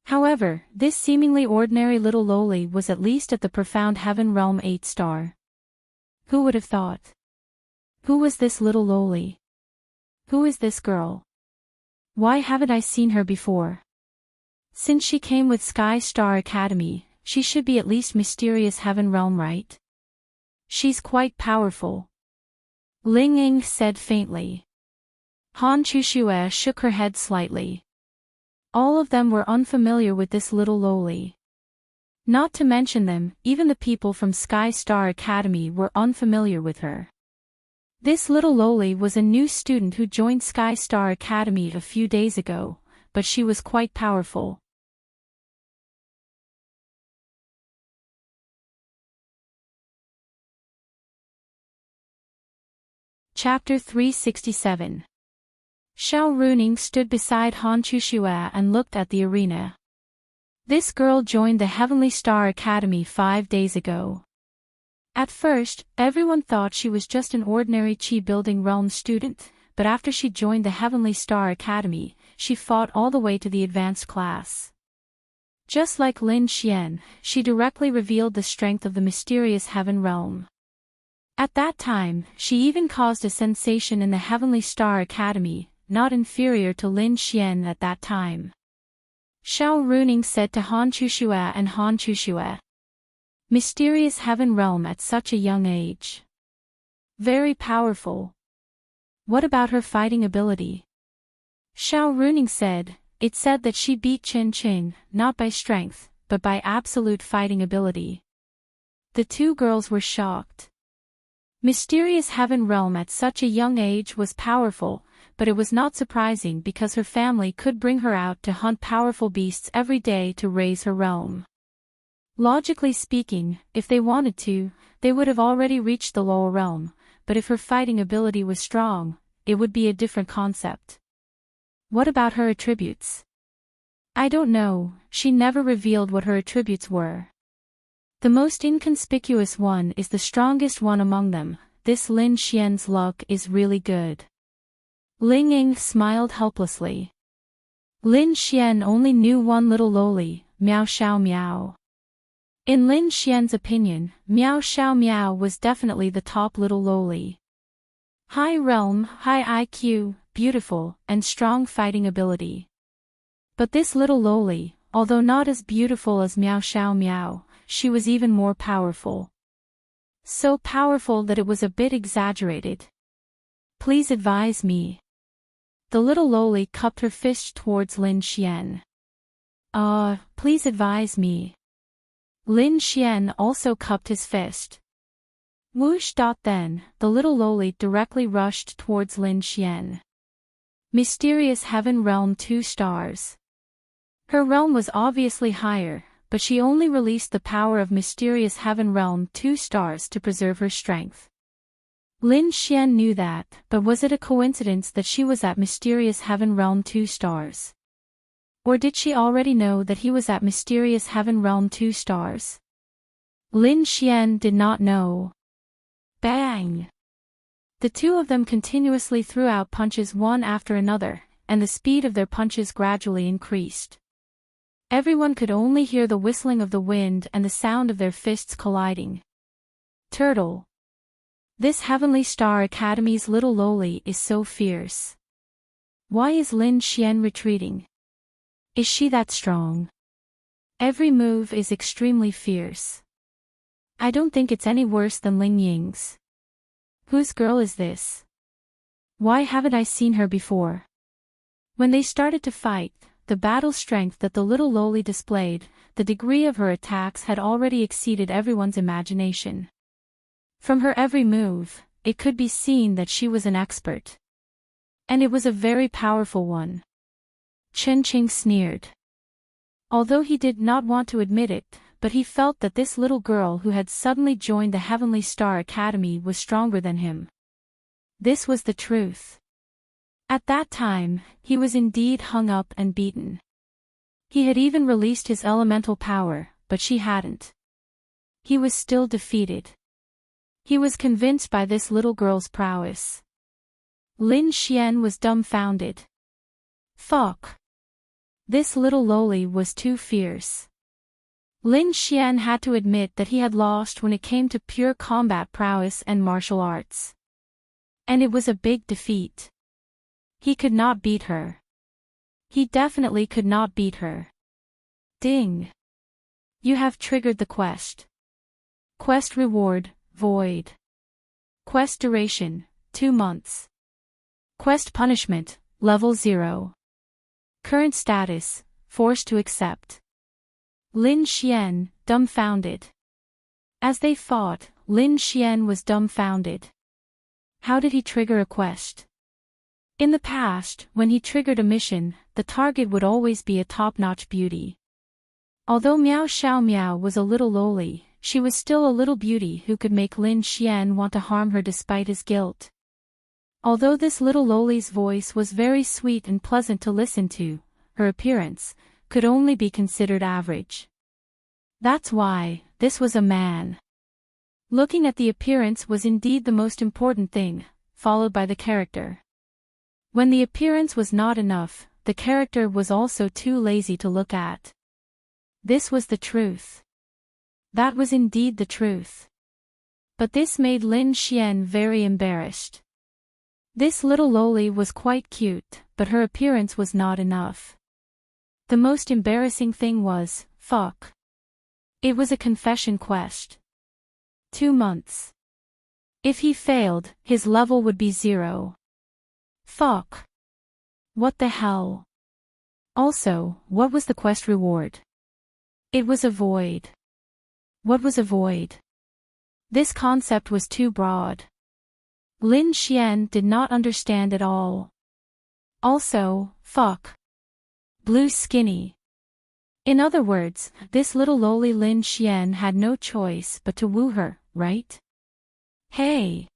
However, this seemingly ordinary little loli was at least at the Profound Heaven Realm 8 star. Who would have thought? Who was this little loli? Who is this girl? Why haven't I seen her before? Since she came with Sky Star Academy, she should be at least Mysterious Heaven Realm, right? She's quite powerful. Ling Ying said faintly. Han Chushue shook her head slightly. All of them were unfamiliar with this little loli. Not to mention them, even the people from Sky Star Academy were unfamiliar with her. This little loli was a new student who joined Sky Star Academy a few days ago, but she was quite powerful. Chapter 367. Xiao Runing stood beside Han Chushue and looked at the arena. This girl joined the Heavenly Star Academy 5 days ago. At first, everyone thought she was just an ordinary chi-building realm student, but after she joined the Heavenly Star Academy, she fought all the way to the advanced class. Just like Lin Xian, she directly revealed the strength of the mysterious Heaven Realm. At that time, she even caused a sensation in the Heavenly Star Academy, not inferior to Lin Xian at that time. Heartwarming said to Han Chushue and Han Chushue. Mysterious Heaven Realm at such a young age. Very powerful. What about her fighting ability? Heartwarming said, it said that she beat Qin Qing, not by strength, but by absolute fighting ability. The two girls were shocked. Mysterious Heaven Realm at such a young age was powerful, but it was not surprising because her family could bring her out to hunt powerful beasts every day to raise her realm. Logically speaking, if they wanted to, they would have already reached the lower realm, but if her fighting ability was strong, it would be a different concept. What about her attributes? I don't know, she never revealed what her attributes were. The most inconspicuous one is the strongest one among them. This Lin Xian's luck is really good. Ling Ying smiled helplessly. Lin Xian only knew one little loli, Miao Xiao Miao. In Lin Xian's opinion, Miao Xiao Miao was definitely the top little loli. High realm, high IQ, beautiful, and strong fighting ability. But this little loli, although not as beautiful as Miao Xiao Miao, she was even more powerful. So powerful that it was a bit exaggerated. Please advise me. The little loli cupped her fist towards Lin Xian. Please advise me. Lin Xian also cupped his fist. Whoosh! Then, the little loli directly rushed towards Lin Xian. Mysterious Heaven Realm 2 stars. Her realm was obviously higher, but she only released the power of Mysterious Heaven Realm 2 stars to preserve her strength. Lin Xian knew that, but was it a coincidence that she was at Mysterious Heaven Realm 2 stars? Or did she already know that he was at Mysterious Heaven Realm 2 stars? Lin Xian did not know. Bang! The two of them continuously threw out punches one after another, and the speed of their punches gradually increased. Everyone could only hear the whistling of the wind and the sound of their fists colliding. Turtle. This Heavenly Star Academy's little loli is so fierce. Why is Lin Xian retreating? Is she that strong? Every move is extremely fierce. I don't think it's any worse than Ling Ying's. Whose girl is this? Why haven't I seen her before? When they started to fight, the battle strength that the little loli displayed, the degree of her attacks had already exceeded everyone's imagination. From her every move, it could be seen that she was an expert. And it was a very powerful one. Chen Qing sneered. Although he did not want to admit it, but he felt that this little girl who had suddenly joined the Heavenly Star Academy was stronger than him. This was the truth. At that time, he was indeed hung up and beaten. He had even released his elemental power, but she hadn't. He was still defeated. He was convinced by this little girl's prowess. Lin Xian was dumbfounded. Fuck. This little loli was too fierce. Lin Xian had to admit that he had lost when it came to pure combat prowess and martial arts. And it was a big defeat. He could not beat her. He definitely could not beat her. Ding. You have triggered the quest. Quest reward, void. Quest duration, 2 months. Quest punishment, level 0. Current status, forced to accept. Lin Xian, dumbfounded. As they fought, Lin Xian was dumbfounded. How did he trigger a quest? In the past, when he triggered a mission, the target would always be a top-notch beauty. Although Miao Xiao Miao was a little loli, she was still a little beauty who could make Lin Xian want to harm her despite his guilt. Although this little loli's voice was very sweet and pleasant to listen to, her appearance could only be considered average. That's why, this was a man. Looking at the appearance was indeed the most important thing, followed by the character. When the appearance was not enough, the character was also too lazy to look at. This was the truth. That was indeed the truth. But this made Lin Xian very embarrassed. This little loli was quite cute, but her appearance was not enough. The most embarrassing thing was, fuck. It was a confession quest. 2 months. If he failed, his level would be 0. Fuck. What the hell? Also, what was the quest reward? It was a void. What was a void? This concept was too broad. Lin Xian did not understand at all. Also, fuck. Blue skinny. In other words, this little loli Lin Xian had no choice but to woo her, right? Hey.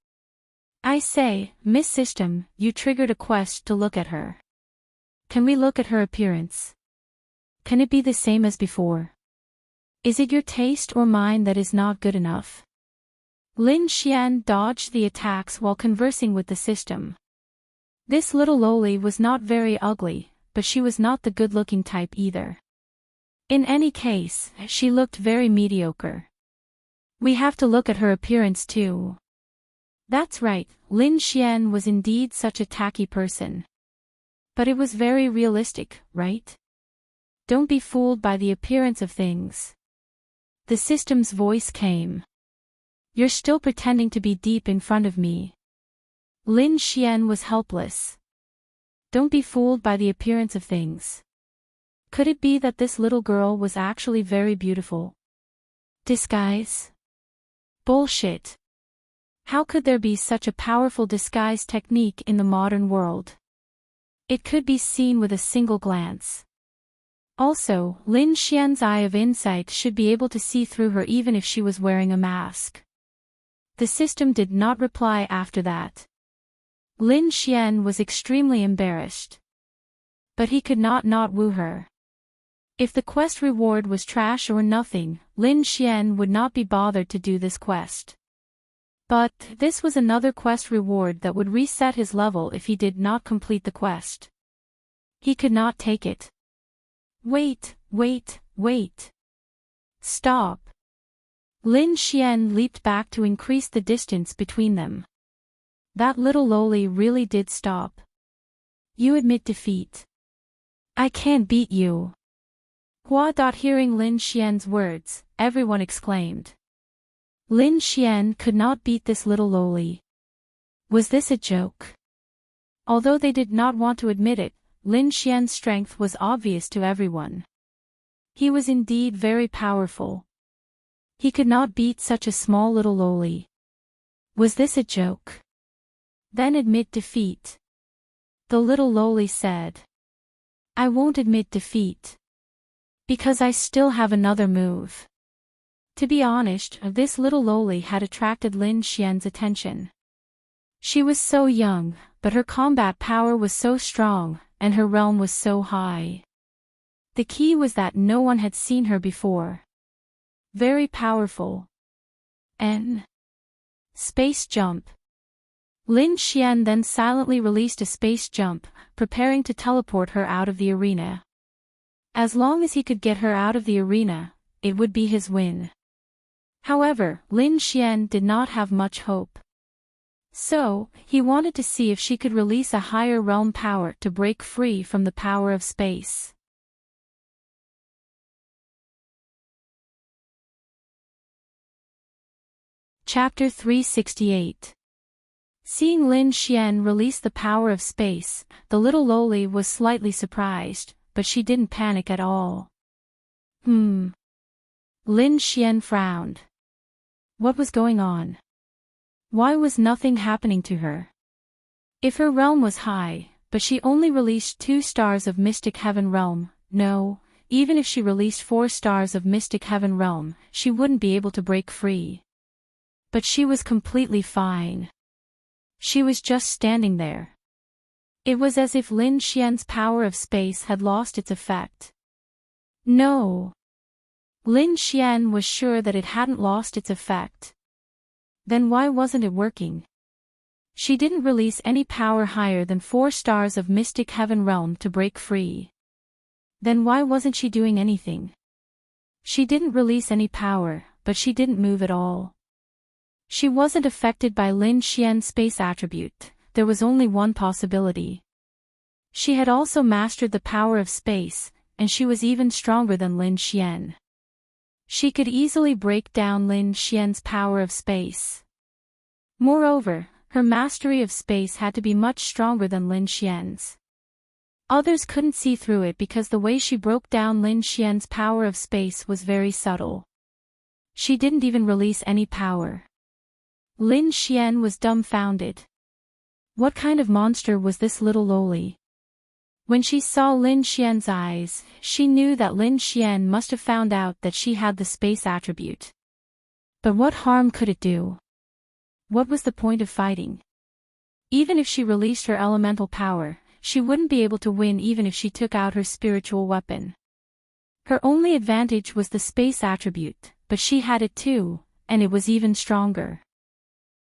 I say, Miss System, you triggered a quest to look at her. Can we look at her appearance? Can it be the same as before? Is it your taste or mine that is not good enough? Lin Xian dodged the attacks while conversing with the system. This little loli was not very ugly, but she was not the good-looking type either. In any case, she looked very mediocre. We have to look at her appearance too. That's right, Lin Xian was indeed such a tacky person. But it was very realistic, right? Don't be fooled by the appearance of things. The system's voice came. You're still pretending to be deep in front of me. Lin Xian was helpless. Don't be fooled by the appearance of things. Could it be that this little girl was actually very beautiful? Disguise? Bullshit. How could there be such a powerful disguise technique in the modern world? It could be seen with a single glance. Also, Lin Xian's eye of insight should be able to see through her even if she was wearing a mask. The system did not reply after that. Lin Xian was extremely embarrassed. But he could not woo her. If the quest reward was trash or nothing, Lin Xian would not be bothered to do this quest. But this was another quest reward that would reset his level if he did not complete the quest. He could not take it. Wait. Stop. Lin Xian leaped back to increase the distance between them. That little loli really did stop. You admit defeat. I can't beat you. Hearing Lin Xian's words, everyone exclaimed. Lin Xian could not beat this little loli. Was this a joke? Although they did not want to admit it, Lin Xian's strength was obvious to everyone. He was indeed very powerful. He could not beat such a small little loli. Was this a joke? Then admit defeat. The little loli said. I won't admit defeat. Because I still have another move. To be honest, this little loli had attracted Lin Xian's attention. She was so young, but her combat power was so strong, and her realm was so high. The key was that no one had seen her before. Very powerful. Space jump. Lin Xian then silently released a space jump, preparing to teleport her out of the arena. As long as he could get her out of the arena, it would be his win. However, Lin Xian did not have much hope. So, he wanted to see if she could release a higher realm power to break free from the power of space. Chapter 368. Seeing Lin Xian release the power of space, the little loli was slightly surprised, but she didn't panic at all. Lin Xian frowned. What was going on? Why was nothing happening to her? If her realm was high, but she only released 2 stars of Mystic Heaven Realm, no, even if she released 4 stars of Mystic Heaven Realm, she wouldn't be able to break free. But she was completely fine. She was just standing there. It was as if Lin Xian's power of space had lost its effect. No. Lin Xian was sure that it hadn't lost its effect. Then why wasn't it working? She didn't release any power higher than 4 stars of Mystic Heaven Realm to break free. Then why wasn't she doing anything? She didn't release any power, but she didn't move at all. She wasn't affected by Lin Xian's space attribute. There was only one possibility. She had also mastered the power of space, and she was even stronger than Lin Xian. She could easily break down Lin Xian's power of space. Moreover, her mastery of space had to be much stronger than Lin Xian's. Others couldn't see through it because the way she broke down Lin Xian's power of space was very subtle. She didn't even release any power. Lin Xian was dumbfounded. What kind of monster was this little loli? When she saw Lin Xian's eyes, she knew that Lin Xian must have found out that she had the space attribute. But what harm could it do? What was the point of fighting? Even if she released her elemental power, she wouldn't be able to win even if she took out her spiritual weapon. Her only advantage was the space attribute, but she had it too, and it was even stronger.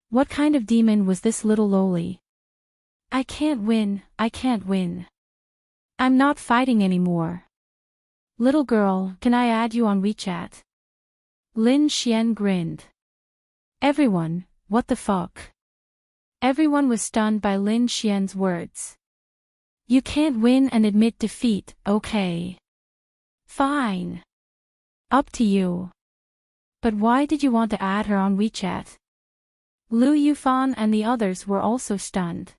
What kind of demon was this little loli? I can't win, I can't win. I'm not fighting anymore. Little girl, can I add you on WeChat? Lin Xian grinned. Everyone, what the fuck? Everyone was stunned by Lin Xian's words. You can't win and admit defeat, okay. Fine. Up to you. But why did you want to add her on WeChat? Lu Yufan and the others were also stunned.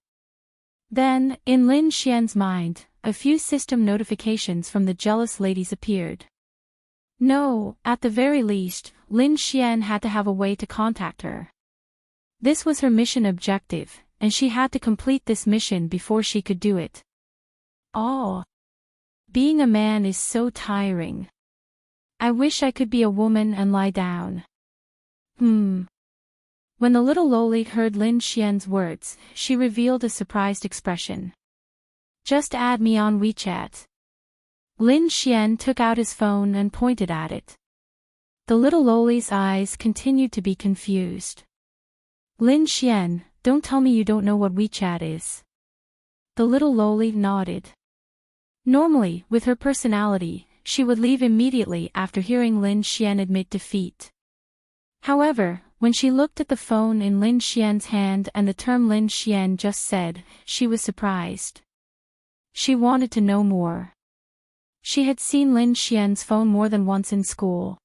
Then, in Lin Xian's mind, a few system notifications from the jealous ladies appeared. No, at the very least, Lin Xian had to have a way to contact her. This was her mission objective, and she had to complete this mission before she could do it. Oh. Being a man is so tiring. I wish I could be a woman and lie down. When the little loli heard Lin Xian's words, she revealed a surprised expression. Just add me on WeChat. Lin Xian took out his phone and pointed at it. The little loli's eyes continued to be confused. Lin Xian, don't tell me you don't know what WeChat is. The little loli nodded. Normally, with her personality, she would leave immediately after hearing Lin Xian admit defeat. However, when she looked at the phone in Lin Xian's hand and the term Lin Xian just said, she was surprised. She wanted to know more. She had seen Lin Xian's phone more than once in school.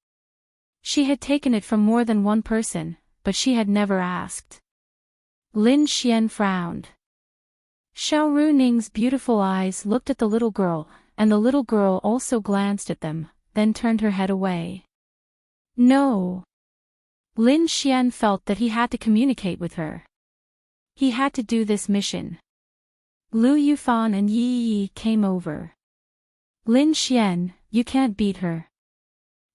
She had taken it from more than one person, but she had never asked. Lin Xian frowned. Xiao Runing's beautiful eyes looked at the little girl, and the little girl also glanced at them, then turned her head away. No. Lin Xian felt that he had to communicate with her. He had to do this mission. Lu Yufan and Yi Yi came over. Lin Xian, you can't beat her.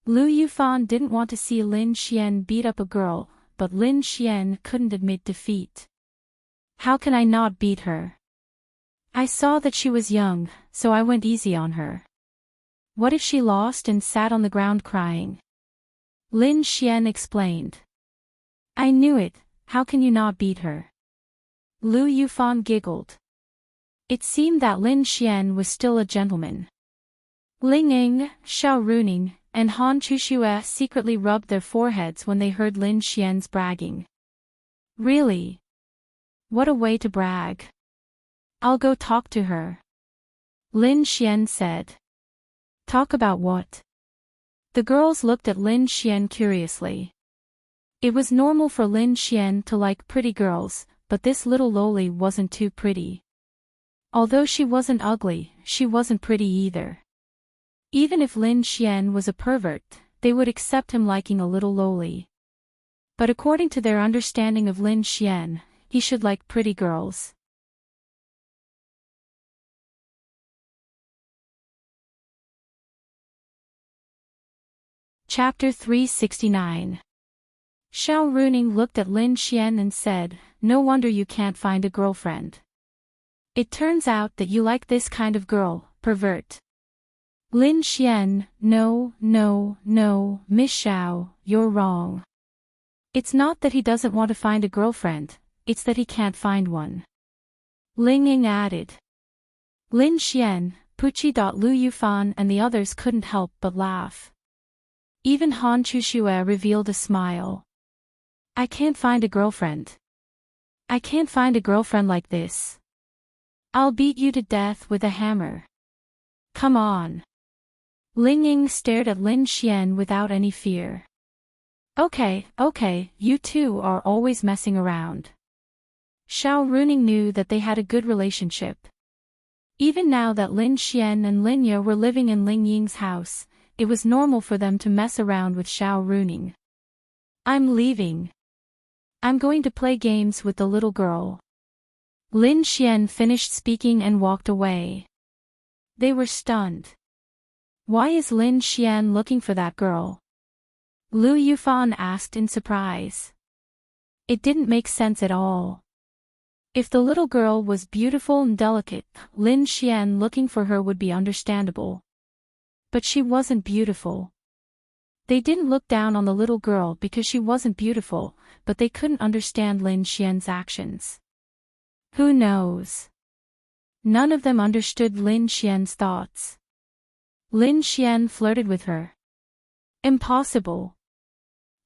Lu Yufan didn't want to see Lin Xian beat up a girl, but Lin Xian couldn't admit defeat. How can I not beat her? I saw that she was young, so I went easy on her. What if she lost and sat on the ground crying? Lin Xian explained. I knew it, how can you not beat her? Lu Yufan giggled. It seemed that Lin Xian was still a gentleman. Ling Ying, Xiao Runing, and Han Chuxue secretly rubbed their foreheads when they heard Lin Xian's bragging. Really? What a way to brag. I'll go talk to her. Lin Xian said. Talk about what? The girls looked at Lin Xian curiously. It was normal for Lin Xian to like pretty girls, but this little loli wasn't too pretty. Although she wasn't ugly, she wasn't pretty either. Even if Lin Xian was a pervert, they would accept him liking a little loli. But according to their understanding of Lin Xian, he should like pretty girls. Chapter 369. Xiao Runing looked at Lin Xian and said, no wonder you can't find a girlfriend. It turns out that you like this kind of girl, pervert. Lin Xian, no, Miss Xiao, you're wrong. It's not that he doesn't want to find a girlfriend, it's that he can't find one. Ling Ying added. Lin Xian, Puqi. Lu Yufan and the others couldn't help but laugh. Even Han Chuxue revealed a smile. I can't find a girlfriend. I can't find a girlfriend like this. I'll beat you to death with a hammer. Come on. Ling Ying stared at Lin Xian without any fear. Okay, you two are always messing around. Xiao Runing knew that they had a good relationship. Even now that Lin Xian and Lin Ye were living in Ling Ying's house, it was normal for them to mess around with Xiao Runing. I'm leaving. I'm going to play games with the little girl. Lin Xian finished speaking and walked away. They were stunned. Why is Lin Xian looking for that girl? Lu Yufan asked in surprise. It didn't make sense at all. If the little girl was beautiful and delicate, Lin Xian looking for her would be understandable. But she wasn't beautiful. They didn't look down on the little girl because she wasn't beautiful, but they couldn't understand Lin Xian's actions. Who knows? None of them understood Lin Xian's thoughts. Lin Xian flirted with her. Impossible.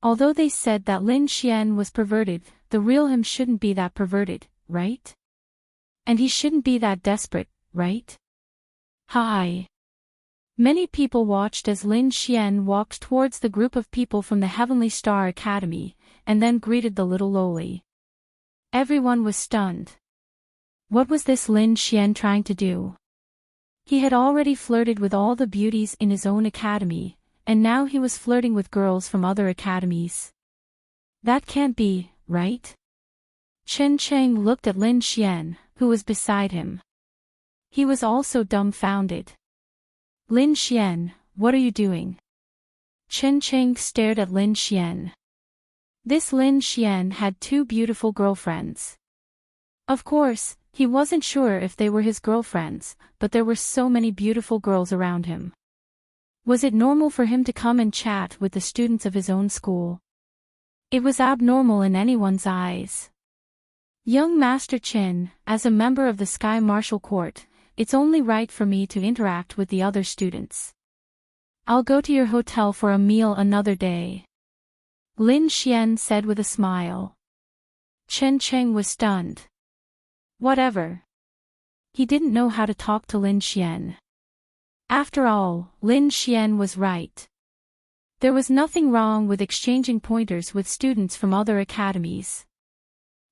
Although they said that Lin Xian was perverted, the real him shouldn't be that perverted, right? And he shouldn't be that desperate, right? Hi. Many people watched as Lin Xian walked towards the group of people from the Heavenly Star Academy, and then greeted the little loli. Everyone was stunned. What was this Lin Xian trying to do? He had already flirted with all the beauties in his own academy, and now he was flirting with girls from other academies. That can't be, right? Chen Cheng looked at Lin Xian, who was beside him. He was also dumbfounded. Lin Xian, what are you doing? Chen Cheng stared at Lin Xian. This Lin Xian had two beautiful girlfriends. Of course, he wasn't sure if they were his girlfriends, but there were so many beautiful girls around him. Was it normal for him to come and chat with the students of his own school? It was abnormal in anyone's eyes. Young Master Qin, as a member of the Sky Martial Court, it's only right for me to interact with the other students. I'll go to your hotel for a meal another day. Lin Xian said with a smile. Chen Cheng was stunned. Whatever. He didn't know how to talk to Lin Xian. After all, Lin Xian was right. There was nothing wrong with exchanging pointers with students from other academies.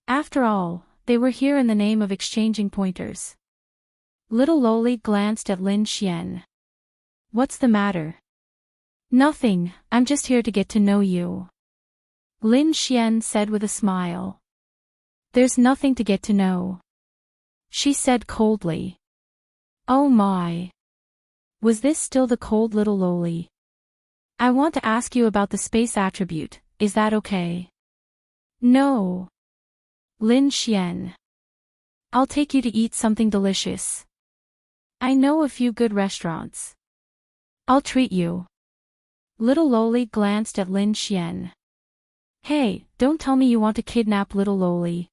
After all, they were here in the name of exchanging pointers. Little loli glanced at Lin Xian. What's the matter? Nothing, I'm just here to get to know you. Lin Xian said with a smile. There's nothing to get to know. She said coldly. Oh my. Was this still the cold little loli? I want to ask you about the space attribute, is that okay? No. Lin Xian. I'll take you to eat something delicious. I know a few good restaurants. I'll treat you. Little loli glanced at Lin Xian. Hey, don't tell me you want to kidnap little loli.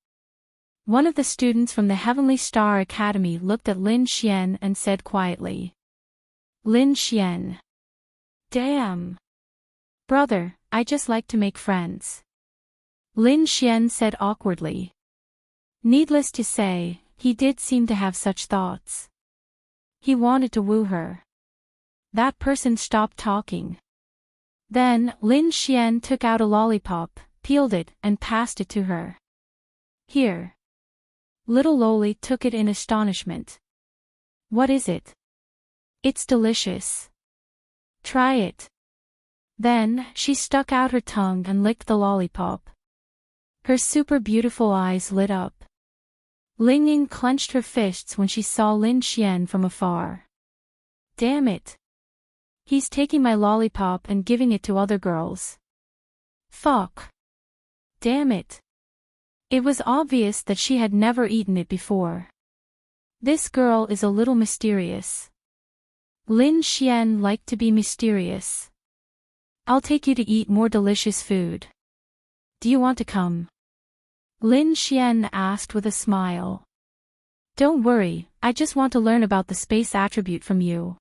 One of the students from the Heavenly Star Academy looked at Lin Xian and said quietly. Lin Xian. Damn. Brother, I just like to make friends. Lin Xian said awkwardly. Needless to say, he did seem to have such thoughts. He wanted to woo her. That person stopped talking. Then, Lin Xian took out a lollipop, peeled it, and passed it to her. Here. Little loli took it in astonishment. What is it? It's delicious. Try it. Then, she stuck out her tongue and licked the lollipop. Her super beautiful eyes lit up. Ling Ying clenched her fists when she saw Lin Xian from afar. Damn it. He's taking my lollipop and giving it to other girls. Fuck. Damn it. It was obvious that she had never eaten it before. This girl is a little mysterious. Lin Xian liked to be mysterious. I'll take you to eat more delicious food. Do you want to come? Lin Xian asked with a smile. Don't worry, I just want to learn about the space attribute from you.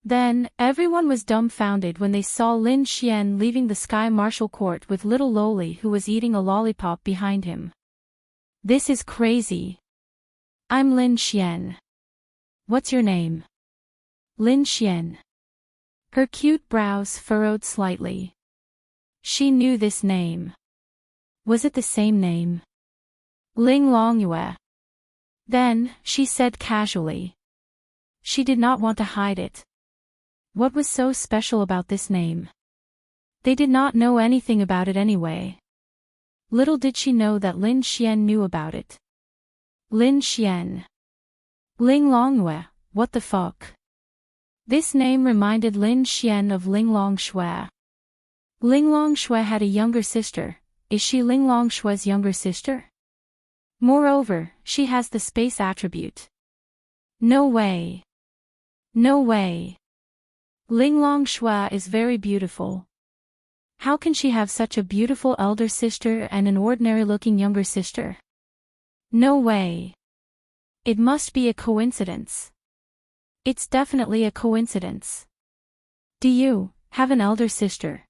Then, everyone was dumbfounded when they saw Lin Xian leaving the Sky Marshal Court with little Loli who was eating a lollipop behind him. This is crazy. I'm Lin Xian. What's your name? Lin Xian. Her cute brows furrowed slightly. She knew this name. Was it the same name? Ling Longyue. Then, she said casually. She did not want to hide it. What was so special about this name? They did not know anything about it anyway. Little did she know that Lin Xian knew about it. Lin Xian. Ling Longyue, what the fuck? This name reminded Lin Xian of Ling Longshui. Ling Longshui had a younger sister. Is she Ling Longshui's younger sister? Moreover, she has the space attribute. No way. No way. Ling Longshui is very beautiful. How can she have such a beautiful elder sister and an ordinary-looking younger sister? No way. It must be a coincidence. It's definitely a coincidence. Do you have an elder sister?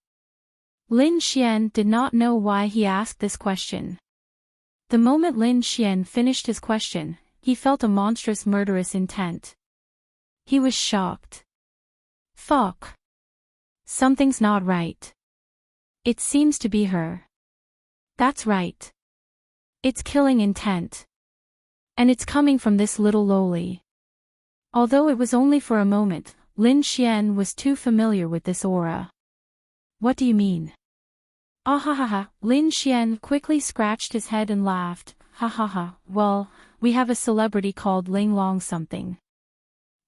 Lin Xian did not know why he asked this question. The moment Lin Xian finished his question, he felt a monstrous murderous intent. He was shocked. Fuck. Something's not right. It seems to be her. That's right. It's killing intent. And it's coming from this little loli. Although it was only for a moment, Lin Xian was too familiar with this aura. What do you mean? Ah ha ha ha, Lin Xian quickly scratched his head and laughed. Ha ha ha, well, we have a celebrity called Ling Long something.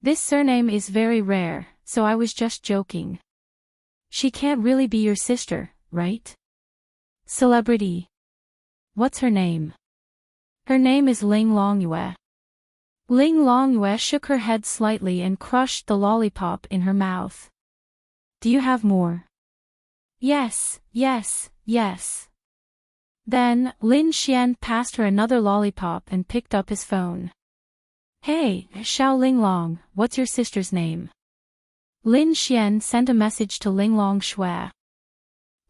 This surname is very rare, so I was just joking. She can't really be your sister, right? Celebrity. What's her name? Her name is Ling Longyue. Ling Longyue shook her head slightly and crushed the lollipop in her mouth. Do you have more? Yes, yes, yes. Then, Lin Xian passed her another lollipop and picked up his phone. Hey, Xiao Linglong, what's your sister's name? Lin Xian sent a message to Ling Longshui.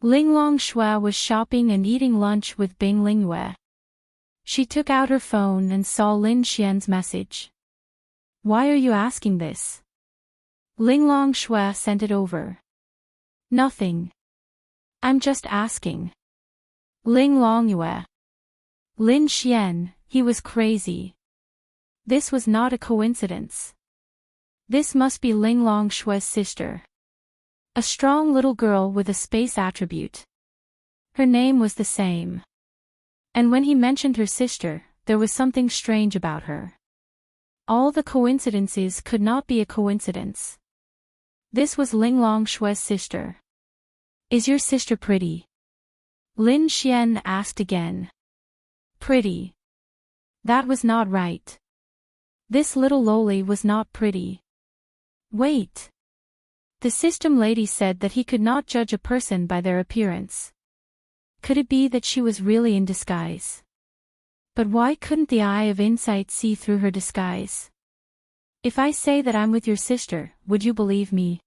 Ling Longshui was shopping and eating lunch with Bing Lingyue. She took out her phone and saw Lin Xian's message. Why are you asking this? Ling Longshui sent it over. Nothing. I'm just asking. Ling Longyue. Lin Xian, he was crazy. This was not a coincidence. This must be Ling Longshui's sister. A strong little girl with a space attribute. Her name was the same. And when he mentioned her sister, there was something strange about her. All the coincidences could not be a coincidence. This was Ling Longshui's sister. Is your sister pretty? Lin Xian asked again. Pretty. That was not right. This little loli was not pretty. Wait. The system lady said that he could not judge a person by their appearance. Could it be that she was really in disguise? But why couldn't the eye of insight see through her disguise? If I say that I'm with your sister, would you believe me?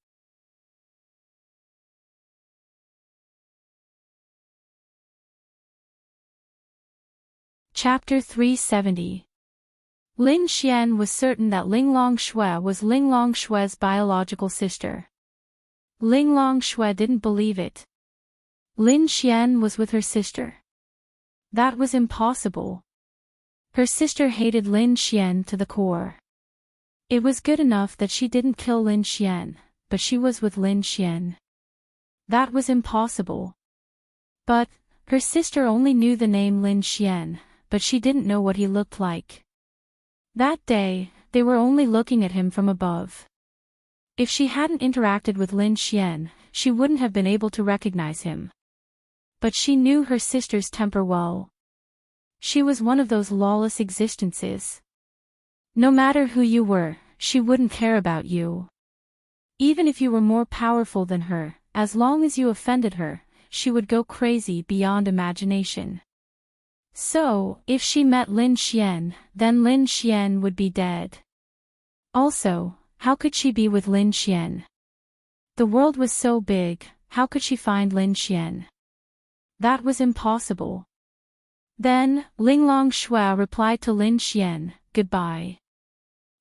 Chapter 370. Lin Xian was certain that Ling Longshui was Ling Longshui's biological sister. Ling Longshui didn't believe it. Lin Xian was with her sister. That was impossible. Her sister hated Lin Xian to the core. It was good enough that she didn't kill Lin Xian, but she was with Lin Xian. That was impossible. But, her sister only knew the name Lin Xian, but she didn't know what he looked like. That day, they were only looking at him from above. If she hadn't interacted with Lin Xian, she wouldn't have been able to recognize him. But she knew her sister's temper well. She was one of those lawless existences. No matter who you were, she wouldn't care about you. Even if you were more powerful than her, as long as you offended her, she would go crazy beyond imagination. So, if she met Lin Xian, then Lin Xian would be dead. Also, how could she be with Lin Xian? The world was so big, how could she find Lin Xian? That was impossible. Then, Linglong Shui replied to Lin Xian, "Goodbye."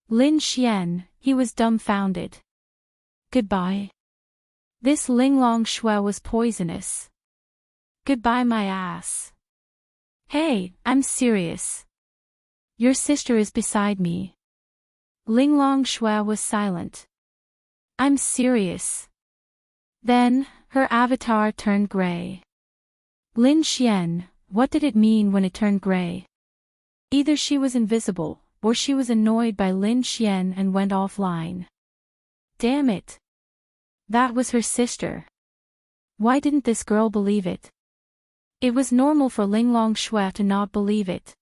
Lin Xian, he was dumbfounded. "Goodbye?" This Linglong Shui was poisonous. "Goodbye my ass." "Hey, I'm serious. Your sister is beside me." Linglong Shui was silent. "I'm serious." Then, her avatar turned gray. Lin Xian, what did it mean when it turned gray? Either she was invisible, or she was annoyed by Lin Xian and went offline. Damn it. That was her sister. Why didn't this girl believe it? It was normal for Linglong Shui to not believe it.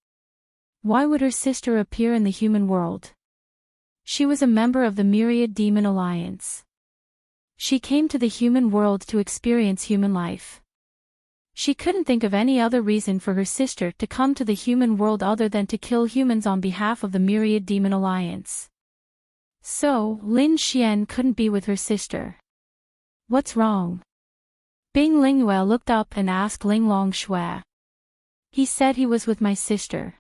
Why would her sister appear in the human world? She was a member of the Myriad Demon Alliance. She came to the human world to experience human life. She couldn't think of any other reason for her sister to come to the human world other than to kill humans on behalf of the Myriad Demon Alliance. So, Lin Xian couldn't be with her sister. What's wrong? Bing Lingyue looked up and asked Linglong Shui. He said he was with my sister.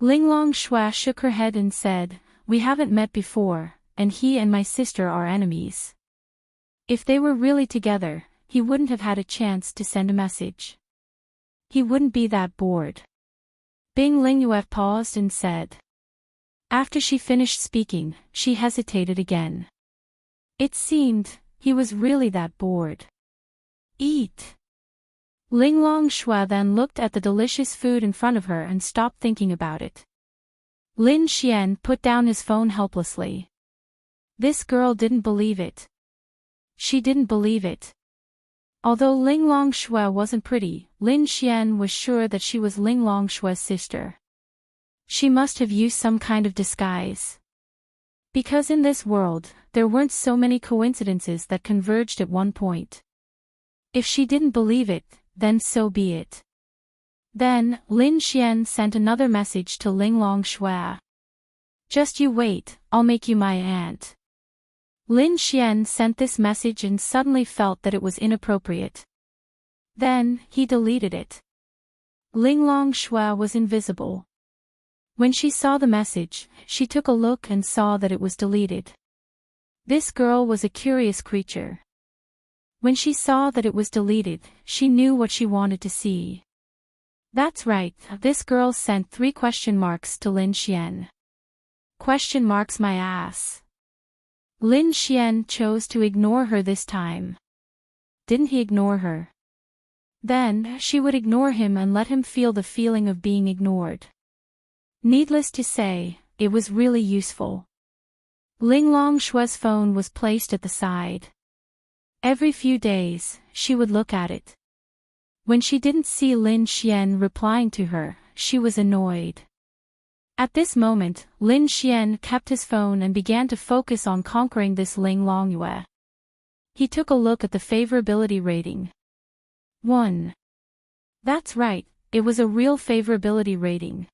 Linglong Shui shook her head and said, "We haven't met before, and he and my sister are enemies." If they were really together, he wouldn't have had a chance to send a message. He wouldn't be that bored. Bing Lingyue paused and said. After she finished speaking, she hesitated again. It seemed, he was really that bored. Eat. Linglong Shui then looked at the delicious food in front of her and stopped thinking about it. Lin Xian put down his phone helplessly. This girl didn't believe it. She didn't believe it. Although Linglong Shui wasn't pretty, Lin Xian was sure that she was Linglong Shui's sister. She must have used some kind of disguise. Because in this world, there weren't so many coincidences that converged at one point. If she didn't believe it, then so be it. Then, Lin Xian sent another message to Linglong Shui. Just you wait, I'll make you my aunt. Lin Xian sent this message and suddenly felt that it was inappropriate. Then, he deleted it. Linglong Shui was invisible. When she saw the message, she took a look and saw that it was deleted. This girl was a curious creature. When she saw that it was deleted, she knew what she wanted to see. That's right, this girl sent 3 question marks to Lin Xian. Question marks my ass. Lin Xian chose to ignore her this time. Didn't he ignore her? Then, she would ignore him and let him feel the feeling of being ignored. Needless to say, it was really useful. Linglong Shui's phone was placed at the side. Every few days, she would look at it. When she didn't see Lin Xian replying to her, she was annoyed. At this moment, Lin Xian kept his phone and began to focus on conquering this Linglong Yue. He took a look at the favorability rating. 1. That's right, it was a real favorability rating.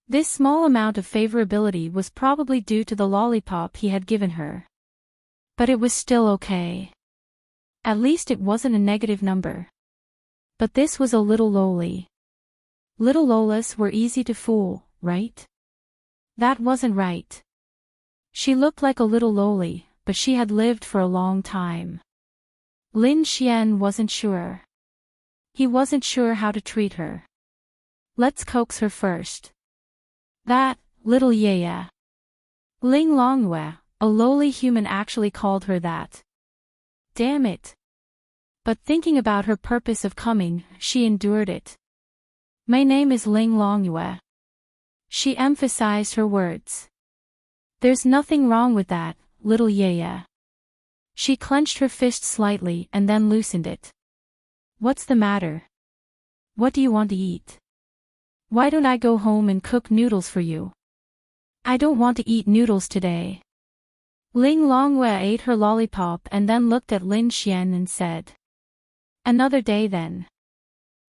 This small amount of favorability was probably due to the lollipop he had given her. But it was still okay. At least it wasn't a negative number. But this was a little lowly. Little Lolas were easy to fool, right? That wasn't right. She looked like a little lowly, but she had lived for a long time. Lin Xian wasn't sure. He wasn't sure how to treat her. Let's coax her first. That, little Yaya. Linglong Yue, a lowly human actually called her that. Damn it. But thinking about her purpose of coming, she endured it. My name is Linglong Yue. She emphasized her words. There's nothing wrong with that, little Yaya. She clenched her fist slightly and then loosened it. What's the matter? What do you want to eat? Why don't I go home and cook noodles for you? I don't want to eat noodles today. Linglong Yue ate her lollipop and then looked at Lin Xian and said. Another day then.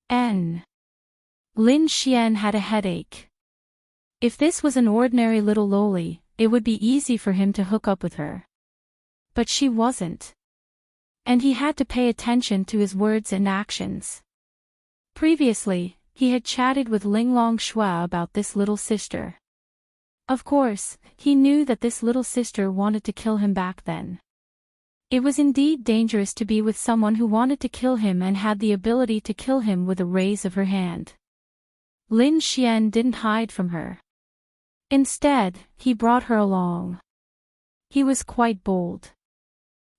Lin Xian had a headache. If this was an ordinary little loli, it would be easy for him to hook up with her. But she wasn't. And he had to pay attention to his words and actions. Previously, he had chatted with Linglong Shui about this little sister. Of course, he knew that this little sister wanted to kill him back then. It was indeed dangerous to be with someone who wanted to kill him and had the ability to kill him with a raise of her hand. Lin Xian didn't hide from her. Instead, he brought her along. He was quite bold.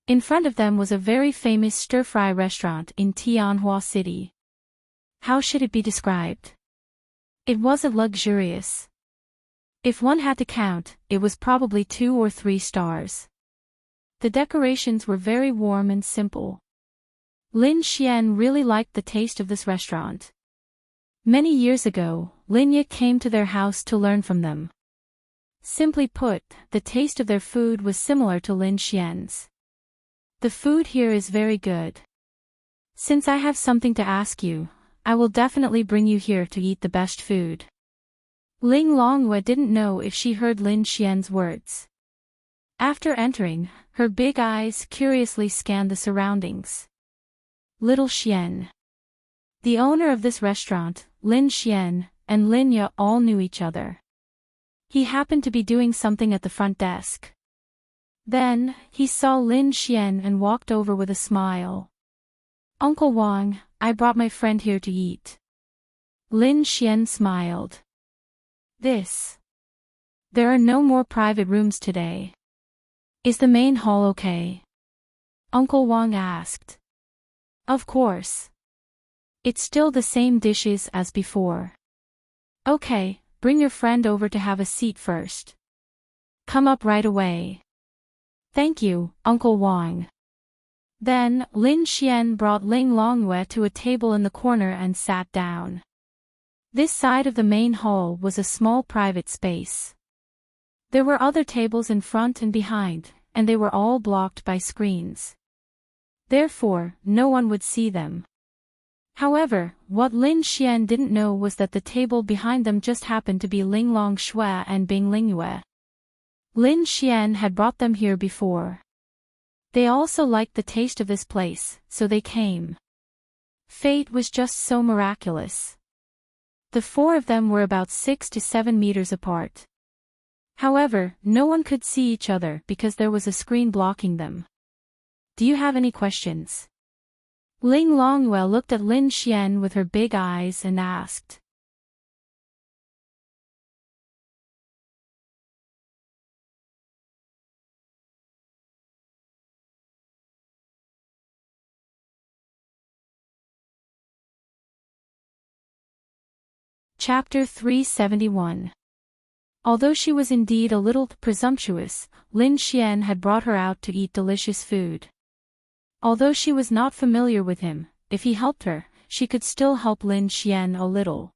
In front of them was a very famous stir-fry restaurant in Tianhua City. How should it be described? It wasn't luxurious. If one had to count, it was probably 2 or 3 stars. The decorations were very warm and simple. Lin Xian really liked the taste of this restaurant. Many years ago, Lin Ye came to their house to learn from them. Simply put, the taste of their food was similar to Lin Xian's. The food here is very good. Since I have something to ask you, I will definitely bring you here to eat the best food. Ling Longyue didn't know if she heard Lin Xian's words. After entering, her big eyes curiously scanned the surroundings. Little Xian. The owner of this restaurant, Lin Xian, and Lin Ye all knew each other. He happened to be doing something at the front desk. Then, he saw Lin Xian and walked over with a smile. Uncle Wang, I brought my friend here to eat. Lin Xian smiled. There are no more private rooms today. Is the main hall okay? Uncle Wang asked. Of course. It's still the same dishes as before. Okay, bring your friend over to have a seat first. Come up right away. Thank you, Uncle Wang. Then, Lin Xian brought Ling Longyue to a table in the corner and sat down. This side of the main hall was a small private space. There were other tables in front and behind, and they were all blocked by screens. Therefore, no one would see them. However, what Lin Xian didn't know was that the table behind them just happened to be Linglong Shui and Bing Lingyue. Lin Xian had brought them here before. They also liked the taste of this place, so they came. Fate was just so miraculous. The 4 of them were about 6 to 7 meters apart. However, no one could see each other because there was a screen blocking them. Do you have any questions? Ling Longyue looked at Lin Xian with her big eyes and asked. Chapter 371. Although she was indeed a little presumptuous, Lin Xian had brought her out to eat delicious food. Although she was not familiar with him, if he helped her, she could still help Lin Xian a little.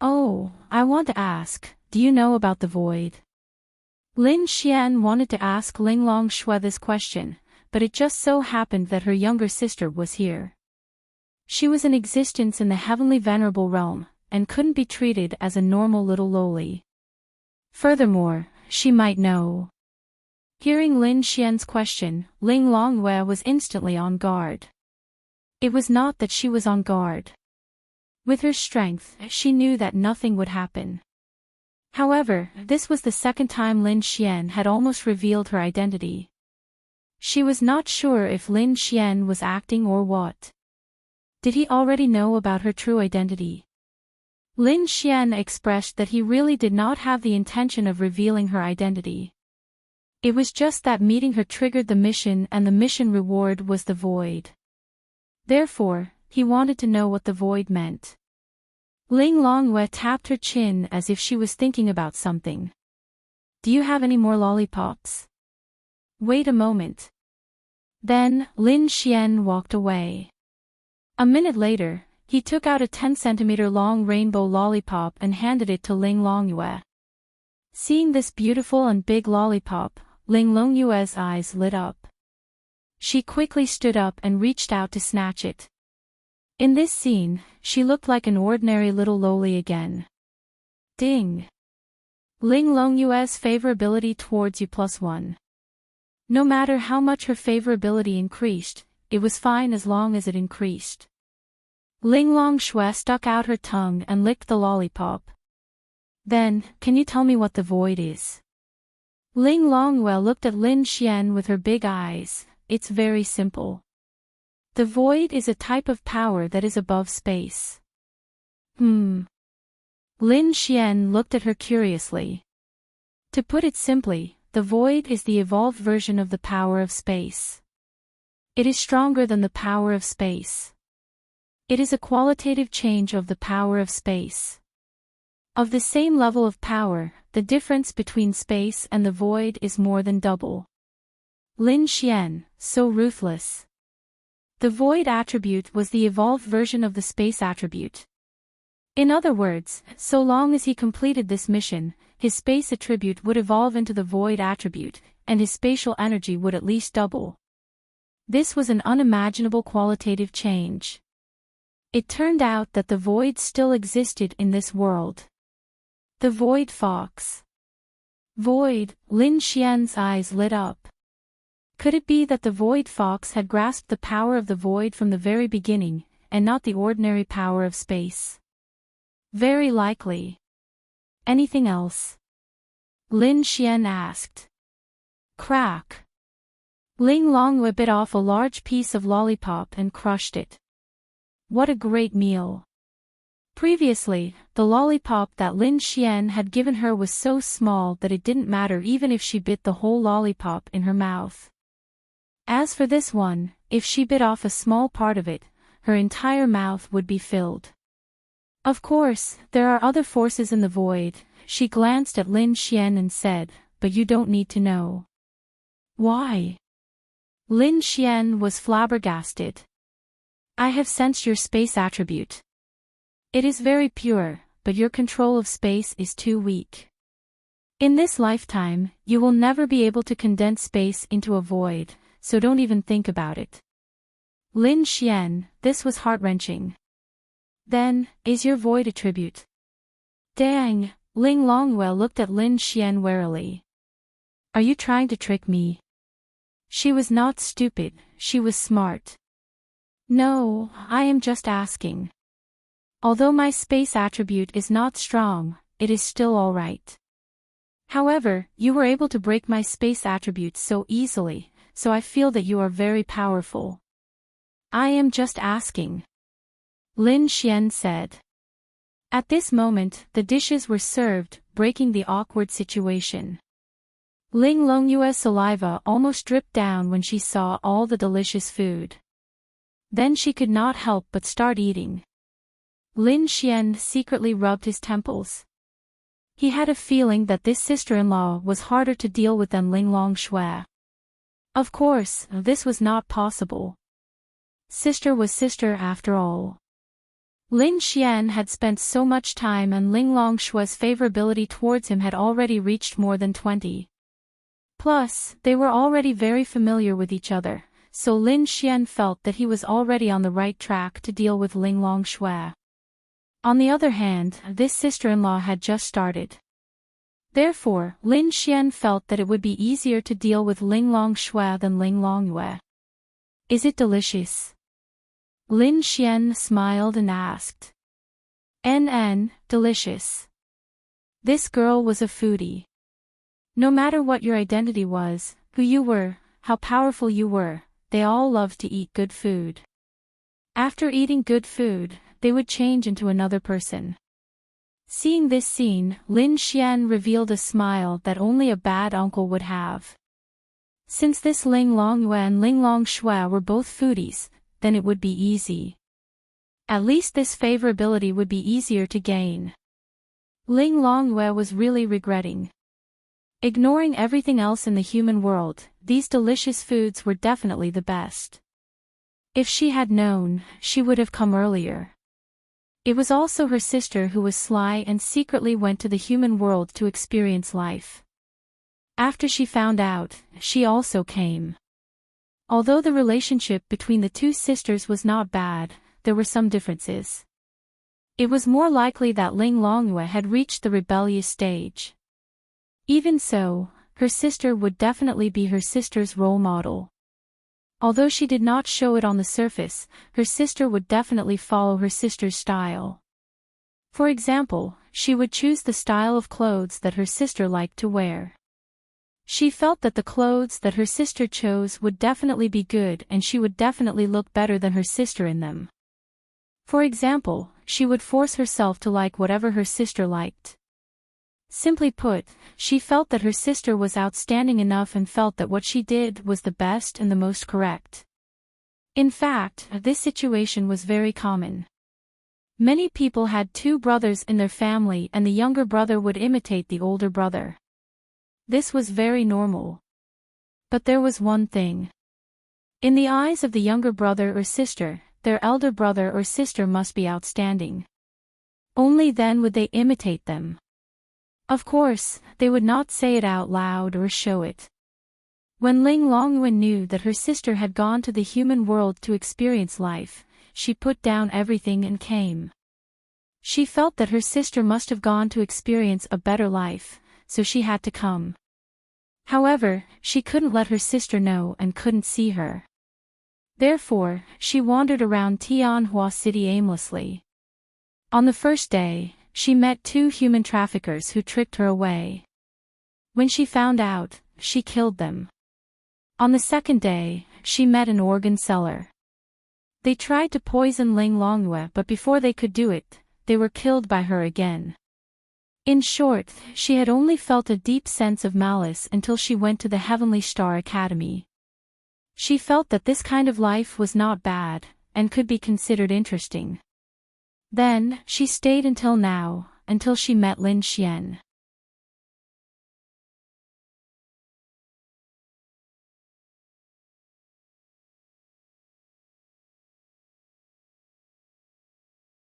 Oh, I want to ask, do you know about the void? Lin Xian wanted to ask Linglong Shui this question, but it just so happened that her younger sister was here. She was in existence in the heavenly venerable realm, and couldn't be treated as a normal little loli. Furthermore, she might know. Hearing Lin Xian's question, Ling Longyue was instantly on guard. It was not that she was on guard. With her strength, she knew that nothing would happen. However, this was the second time Lin Xian had almost revealed her identity. She was not sure if Lin Xian was acting or what. Did he already know about her true identity? Lin Xian expressed that he really did not have the intention of revealing her identity. It was just that meeting her triggered the mission, and the mission reward was the void. Therefore, he wanted to know what the void meant. Ling Longyue tapped her chin as if she was thinking about something. Do you have any more lollipops? Wait a moment. Then, Lin Xian walked away. A minute later, he took out a 10-centimeter long rainbow lollipop and handed it to Ling Longyue. Seeing this beautiful and big lollipop, Ling Longyue's eyes lit up. She quickly stood up and reached out to snatch it. In this scene, she looked like an ordinary little loli again. Ding! Ling Long Yue's favorability towards you +1. No matter how much her favorability increased, it was fine as long as it increased. Ling Long Shui stuck out her tongue and licked the lollipop. Then, can you tell me what the void is? Ling Longyue looked at Lin Xian with her big eyes. It's very simple. The void is a type of power that is above space. Lin Xian looked at her curiously. To put it simply, the void is the evolved version of the power of space. It is stronger than the power of space. It is a qualitative change of the power of space. Of the same level of power, the difference between space and the void is more than double. Lin Xian, so ruthless. The void attribute was the evolved version of the space attribute. In other words, so long as he completed this mission, his space attribute would evolve into the void attribute, and his spatial energy would at least double. This was an unimaginable qualitative change. It turned out that the void still existed in this world. The void fox. Void, Lin Xian's eyes lit up. Could it be that the void fox had grasped the power of the void from the very beginning, and not the ordinary power of space? Very likely. Anything else? Lin Xian asked. Crack. Ling Longyue bit off a large piece of lollipop and crushed it. What a great meal. Previously, the lollipop that Lin Xian had given her was so small that it didn't matter even if she bit the whole lollipop in her mouth. As for this one, if she bit off a small part of it, her entire mouth would be filled. Of course, there are other forces in the void. She glanced at Lin Xian and said, but you don't need to know. Why? Lin Xian was flabbergasted. I have sensed your space attribute. It is very pure, but your control of space is too weak. In this lifetime, you will never be able to condense space into a void, so don't even think about it. Lin Xian, this was heart-wrenching. Then, is your void attribute? Dang, Ling Longyue looked at Lin Xian warily. Are you trying to trick me? She was not stupid, she was smart. No, I am just asking. Although my space attribute is not strong, it is still alright. However, you were able to break my space attribute so easily, so I feel that you are very powerful. I am just asking. Lin Xian said. At this moment, the dishes were served, breaking the awkward situation. Ling Longyue's saliva almost dripped down when she saw all the delicious food. Then she could not help but start eating. Lin Xian secretly rubbed his temples. He had a feeling that this sister-in-law was harder to deal with than Ling Long Shui. Of course, this was not possible. Sister was sister after all. Lin Xian had spent so much time and Ling Long Shui's favorability towards him had already reached more than 20. Plus, they were already very familiar with each other, so Lin Xian felt that he was already on the right track to deal with Ling Long Shui. On the other hand, this sister-in-law had just started. Therefore, Lin Xian felt that it would be easier to deal with Ling Long Shui than Ling Longyue. Is it delicious? Lin Xian smiled and asked. Delicious. This girl was a foodie. No matter what your identity was, who you were, how powerful you were, they all loved to eat good food. After eating good food, they would change into another person. Seeing this scene, Lin Xian revealed a smile that only a bad uncle would have. Since this Ling Longyue and Ling Long Shui were both foodies, then it would be easy. At least this favorability would be easier to gain. Ling Longyue was really regretting. Ignoring everything else in the human world, these delicious foods were definitely the best. If she had known, she would have come earlier. It was also her sister who was sly and secretly went to the human world to experience life. After she found out, she also came. Although the relationship between the two sisters was not bad, there were some differences. It was more likely that Ling Longyue had reached the rebellious stage. Even so, her sister would definitely be her sister's role model. Although she did not show it on the surface, her sister would definitely follow her sister's style. For example, she would choose the style of clothes that her sister liked to wear. She felt that the clothes that her sister chose would definitely be good and she would definitely look better than her sister in them. For example, she would force herself to like whatever her sister liked. Simply put, she felt that her sister was outstanding enough and felt that what she did was the best and the most correct. In fact, this situation was very common. Many people had two brothers in their family and the younger brother would imitate the older brother. This was very normal. But there was one thing. In the eyes of the younger brother or sister, their elder brother or sister must be outstanding. Only then would they imitate them. Of course, they would not say it out loud or show it. When Ling Longyue knew that her sister had gone to the human world to experience life, she put down everything and came. She felt that her sister must have gone to experience a better life, so she had to come. However, she couldn't let her sister know and couldn't see her. Therefore, she wandered around Tianhua City aimlessly. On the first day, she met two human traffickers who tricked her away. When she found out, she killed them. On the second day, she met an organ seller. They tried to poison Ling Longyue but before they could do it, they were killed by her again. In short, she had only felt a deep sense of malice until she went to the Heavenly Star Academy. She felt that this kind of life was not bad, and could be considered interesting. Then, she stayed until now, until she met Lin Xian.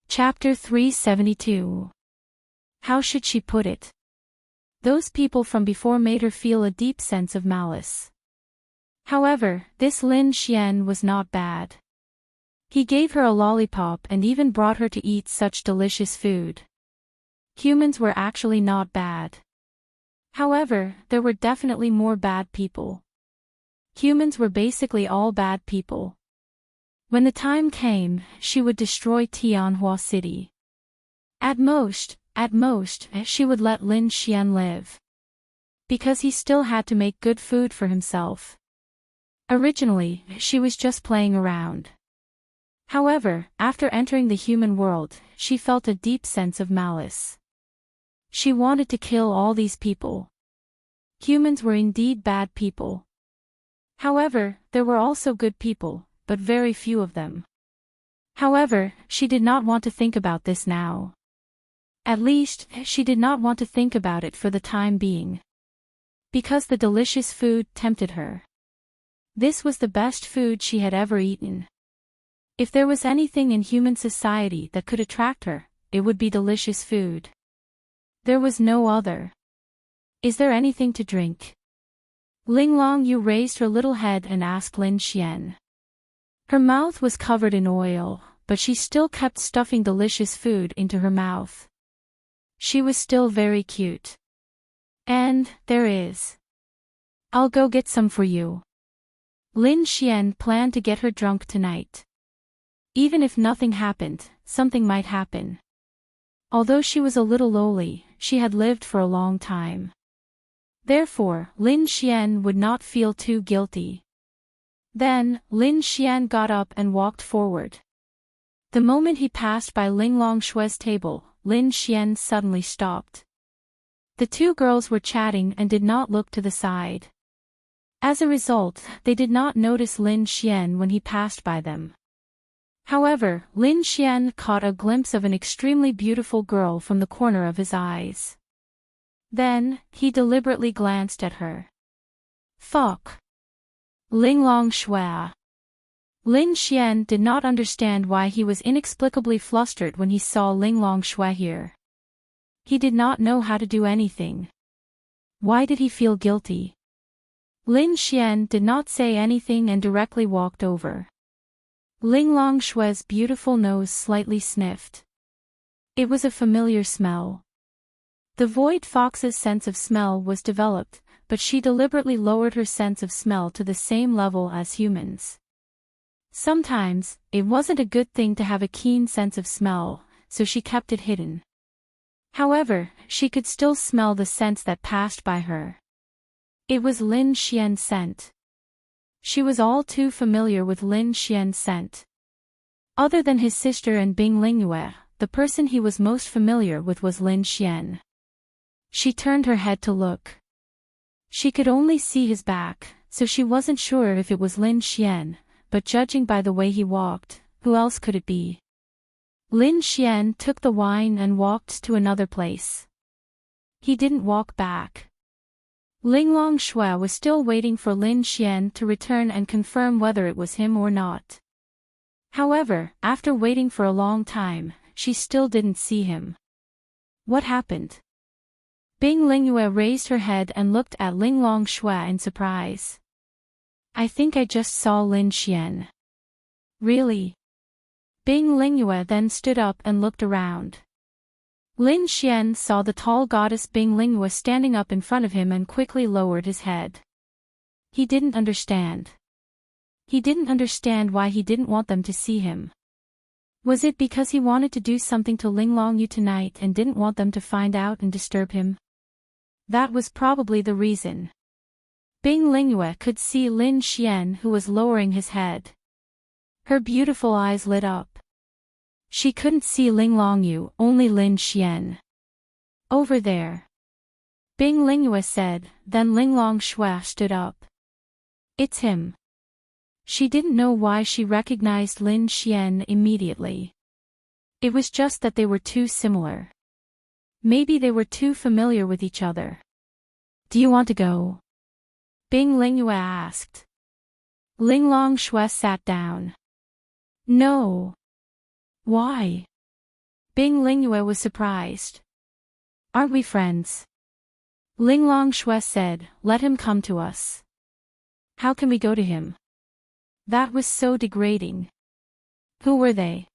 Chapter 372. How should she put it? Those people from before made her feel a deep sense of malice. However, this Lin Xian was not bad. He gave her a lollipop and even brought her to eat such delicious food. Humans were actually not bad. However, there were definitely more bad people. Humans were basically all bad people. When the time came, she would destroy Tianhua City. At most, she would let Lin Xian live. Because he still had to make good food for himself. Originally, she was just playing around. However, after entering the human world, she felt a deep sense of malice. She wanted to kill all these people. Humans were indeed bad people. However, there were also good people, but very few of them. However, she did not want to think about this now. At least, she did not want to think about it for the time being. Because the delicious food tempted her. This was the best food she had ever eaten. If there was anything in human society that could attract her, it would be delicious food. There was no other. Is there anything to drink? Ling Longyue raised her little head and asked Lin Xian. Her mouth was covered in oil, but she still kept stuffing delicious food into her mouth. She was still very cute. And, there is. I'll go get some for you. Lin Xian planned to get her drunk tonight. Even if nothing happened, something might happen. Although she was a little lowly, she had lived for a long time. Therefore, Lin Xian would not feel too guilty. Then, Lin Xian got up and walked forward. The moment he passed by Ling Longshue's table, Lin Xian suddenly stopped. The two girls were chatting and did not look to the side. As a result, they did not notice Lin Xian when he passed by them. However, Lin Xian caught a glimpse of an extremely beautiful girl from the corner of his eyes. Then, he deliberately glanced at her. Fuck. Ling Longshua. Lin Xian did not understand why he was inexplicably flustered when he saw Ling Longshua here. He did not know how to do anything. Why did he feel guilty? Lin Xian did not say anything and directly walked over. Ling Longshue's beautiful nose slightly sniffed. It was a familiar smell. The void fox's sense of smell was developed, but she deliberately lowered her sense of smell to the same level as humans. Sometimes, it wasn't a good thing to have a keen sense of smell, so she kept it hidden. However, she could still smell the scents that passed by her. It was Lin Xian's scent. She was all too familiar with Lin Xian's scent. Other than his sister and Bing Lingyue, the person he was most familiar with was Lin Xian. She turned her head to look. She could only see his back, so she wasn't sure if it was Lin Xian, but judging by the way he walked, who else could it be? Lin Xian took the wine and walked to another place. He didn't walk back. Ling Longshue was still waiting for Lin Xian to return and confirm whether it was him or not. However, after waiting for a long time, she still didn't see him. What happened? Bing Lingyue raised her head and looked at Ling Longshue in surprise. I think I just saw Lin Xian. Really? Bing Lingyue then stood up and looked around. Lin Xian saw the tall goddess Bing Lingyue standing up in front of him and quickly lowered his head. He didn't understand. He didn't understand why he didn't want them to see him. Was it because he wanted to do something to Ling Longyu tonight and didn't want them to find out and disturb him? That was probably the reason. Bing Lingyue could see Lin Xian, who was lowering his head. Her beautiful eyes lit up. She couldn't see Ling Longyu, only Lin Xian. Over there. Bing Lingyue said, then Ling Longshue stood up. It's him. She didn't know why she recognized Lin Xian immediately. It was just that they were too similar. Maybe they were too familiar with each other. Do you want to go? Bing Lingyue asked. Ling Longshue sat down. No. Why? Bing Lingyue was surprised. Aren't we friends? Ling Longshue said, let him come to us. How can we go to him? That was so degrading. Who were they?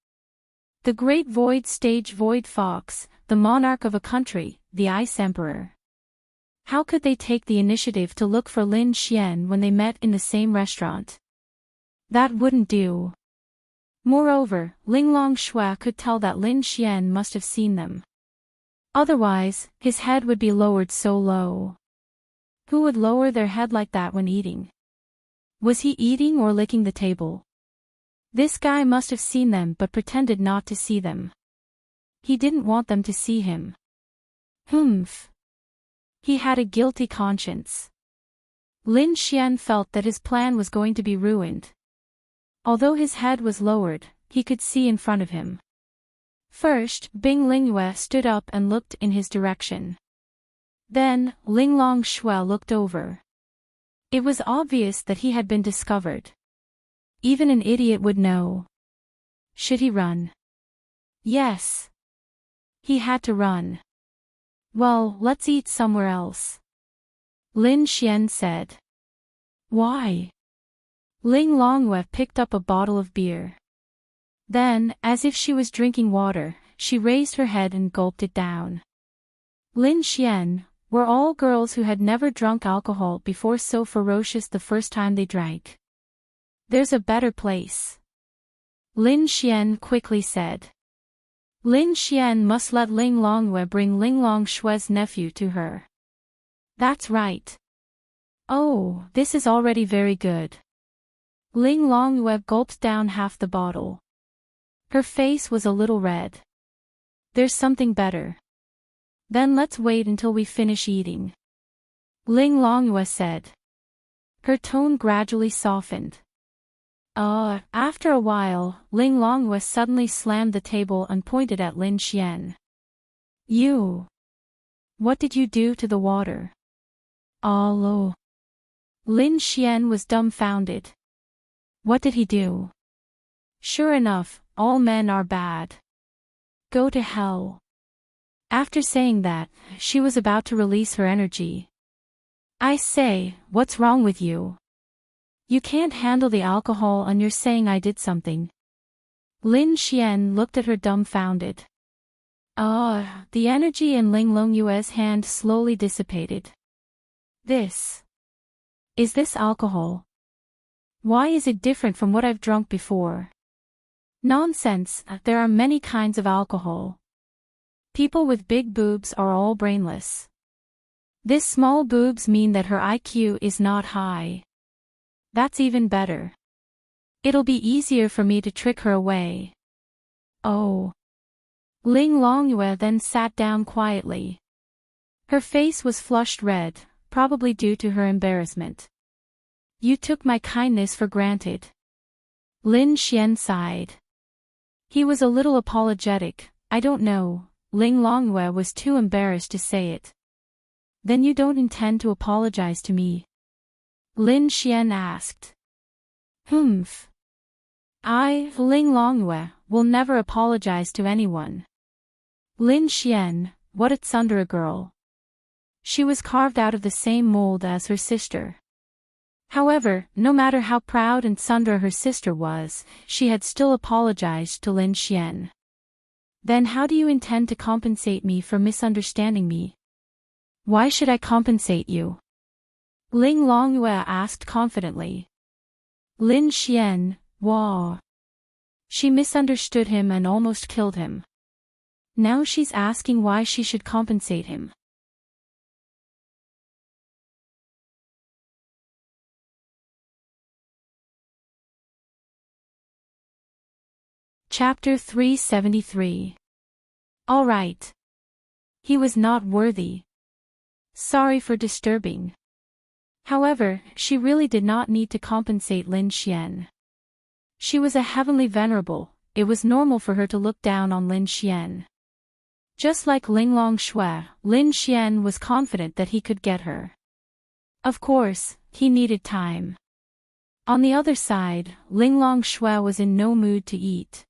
The great void stage void fox, the monarch of a country, the Ice Emperor. How could they take the initiative to look for Lin Xian when they met in the same restaurant? That wouldn't do. Moreover, Ling Longshue could tell that Lin Xian must have seen them. Otherwise, his head would be lowered so low. Who would lower their head like that when eating? Was he eating or licking the table? This guy must have seen them but pretended not to see them. He didn't want them to see him. Humph. He had a guilty conscience. Lin Xian felt that his plan was going to be ruined. Although his head was lowered, he could see in front of him. First, Bing Lingyue stood up and looked in his direction. Then, Ling Longshue looked over. It was obvious that he had been discovered. Even an idiot would know. Should he run? Yes. He had to run. Well, let's eat somewhere else. Lin Xian said. Why? Ling Longwe picked up a bottle of beer. Then, as if she was drinking water, she raised her head and gulped it down. Lin Xian, were all girls who had never drunk alcohol before so ferocious the first time they drank? There's a better place. Lin Xian quickly said. Lin Xian must let Ling Longwe bring Ling Longshue's nephew to her. That's right. Oh, this is already very good. Ling Longwe gulped down half the bottle. Her face was a little red. There's something better. Then let's wait until we finish eating. Ling Longwe said. Her tone gradually softened. After a while, Ling Longwe suddenly slammed the table and pointed at Lin Xian. You! What did you do to the water? Oh. Lin Xian was dumbfounded. What did he do? Sure enough, all men are bad. Go to hell. After saying that, she was about to release her energy. I say, what's wrong with you? You can't handle the alcohol and you're saying I did something. Lin Xian looked at her dumbfounded. The energy in Ling Longyue's hand slowly dissipated. Is this alcohol? Why is it different from what I've drunk before? Nonsense, there are many kinds of alcohol. People with big boobs are all brainless. This small boobs mean that her IQ is not high. That's even better. It'll be easier for me to trick her away. Oh. Ling Longyue then sat down quietly. Her face was flushed red, probably due to her embarrassment. You took my kindness for granted. Lin Xian sighed. He was a little apologetic. I don't know. Ling Longyue was too embarrassed to say it. Then you don't intend to apologize to me? Lin Xian asked. Humph. Ling Longyue, will never apologize to anyone. Lin Xian, what a tsundere girl. She was carved out of the same mold as her sister. However, no matter how proud and tsundere her sister was, she had still apologized to Lin Xian. Then how do you intend to compensate me for misunderstanding me? Why should I compensate you? Ling Longyue asked confidently. Lin Xian, wow. She misunderstood him and almost killed him. Now she's asking why she should compensate him. Chapter 373. All right. He was not worthy. Sorry for disturbing. However, she really did not need to compensate Lin Xian. She was a heavenly venerable, it was normal for her to look down on Lin Xian. Just like Ling Longshui, Lin Xian was confident that he could get her. Of course, he needed time. On the other side, Ling Longshui was in no mood to eat.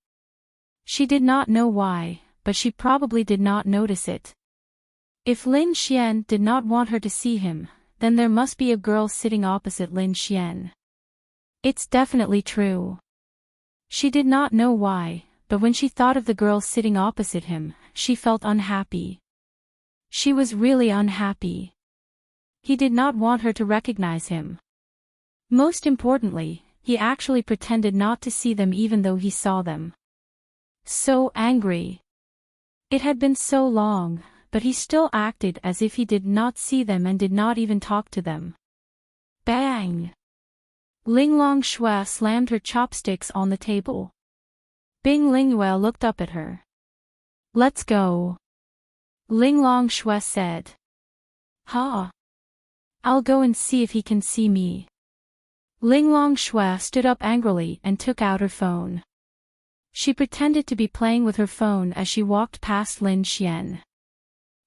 She did not know why, but she probably did not notice it. If Lin Xian did not want her to see him, then there must be a girl sitting opposite Lin Xian. It's definitely true. She did not know why, but when she thought of the girl sitting opposite him, she felt unhappy. She was really unhappy. He did not want her to recognize him. Most importantly, he actually pretended not to see them even though he saw them. So angry. It had been so long, but he still acted as if he did not see them and did not even talk to them. Bang! Ling Longshui slammed her chopsticks on the table. Bing Lingyue looked up at her. Let's go. Ling Longshui said. Ha! I'll go and see if he can see me. Ling Longshui stood up angrily and took out her phone. She pretended to be playing with her phone as she walked past Lin Xian.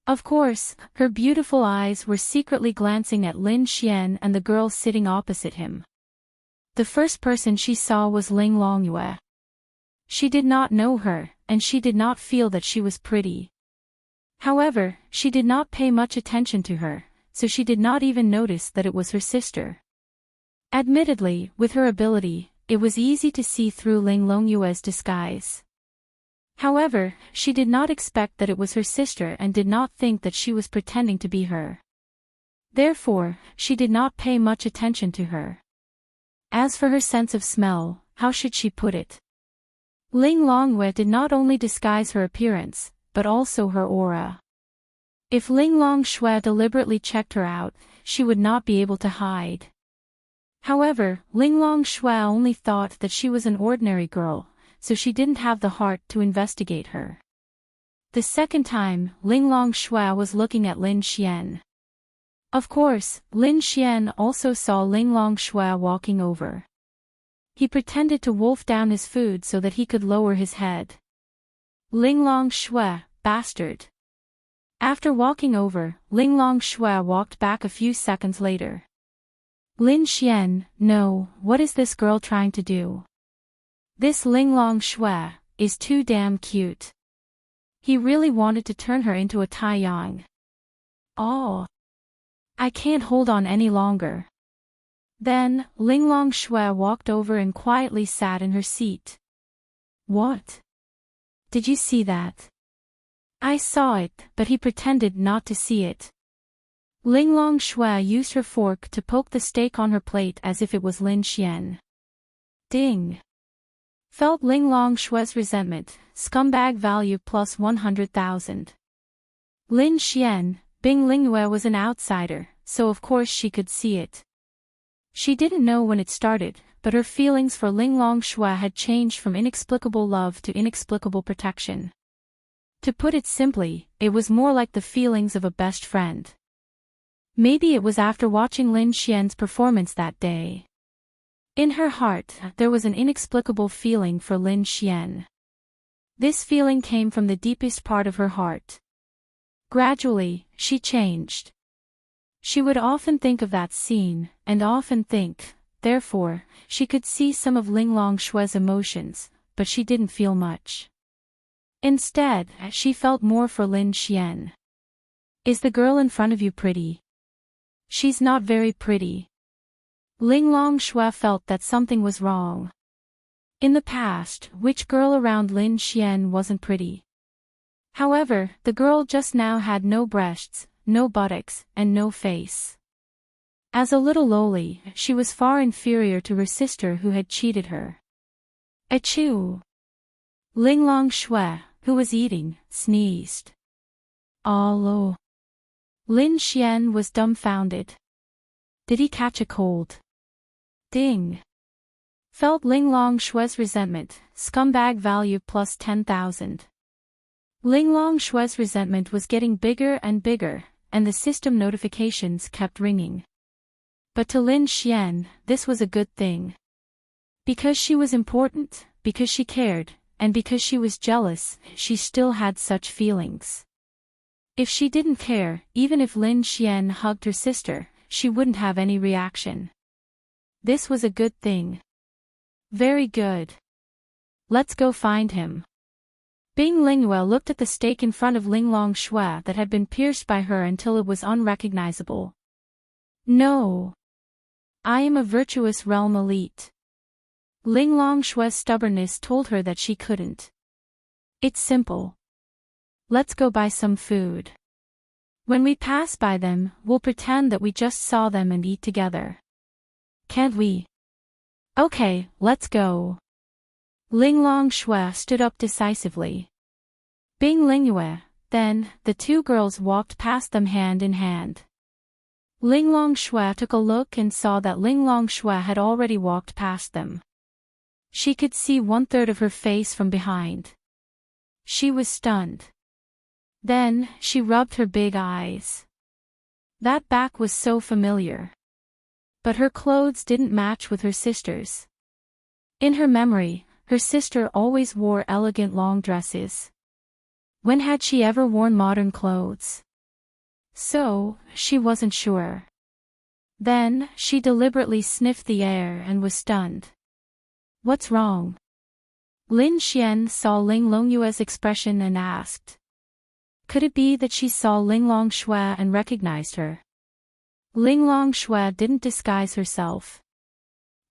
Of course, her beautiful eyes were secretly glancing at Lin Xian and the girl sitting opposite him. The first person she saw was Ling Longyue. She did not know her, and she did not feel that she was pretty. However, she did not pay much attention to her, so she did not even notice that it was her sister. Admittedly, with her ability, it was easy to see through Ling Longyue's disguise. However, she did not expect that it was her sister and did not think that she was pretending to be her. Therefore, she did not pay much attention to her. As for her sense of smell, how should she put it? Ling Longyue did not only disguise her appearance, but also her aura. If Ling Longshui deliberately checked her out, she would not be able to hide. However, Ling Longshui only thought that she was an ordinary girl, so she didn't have the heart to investigate her. The second time, Ling Longshui was looking at Lin Xian. Of course, Lin Xian also saw Ling Longshui walking over. He pretended to wolf down his food so that he could lower his head. Ling Longshui, bastard. After walking over, Ling Longshui walked back a few seconds later. Lin Xian, no, what is this girl trying to do? This Ling Longshui is too damn cute. He really wanted to turn her into a Taiyang. Oh. I can't hold on any longer. Then, Ling Long Shui walked over and quietly sat in her seat. What? Did you see that? I saw it, but he pretended not to see it. Ling Long Shui used her fork to poke the steak on her plate as if it was Lin Xian. Ding! Felt Ling Long Shui's resentment, scumbag value plus 100,000. Lin Xian, Bing Lingyue was an outsider, so of course she could see it. She didn't know when it started, but her feelings for Ling Long Shui had changed from inexplicable love to inexplicable protection. To put it simply, it was more like the feelings of a best friend. Maybe it was after watching Lin Xian's performance that day. In her heart, there was an inexplicable feeling for Lin Xian. This feeling came from the deepest part of her heart. Gradually, she changed. She would often think of that scene, and often think, therefore, she could see some of Ling Long Shui's emotions, but she didn't feel much. Instead, she felt more for Lin Xian. Is the girl in front of you pretty? She's not very pretty. Ling Long Shui felt that something was wrong. In the past, which girl around Lin Xian wasn't pretty? However, the girl just now had no breasts, no buttocks, and no face. As a little lowly, she was far inferior to her sister who had cheated her. Achoo! Ling Long Shui, who was eating, sneezed. Oh! Lin Xian was dumbfounded. Did he catch a cold? Ding! Felt Ling Long Shui's resentment, scumbag value plus 10,000. Ling Long Shui's resentment was getting bigger and bigger, and the system notifications kept ringing. But to Lin Xian, this was a good thing. Because she was important, because she cared, and because she was jealous, she still had such feelings. If she didn't care, even if Lin Xian hugged her sister, she wouldn't have any reaction. This was a good thing. Very good. Let's go find him. Bing Lingyue looked at the steak in front of Ling Long Shui that had been pierced by her until it was unrecognizable. No. I am a virtuous realm elite. Ling Long Shui's stubbornness told her that she couldn't. It's simple. Let's go buy some food. When we pass by them, we'll pretend that we just saw them and eat together. Can't we? Okay, let's go. Ling Long Shui stood up decisively. Bing Lingyue, then, the two girls walked past them hand in hand. Ling Long Shui took a look and saw that Ling Long Shui had already walked past them. She could see 1/3 of her face from behind. She was stunned. Then, she rubbed her big eyes. That back was so familiar. But her clothes didn't match with her sister's. In her memory, her sister always wore elegant long dresses. When had she ever worn modern clothes? So, she wasn't sure. Then, she deliberately sniffed the air and was stunned. What's wrong? Lin Xian saw Ling Longyue's expression and asked. Could it be that she saw Ling Long Shui and recognized her? Ling Long Shui didn't disguise herself.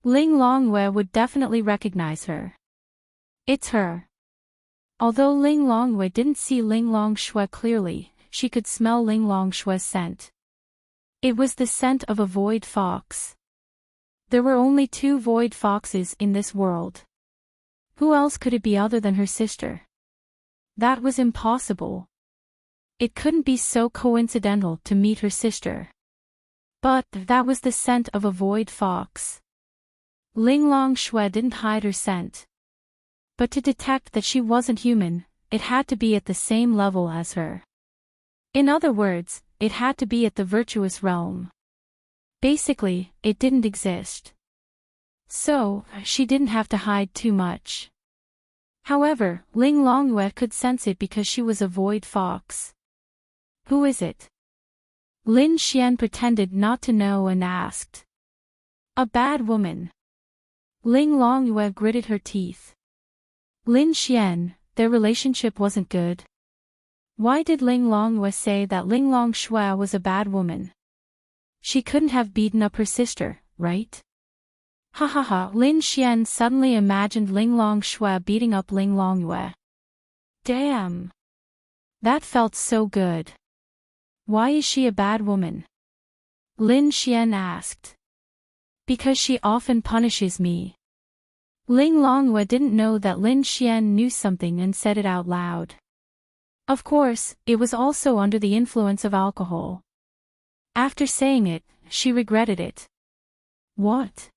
Ling Longyue would definitely recognize her. It's her. Although Ling Longyue didn't see Ling Long Shui clearly, she could smell Ling Long Shui's scent. It was the scent of a void fox. There were only 2 void foxes in this world. Who else could it be other than her sister? That was impossible. It couldn't be so coincidental to meet her sister. But that was the scent of a void fox. Ling Long Shui didn't hide her scent. But to detect that she wasn't human, it had to be at the same level as her. In other words, it had to be at the virtuous realm. Basically, it didn't exist. So, she didn't have to hide too much. However, Ling Longyue could sense it because she was a void fox. Who is it? Lin Xian pretended not to know and asked. A bad woman. Ling Longyue gritted her teeth. Lin Xian, their relationship wasn't good. Why did Ling Longyue say that Ling Long Shui was a bad woman? She couldn't have beaten up her sister, right? Ha ha ha, Lin Xian suddenly imagined Ling Long Shui beating up Ling Longyue. Damn. That felt so good. Why is she a bad woman? Lin Xian asked. Because she often punishes me. Ling Longyue didn't know that Lin Xian knew something and said it out loud. Of course, it was also under the influence of alcohol. After saying it, she regretted it. What?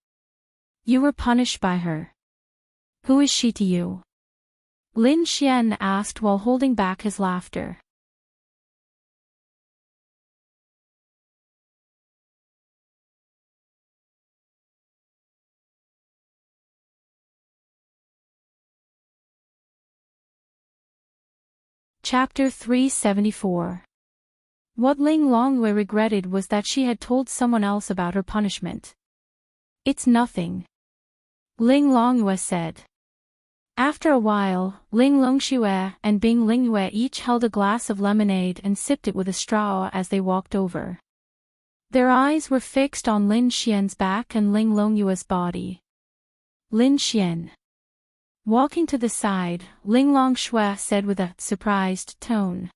You were punished by her. Who is she to you? Lin Xian asked while holding back his laughter. Chapter 374. What Ling Longyue regretted was that she had told someone else about her punishment. It's nothing. Ling Longyue said. After a while, Ling Longxue and Bing Lingyue each held a glass of lemonade and sipped it with a straw as they walked over. Their eyes were fixed on Lin Xian's back and Ling Longyue's body. Lin Xian. Walking to the side, Ling Longxue said with a surprised tone.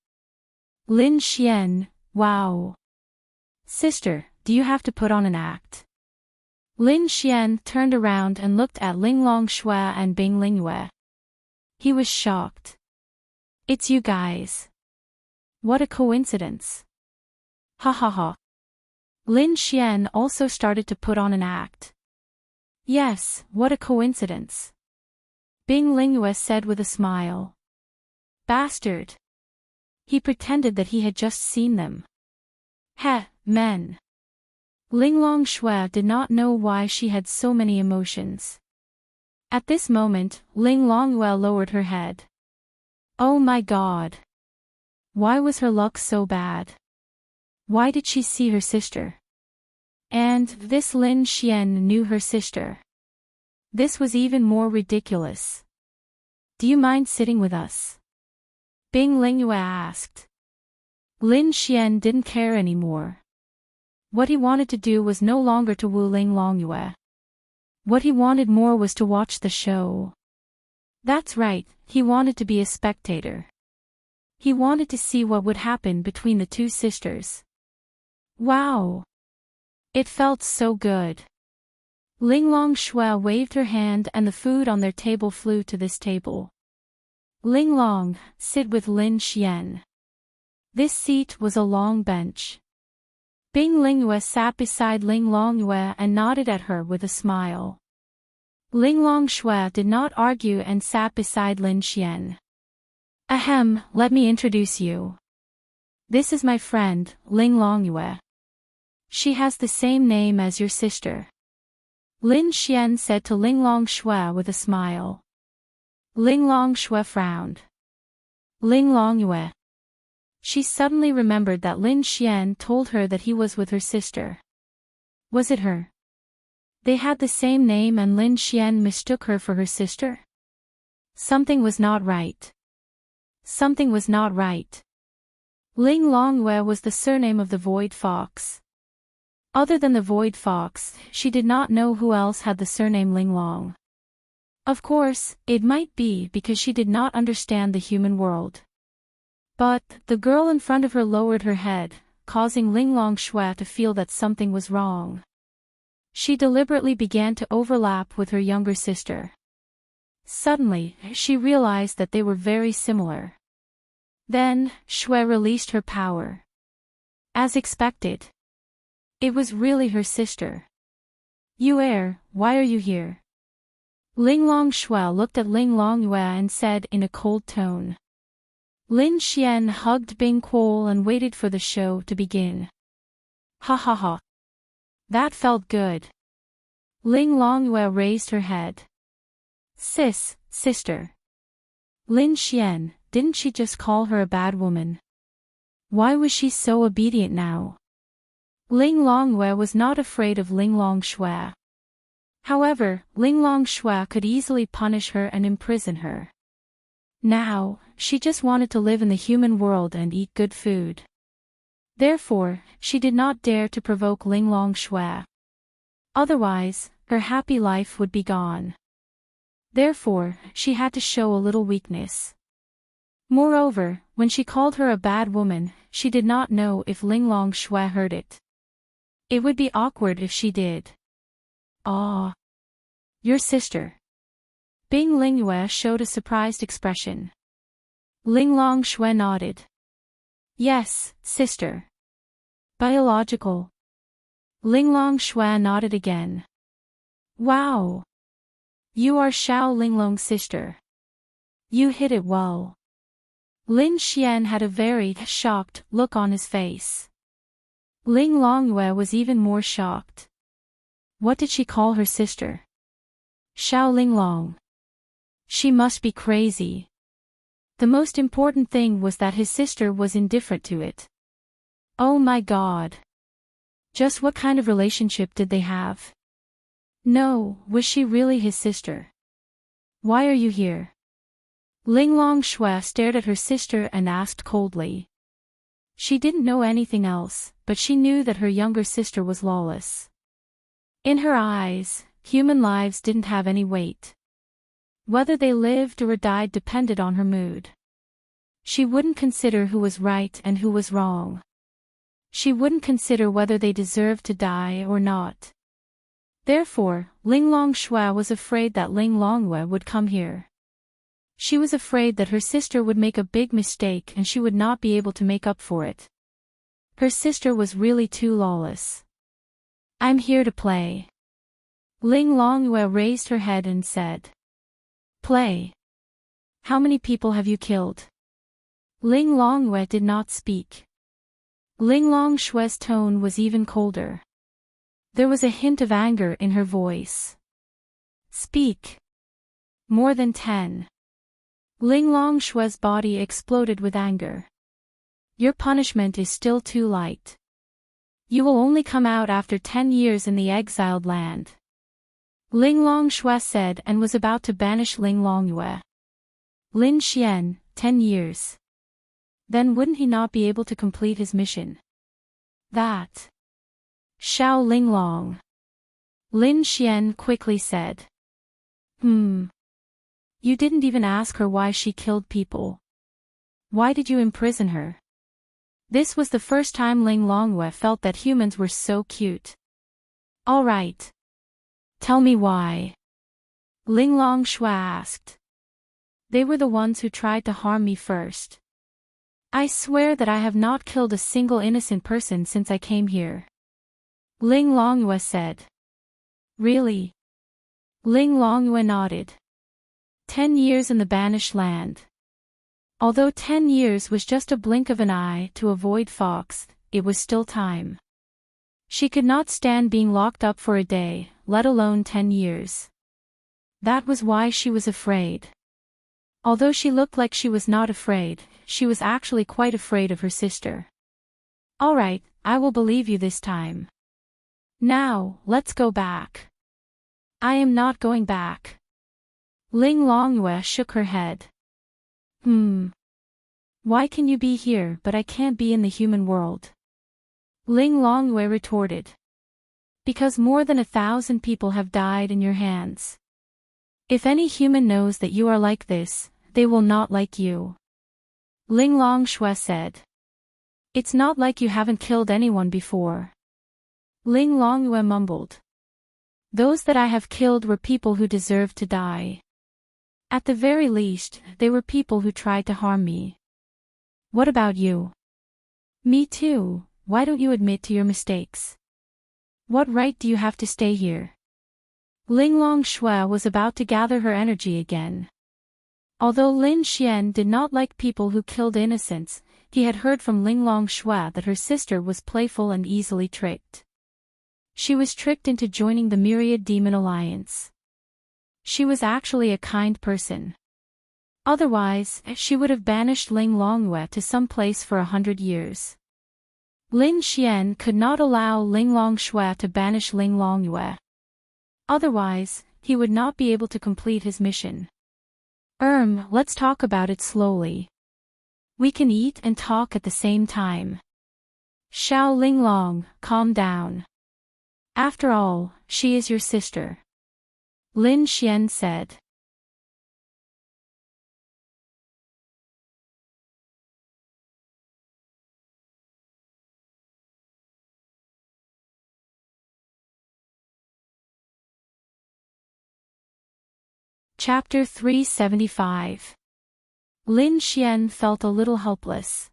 Lin Xian, wow. Sister, do you have to put on an act? Lin Xian turned around and looked at Ling Longxue and Bing Lingyue. He was shocked. It's you guys. What a coincidence. Ha ha ha. Lin Xian also started to put on an act. Yes, what a coincidence. Bing Lingyue said with a smile. Bastard. He pretended that he had just seen them. Heh, men. Ling Longxue did not know why she had so many emotions. At this moment, Ling Longyue lowered her head. Oh my god. Why was her luck so bad? Why did she see her sister? And this Lin Xian knew her sister. This was even more ridiculous. Do you mind sitting with us? Bing Lingyue asked. Lin Xian didn't care anymore. What he wanted to do was no longer to woo Ling Longyue. What he wanted more was to watch the show. That's right, he wanted to be a spectator. He wanted to see what would happen between the two sisters. Wow! It felt so good. Ling Longxue waved her hand and the food on their table flew to this table. Ling Long, sit with Lin Xian. This seat was a long bench. Bing Lingyue sat beside Ling Longyue and nodded at her with a smile. Ling Longxue did not argue and sat beside Lin Xian. Ahem, let me introduce you. This is my friend, Ling Longyue. She has the same name as your sister. Lin Xian said to Ling Longxue with a smile. Ling Longxue frowned. Ling Longyue. She suddenly remembered that Lin Xian told her that he was with her sister. Was it her? They had the same name and Lin Xian mistook her for her sister? Something was not right. Something was not right. Ling Longyue was the surname of the Void Fox. Other than the Void Fox, she did not know who else had the surname Ling Long. Of course, it might be because she did not understand the human world. But, the girl in front of her lowered her head, causing Ling Longxue to feel that something was wrong. She deliberately began to overlap with her younger sister. Suddenly, she realized that they were very similar. Then, Shui released her power. As expected. It was really her sister. Yue, why are you here? Ling Longxue looked at Ling Longyue and said in a cold tone. Lin Xian hugged Bing Quol and waited for the show to begin. Ha ha ha. That felt good. Ling Longyue raised her head. Sister. Lin Xian, didn't she just call her a bad woman? Why was she so obedient now? Ling Longyue was not afraid of Ling Longxue. However, Ling Longxue could easily punish her and imprison her. Now, she just wanted to live in the human world and eat good food. Therefore, she did not dare to provoke Ling Longxue. Otherwise, her happy life would be gone. Therefore, she had to show a little weakness. Moreover, when she called her a bad woman, she did not know if Linglong Shui heard it. It would be awkward if she did. Ah. Your sister. Bing Lingyue showed a surprised expression. Linglong Shui nodded. Yes, sister. Biological. Linglong Shui nodded again. Wow. You are Xiao Linglong's sister. You hit it well. Lin Xian had a very shocked look on his face. Ling Longyue was even more shocked. What did she call her sister? Xiao Linglong. She must be crazy. The most important thing was that his sister was indifferent to it. Oh my God. Just what kind of relationship did they have? No, was she really his sister? Why are you here? Linglong Shui stared at her sister and asked coldly. She didn't know anything else, but she knew that her younger sister was lawless. In her eyes, human lives didn't have any weight. Whether they lived or died depended on her mood. She wouldn't consider who was right and who was wrong. She wouldn't consider whether they deserved to die or not. Therefore, Linglong Shui was afraid that Ling Longyue would come here. She was afraid that her sister would make a big mistake and she would not be able to make up for it. Her sister was really too lawless. I'm here to play. Ling Longyue raised her head and said. Play. How many people have you killed? Ling Longyue did not speak. Linglong Shui's tone was even colder. There was a hint of anger in her voice. Speak. More than 10. Linglong Shui's body exploded with anger. Your punishment is still too light. You will only come out after 10 years in the exiled land. Linglong Shui said and was about to banish Ling Longyue. Lin Xian, 10 years. Then wouldn't he not be able to complete his mission? That. Xiao Linglong. Lin Xian quickly said. You didn't even ask her why she killed people. Why did you imprison her? This was the first time Ling Longyue felt that humans were so cute. All right. Tell me why. Linglong Shui asked. They were the ones who tried to harm me first. I swear that I have not killed a single innocent person since I came here. Ling Longyue said. Really? Ling Longyue nodded. 10 years in the banished land. Although 10 years was just a blink of an eye to avoid Fox, it was still time. She could not stand being locked up for a day, let alone 10 years. That was why she was afraid. Although she looked like she was not afraid, she was actually quite afraid of her sister. All right, I will believe you this time. Now, let's go back. I am not going back. Ling Longyue shook her head. Why can you be here but I can't be in the human world? Ling Longyue retorted. Because more than 1,000 people have died in your hands. If any human knows that you are like this, they will not like you. Linglong Shui said. It's not like you haven't killed anyone before. Ling Longyue mumbled. Those that I have killed were people who deserved to die. At the very least, they were people who tried to harm me. What about you? Me too, why don't you admit to your mistakes? What right do you have to stay here? Linglong Shui was about to gather her energy again. Although Lin Xian did not like people who killed innocents, he had heard from Linglong Shui that her sister was playful and easily tricked. She was tricked into joining the Myriad Demon Alliance. She was actually a kind person. Otherwise, she would have banished Ling Longyue to some place for 100 years. Lin Xian could not allow Linglong Shui to banish Ling Longyue. Otherwise, he would not be able to complete his mission. Let's talk about it slowly. We can eat and talk at the same time. Xiao Linglong, calm down. After all, she is your sister. Lin Xian said. Chapter 375. Lin Xian felt a little helpless.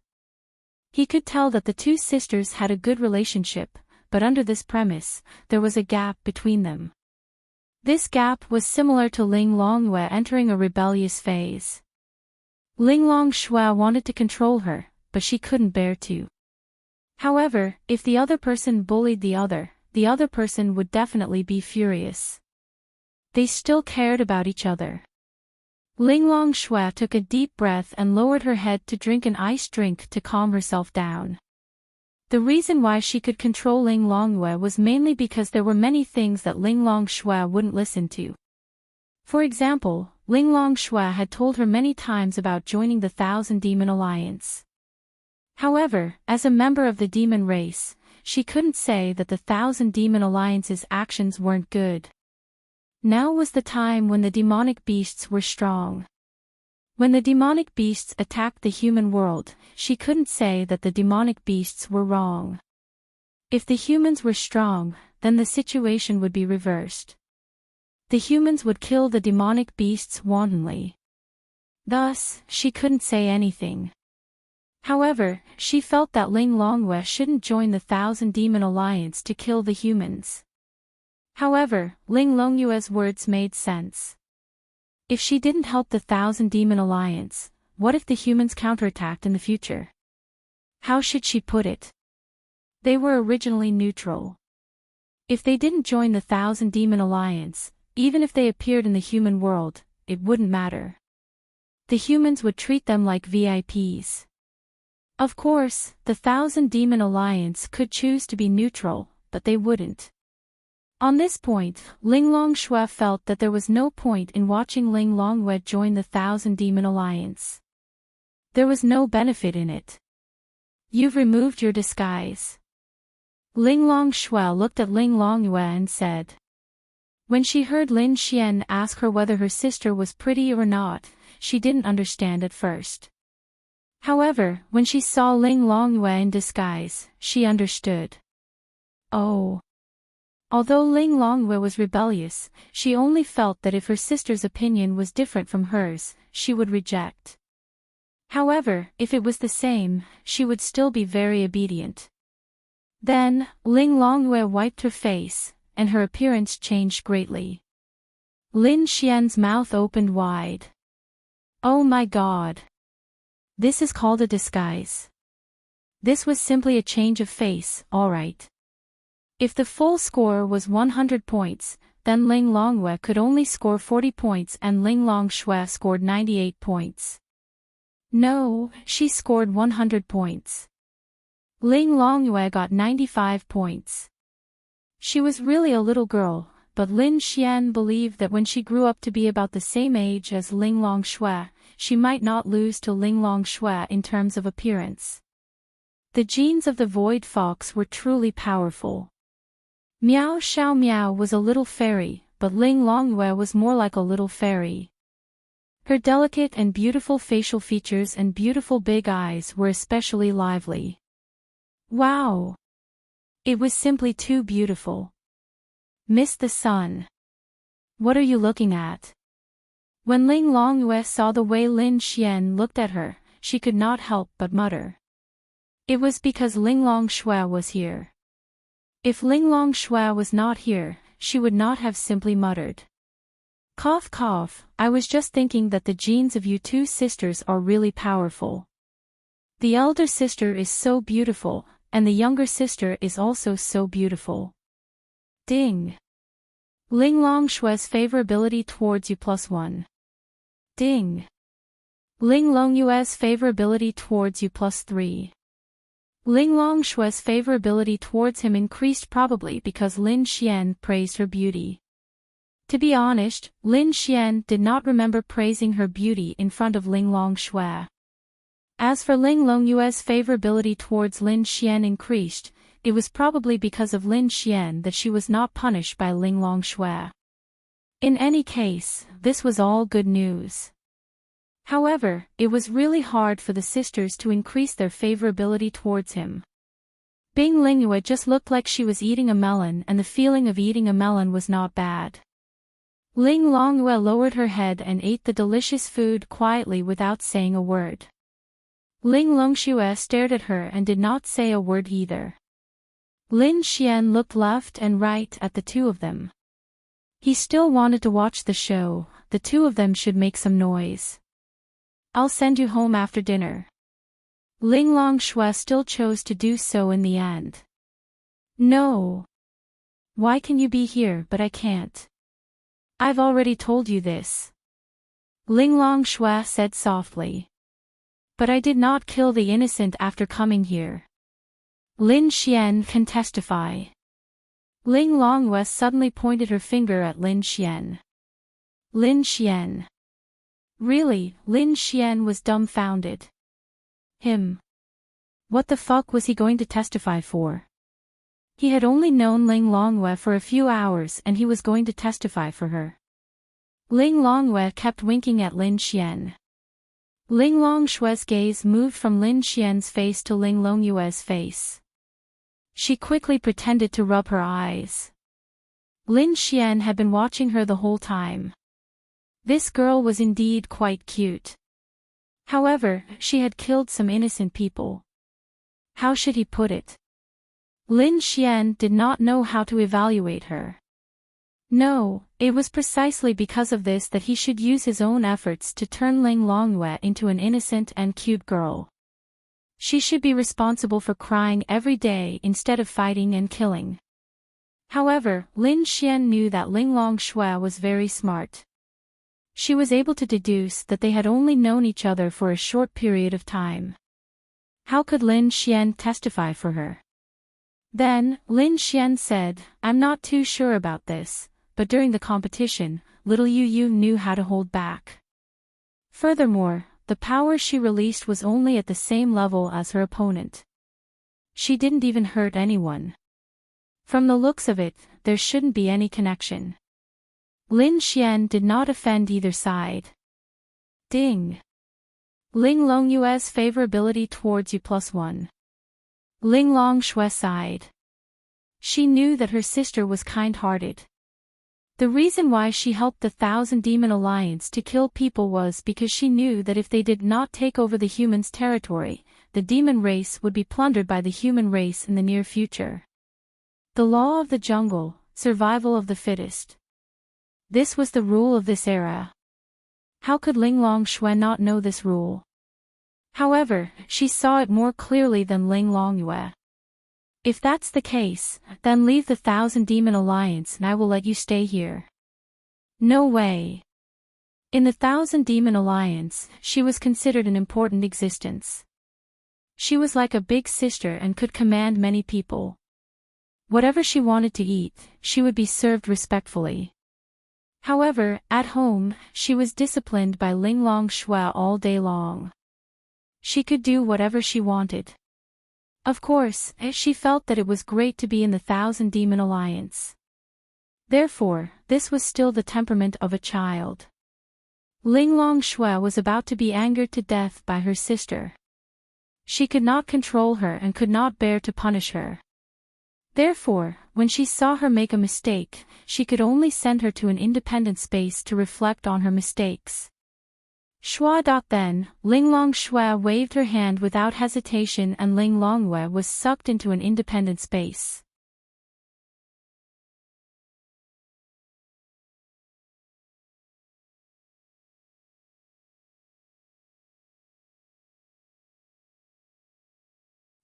He could tell that the two sisters had a good relationship, but under this premise, there was a gap between them. This gap was similar to Ling Longyue entering a rebellious phase. Ling Longxue wanted to control her, but she couldn't bear to. However, if the other person bullied the other person would definitely be furious. They still cared about each other. Ling Longxue took a deep breath and lowered her head to drink an iced drink to calm herself down. The reason why she could control Ling Longyue was mainly because there were many things that Ling Longxue wouldn't listen to. For example, Ling Longxue had told her many times about joining the Thousand Demon Alliance. However, as a member of the demon race, she couldn't say that the Thousand Demon Alliance's actions weren't good. Now was the time when the demonic beasts were strong. When the demonic beasts attacked the human world, she couldn't say that the demonic beasts were wrong. If the humans were strong, then the situation would be reversed. The humans would kill the demonic beasts wantonly. Thus, she couldn't say anything. However, she felt that Ling Longyue shouldn't join the Thousand Demon Alliance to kill the humans. However, Ling Longyue's words made sense. If she didn't help the Thousand Demon Alliance, what if the humans counterattacked in the future? How should she put it? They were originally neutral. If they didn't join the Thousand Demon Alliance, even if they appeared in the human world, it wouldn't matter. The humans would treat them like VIPs. Of course, the Thousand Demon Alliance could choose to be neutral, but they wouldn't. On this point, Ling Longxue felt that there was no point in watching Ling Longyue join the Thousand Demon Alliance. There was no benefit in it. You've removed your disguise. Ling Longxue looked at Ling Longyue and said. When she heard Lin Xian ask her whether her sister was pretty or not, she didn't understand at first. However, when she saw Ling Longyue in disguise, she understood. Oh. Although Ling Longyue was rebellious, she only felt that if her sister's opinion was different from hers, she would reject. However, if it was the same, she would still be very obedient. Then, Ling Longyue wiped her face, and her appearance changed greatly. Lin Xian's mouth opened wide. Oh my God! This is called a disguise. This was simply a change of face, alright. If the full score was 100 points, then Ling Longyue could only score 40 points and Ling Longxue scored 98 points. No, she scored 100 points. Ling Longyue got 95 points. She was really a little girl, but Lin Xian believed that when she grew up to be about the same age as Ling Longxue, she might not lose to Ling Longxue in terms of appearance. The genes of the Void Fox were truly powerful. Miao Xiao Miao was a little fairy, but Ling Longyue was more like a little fairy. Her delicate and beautiful facial features and beautiful big eyes were especially lively. Wow! It was simply too beautiful. Miss the sun. What are you looking at? When Ling Longyue saw the way Lin Xian looked at her, she could not help but mutter. It was because Ling Longxue was here. If Ling Longxue was not here, she would not have simply muttered. Cough cough, I was just thinking that the genes of you two sisters are really powerful. The elder sister is so beautiful, and the younger sister is also so beautiful. Ding. Ling Longshue's favorability towards you +1. Ding. Ling Longyue's favorability towards you +3. Ling Longshue's favorability towards him increased probably because Lin Xian praised her beauty. To be honest, Lin Xian did not remember praising her beauty in front of Ling Longxue. As for Ling Longyue's favorability towards Lin Xian increased, it was probably because of Lin Xian that she was not punished by Ling Longshui. In any case, this was all good news. However, it was really hard for the sisters to increase their favorability towards him. Bing Lingyue just looked like she was eating a melon, and the feeling of eating a melon was not bad. Ling Longyue lowered her head and ate the delicious food quietly without saying a word. Ling Longxue stared at her and did not say a word either. Lin Xian looked left and right at the two of them. He still wanted to watch the show. The two of them should make some noise. I'll send you home after dinner. Ling Longshui still chose to do so in the end. No. Why can you be here but I can't? I've already told you this. Ling Longshui said softly. But I did not kill the innocent after coming here. Lin Xian can testify. Ling Longyue suddenly pointed her finger at Lin Xian. Lin Xian. Really, Lin Xian was dumbfounded. Him. What the fuck was he going to testify for? He had only known Ling Longyue for a few hours and he was going to testify for her. Ling Longyue kept winking at Lin Xian. Ling Longshui's gaze moved from Lin Xian's face to Ling Longyue's face. She quickly pretended to rub her eyes. Lin Xian had been watching her the whole time. This girl was indeed quite cute. However, she had killed some innocent people. How should he put it? Lin Xian did not know how to evaluate her. No, it was precisely because of this that he should use his own efforts to turn Ling Longyue into an innocent and cute girl. She should be responsible for crying every day instead of fighting and killing. However, Lin Xian knew that Ling Longshui was very smart. She was able to deduce that they had only known each other for a short period of time. How could Lin Xian testify for her? Then, Lin Xian said, I'm not too sure about this, but during the competition, little Yu knew how to hold back. Furthermore, the power she released was only at the same level as her opponent. She didn't even hurt anyone. From the looks of it, there shouldn't be any connection. Lin Xian did not offend either side. Ding. Ling Longyue's favorability towards you +1. Ling Longshui sighed. She knew that her sister was kind-hearted. The reason why she helped the Thousand Demon Alliance to kill people was because she knew that if they did not take over the humans' territory, the demon race would be plundered by the human race in the near future. The law of the jungle, survival of the fittest. This was the rule of this era. How could Ling Longshui not know this rule? However, she saw it more clearly than Ling Longyue. If that's the case, then leave the Thousand Demon Alliance and I will let you stay here. No way. In the Thousand Demon Alliance, she was considered an important existence. She was like a big sister and could command many people. Whatever she wanted to eat, she would be served respectfully. However, at home, she was disciplined by Ling Longshui all day long. She could do whatever she wanted. Of course, she felt that it was great to be in the Thousand Demon Alliance. Therefore, this was still the temperament of a child. Ling Longshui was about to be angered to death by her sister. She could not control her and could not bear to punish her. Therefore, when she saw her make a mistake, she could only send her to an independent space to reflect on her mistakes. Then, Ling Longshui waved her hand without hesitation and Ling Longyue was sucked into an independent space.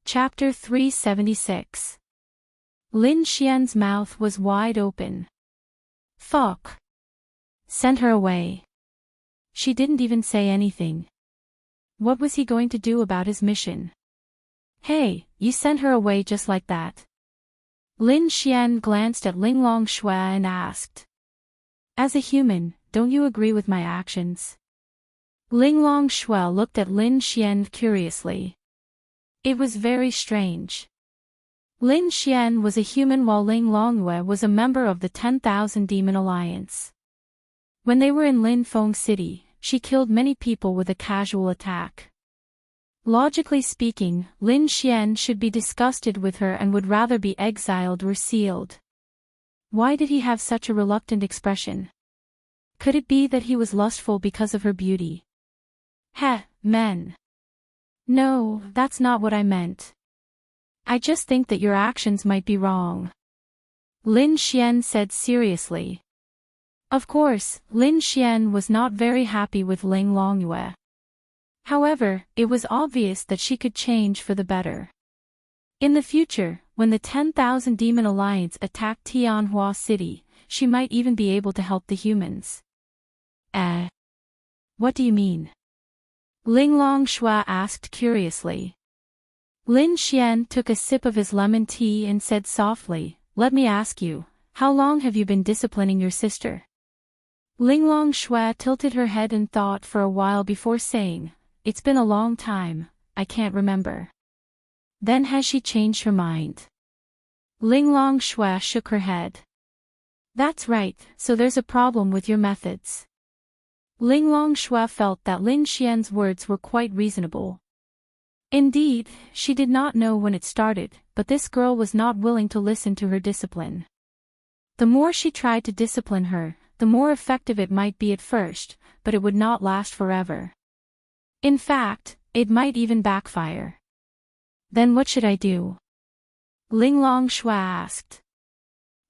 Chapter 376. Lin Xian's mouth was wide open. Fuck. Send her away. She didn't even say anything. What was he going to do about his mission? Hey, you sent her away just like that. Lin Xian glanced at Ling Longshui and asked. As a human, don't you agree with my actions? Ling Longshui looked at Lin Xian curiously. It was very strange. Lin Xian was a human while Ling Longyue was a member of the 10,000 Demon Alliance. When they were in Lin Feng City, she killed many people with a casual attack. Logically speaking, Lin Xian should be disgusted with her and would rather be exiled or sealed. Why did he have such a reluctant expression? Could it be that he was lustful because of her beauty? Men. No, that's not what I meant. I just think that your actions might be wrong. Lin Xian said seriously. Of course, Lin Xian was not very happy with Ling Longyue. However, it was obvious that she could change for the better. In the future, when the 10,000 Demon Alliance attacked Tianhua City, she might even be able to help the humans. What do you mean? Ling Longyue asked curiously. Lin Xian took a sip of his lemon tea and said softly, "Let me ask you, how long have you been disciplining your sister?" Ling Longyue tilted her head and thought for a while before saying, "It's been a long time, I can't remember." Then has she changed her mind? Ling Longyue shook her head. That's right, so there's a problem with your methods. Ling Longyue felt that Lin Xian's words were quite reasonable. Indeed, she did not know when it started, but this girl was not willing to listen to her discipline. The more she tried to discipline her, the more effective it might be at first, but it would not last forever. In fact, it might even backfire. Then what should I do? Ling Longyue asked.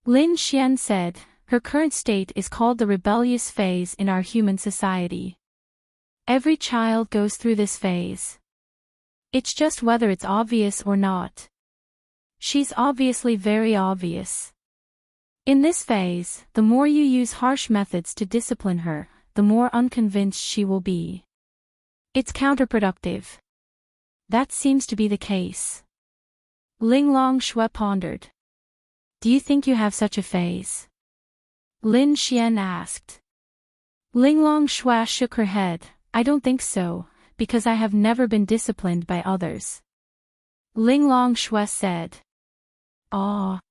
Lin Xian said, her current state is called the rebellious phase in our human society. Every child goes through this phase. It's just whether it's obvious or not. She's obviously very obvious. In this phase, the more you use harsh methods to discipline her, the more unconvinced she will be. It's counterproductive. That seems to be the case. Ling Longyue pondered. Do you think you have such a phase? Lin Xian asked. Ling Longyue shook her head. I don't think so, because I have never been disciplined by others. Ling Longyue said. Ah.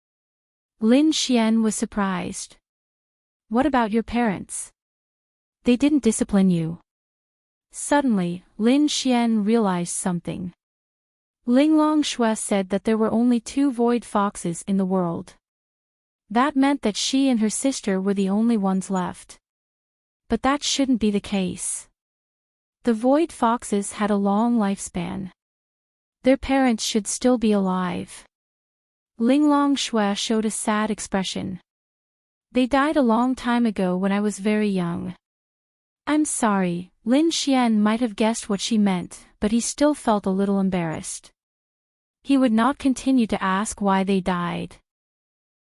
Lin Xian was surprised. What about your parents? They didn't discipline you. Suddenly, Lin Xian realized something. Ling Longyue said that there were only 2 void foxes in the world. That meant that she and her sister were the only ones left. But that shouldn't be the case. The void foxes had a long lifespan. Their parents should still be alive. Ling Longyue showed a sad expression. They died a long time ago when I was very young. I'm sorry, Lin Xian might have guessed what she meant, but he still felt a little embarrassed. He would not continue to ask why they died.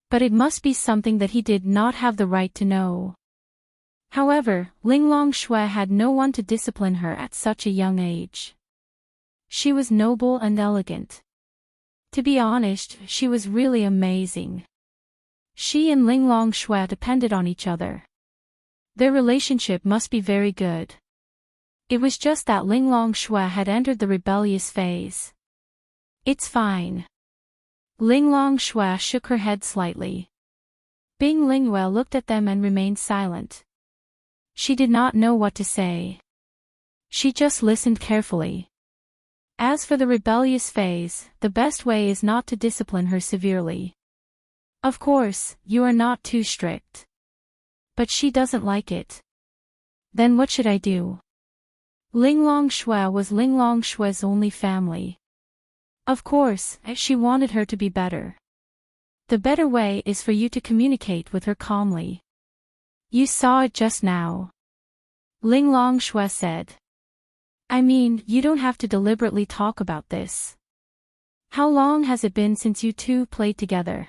But it must be something that he did not have the right to know. However, Ling Longyue had no one to discipline her at such a young age. She was noble and elegant. To be honest, she was really amazing. She and Ling Longyue depended on each other. Their relationship must be very good. It was just that Ling Longyue had entered the rebellious phase. It's fine. Ling Longyue shook her head slightly. Bing Lingyue looked at them and remained silent. She did not know what to say. She just listened carefully. As for the rebellious phase, the best way is not to discipline her severely. Of course, you are not too strict. But she doesn't like it. Then what should I do? Ling Longyue was Ling Longyue's only family. Of course, she wanted her to be better. The better way is for you to communicate with her calmly. You saw it just now. Ling Longyue said. I mean, you don't have to deliberately talk about this. How long has it been since you two played together?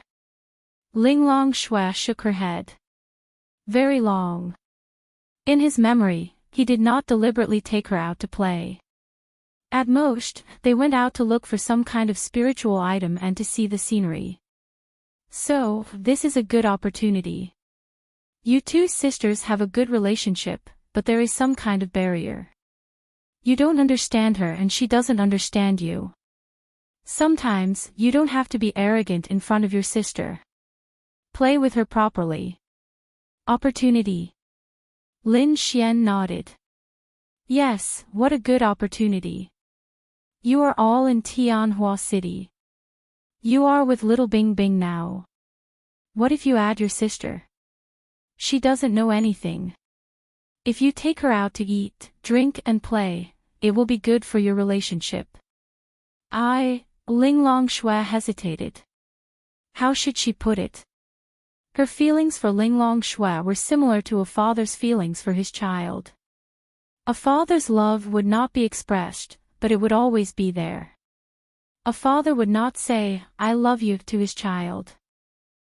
Ling Longyue shook her head. Very long. In his memory, he did not deliberately take her out to play. At most, they went out to look for some kind of spiritual item and to see the scenery. So, this is a good opportunity. You two sisters have a good relationship, but there is some kind of barrier. You don't understand her and she doesn't understand you. Sometimes, you don't have to be arrogant in front of your sister. Play with her properly. Opportunity. Lin Xian nodded. Yes, what a good opportunity. You are all in Tianhua City. You are with little Bing Bing now. What if you add your sister? She doesn't know anything. If you take her out to eat, drink and play, it will be good for your relationship. Ling Longshui hesitated. How should she put it? Her feelings for Ling Longshui were similar to a father's feelings for his child. A father's love would not be expressed, but it would always be there. A father would not say, "I love you" to his child.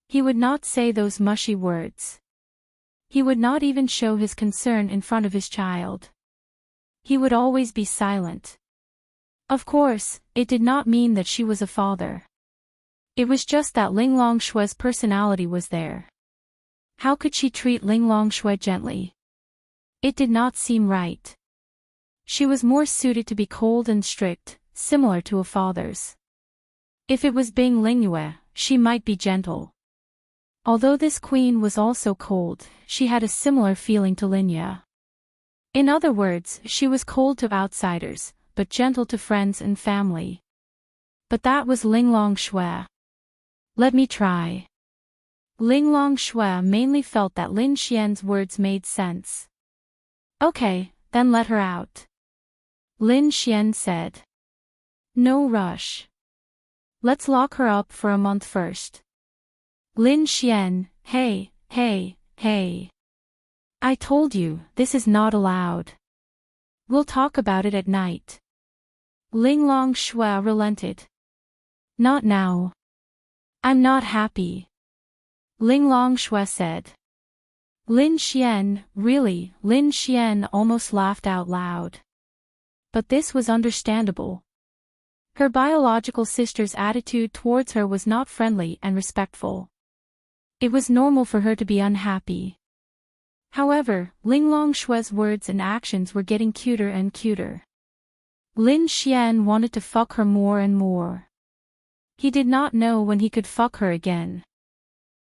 He would not say those mushy words. He would not even show his concern in front of his child. He would always be silent. Of course, it did not mean that she was a father. It was just that Ling Longshui's personality was there. How could she treat Ling Longshui gently? It did not seem right. She was more suited to be cold and strict, similar to a father's. If it was Bing Lingyue, she might be gentle. Although this queen was also cold, she had a similar feeling to Lingyue. In other words, she was cold to outsiders, but gentle to friends and family. But that was Ling Longshui. Let me try. Ling Longshui mainly felt that Lin Xian's words made sense. Okay, then let her out. Lin Xian said. No rush. Let's lock her up for a month first. Lin Xian, hey. I told you, this is not allowed. We'll talk about it at night. Ling Longshui relented. Not now. I'm not happy. Ling Longshui said. Lin Xian, really, Lin Xian almost laughed out loud. But this was understandable. Her biological sister's attitude towards her was not friendly and respectful. It was normal for her to be unhappy. However, Ling Longshui's words and actions were getting cuter and cuter. Lin Xian wanted to fuck her more and more. He did not know when he could fuck her again.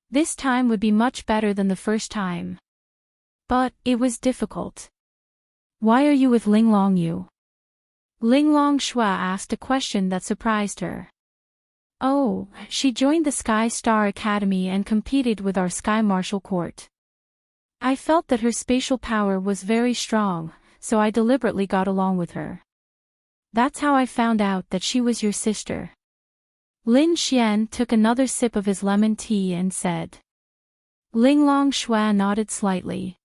This time would be much better than the first time. But, it was difficult. Why are you with Ling Longyu? Ling Longshui asked a question that surprised her. Oh, she joined the Sky Star Academy and competed with our Sky Martial Court. I felt that her spatial power was very strong, so I deliberately got along with her. That's how I found out that she was your sister. Lin Xian took another sip of his lemon tea and said. Ling Longshui nodded slightly.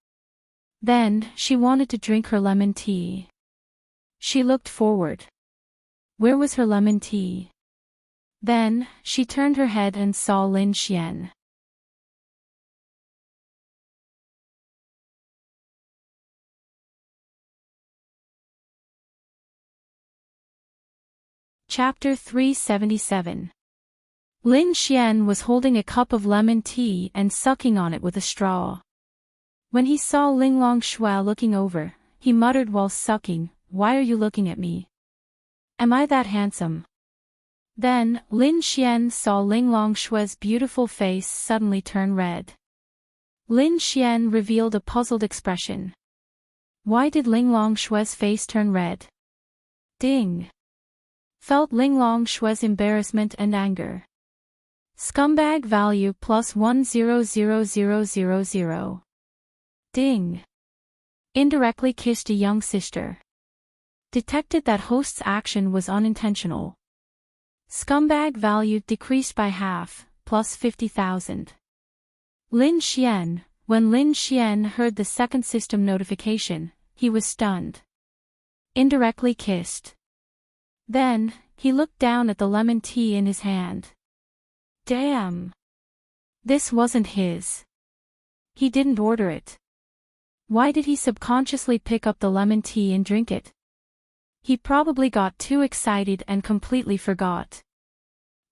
Then, she wanted to drink her lemon tea. She looked forward. Where was her lemon tea? Then, she turned her head and saw Lin Xian. Chapter 377. Lin Xian was holding a cup of lemon tea and sucking on it with a straw. When he saw Ling Longshui looking over, he muttered while sucking, "Why are you looking at me? Am I that handsome?" Then, Lin Xian saw Ling Longshui's beautiful face suddenly turn red. Lin Xian revealed a puzzled expression. Why did Ling Longshui's face turn red? Ding! Felt Ling Longshui's embarrassment and anger. Scumbag value plus 100000. Ding! Indirectly kissed a young sister. Detected that host's action was unintentional. Scumbag value decreased by half, plus 50,000. Lin Xian, when Lin Xian heard the second system notification, he was stunned. Indirectly kissed. Then, he looked down at the lemon tea in his hand. Damn! This wasn't his. He didn't order it. Why did he subconsciously pick up the lemon tea and drink it? He probably got too excited and completely forgot.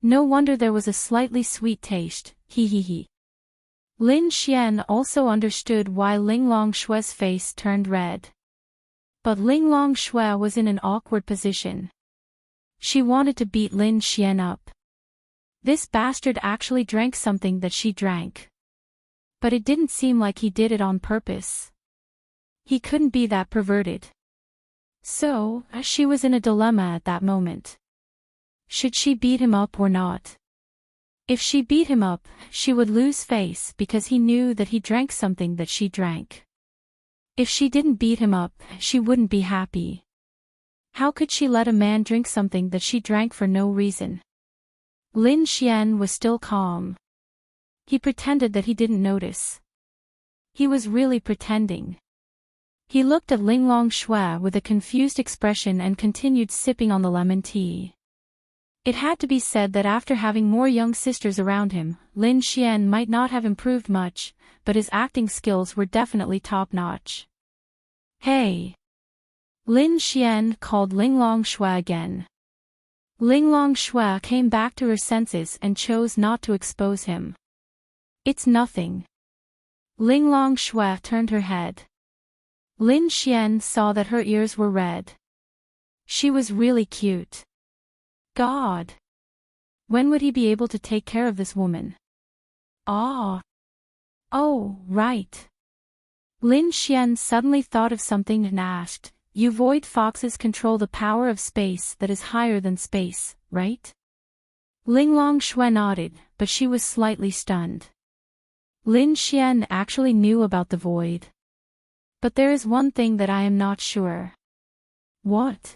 No wonder there was a slightly sweet taste, he. Lin Xian also understood why Ling Longshui's face turned red. But Ling Longshui was in an awkward position. She wanted to beat Lin Xian up. This bastard actually drank something that she drank. But it didn't seem like he did it on purpose. He couldn't be that perverted. So, she was in a dilemma at that moment. Should she beat him up or not? If she beat him up, she would lose face because he knew that he drank something that she drank. If she didn't beat him up, she wouldn't be happy. How could she let a man drink something that she drank for no reason? Lin Xian was still calm. He pretended that he didn't notice. He was really pretending. He looked at Linglong Shui with a confused expression and continued sipping on the lemon tea. It had to be said that after having more young sisters around him, Lin Xian might not have improved much, but his acting skills were definitely top-notch. Hey! Lin Xian called Linglong Shui again. Linglong Shui came back to her senses and chose not to expose him. It's nothing. Linglong Shui turned her head. Lin Xian saw that her ears were red. She was really cute. God! When would he be able to take care of this woman? Ah! Oh, right. Lin Xian suddenly thought of something and asked, "You void foxes control the power of space that is higher than space, right?" Linglong Shui nodded, but she was slightly stunned. Lin Xian actually knew about the void. But there is one thing that I am not sure. What?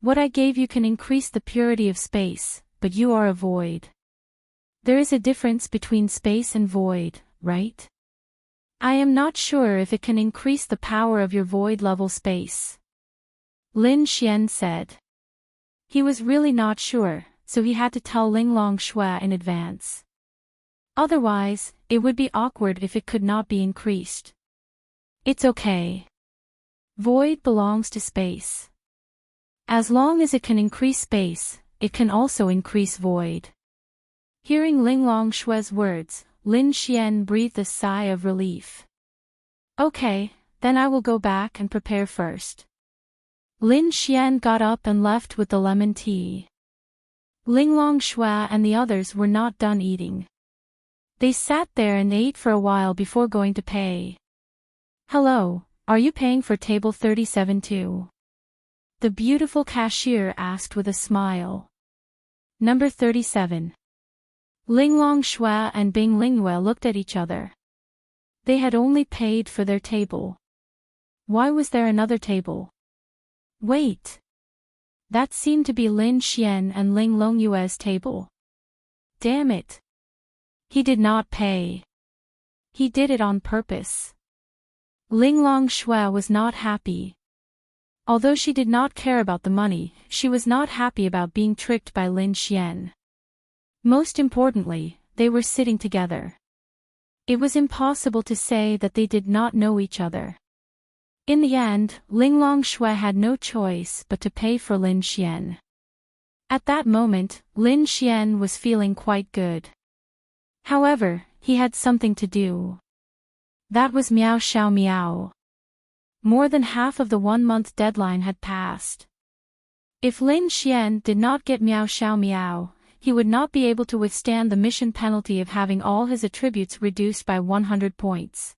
What I gave you can increase the purity of space, but you are a void. There is a difference between space and void, right? I am not sure if it can increase the power of your void-level space. Lin Xian said. He was really not sure, so he had to tell Linglong Shui in advance. Otherwise, it would be awkward if it could not be increased. It's okay. Void belongs to space. As long as it can increase space, it can also increase void. Hearing Linglong Shui's words, Lin Xian breathed a sigh of relief. Okay, then I will go back and prepare first. Lin Xian got up and left with the lemon tea. Linglong Shui and the others were not done eating. They sat there and ate for a while before going to pay. Hello, are you paying for table 37 too? The beautiful cashier asked with a smile. Number 37. Linglong Shui and Bing Lingyue looked at each other. They had only paid for their table. Why was there another table? Wait. That seemed to be Lin Xian and Ling Longyue's table. Damn it. He did not pay. He did it on purpose. Linglong Shui was not happy. Although she did not care about the money, she was not happy about being tricked by Lin Xian. Most importantly, they were sitting together. It was impossible to say that they did not know each other. In the end, Linglong Shui had no choice but to pay for Lin Xian. At that moment, Lin Xian was feeling quite good. However, he had something to do. That was Miao Xiao Miao. More than half of the 1-month deadline had passed. If Lin Xian did not get Miao Xiao Miao, he would not be able to withstand the mission penalty of having all his attributes reduced by 100 points.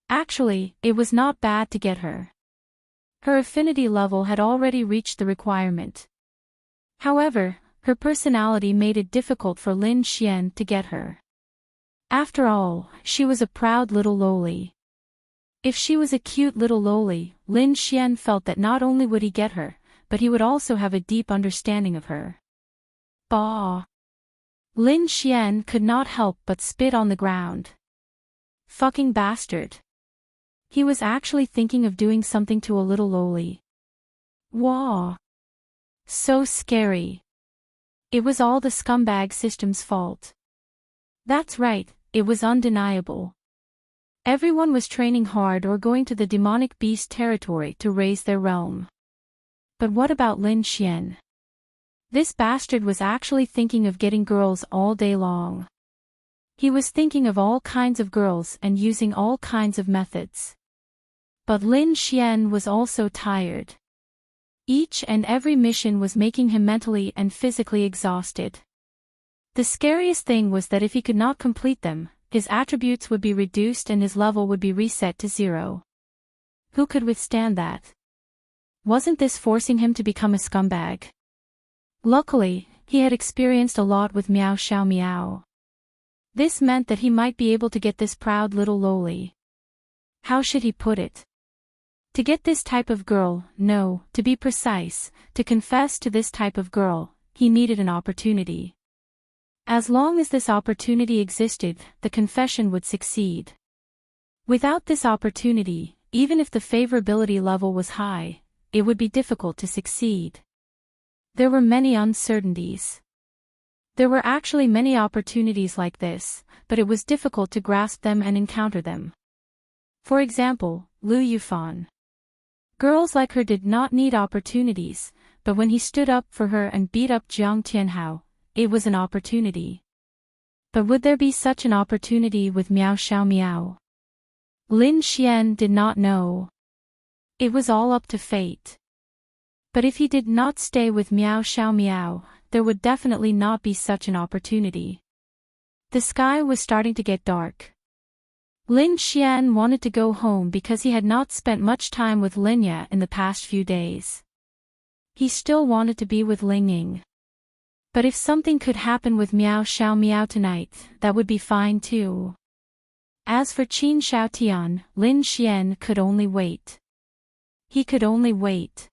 Actually, it was not bad to get her. Her affinity level had already reached the requirement. However, her personality made it difficult for Lin Xian to get her. After all, she was a proud little loli. If she was a cute little loli, Lin Xian felt that not only would he get her, but he would also have a deep understanding of her. Bah! Lin Xian could not help but spit on the ground. Fucking bastard. He was actually thinking of doing something to a little loli. Wah! So scary. It was all the scumbag system's fault. That's right, it was undeniable. Everyone was training hard or going to the demonic beast territory to raise their realm. But what about Lin Xian? This bastard was actually thinking of getting girls all day long. He was thinking of all kinds of girls and using all kinds of methods. But Lin Xian was also tired. Each and every mission was making him mentally and physically exhausted. The scariest thing was that if he could not complete them, his attributes would be reduced and his level would be reset to 0. Who could withstand that? Wasn't this forcing him to become a scumbag? Luckily, he had experienced a lot with Meow Xiao Meow. This meant that he might be able to get this proud little lowly. How should he put it? To get this type of girl, no, to be precise, to confess to this type of girl, he needed an opportunity. As long as this opportunity existed, the confession would succeed. Without this opportunity, even if the favorability level was high, it would be difficult to succeed. There were many uncertainties. There were actually many opportunities like this, but it was difficult to grasp them and encounter them. For example, Lu Yufan. Girls like her did not need opportunities, but when he stood up for her and beat up Jiang Tianhao, it was an opportunity. But would there be such an opportunity with Meow Xiao Meow? Lin Xian did not know. It was all up to fate. But if he did not stay with Meow Xiao Meow, there would definitely not be such an opportunity. The sky was starting to get dark. Lin Xian wanted to go home because he had not spent much time with Linya in the past few days. He still wanted to be with Ling Ying. But if something could happen with Meow Xiao Meow tonight, that would be fine too. As for Qin Xiaotian, Lin Xian could only wait. He could only wait.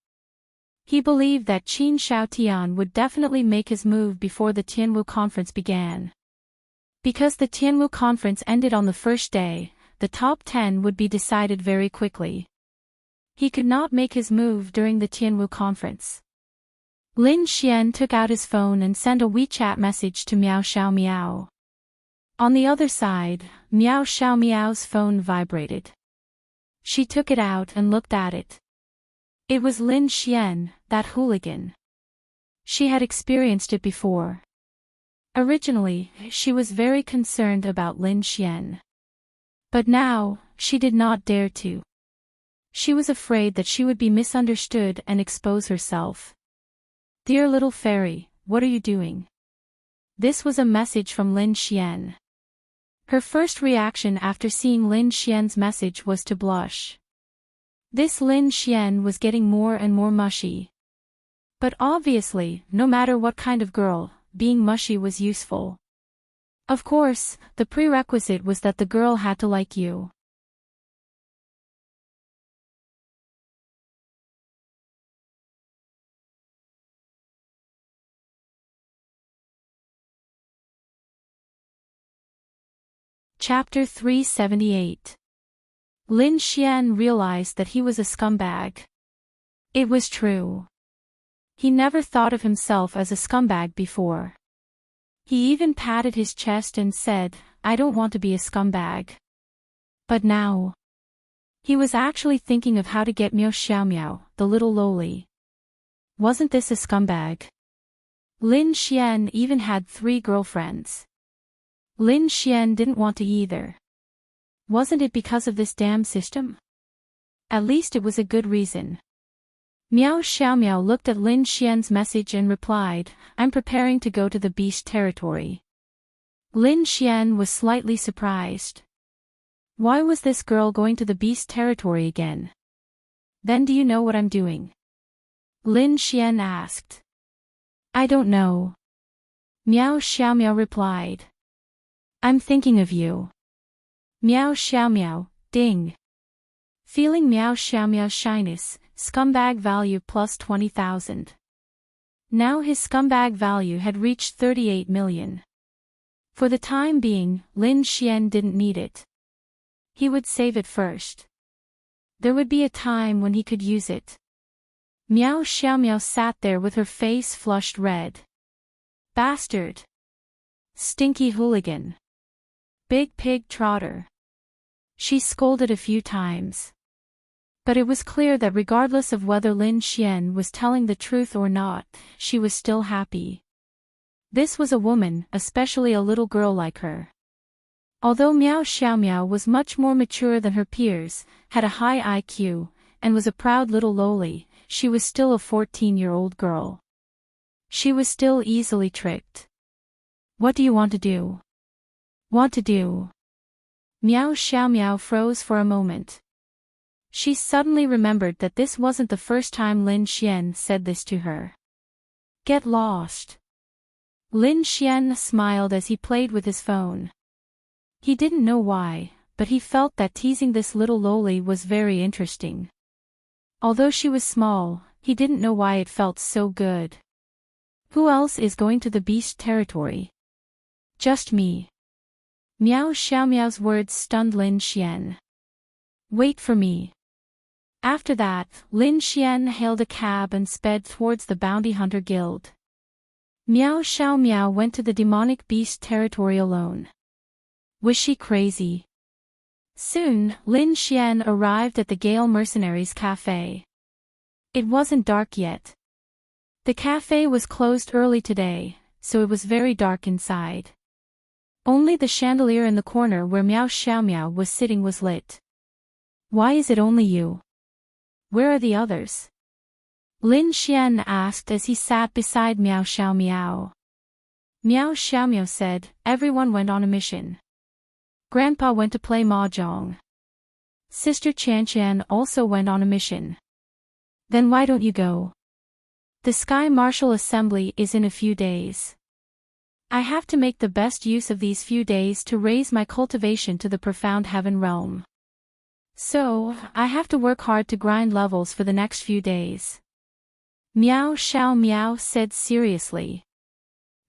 He believed that Qin Xiaotian would definitely make his move before the Tianwu conference began. Because the Tianwu conference ended on the first day, the top 10 would be decided very quickly. He could not make his move during the Tianwu conference. Lin Xian took out his phone and sent a WeChat message to Meow Xiao Meow. On the other side, Meow Xiao Meow's phone vibrated. She took it out and looked at it. It was Lin Xian, that hooligan. She had experienced it before. Originally, she was very concerned about Lin Xian. But now, she did not dare to. She was afraid that she would be misunderstood and expose herself. Dear little fairy, what are you doing? This was a message from Lin Xian. Her first reaction after seeing Lin Xian's message was to blush. This Lin Xian was getting more and more mushy. But obviously, no matter what kind of girl, being mushy was useful. Of course, the prerequisite was that the girl had to like you. Chapter 378. Lin Xian realized that he was a scumbag. It was true. He never thought of himself as a scumbag before. He even patted his chest and said, I don't want to be a scumbag. But now, he was actually thinking of how to get Meow Xiao Meow, the little lowly. Wasn't this a scumbag? Lin Xian even had 3 girlfriends. Lin Xian didn't want to either. Wasn't it because of this damn system? At least it was a good reason. Meow Xiao Meow looked at Lin Xian's message and replied, I'm preparing to go to the beast territory. Lin Xian was slightly surprised. Why was this girl going to the beast territory again? Then do you know what I'm doing? Lin Xian asked. I don't know. Meow Xiao Meow replied. I'm thinking of you. Meow Xiao Meow, ding. Feeling Meow Xiao Meow's shyness, scumbag value plus 20,000. Now his scumbag value had reached 38 million. For the time being, Lin Xian didn't need it. He would save it first. There would be a time when he could use it. Meow Xiao Meow sat there with her face flushed red. Bastard. Stinky hooligan. Big pig trotter. She scolded a few times. But it was clear that regardless of whether Lin Xian was telling the truth or not, she was still happy. This was a woman, especially a little girl like her. Although Meow Xiao Meow was much more mature than her peers, had a high IQ, and was a proud little lowly, she was still a 14-year-old girl. She was still easily tricked. What do you want to do? Want to do? Meow Xiao Meow froze for a moment. She suddenly remembered that this wasn't the first time Lin Xian said this to her. Get lost. Lin Xian smiled as he played with his phone. He didn't know why, but he felt that teasing this little loli was very interesting. Although she was small, he didn't know why it felt so good. Who else is going to the beast territory? Just me. Meow Xiao Meow's words stunned Lin Xian. Wait for me. After that, Lin Xian hailed a cab and sped towards the Bounty Hunter Guild. Meow Xiao Meow went to the demonic beast territory alone. Was she crazy? Soon, Lin Xian arrived at the Gale Mercenaries Cafe. It wasn't dark yet. The cafe was closed early today, so it was very dark inside. Only the chandelier in the corner where Meow Xiao Meow was sitting was lit. Why is it only you? Where are the others? Lin Xian asked as he sat beside Meow Xiao Meow. Meow Xiao Meow said, everyone went on a mission. Grandpa went to play mahjong. Sister Chan Chan also went on a mission. Then why don't you go? The Sky Martial Assembly is in a few days. I have to make the best use of these few days to raise my cultivation to the profound heaven realm. So, I have to work hard to grind levels for the next few days. Meow Xiao Meow said seriously.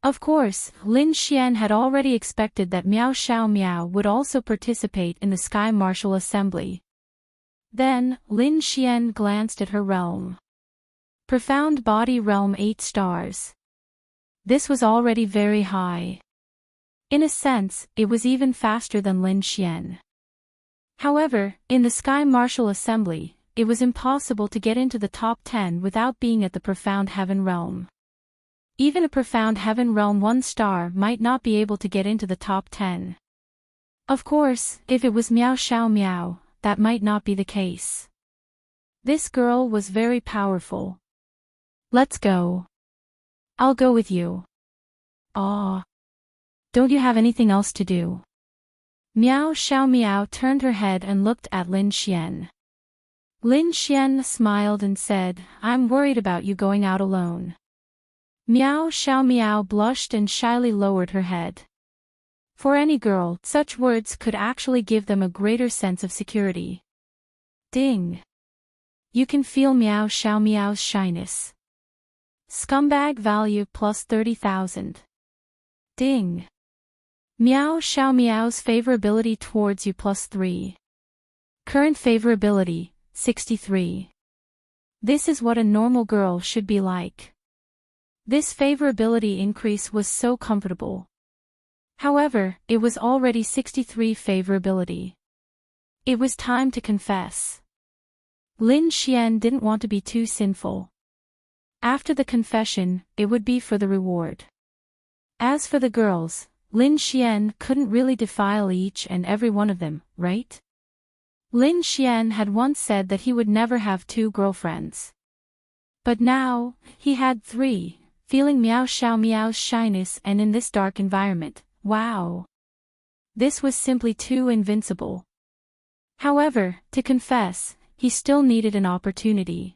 Of course, Lin Xian had already expected that Meow Xiao Meow would also participate in the Sky Martial Assembly. Then, Lin Xian glanced at her realm. Profound Body Realm 8 stars. This was already very high. In a sense, it was even faster than Lin Xian. However, in the Sky Martial Assembly, it was impossible to get into the top 10 without being at the Profound Heaven Realm. Even a Profound Heaven Realm 1 star might not be able to get into the top 10. Of course, if it was Meow Xiao Meow, that might not be the case. This girl was very powerful. Let's go. I'll go with you. Aw. Don't you have anything else to do? Meow Xiao Meow turned her head and looked at Lin Xian. Lin Xian smiled and said, I'm worried about you going out alone. Meow Xiao Meow blushed and shyly lowered her head. For any girl, such words could actually give them a greater sense of security. Ding. You can feel Meow Xiao Meow's shyness. Scumbag value plus 30,000. Ding. Meow Xiao Meow's favorability towards you plus 3. Current favorability, 63. This is what a normal girl should be like. This favorability increase was so comfortable. However, it was already 63 favorability. It was time to confess. Lin Xian didn't want to be too sinful. After the confession, it would be for the reward. As for the girls, Lin Xian couldn't really defile each and every one of them, right? Lin Xian had once said that he would never have 2 girlfriends. But now, he had 3, feeling Meow Xiao Meow's shyness and in this dark environment, wow. This was simply too invincible. However, to confess, he still needed an opportunity.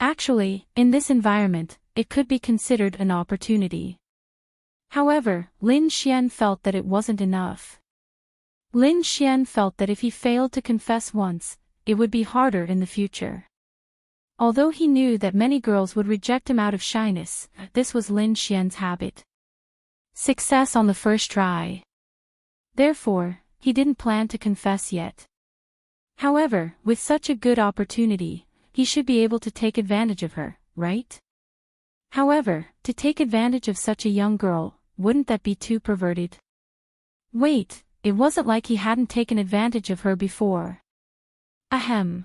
Actually, in this environment, it could be considered an opportunity. However, Lin Xian felt that it wasn't enough. Lin Xian felt that if he failed to confess once, it would be harder in the future. Although he knew that many girls would reject him out of shyness, this was Lin Xian's habit. Success on the first try. Therefore, he didn't plan to confess yet. However, with such a good opportunity, he should be able to take advantage of her, right? However, to take advantage of such a young girl, wouldn't that be too perverted? Wait, it wasn't like he hadn't taken advantage of her before. Ahem.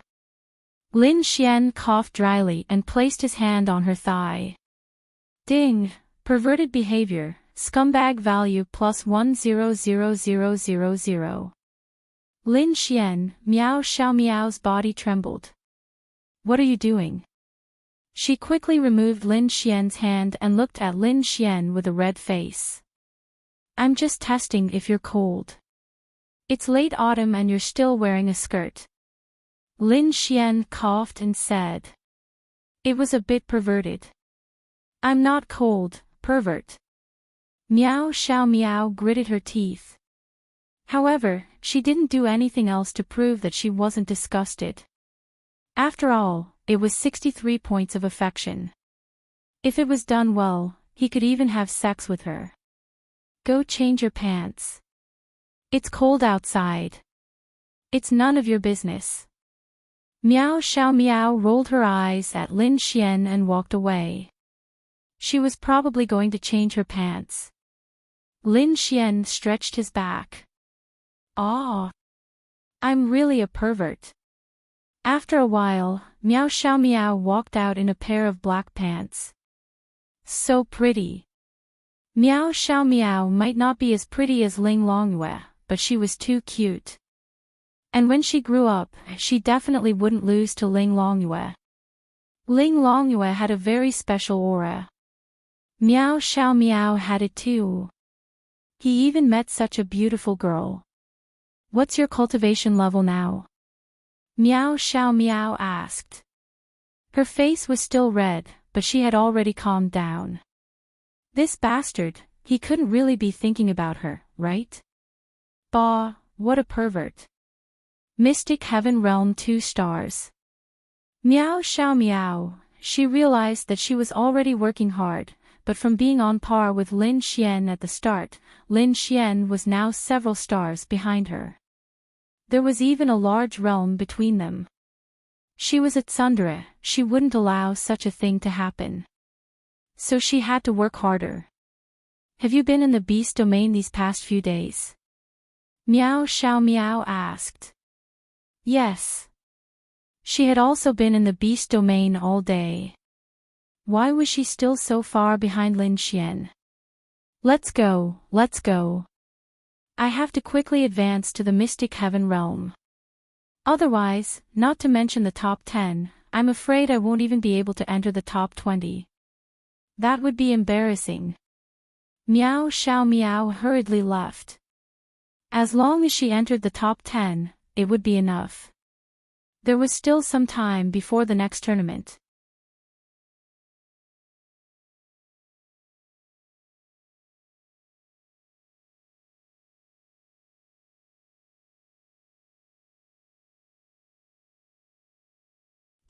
Lin Xian coughed dryly and placed his hand on her thigh. Ding, perverted behavior, scumbag value plus 100000. Lin Xian, Meow Xiao Meow's body trembled. What are you doing? She quickly removed Lin Xian's hand and looked at Lin Xian with a red face. I'm just testing if you're cold. It's late autumn and you're still wearing a skirt. Lin Xian coughed and said. It was a bit perverted. I'm not cold, pervert. Miao Xiao Miao gritted her teeth. However, she didn't do anything else to prove that she wasn't disgusted. After all, it was 63 points of affection. If it was done well, he could even have sex with her. Go change your pants. It's cold outside. It's none of your business. Miao Xiao Miao rolled her eyes at Lin Xian and walked away. She was probably going to change her pants. Lin Xian stretched his back. Ah. I'm really a pervert. After a while, Miao Xiao Miao walked out in a pair of black pants. So pretty. Miao Xiao Miao might not be as pretty as Ling Longyue, but she was too cute. And when she grew up, she definitely wouldn't lose to Ling Longyue. Ling Longyue had a very special aura. Miao Xiao Miao had it too. He even met such a beautiful girl. What's your cultivation level now? Miao Xiao Miao asked. Her face was still red, but she had already calmed down. This bastard, he couldn't really be thinking about her, right? Bah, what a pervert. Mystic Heaven Realm 2 stars. Miao Xiao Miao, she realized that she was already working hard, but from being on par with Lin Xian at the start, Lin Xian was now several stars behind her. There was even a large realm between them. She was a tsundere, she wouldn't allow such a thing to happen. So she had to work harder. Have you been in the beast domain these past few days? Miao Xiao Miao asked. Yes. She had also been in the beast domain all day. Why was she still so far behind Lin Xian? Let's go, let's go. I have to quickly advance to the Mystic Heaven realm. Otherwise, not to mention the top 10, I'm afraid I won't even be able to enter the top 20. That would be embarrassing. Miao Xiao Miao hurriedly left. As long as she entered the top 10, it would be enough. There was still some time before the next tournament.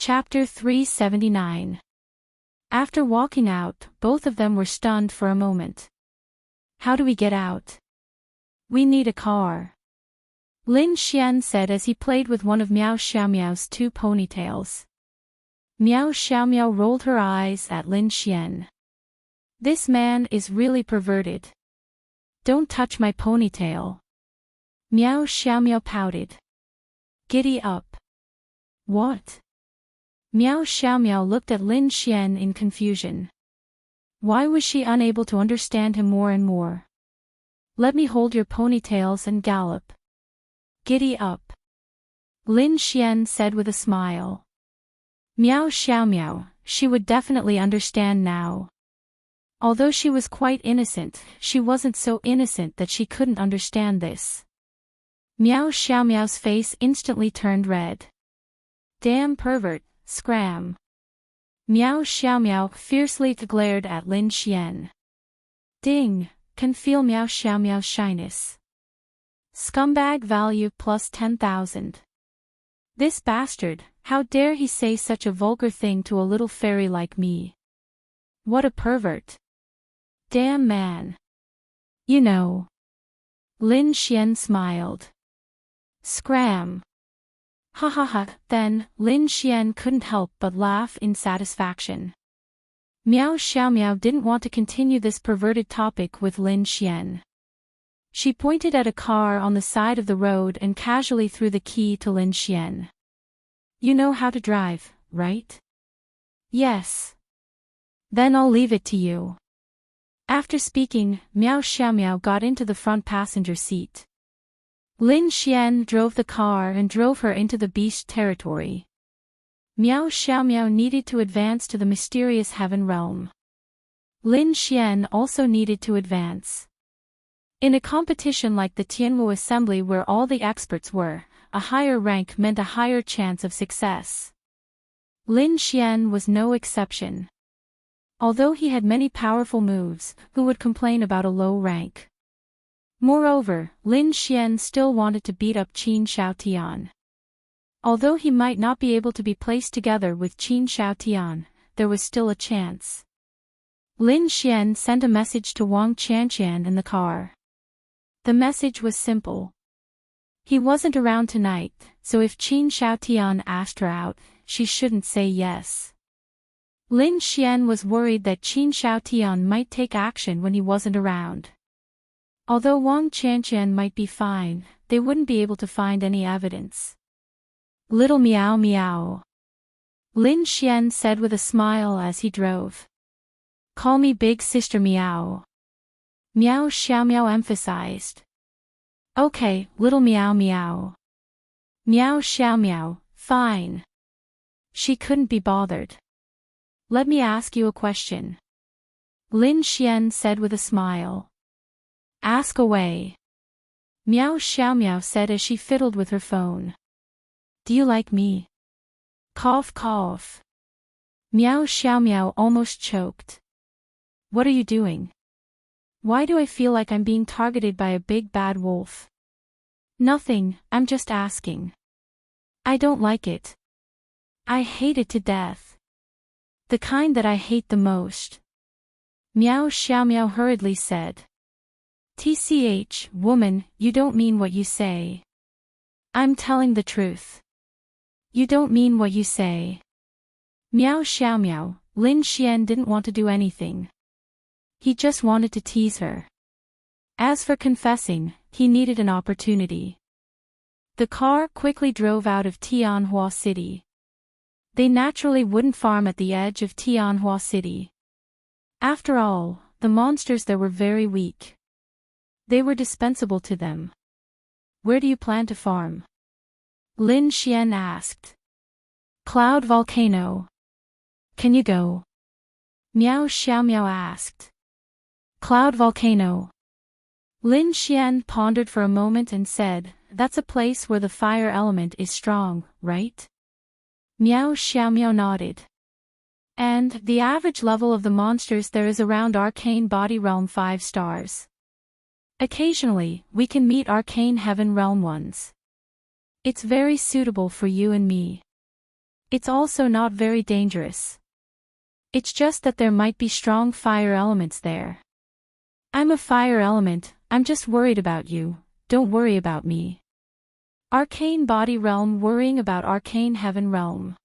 Chapter 379. After walking out, both of them were stunned for a moment. How do we get out? We need a car. Lin Xian said as he played with one of Miao Xiaomiao's 2 ponytails. Miao Xiaomiao rolled her eyes at Lin Xian. This man is really perverted. Don't touch my ponytail. Miao Xiaomiao pouted. Giddy up. What? Miao Xiaomiao looked at Lin Xian in confusion. Why was she unable to understand him more and more? Let me hold your ponytails and gallop. Giddy up. Lin Xian said with a smile. Miao Xiaomiao, she would definitely understand now. Although she was quite innocent, she wasn't so innocent that she couldn't understand this. Miao Xiaomiao's face instantly turned red. Damn pervert. Scram. Miao Xiaomiao fiercely glared at Lin Xian. Ding, can feel Miao Xiaomiao's shyness. Scumbag value plus 10,000. This bastard, how dare he say such a vulgar thing to a little fairy like me? What a pervert. Damn man. You know. Lin Xian smiled. Scram. Ha ha ha, then, Lin Xian couldn't help but laugh in satisfaction. Miao Xiaomiao didn't want to continue this perverted topic with Lin Xian. She pointed at a car on the side of the road and casually threw the key to Lin Xian. You know how to drive, right? Yes. Then I'll leave it to you. After speaking, Miao Xiaomiao got into the front passenger seat. Lin Xian drove the car and drove her into the beast territory. Miao Xiaomiao needed to advance to the mysterious heaven realm. Lin Xian also needed to advance. In a competition like the Tianwu Assembly where all the experts were, a higher rank meant a higher chance of success. Lin Xian was no exception. Although he had many powerful moves, who would complain about a low rank? Moreover, Lin Xian still wanted to beat up Qin Shaotian. Although he might not be able to be placed together with Qin Shaotian, there was still a chance. Lin Xian sent a message to Wang Qianqian in the car. The message was simple. He wasn't around tonight, so if Qin Shaotian asked her out, she shouldn't say yes. Lin Xian was worried that Qin Shaotian might take action when he wasn't around. Although Wang Qianqian might be fine, they wouldn't be able to find any evidence. Little meow meow. Lin Xian said with a smile as he drove. Call me big sister meow. Miao Xiaomiao emphasized. Okay, little meow meow. Miao Xiaomiao, fine. She couldn't be bothered. Let me ask you a question. Lin Xian said with a smile. Ask away. Miao Xiaomiao said as she fiddled with her phone. Do you like me? Cough cough. Miao Xiaomiao almost choked. What are you doing? Why do I feel like I'm being targeted by a big bad wolf? Nothing, I'm just asking. I don't like it. I hate it to death. The kind that I hate the most. Miao Xiaomiao hurriedly said. TCH, woman, you don't mean what you say. I'm telling the truth. You don't mean what you say. Miao Xiaomiao, Lin Xian didn't want to do anything. He just wanted to tease her. As for confessing, he needed an opportunity. The car quickly drove out of Tianhua City. They naturally wouldn't farm at the edge of Tianhua City. After all, the monsters there were very weak. They were dispensable to them. Where do you plan to farm? Lin Xian asked. Cloud Volcano. Can you go? Miao Xiaomiao asked. Cloud Volcano. Lin Xian pondered for a moment and said, that's a place where the fire element is strong, right? Miao Xiaomiao nodded. And the average level of the monsters there is around Arcane Body Realm 5 stars. Occasionally, we can meet Arcane Heaven Realm ones. It's very suitable for you and me. It's also not very dangerous. It's just that there might be strong fire elements there. I'm a fire element, I'm just worried about you, don't worry about me. Arcane Body Realm worrying about Arcane Heaven Realm.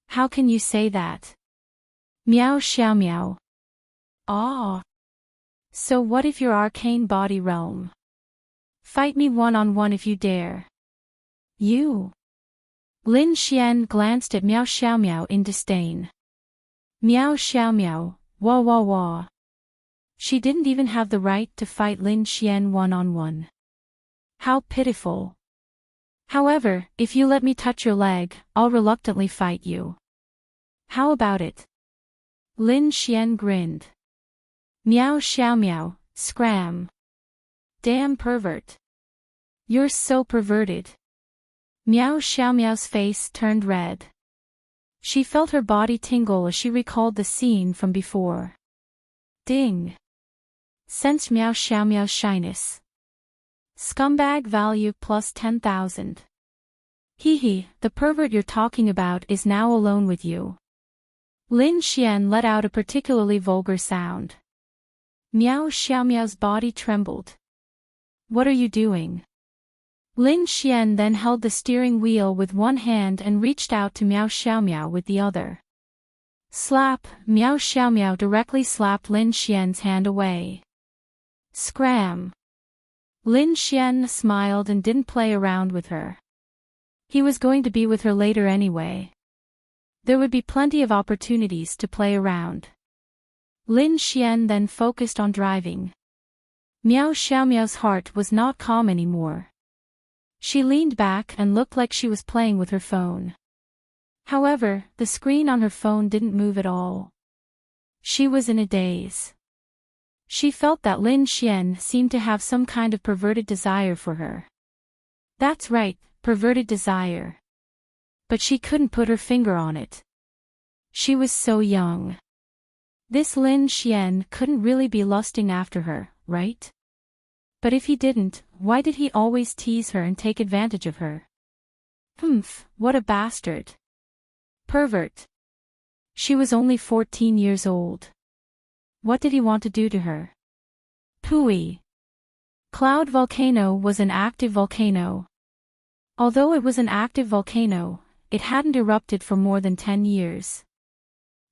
How can you say that? Miao Xiaomiao. Ah. So what if you're Arcane Body Realm? Fight me one-on-one if you dare. You. Lin Xian glanced at Miao Xiaomiao in disdain. Miao Xiaomiao, wah wah wah. She didn't even have the right to fight Lin Xian one-on-one. How pitiful. However, if you let me touch your leg, I'll reluctantly fight you. How about it? Lin Xian grinned. Miao Xiaomiao, scram. Damn pervert. You're so perverted. Miao Xiaomiao's face turned red. She felt her body tingle as she recalled the scene from before. Ding. Sensed Miao Xiaomiao's shyness. Scumbag value plus 10,000. Hee, the pervert you're talking about is now alone with you. Lin Xian let out a particularly vulgar sound. Miao Xiaomiao's body trembled. What are you doing? Lin Xian then held the steering wheel with one hand and reached out to Miao Xiaomiao with the other. Slap, Miao Xiaomiao directly slapped Lin Xian's hand away. Scram. Lin Xian smiled and didn't play around with her. He was going to be with her later anyway. There would be plenty of opportunities to play around. Lin Xian then focused on driving. Miao Xiaomiao's heart was not calm anymore. She leaned back and looked like she was playing with her phone. However, the screen on her phone didn't move at all. She was in a daze. She felt that Lin Xian seemed to have some kind of perverted desire for her. That's right, perverted desire. But she couldn't put her finger on it. She was so young. This Lin Xian couldn't really be lusting after her, right? But if he didn't, why did he always tease her and take advantage of her? What a bastard. Pervert. She was only 14 years old. What did he want to do to her? Pooey. Cloud Volcano was an active volcano. Although it was an active volcano, it hadn't erupted for more than 10 years.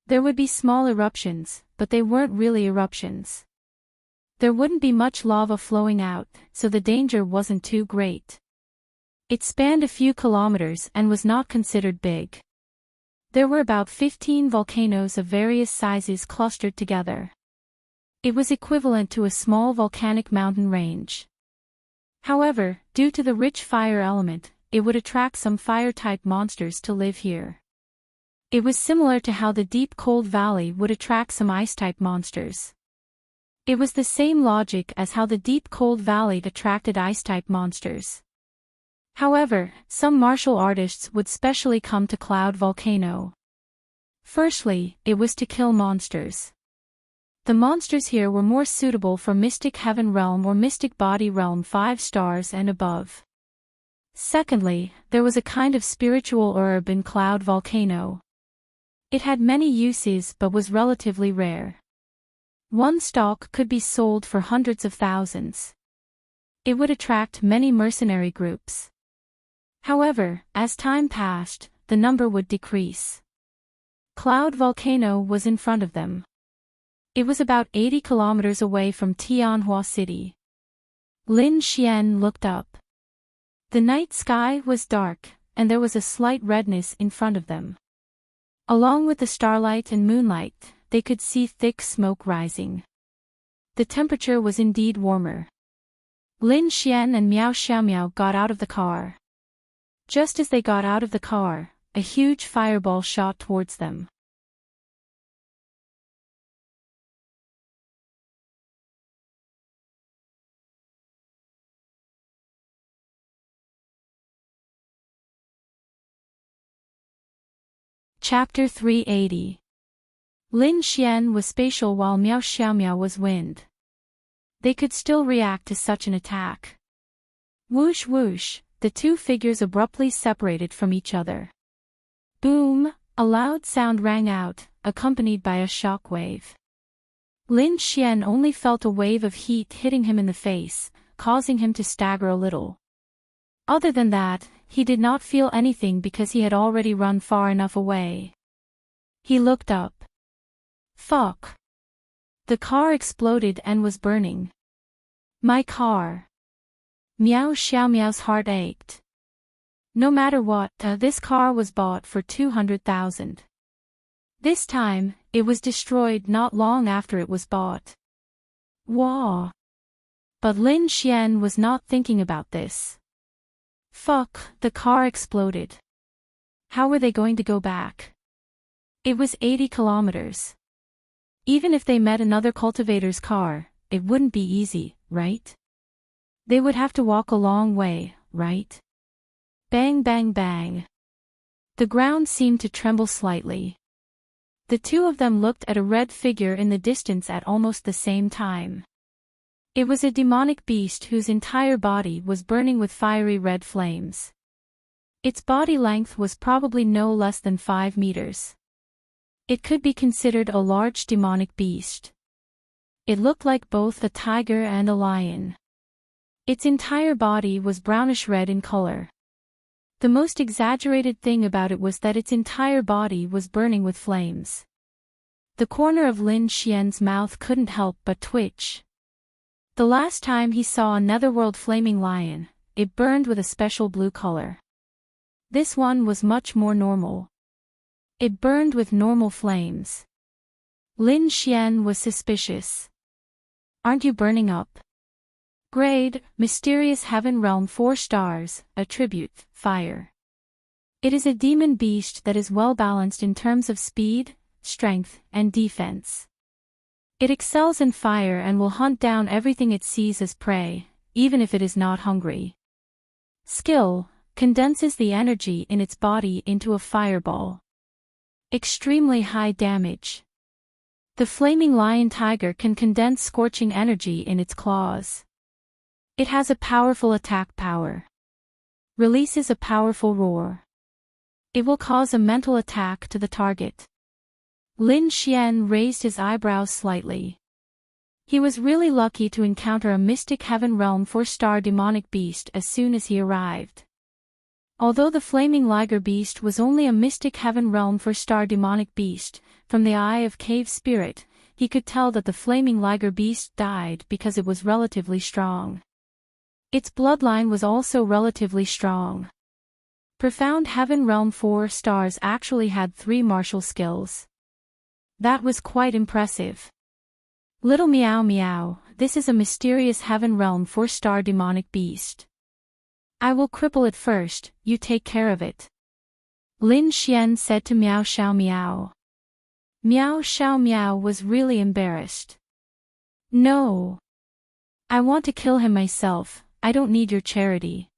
There would be small eruptions, but they weren't really eruptions. There wouldn't be much lava flowing out, so the danger wasn't too great. It spanned a few kilometers and was not considered big. There were about 15 volcanoes of various sizes clustered together. It was equivalent to a small volcanic mountain range. However, due to the rich fire element, it would attract some fire-type monsters to live here. It was similar to how the deep cold valley would attract some ice-type monsters. It was the same logic as how the deep cold valley attracted ice-type monsters. However, some martial artists would specially come to Cloud Volcano. Firstly, it was to kill monsters. The monsters here were more suitable for Mystic Heaven Realm or Mystic Body Realm 5 stars and above. Secondly, there was a kind of spiritual herb in Cloud Volcano. It had many uses but was relatively rare. One stalk could be sold for hundreds of thousands. It would attract many mercenary groups. However, as time passed, the number would decrease. Cloud Volcano was in front of them. It was about 80 kilometers away from Tianhua City. Lin Xian looked up. The night sky was dark, and there was a slight redness in front of them. Along with the starlight and moonlight, they could see thick smoke rising. The temperature was indeed warmer. Lin Xian and Miao Xiaomiao got out of the car. Just as they got out of the car, a huge fireball shot towards them. Chapter 380. Lin Xian was spatial while Miao Xiaomiao was wind. They could still react to such an attack. Whoosh whoosh, the two figures abruptly separated from each other. Boom, a loud sound rang out, accompanied by a shock wave. Lin Xian only felt a wave of heat hitting him in the face, causing him to stagger a little. Other than that, he did not feel anything because he had already run far enough away. He looked up. Fuck. The car exploded and was burning. My car. Miao Xiaomiao's heart ached. No matter what, this car was bought for 200,000. This time, it was destroyed not long after it was bought. Wah. But Lin Xian was not thinking about this. Fuck, the car exploded. How were they going to go back? It was 80 kilometers. Even if they met another cultivator's car, it wouldn't be easy, right? They would have to walk a long way, right? Bang bang bang. The ground seemed to tremble slightly. The two of them looked at a red figure in the distance at almost the same time. It was a demonic beast whose entire body was burning with fiery red flames. Its body length was probably no less than 5 meters. It could be considered a large demonic beast. It looked like both a tiger and a lion. Its entire body was brownish-red in color. The most exaggerated thing about it was that its entire body was burning with flames. The corner of Lin Xian's mouth couldn't help but twitch. The last time he saw a netherworld flaming lion, it burned with a special blue color. This one was much more normal. It burned with normal flames. Lin Xian was suspicious. Aren't you burning up? Grade, Mysterious Heaven Realm 4 stars, Attribute, Fire. It is a demon beast that is well balanced in terms of speed, strength, and defense. It excels in fire and will hunt down everything it sees as prey, even if it is not hungry. Skill condenses the energy in its body into a fireball. Extremely high damage. The flaming lion tiger can condense scorching energy in its claws. It has a powerful attack power. Releases a powerful roar. It will cause a mental attack to the target. Lin Xian raised his eyebrows slightly. He was really lucky to encounter a Mystic Heaven Realm 4-star demonic beast as soon as he arrived. Although the Flaming Liger Beast was only a Mystic Heaven Realm 4-star demonic beast, from the Eye of Cave Spirit, he could tell that the Flaming Liger Beast died because it was relatively strong. Its bloodline was also relatively strong. Profound Heaven Realm 4 stars actually had 3 martial skills. That was quite impressive. Little Meow Meow, this is a mysterious Heaven Realm 4-star demonic beast. I will cripple it first, you take care of it. Lin Xian said to Meow Xiao Meow. Meow Xiao Meow was really embarrassed. No. I want to kill him myself, I don't need your charity.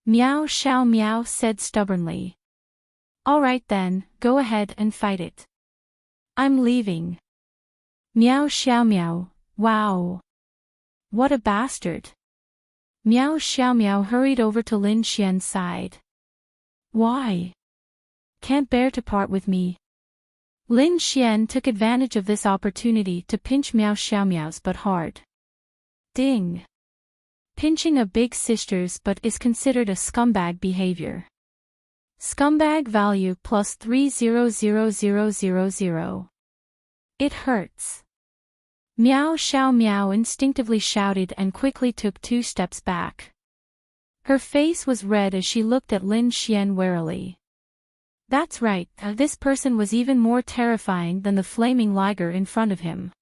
Meow Xiao Meow said stubbornly. Alright then, go ahead and fight it. I'm leaving. Meow Xiao Meow, wow. What a bastard. Meow Xiao Meow hurried over to Lin Xian's side. Why? Can't bear to part with me. Lin Xian took advantage of this opportunity to pinch Meow Xiao Meow's butt hard. Ding. Pinching a big sister's butt is considered a scumbag behavior. Scumbag value plus 300000. It hurts. Meow Xiao Meow instinctively shouted and quickly took 2 steps back. Her face was red as she looked at Lin Xian warily. That's right, this person was even more terrifying than the flaming liger in front of him.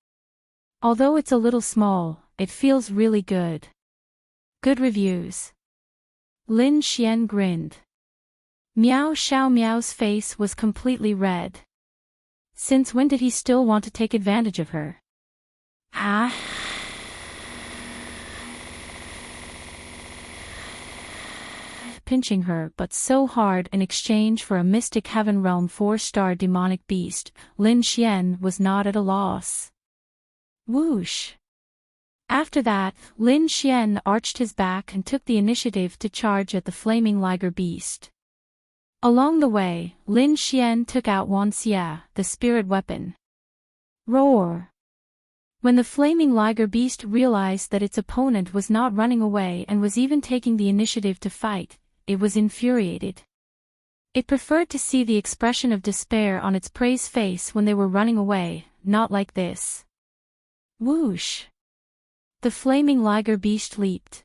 Although it's a little small, it feels really good. Good reviews. Lin Xian grinned. Meow Xiao Meow's face was completely red. Since when did he still want to take advantage of her? Ah. Pinching her but so hard in exchange for a Mystic Heaven Realm 4-star demonic beast, Lin Xian was not at a loss. Whoosh. After that, Lin Xian arched his back and took the initiative to charge at the flaming liger beast. Along the way, Lin Xian took out Wanxia, the spirit weapon. Roar. When the flaming liger beast realized that its opponent was not running away and was even taking the initiative to fight, it was infuriated. It preferred to see the expression of despair on its prey's face when they were running away, not like this. Whoosh. The flaming liger beast leaped.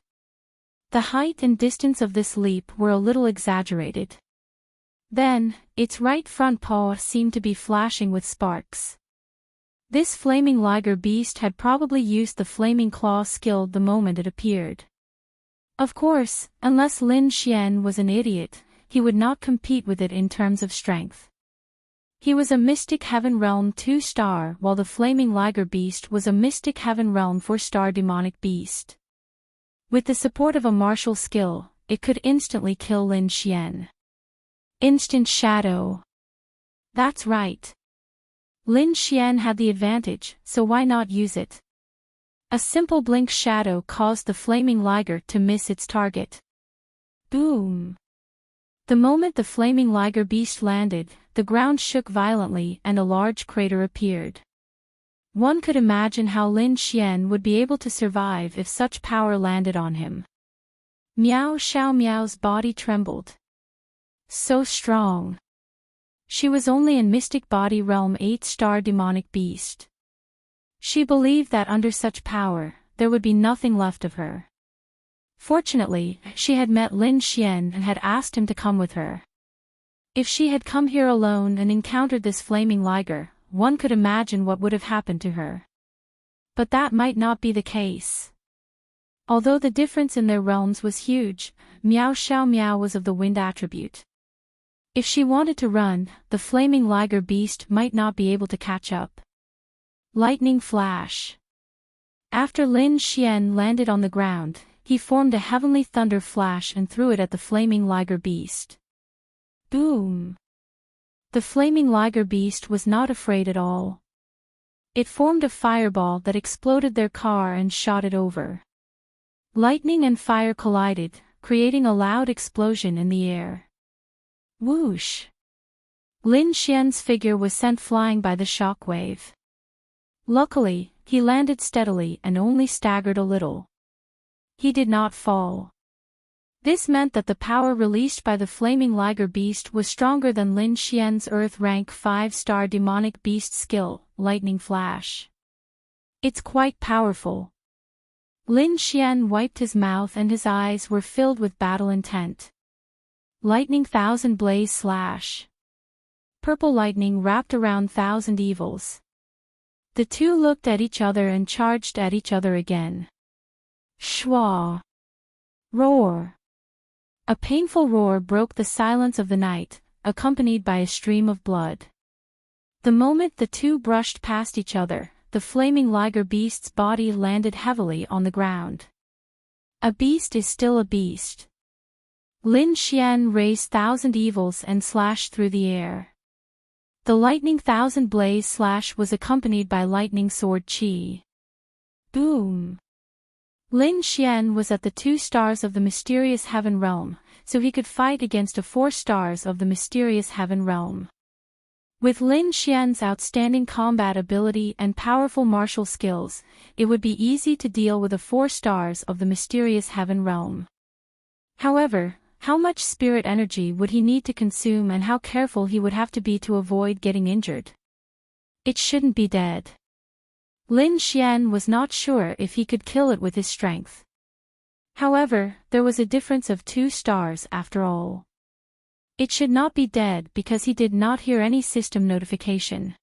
The height and distance of this leap were a little exaggerated. Then, its right front paw seemed to be flashing with sparks. This flaming liger beast had probably used the flaming claw skill the moment it appeared. Of course, unless Lin Xian was an idiot, he would not compete with it in terms of strength. He was a Mystic Heaven Realm 2-star while the flaming liger beast was a Mystic Heaven Realm 4-star demonic beast. With the support of a martial skill, it could instantly kill Lin Xian. Instant shadow. That's right. Lin Xian had the advantage, so why not use it? A simple blink shadow caused the flaming liger to miss its target. Boom. The moment the flaming liger beast landed, the ground shook violently and a large crater appeared. One could imagine how Lin Xian would be able to survive if such power landed on him. Meow Xiao Meow's body trembled. So strong. She was only in Mystic Body Realm 8-star demonic beast. She believed that under such power, there would be nothing left of her. Fortunately, she had met Lin Xian and had asked him to come with her. If she had come here alone and encountered this flaming liger, one could imagine what would have happened to her. But that might not be the case. Although the difference in their realms was huge, Meow Xiao Meow was of the wind attribute. If she wanted to run, the flaming liger beast might not be able to catch up. Lightning flash. After Lin Xian landed on the ground, he formed a heavenly thunder flash and threw it at the flaming liger beast. Boom! The flaming liger beast was not afraid at all. It formed a fireball that exploded their car and shot it over. Lightning and fire collided, creating a loud explosion in the air. Whoosh! Lin Xian's figure was sent flying by the shockwave. Luckily, he landed steadily and only staggered a little. He did not fall. This meant that the power released by the flaming liger beast was stronger than Lin Xian's Earth rank 5-star demonic beast skill, Lightning Flash. It's quite powerful. Lin Xian wiped his mouth and his eyes were filled with battle intent. Lightning Thousand Blaze Slash. Purple lightning wrapped around Thousand Evils. The two looked at each other and charged at each other again. Shwa! Roar! A painful roar broke the silence of the night, accompanied by a stream of blood. The moment the two brushed past each other, the flaming liger beast's body landed heavily on the ground. A beast is still a beast. Lin Xian raised Thousand Evils and slashed through the air. The Lightning Thousand Blaze Slash was accompanied by Lightning Sword Chi. Boom! Lin Xian was at the 2 stars of the Mysterious Heaven Realm, so he could fight against the 4 stars of the Mysterious Heaven Realm. With Lin Xian's outstanding combat ability and powerful martial skills, it would be easy to deal with the 4 stars of the Mysterious Heaven Realm. However, how much spirit energy would he need to consume and how careful he would have to be to avoid getting injured? It shouldn't be dead. Lin Xian was not sure if he could kill it with his strength. However, there was a difference of 2 stars after all. It should not be dead because he did not hear any system notification.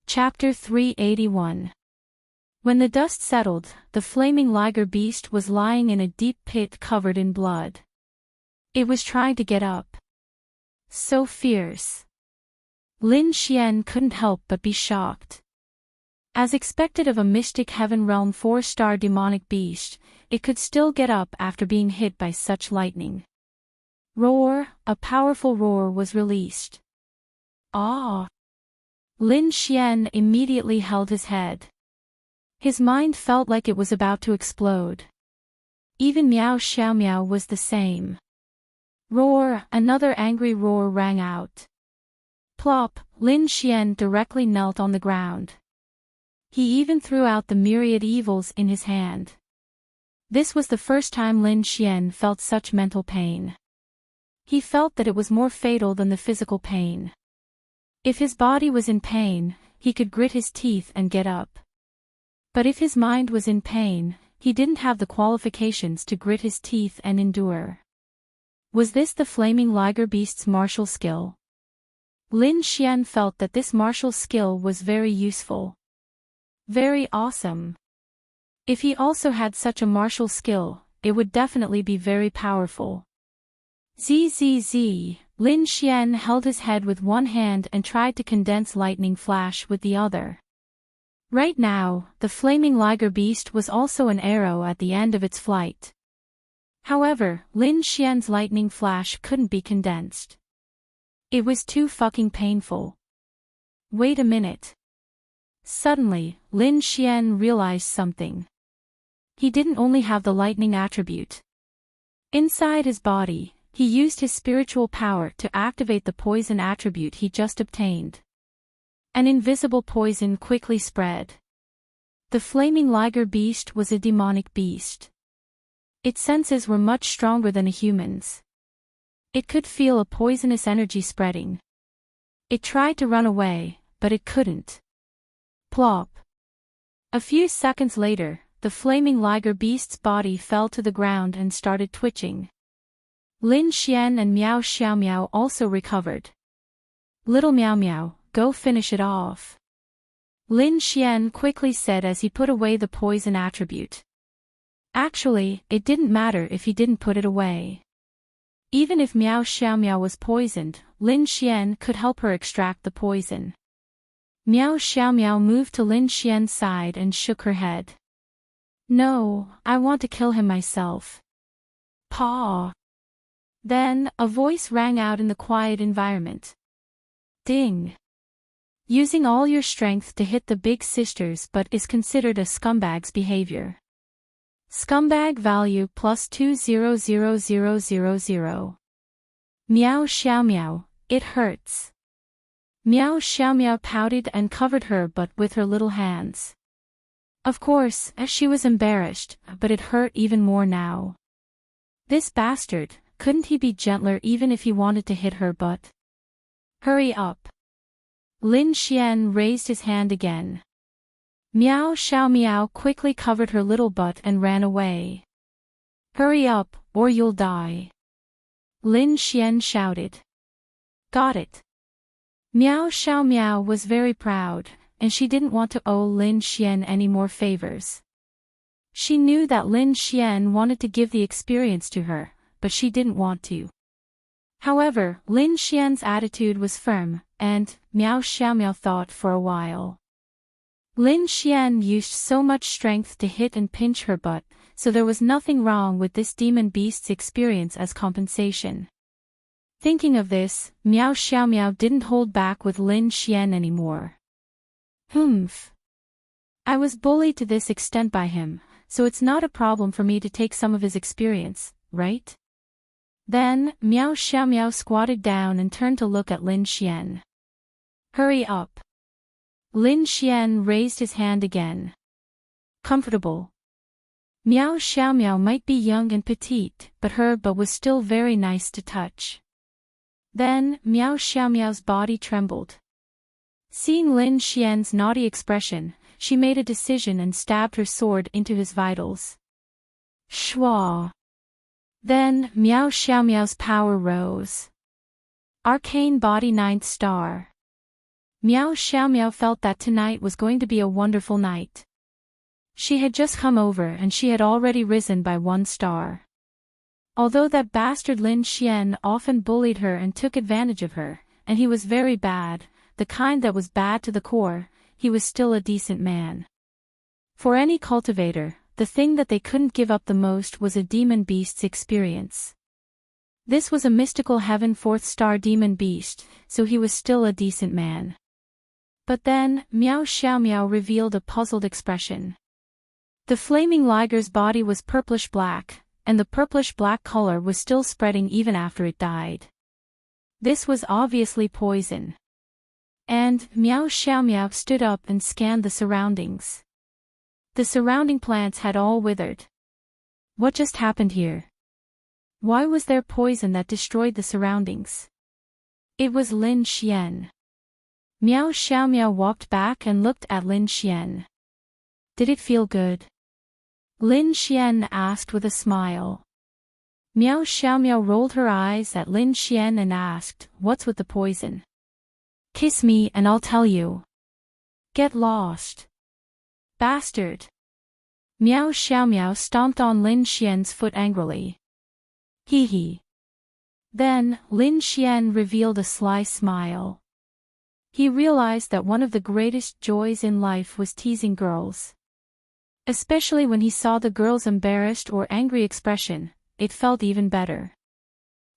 Chapter 381. When the dust settled, the flaming liger beast was lying in a deep pit covered in blood. It was trying to get up. So fierce. Lin Xian couldn't help but be shocked. As expected of a Mystic Heaven Realm 4-star demonic beast, it could still get up after being hit by such lightning. Roar! A powerful roar was released. Ah! Lin Xian immediately held his head. His mind felt like it was about to explode. Even Miao Xiao Miao was the same. Roar! Another angry roar rang out. Plop! Lin Xian directly knelt on the ground. He even threw out the myriad evils in his hand. This was the first time Lin Xian felt such mental pain. He felt that it was more fatal than the physical pain. If his body was in pain, he could grit his teeth and get up. But if his mind was in pain, he didn't have the qualifications to grit his teeth and endure. Was this the flaming liger beast's martial skill? Lin Xian felt that this martial skill was very useful. Very awesome. If he also had such a martial skill, it would definitely be very powerful. Zzz. Lin Xian held his head with one hand and tried to condense Lightning Flash with the other. Right now, the flaming liger beast was also an arrow at the end of its flight. However, Lin Xian's Lightning Flash couldn't be condensed. It was too fucking painful. Wait a minute. Suddenly, Lin Xian realized something. He didn't only have the lightning attribute. Inside his body, he used his spiritual power to activate the poison attribute he just obtained. An invisible poison quickly spread. The flaming liger beast was a demonic beast. Its senses were much stronger than a human's. It could feel a poisonous energy spreading. It tried to run away, but it couldn't. Plop. A few seconds later, the flaming liger beast's body fell to the ground and started twitching. Lin Xian and Miao Xiao Miao also recovered. Little Miao Miao, go finish it off. Lin Xian quickly said as he put away the poison attribute. Actually, it didn't matter if he didn't put it away. Even if Miao Xiaomiao was poisoned, Lin Xian could help her extract the poison. Miao Xiaomiao moved to Lin Xian's side and shook her head. No, I want to kill him myself. Paw. Then, a voice rang out in the quiet environment. Ding. Using all your strength to hit the big sisters but is considered a scumbag's behavior. Scumbag value plus 200000. Miao Xiaomiao, it hurts. Miao Xiaomiao pouted and covered her butt with her little hands. Of course, she was embarrassed, but it hurt even more now. This bastard, couldn't he be gentler even if he wanted to hit her butt? Hurry up. Lin Xian raised his hand again. Miao Xiaomiao quickly covered her little butt and ran away. Hurry up, or you'll die. Lin Xian shouted. Got it. Miao Xiaomiao was very proud, and she didn't want to owe Lin Xian any more favors. She knew that Lin Xian wanted to give the experience to her, but she didn't want to. However, Lin Xian's attitude was firm, and Miao Xiaomiao thought for a while. Lin Xian used so much strength to hit and pinch her butt, so there was nothing wrong with this demon beast's experience as compensation. Thinking of this, Miao Xiaomiao didn't hold back with Lin Xian anymore. I was bullied to this extent by him, so it's not a problem for me to take some of his experience, right? Then, Miao Xiaomiao squatted down and turned to look at Lin Xian. Hurry up. Lin Xian raised his hand again. Comfortable. Miao Xiaomiao might be young and petite, but her butt was still very nice to touch. Then, Miao Xiaomiao's body trembled. Seeing Lin Xian's naughty expression, she made a decision and stabbed her sword into his vitals. Shwa. Then, Miao Xiaomiao's power rose. Arcane Body 9th Star. Miao Xiaomiao felt that tonight was going to be a wonderful night. She had just come over and she had already risen by 1 star. Although that bastard Lin Xian often bullied her and took advantage of her, and he was very bad, the kind that was bad to the core, he was still a decent man. For any cultivator, the thing that they couldn't give up the most was a demon beast's experience. This was a mystical heaven 4th star demon beast, so he was still a decent man. But then, Miao Xiaomiao revealed a puzzled expression. The flaming liger's body was purplish-black, and the purplish-black color was still spreading even after it died. This was obviously poison. And, Miao Xiaomiao stood up and scanned the surroundings. The surrounding plants had all withered. What just happened here? Why was there poison that destroyed the surroundings? It was Lin Xian. Miao Xiaomiao walked back and looked at Lin Xian. Did it feel good? Lin Xian asked with a smile. Miao Xiaomiao rolled her eyes at Lin Xian and asked, what's with the poison? Kiss me and I'll tell you. Get lost. Bastard. Miao Xiaomiao stomped on Lin Xian's foot angrily. Hee hee. Then, Lin Xian revealed a sly smile. He realized that one of the greatest joys in life was teasing girls. Especially when he saw the girl's embarrassed or angry expression, it felt even better.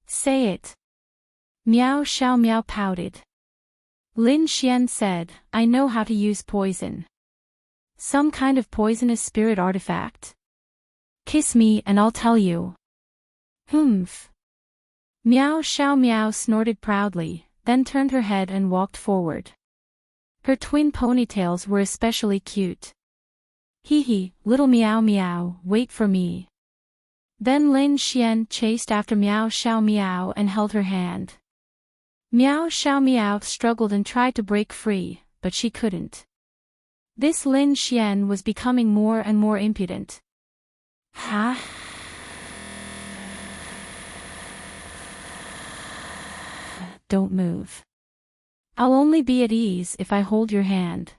Say it. Miao Xiaomiao pouted. Lin Xian said, I know how to use poison. Some kind of poisonous spirit artifact. Kiss me and I'll tell you. Miao Xiaomiao snorted proudly, then turned her head and walked forward. Her twin ponytails were especially cute. Hee hee, little Miao Miao, wait for me. Then Lin Xian chased after Miao Xiaomiao and held her hand. Miao Xiaomiao struggled and tried to break free, but she couldn't. This Lin Xian was becoming more and more impudent. Ha? Don't move. I'll only be at ease if I hold your hand.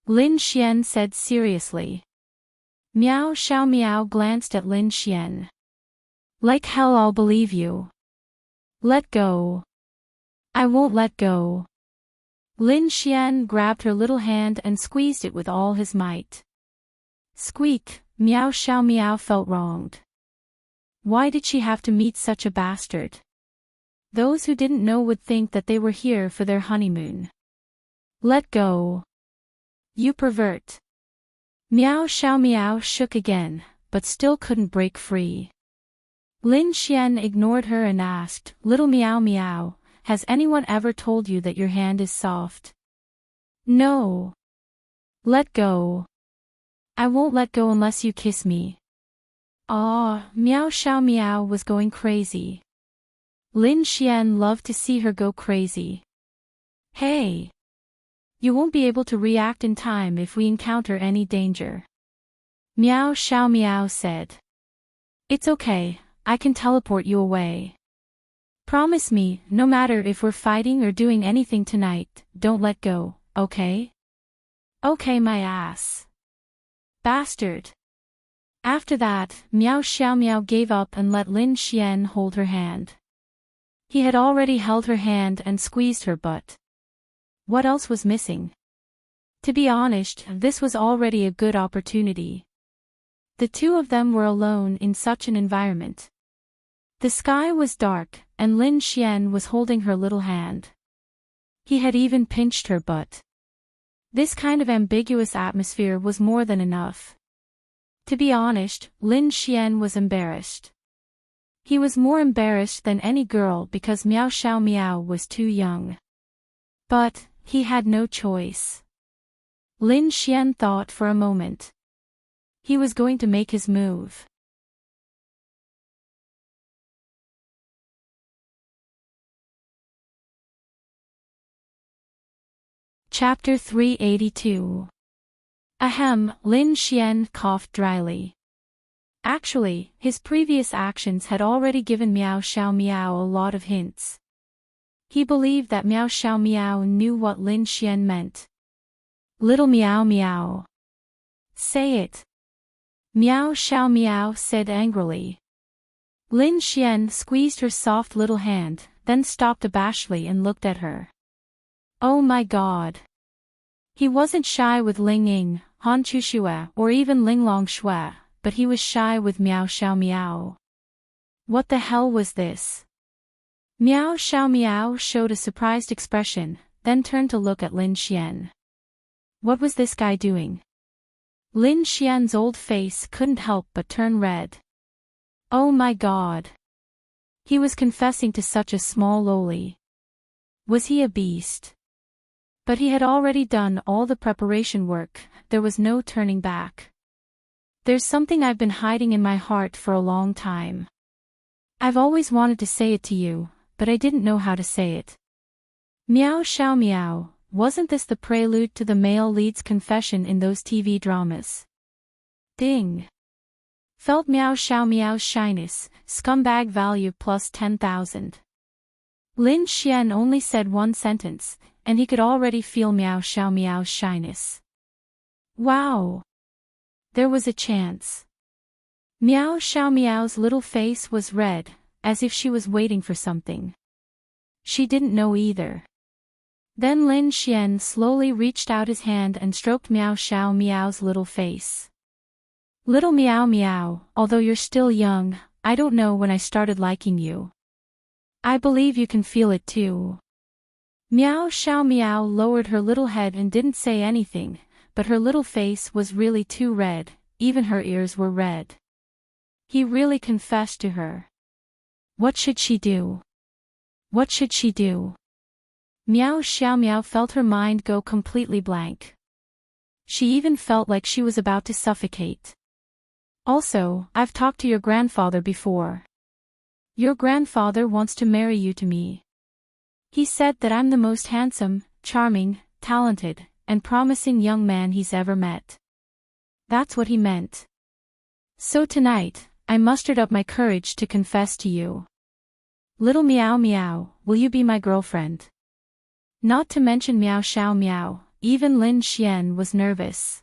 Lin Xian said seriously. Meow Xiao Meow glanced at Lin Xian. Like hell I'll believe you. Let go. I won't let go. Lin Xian grabbed her little hand and squeezed it with all his might. Squeak, Meow Xiao Meow felt wronged. Why did she have to meet such a bastard? Those who didn't know would think that they were here for their honeymoon. Let go. You pervert. Meow Xiao Meow shook again, but still couldn't break free. Lin Xian ignored her and asked, Little Meow Meow, has anyone ever told you that your hand is soft? No. Let go. I won't let go unless you kiss me. Ah, Meow Xiao Meow was going crazy. Lin Xian loved to see her go crazy. Hey. You won't be able to react in time if we encounter any danger. Meow Xiao Meow said. It's okay, I can teleport you away. Promise me, no matter if we're fighting or doing anything tonight, don't let go, okay? Okay my ass. Bastard. After that, Meow Xiao Meow gave up and let Lin Xian hold her hand. He had already held her hand and squeezed her butt. What else was missing? To be honest, this was already a good opportunity. The two of them were alone in such an environment. The sky was dark, and Lin Xian was holding her little hand. He had even pinched her butt. This kind of ambiguous atmosphere was more than enough. To be honest, Lin Xian was embarrassed. He was more embarrassed than any girl because Meow Xiao Meow was too young. But he had no choice. Lin Xian thought for a moment. He was going to make his move. Chapter 382. Ahem, Lin Xian coughed dryly. Actually, his previous actions had already given Meow Xiao Meow a lot of hints. He believed that Meow Xiao Meow knew what Lin Xian meant. Little Meow Meow. Say it. Meow Xiao Meow said angrily. Lin Xian squeezed her soft little hand, then stopped abashedly and looked at her. Oh my god. He wasn't shy with Ling Ying, Han Chushue, or even Ling Long Shui, but he was shy with Meow Xiao Meow. What the hell was this? Meow Xiao Meow showed a surprised expression, then turned to look at Lin Xian. What was this guy doing? Lin Xian's old face couldn't help but turn red. Oh my god. He was confessing to such a small loli. Was he a beast? But he had already done all the preparation work, there was no turning back. There's something I've been hiding in my heart for a long time. I've always wanted to say it to you, but I didn't know how to say it. Meow Xiao Meow, wasn't this the prelude to the male lead's confession in those TV dramas? Ding. Felt Meow Xiao Meow's shyness, scumbag value plus 10,000. Lin Xian only said one sentence, and he could already feel Meow Xiao Meow's shyness. Wow. There was a chance. Meow Xiao Meow's little face was red, as if she was waiting for something. She didn't know either. Then Lin Xian slowly reached out his hand and stroked Meow Xiao Meow's little face. Little Meow Meow, although you're still young, I don't know when I started liking you. I believe you can feel it too. Meow Xiao Meow lowered her little head and didn't say anything, but her little face was really too red, even her ears were red. He really confessed to her. What should she do? What should she do? Meow Xiao Meow felt her mind go completely blank. She even felt like she was about to suffocate. Also, I've talked to your grandfather before. Your grandfather wants to marry you to me. He said that I'm the most handsome, charming, talented, and promising young man he's ever met. That's what he meant. So tonight, I mustered up my courage to confess to you. Little Meow Meow, will you be my girlfriend? Not to mention Meow Xiao Meow, even Lin Xian was nervous.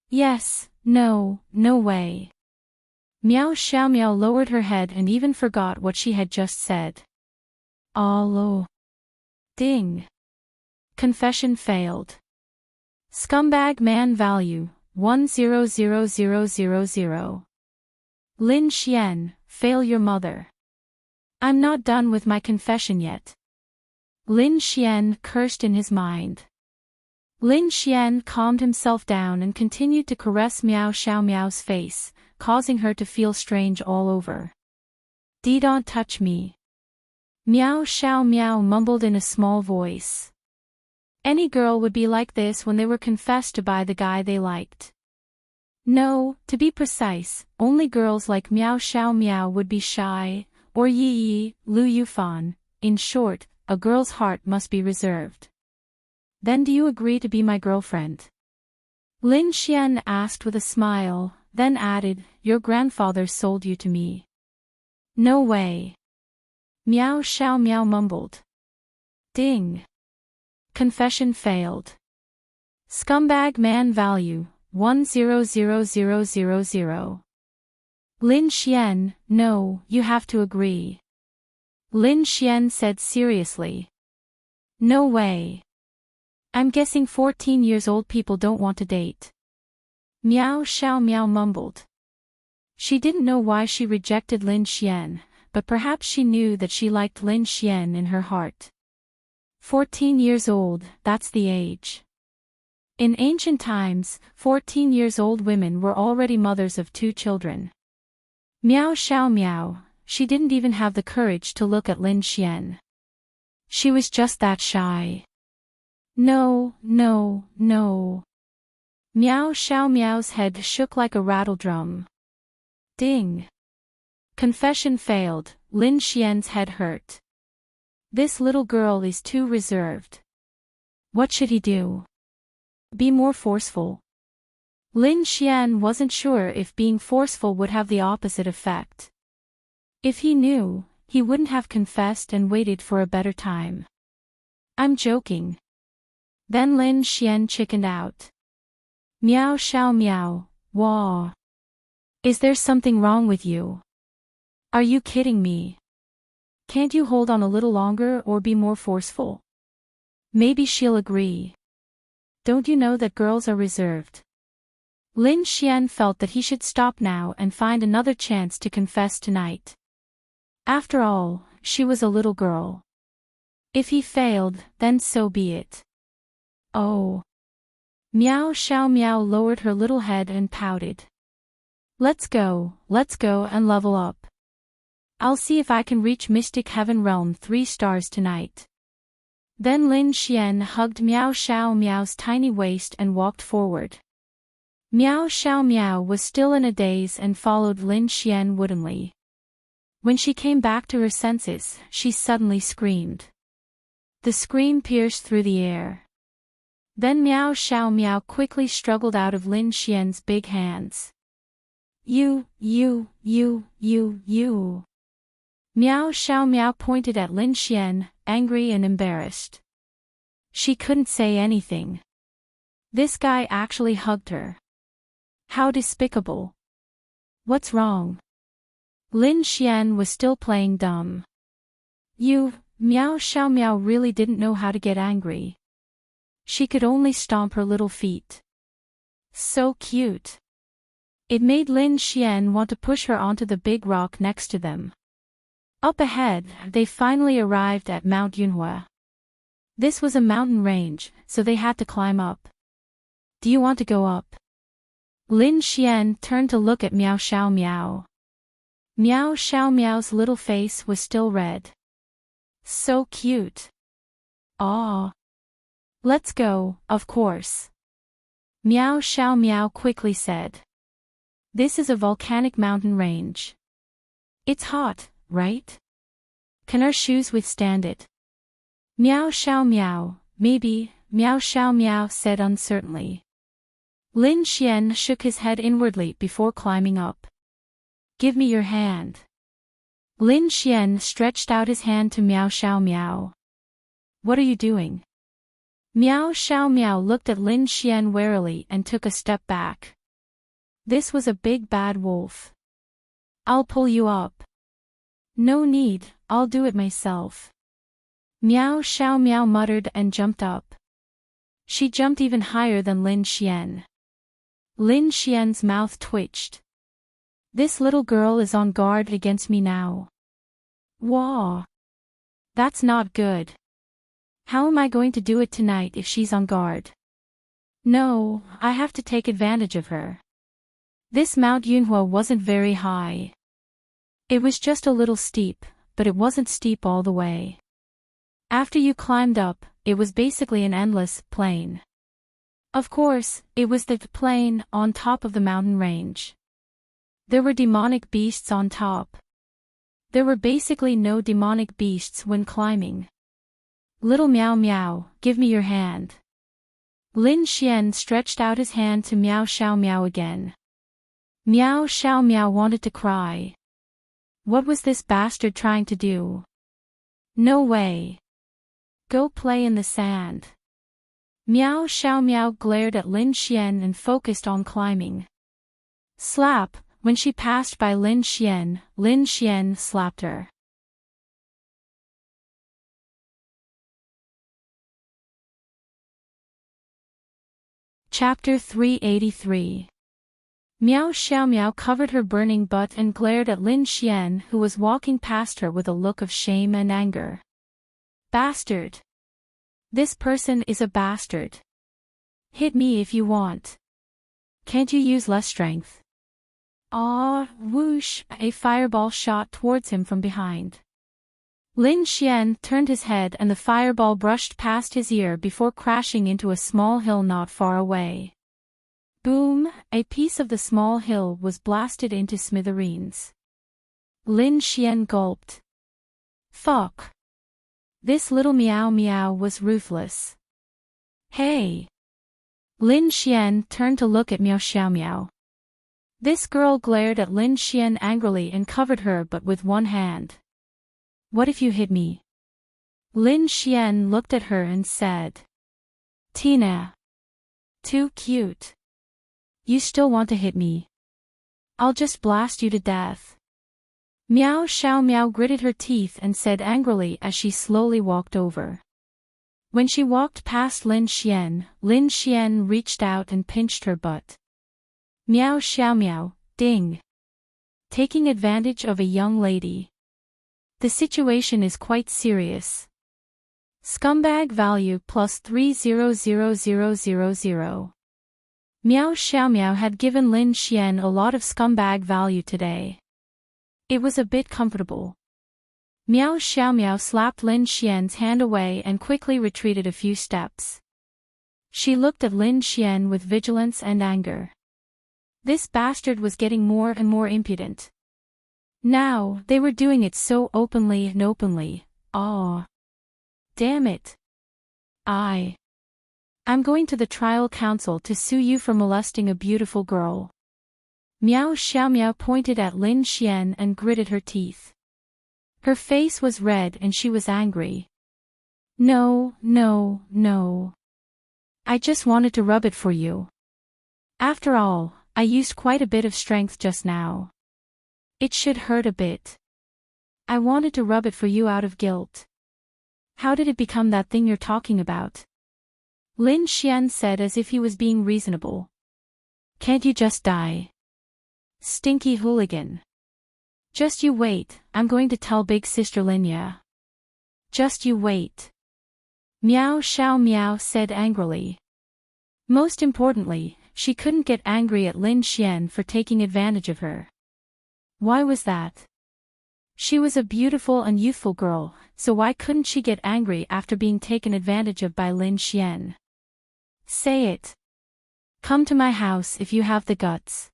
Yes, no, no way. Miao Xiaomiao lowered her head and even forgot what she had just said. Allo. Ding. Confession failed. Scumbag man value, 100000. Lin Xian, fail your mother. I'm not done with my confession yet. Lin Xian cursed in his mind. Lin Xian calmed himself down and continued to caress Miao Xiaomiao's face, causing her to feel strange all over. Don't touch me. Miao Xiaomiao mumbled in a small voice. Any girl would be like this when they were confessed to by the guy they liked. No, to be precise, only girls like Miao Xiaomiao would be shy, or Yi Yi, Lu Yufan. In short, a girl's heart must be reserved. Then do you agree to be my girlfriend? Lin Xian asked with a smile, then added, your grandfather sold you to me. No way. Miao Xiaomiao mumbled. Ding. Confession failed. Scumbag man value, 100000. Lin Xian, no, you have to agree. Lin Xian said seriously. No way. I'm guessing 14 years old people don't want to date. Miao Xiaomiao mumbled. She didn't know why she rejected Lin Xian, but perhaps she knew that she liked Lin Xian in her heart. 14 years old, that's the age. In ancient times, 14 years old women were already mothers of 2 children. Miao Xiaomiao, she didn't even have the courage to look at Lin Xian. She was just that shy. No, no, no. Miao Xiaomiao's head shook like a rattle drum. Ding. Confession failed, Lin Xian's head hurt. This little girl is too reserved. What should he do? Be more forceful. Lin Xian wasn't sure if being forceful would have the opposite effect. If he knew, he wouldn't have confessed and waited for a better time. I'm joking. Then Lin Xian chickened out. Miao Xiaomiao, wah. Is there something wrong with you? Are you kidding me? Can't you hold on a little longer or be more forceful? Maybe she'll agree. Don't you know that girls are reserved? Lin Xian felt that he should stop now and find another chance to confess tonight. After all, she was a little girl. If he failed, then so be it. Oh. Miao Xiaomiao lowered her little head and pouted. Let's go and level up. I'll see if I can reach Mystic Heaven Realm 3 stars tonight. Then Lin Xian hugged Miao Xiaomiao's tiny waist and walked forward. Miao Xiaomiao was still in a daze and followed Lin Xian woodenly. When she came back to her senses, she suddenly screamed. The scream pierced through the air. Then Miao Xiaomiao quickly struggled out of Lin Xian's big hands. You. Miao Xiaomiao pointed at Lin Xian, angry and embarrassed. She couldn't say anything. This guy actually hugged her. How despicable. What's wrong? Lin Xian was still playing dumb. Miao Xiaomiao really didn't know how to get angry. She could only stomp her little feet. So cute. It made Lin Xian want to push her onto the big rock next to them. Up ahead, they finally arrived at Mount Yunhua. This was a mountain range, so they had to climb up. Do you want to go up? Lin Xian turned to look at Miao Xiaomiao. Miao Xiaomiao's little face was still red. So cute. Aw. Let's go, of course. Miao Xiaomiao quickly said. This is a volcanic mountain range. It's hot, right? Can our shoes withstand it? Miao Xiaomiao, maybe, Miao Xiaomiao said uncertainly. Lin Xian shook his head inwardly before climbing up. Give me your hand. Lin Xian stretched out his hand to Miao Xiaomiao. What are you doing? Meow Xiao Meow looked at Lin Xian warily and took a step back. This was a big bad wolf. I'll pull you up. No need, I'll do it myself. Meow Xiao Meow muttered and jumped up. She jumped even higher than Lin Xian. Lin Xian's mouth twitched. This little girl is on guard against me now. Wah! That's not good. How am I going to do it tonight if she's on guard? No, I have to take advantage of her. This Mount Yunhua wasn't very high. It was just a little steep, but it wasn't steep all the way. After you climbed up, it was basically an endless plain. Of course, it was the plain on top of the mountain range. There were demonic beasts on top. There were basically no demonic beasts when climbing. Little Meow Meow, give me your hand. Lin Xian stretched out his hand to Meow Xiao Meow again. Meow Xiao Meow wanted to cry. What was this bastard trying to do? No way. Go play in the sand. Meow Xiao Meow glared at Lin Xian and focused on climbing. Slap! When she passed by Lin Xian slapped her. Chapter 383. Meow Xiao Meow covered her burning butt and glared at Lin Xian, who was walking past her with a look of shame and anger. Bastard! This person is a bastard. Hit me if you want. Can't you use less strength? Ah, whoosh! A fireball shot towards him from behind. Lin Xian turned his head and the fireball brushed past his ear before crashing into a small hill not far away. Boom! A piece of the small hill was blasted into smithereens. Lin Xian gulped. Fuck! This little Meow Meow was ruthless. Hey! Lin Xian turned to look at Meow Xiao Meow. This girl glared at Lin Xian angrily and covered her butt with one hand. What if you hit me? Lin Xian looked at her and said. Tina. Too cute. You still want to hit me? I'll just blast you to death. Meow Xiao Meow gritted her teeth and said angrily as she slowly walked over. When she walked past Lin Xian reached out and pinched her butt. Meow Xiao Meow, ding. Taking advantage of a young lady. The situation is quite serious. Scumbag value plus 300000. Meow Xiao Meow had given Lin Xian a lot of scumbag value today. It was a bit comfortable. Meow Xiao Meow slapped Lin Xian's hand away and quickly retreated a few steps. She looked at Lin Xian with vigilance and anger. This bastard was getting more and more impudent. Now, they were doing it so openly and openly. Aw. Damn it. I'm going to the trial council to sue you for molesting a beautiful girl. Meow Xiao Meow pointed at Lin Xian and gritted her teeth. Her face was red and she was angry. No. I just wanted to rub it for you. After all, I used quite a bit of strength just now. It should hurt a bit. I wanted to rub it for you out of guilt. How did it become that thing you're talking about? Lin Xian said as if he was being reasonable. Can't you just die? Stinky hooligan. Just you wait, I'm going to tell big sister Linya. Just you wait. Meow Xiao Meow said angrily. Most importantly, she couldn't get angry at Lin Xian for taking advantage of her. Why was that? She was a beautiful and youthful girl, so why couldn't she get angry after being taken advantage of by Lin Xian? Say it. Come to my house if you have the guts.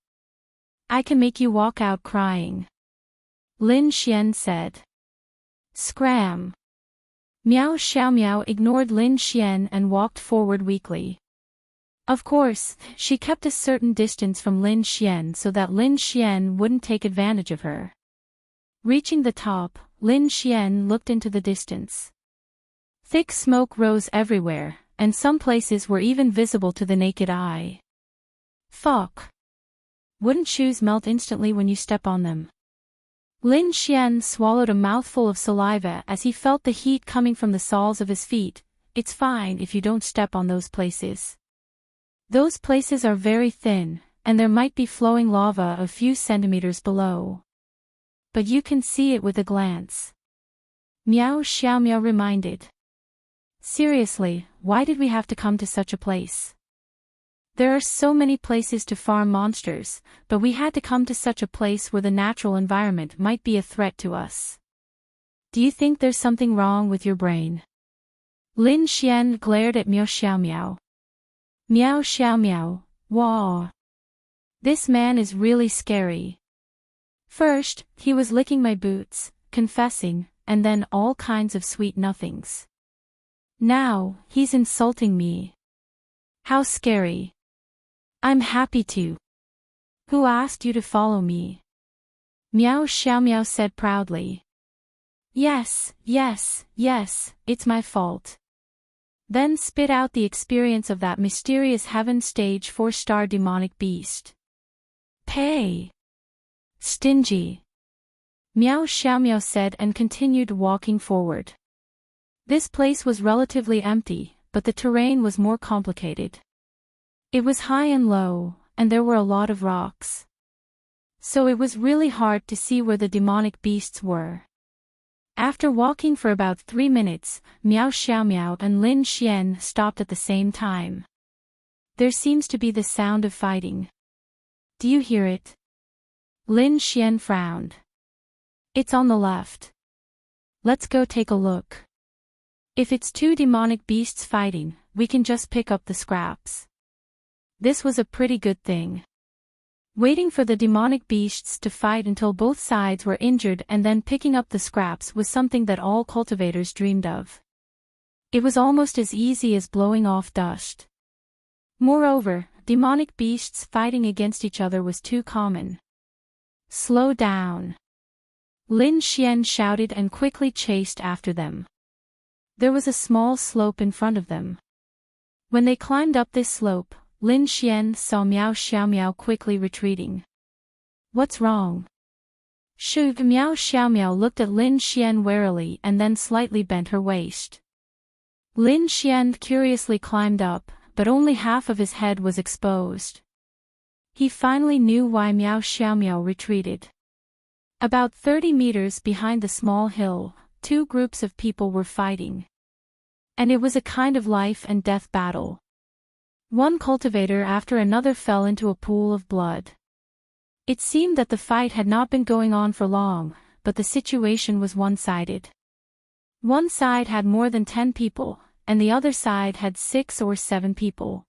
I can make you walk out crying. Lin Xian said. Scram. Meow Xiao Meow ignored Lin Xian and walked forward weakly. Of course, she kept a certain distance from Lin Xian so that Lin Xian wouldn't take advantage of her. Reaching the top, Lin Xian looked into the distance. Thick smoke rose everywhere, and some places were even visible to the naked eye. Fuck. Wouldn't shoes melt instantly when you step on them? Lin Xian swallowed a mouthful of saliva as he felt the heat coming from the soles of his feet. It's fine if you don't step on those places. Those places are very thin, and there might be flowing lava a few centimeters below. But you can see it with a glance. Miao Xiaomiao reminded. Seriously, why did we have to come to such a place? There are so many places to farm monsters, but we had to come to such a place where the natural environment might be a threat to us. Do you think there's something wrong with your brain? Lin Xian glared at Miao Xiaomiao. Miao Xiaomiao, wow. This man is really scary. First, he was licking my boots, confessing, and then all kinds of sweet nothings. Now, he's insulting me. How scary. I'm happy to. Who asked you to follow me? Miao Xiaomiao said proudly. Yes, it's my fault. Then spit out the experience of that mysterious Heaven Stage 4-star demonic beast. Pay. Stingy. Miao Xiaomiao said and continued walking forward. This place was relatively empty, but the terrain was more complicated. It was high and low, and there were a lot of rocks. So it was really hard to see where the demonic beasts were. After walking for about 3 minutes, Miao Xiaomiao and Lin Xian stopped at the same time. There seems to be the sound of fighting. Do you hear it? Lin Xian frowned. It's on the left. Let's go take a look. If it's 2 demonic beasts fighting, we can just pick up the scraps. This was a pretty good thing. Waiting for the demonic beasts to fight until both sides were injured and then picking up the scraps was something that all cultivators dreamed of. It was almost as easy as blowing off dust. Moreover, demonic beasts fighting against each other was too common. Slow down. Lin Xian shouted and quickly chased after them. There was a small slope in front of them. When they climbed up this slope, Lin Xian saw Miao Xiaomiao quickly retreating. What's wrong? Miao Xiaomiao looked at Lin Xian warily and then slightly bent her waist. Lin Xian curiously climbed up, but only half of his head was exposed. He finally knew why Miao Xiaomiao retreated. About 30 meters behind the small hill, 2 groups of people were fighting. And it was a kind of life and death battle. One cultivator after another fell into a pool of blood. It seemed that the fight had not been going on for long, but the situation was one-sided. One side had more than 10 people, and the other side had 6 or 7 people.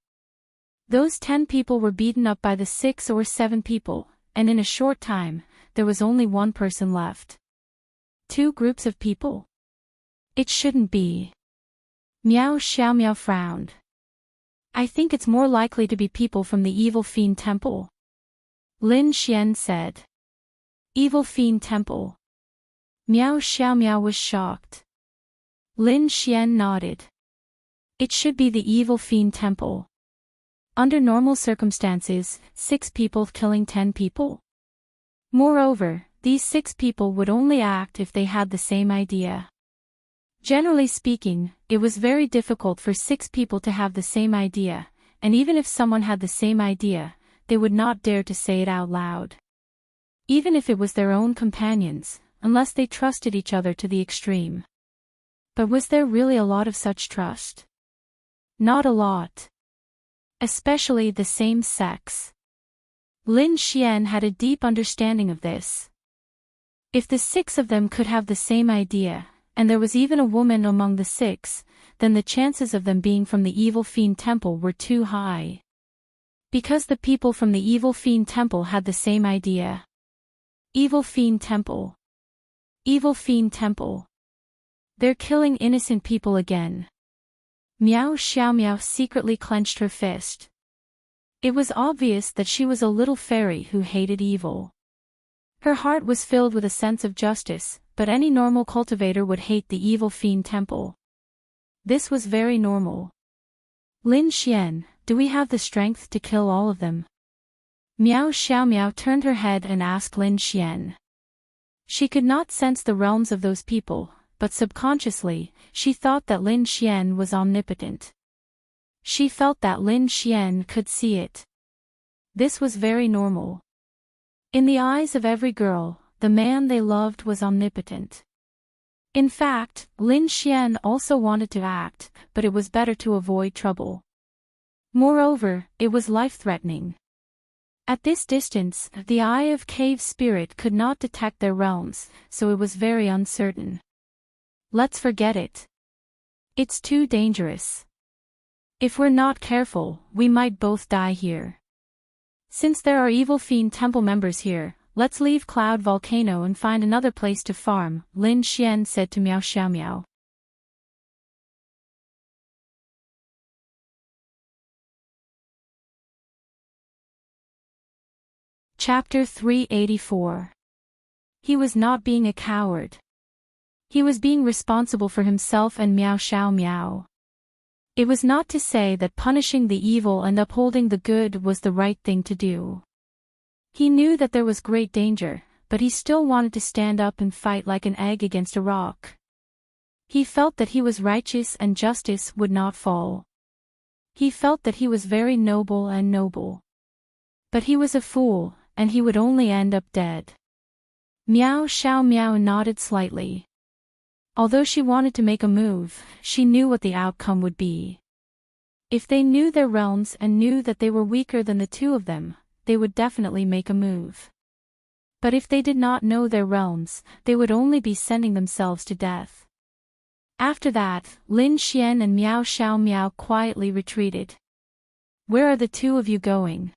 Those 10 people were beaten up by the 6 or 7 people, and in a short time, there was only 1 person left. 2 groups of people? It shouldn't be. Miao Xiaomiao frowned. I think it's more likely to be people from the Evil Fiend Temple. Lin Xian said. Evil Fiend Temple. Miao Xiaomiao was shocked. Lin Xian nodded. It should be the Evil Fiend Temple. Under normal circumstances, 6 people killing 10 people. Moreover, these 6 people would only act if they had the same idea. Generally speaking, it was very difficult for 6 people to have the same idea, and even if someone had the same idea, they would not dare to say it out loud. Even if it was their own companions, unless they trusted each other to the extreme. But was there really a lot of such trust? Not a lot. Especially the same sex. Lin Xian had a deep understanding of this. If the 6 of them could have the same idea, and there was even a woman among the 6, then the chances of them being from the Evil Fiend Temple were too high. Because the people from the Evil Fiend Temple had the same idea. Evil Fiend Temple. Evil Fiend Temple. They're killing innocent people again. Miao Xiaomiao secretly clenched her fist. It was obvious that she was a little fairy who hated evil. Her heart was filled with a sense of justice, but any normal cultivator would hate the Evil Fiend Temple. This was very normal. Lin Xian, do we have the strength to kill all of them? Miao Xiaomiao turned her head and asked Lin Xian. She could not sense the realms of those people, but subconsciously, she thought that Lin Xian was omnipotent. She felt that Lin Xian could see it. This was very normal. In the eyes of every girl, the man they loved was omnipotent. In fact, Lin Xian also wanted to act, but it was better to avoid trouble. Moreover, it was life-threatening. At this distance, the eye of cave spirit could not detect their realms, so it was very uncertain. Let's forget it. It's too dangerous. If we're not careful, we might both die here. Since there are evil fiend temple members here, let's leave Cloud Volcano and find another place to farm, Lin Xian said to Miao Xiaomiao. Chapter 384. He was not being a coward. He was being responsible for himself and Miao Xiaomiao. It was not to say that punishing the evil and upholding the good was the right thing to do. He knew that there was great danger, but he still wanted to stand up and fight like an egg against a rock. He felt that he was righteous and justice would not fall. He felt that he was very noble and noble. But he was a fool, and he would only end up dead. Miao Xiaomiao nodded slightly. Although she wanted to make a move, she knew what the outcome would be. If they knew their realms and knew that they were weaker than the two of them, they would definitely make a move. But if they did not know their realms, they would only be sending themselves to death. After that, Lin Xian and Miao Xiaomiao quietly retreated. Where are the two of you going?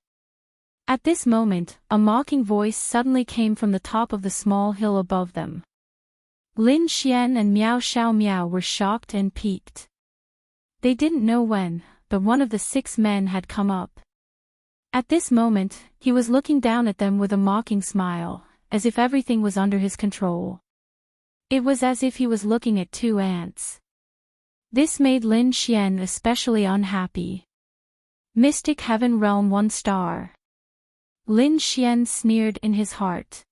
At this moment, a mocking voice suddenly came from the top of the small hill above them. Lin Xian and Miao Xiaomiao were shocked and piqued. They didn't know when, but one of the 6 men had come up. At this moment, he was looking down at them with a mocking smile, as if everything was under his control. It was as if he was looking at 2 ants. This made Lin Xian especially unhappy. Mystic Heaven Realm 1 star. Lin Xian sneered in his heart.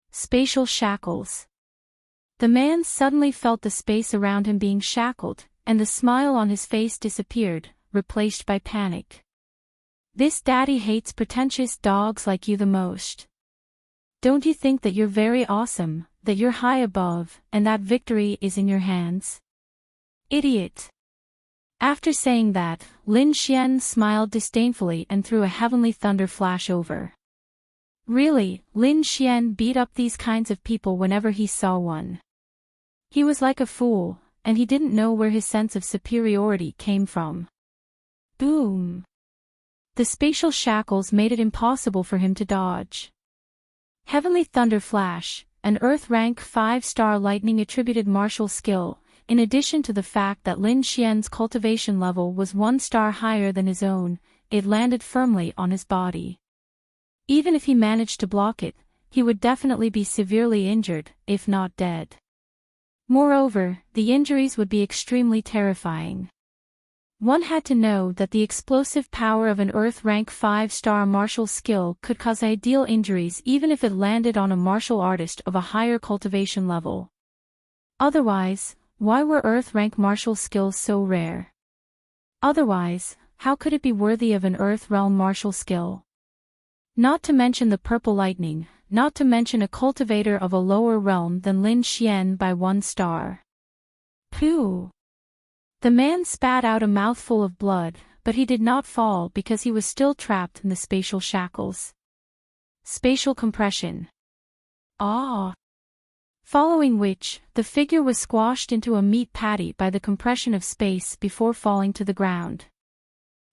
Spatial shackles. The man suddenly felt the space around him being shackled, and the smile on his face disappeared, replaced by panic. This daddy hates pretentious dogs like you the most. Don't you think that you're very awesome, that you're high above, and that victory is in your hands? Idiot. After saying that, Lin Xian smiled disdainfully and threw a heavenly thunder flash over. Really, Lin Xian beat up these kinds of people whenever he saw one. He was like a fool, and he didn't know where his sense of superiority came from. Boom! The spatial shackles made it impossible for him to dodge. Heavenly thunder flash, an Earth rank 5-star lightning attributed martial skill, in addition to the fact that Lin Xian's cultivation level was 1 star higher than his own, it landed firmly on his body. Even if he managed to block it, he would definitely be severely injured, if not dead. Moreover, the injuries would be extremely terrifying. One had to know that the explosive power of an Earth rank 5-star martial skill could cause ideal injuries even if it landed on a martial artist of a higher cultivation level. Otherwise, why were Earth rank martial skills so rare? Otherwise, how could it be worthy of an Earth realm martial skill? Not to mention the purple lightning, not to mention a cultivator of a lower realm than Lin Xian by 1 star. Pooh! The man spat out a mouthful of blood, but he did not fall because he was still trapped in the spatial shackles. Spatial compression. Ah! Following which, the figure was squashed into a meat patty by the compression of space before falling to the ground.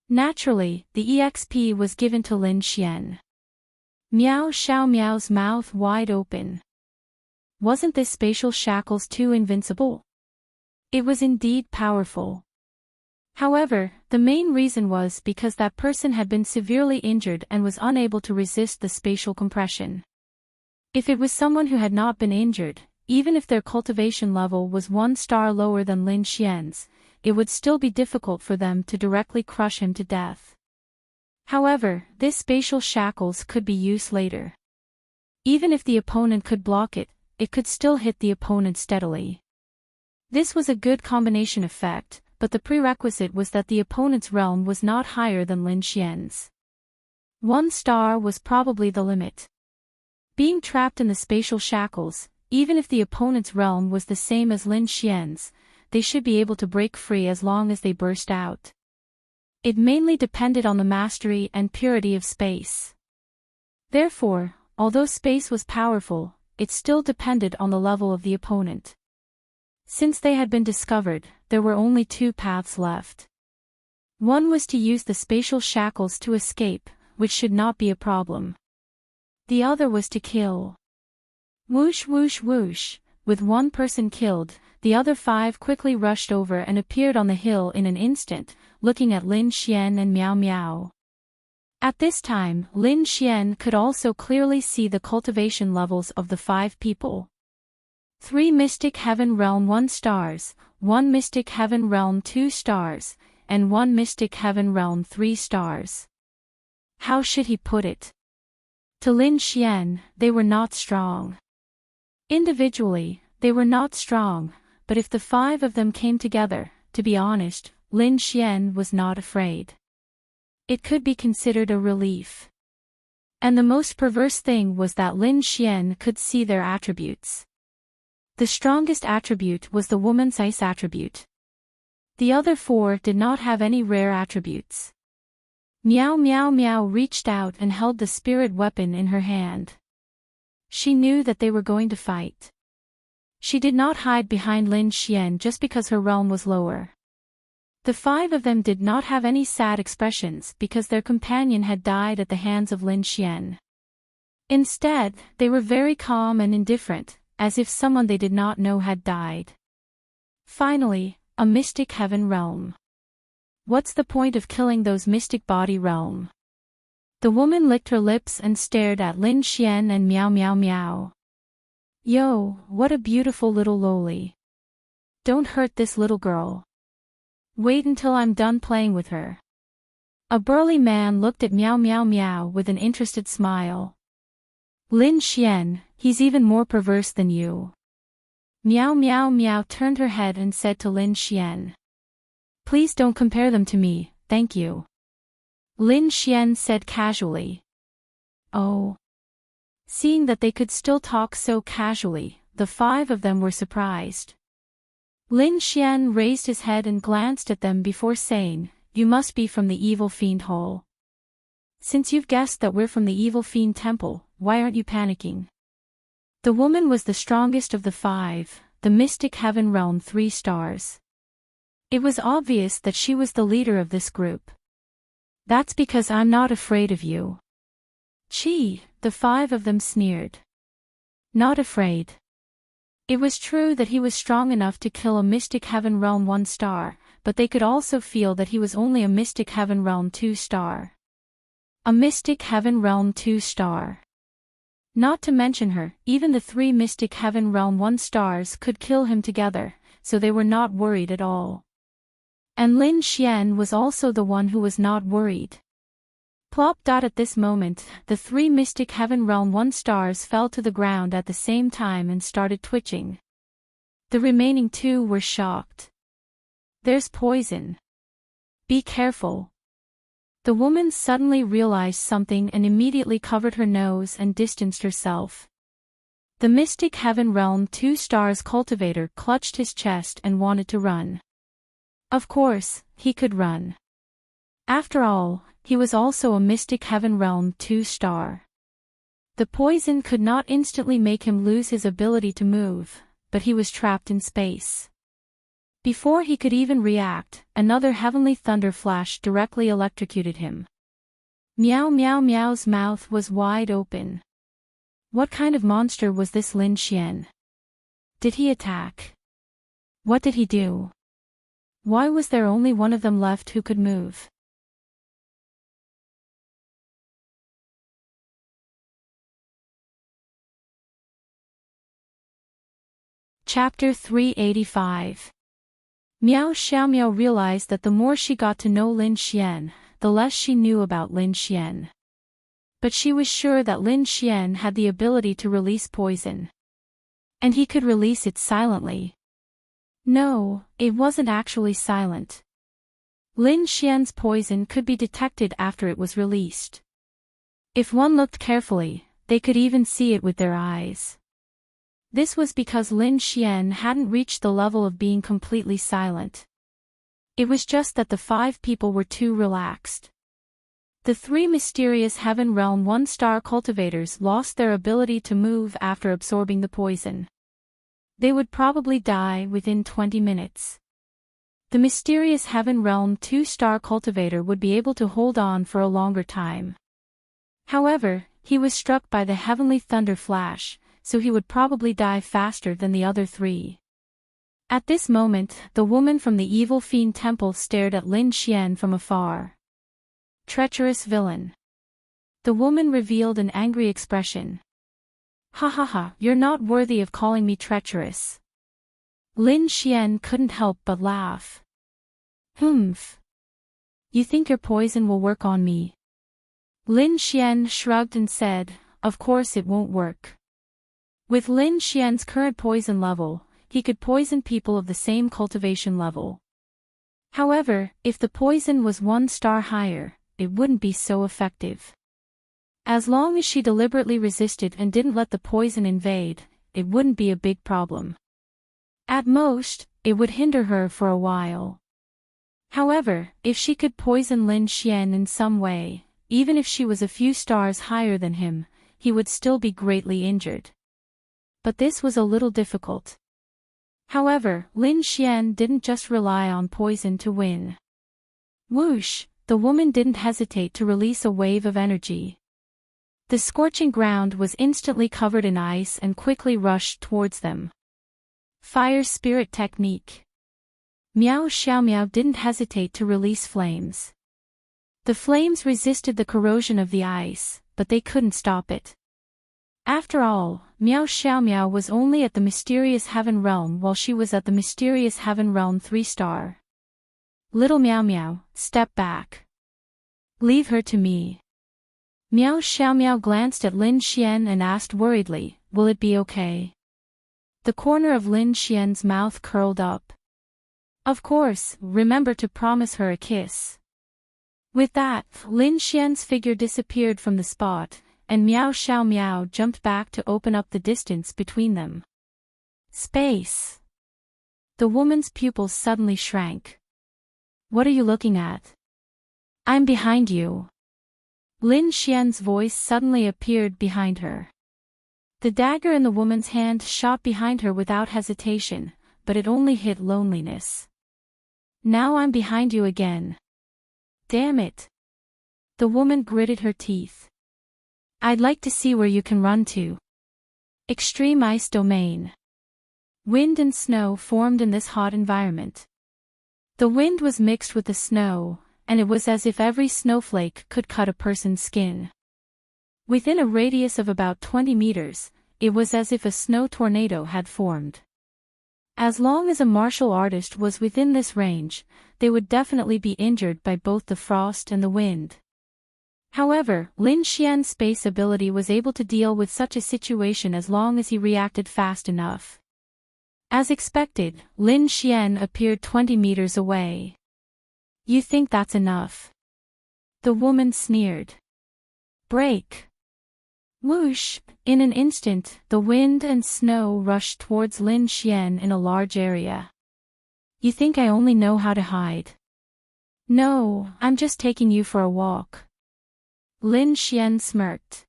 Naturally, the EXP was given to Lin Xian. Miao Xiaomiao's mouth wide open. Wasn't this spatial shackles too invincible? It was indeed powerful. However, the main reason was because that person had been severely injured and was unable to resist the spatial compression. If it was someone who had not been injured, even if their cultivation level was 1 star lower than Lin Xian's, it would still be difficult for them to directly crush him to death. However, this spatial shackles could be used later. Even if the opponent could block it, it could still hit the opponent steadily. This was a good combination effect, but the prerequisite was that the opponent's realm was not higher than Lin Xian's. 1 star was probably the limit. Being trapped in the spatial shackles, even if the opponent's realm was the same as Lin Xian's, they should be able to break free as long as they burst out. It mainly depended on the mastery and purity of space. Therefore, although space was powerful, it still depended on the level of the opponent. Since they had been discovered, there were only 2 paths left. One was to use the spatial shackles to escape, which should not be a problem. The other was to kill. Whoosh whoosh whoosh, with 1 person killed, the other 5 quickly rushed over and appeared on the hill in an instant, looking at Lin Xian and Miao Miao. At this time, Lin Xian could also clearly see the cultivation levels of the 5 people. 3 Mystic Heaven Realm 1 stars, 1 Mystic Heaven Realm 2 stars, and 1 Mystic Heaven Realm 3 stars. How should he put it? To Lin Xian, they were not strong. Individually, they were not strong, but if the 5 of them came together, to be honest, Lin Xian was not afraid. It could be considered a relief. And the most perverse thing was that Lin Xian could see their attributes. The strongest attribute was the woman's ice attribute. The other 4 did not have any rare attributes. Miao Miao Miao reached out and held the spirit weapon in her hand. She knew that they were going to fight. She did not hide behind Lin Xian just because her realm was lower. The 5 of them did not have any sad expressions because their companion had died at the hands of Lin Xian. Instead, they were very calm and indifferent, as if someone they did not know had died. Finally, a mystic heaven realm. What's the point of killing those mystic body realm? The woman licked her lips and stared at Lin Xian and Miao Miao Miao. Yo, what a beautiful little loli. Don't hurt this little girl. Wait until I'm done playing with her. A burly man looked at Miao Miao Miao with an interested smile. Lin Xian, he's even more perverse than you. Miao Miao Miao turned her head and said to Lin Xian. Please don't compare them to me, thank you. Lin Xian said casually. Oh. Seeing that they could still talk so casually, the 5 of them were surprised. Lin Xian raised his head and glanced at them before saying, You must be from the Evil Fiend Hole. Since you've guessed that we're from the Evil Fiend Temple, why aren't you panicking? The woman was the strongest of the 5, the Mystic Heaven Realm 3 stars. It was obvious that she was the leader of this group. That's because I'm not afraid of you. Gee, the 5 of them sneered. Not afraid. It was true that he was strong enough to kill a Mystic Heaven Realm 1 star, but they could also feel that he was only a Mystic Heaven Realm 2 star. A Mystic Heaven Realm 2 star. Not to mention her, even the 3 Mystic Heaven Realm 1 stars could kill him together, so they were not worried at all. And Lin Xian was also the one who was not worried. Plop. At this moment, the 3 Mystic Heaven Realm 1 stars fell to the ground at the same time and started twitching. The remaining 2 were shocked. There's poison. Be careful. The woman suddenly realized something and immediately covered her nose and distanced herself. The Mystic Heaven Realm 2 stars cultivator clutched his chest and wanted to run. Of course, he could run. After all, he was also a Mystic Heaven Realm 2 star. The poison could not instantly make him lose his ability to move, but he was trapped in space. Before he could even react, another heavenly thunder flash directly electrocuted him. Miao Miao Miao's mouth was wide open. What kind of monster was this Lin Xian? Did he attack? What did he do? Why was there only one of them left who could move? Chapter 385. Miao Xiaomiao realized that the more she got to know Lin Xian, the less she knew about Lin Xian. But she was sure that Lin Xian had the ability to release poison. And he could release it silently. No, it wasn't actually silent. Lin Xian's poison could be detected after it was released. If one looked carefully, they could even see it with their eyes. This was because Lin Xian hadn't reached the level of being completely silent. It was just that the 5 people were too relaxed. The 3 mysterious Heaven Realm 1-star cultivators lost their ability to move after absorbing the poison. They would probably die within 20 minutes. The mysterious Heaven Realm 2-star cultivator would be able to hold on for a longer time. However, he was struck by the heavenly thunder flash, so he would probably die faster than the other 3. At this moment, the woman from the evil fiend temple stared at Lin Xian from afar. Treacherous villain. The woman revealed an angry expression. Ha ha ha, you're not worthy of calling me treacherous. Lin Xian couldn't help but laugh. Humph. You think your poison will work on me? Lin Xian shrugged and said, of course it won't work. With Lin Xian's current poison level, he could poison people of the same cultivation level. However, if the poison was 1 star higher, it wouldn't be so effective. As long as she deliberately resisted and didn't let the poison invade, it wouldn't be a big problem. At most, it would hinder her for a while. However, if she could poison Lin Xian in some way, even if she was a few stars higher than him, he would still be greatly injured. But this was a little difficult. However, Lin Xian didn't just rely on poison to win. Whoosh, the woman didn't hesitate to release a wave of energy. The scorching ground was instantly covered in ice and quickly rushed towards them. Fire Spirit Technique. Miao Xiaomiao didn't hesitate to release flames. The flames resisted the corrosion of the ice, but they couldn't stop it. After all, Miao Xiaomiao was only at the mysterious Heaven Realm while she was at the mysterious Heaven Realm 3-star. Little Miao Miao, step back. Leave her to me. Miao Xiaomiao glanced at Lin Xian and asked worriedly, will it be okay? The corner of Lin Xian's mouth curled up. Of course, remember to promise her a kiss. With that, Lin Xian's figure disappeared from the spot, and Miao Xiaomiao jumped back to open up the distance between them. Space. The woman's pupils suddenly shrank. What are you looking at? I'm behind you. Lin Xian's voice suddenly appeared behind her. The dagger in the woman's hand shot behind her without hesitation, but it only hit loneliness. Now I'm behind you again. Damn it. The woman gritted her teeth. I'd like to see where you can run to. Extreme Ice Domain. Wind and snow formed in this hot environment. The wind was mixed with the snow, and it was as if every snowflake could cut a person's skin. Within a radius of about 20 meters, it was as if a snow tornado had formed. As long as a martial artist was within this range, they would definitely be injured by both the frost and the wind. However, Lin Xian's space ability was able to deal with such a situation as long as he reacted fast enough. As expected, Lin Xian appeared 20 meters away. You think that's enough? The woman sneered. Break. Whoosh! In an instant, the wind and snow rushed towards Lin Xian in a large area. You think I only know how to hide? No, I'm just taking you for a walk. Lin Xian smirked.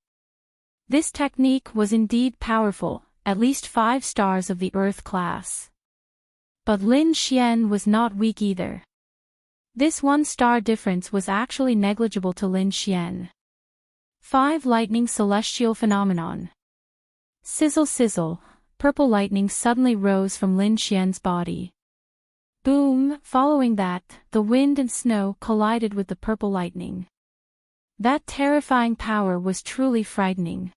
This technique was indeed powerful, at least 5 stars of the Earth class. But Lin Xian was not weak either. This 1-star difference was actually negligible to Lin Xian. 5 Lightning Celestial Phenomenon. Sizzle sizzle, purple lightning suddenly rose from Lin Xian's body. Boom! Following that, the wind and snow collided with the purple lightning. That terrifying power was truly frightening.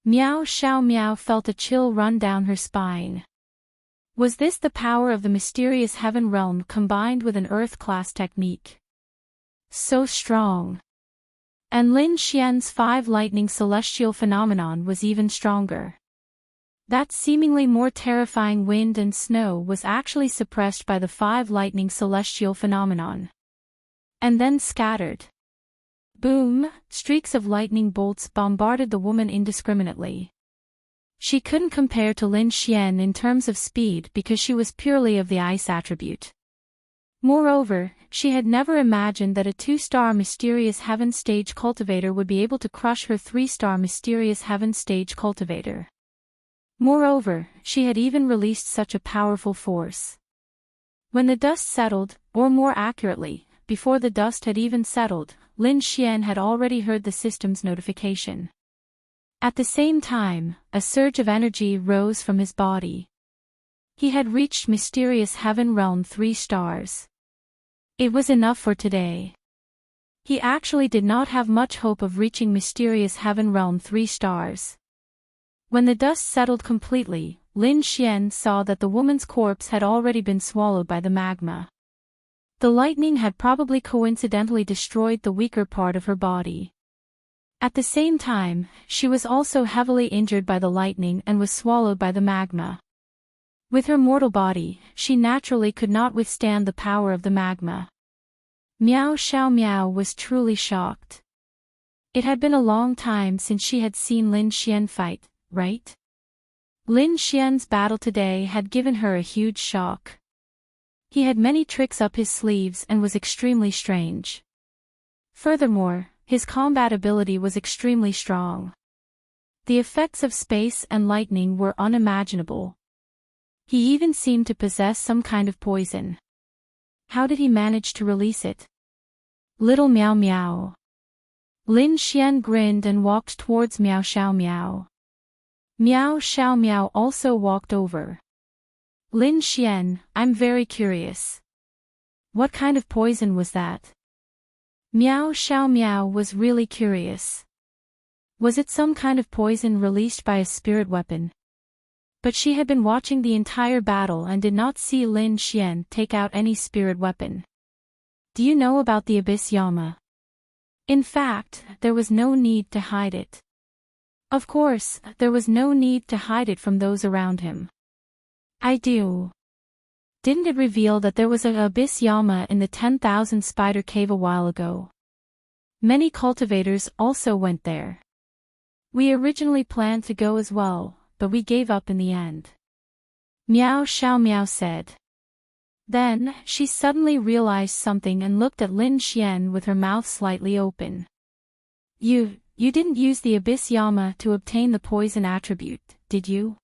Miao Xiaomiao felt a chill run down her spine. Was this the power of the mysterious heaven realm combined with an earth-class technique? So strong. And Lin Xian's 5 lightning celestial phenomenon was even stronger. That seemingly more terrifying wind and snow was actually suppressed by the 5 lightning celestial phenomenon. And then scattered. Boom, streaks of lightning bolts bombarded the woman indiscriminately. She couldn't compare to Lin Xian in terms of speed because she was purely of the ice attribute. Moreover, she had never imagined that a 2-star mysterious heaven stage cultivator would be able to crush her 3-star mysterious heaven stage cultivator. Moreover, she had even released such a powerful force. When the dust settled, or more accurately, before the dust had even settled, Lin Xian had already heard the system's notification. At the same time, a surge of energy rose from his body. He had reached Mysterious Heaven Realm 3 stars. It was enough for today. He actually did not have much hope of reaching Mysterious Heaven Realm 3 stars. When the dust settled completely, Lin Xian saw that the woman's corpse had already been swallowed by the magma. The lightning had probably coincidentally destroyed the weaker part of her body. At the same time, she was also heavily injured by the lightning and was swallowed by the magma. With her mortal body, she naturally could not withstand the power of the magma. Miao Xiao Miao was truly shocked. It had been a long time since she had seen Lin Xian fight, right? Lin Xian's battle today had given her a huge shock. He had many tricks up his sleeves and was extremely strange. Furthermore, his combat ability was extremely strong. The effects of space and lightning were unimaginable. He even seemed to possess some kind of poison. How did he manage to release it? Little Miao Miao. Lin Xian grinned and walked towards Miao Xiao Miao. Miao Xiao Miao also walked over. Lin Xian, I'm very curious. What kind of poison was that? Miao Xiao Miao was really curious. Was it some kind of poison released by a spirit weapon? But she had been watching the entire battle and did not see Lin Xian take out any spirit weapon. Do you know about the Abyss Yama? In fact, there was no need to hide it. Of course, there was no need to hide it from those around him. I do. Didn't it reveal that there was an Abyss Yama in the 10,000 Spider Cave a while ago? Many cultivators also went there. We originally planned to go as well, but we gave up in the end. Miao Xiao Miao said. Then, she suddenly realized something and looked at Lin Xian with her mouth slightly open. You didn't use the Abyss Yama to obtain the poison attribute, did you?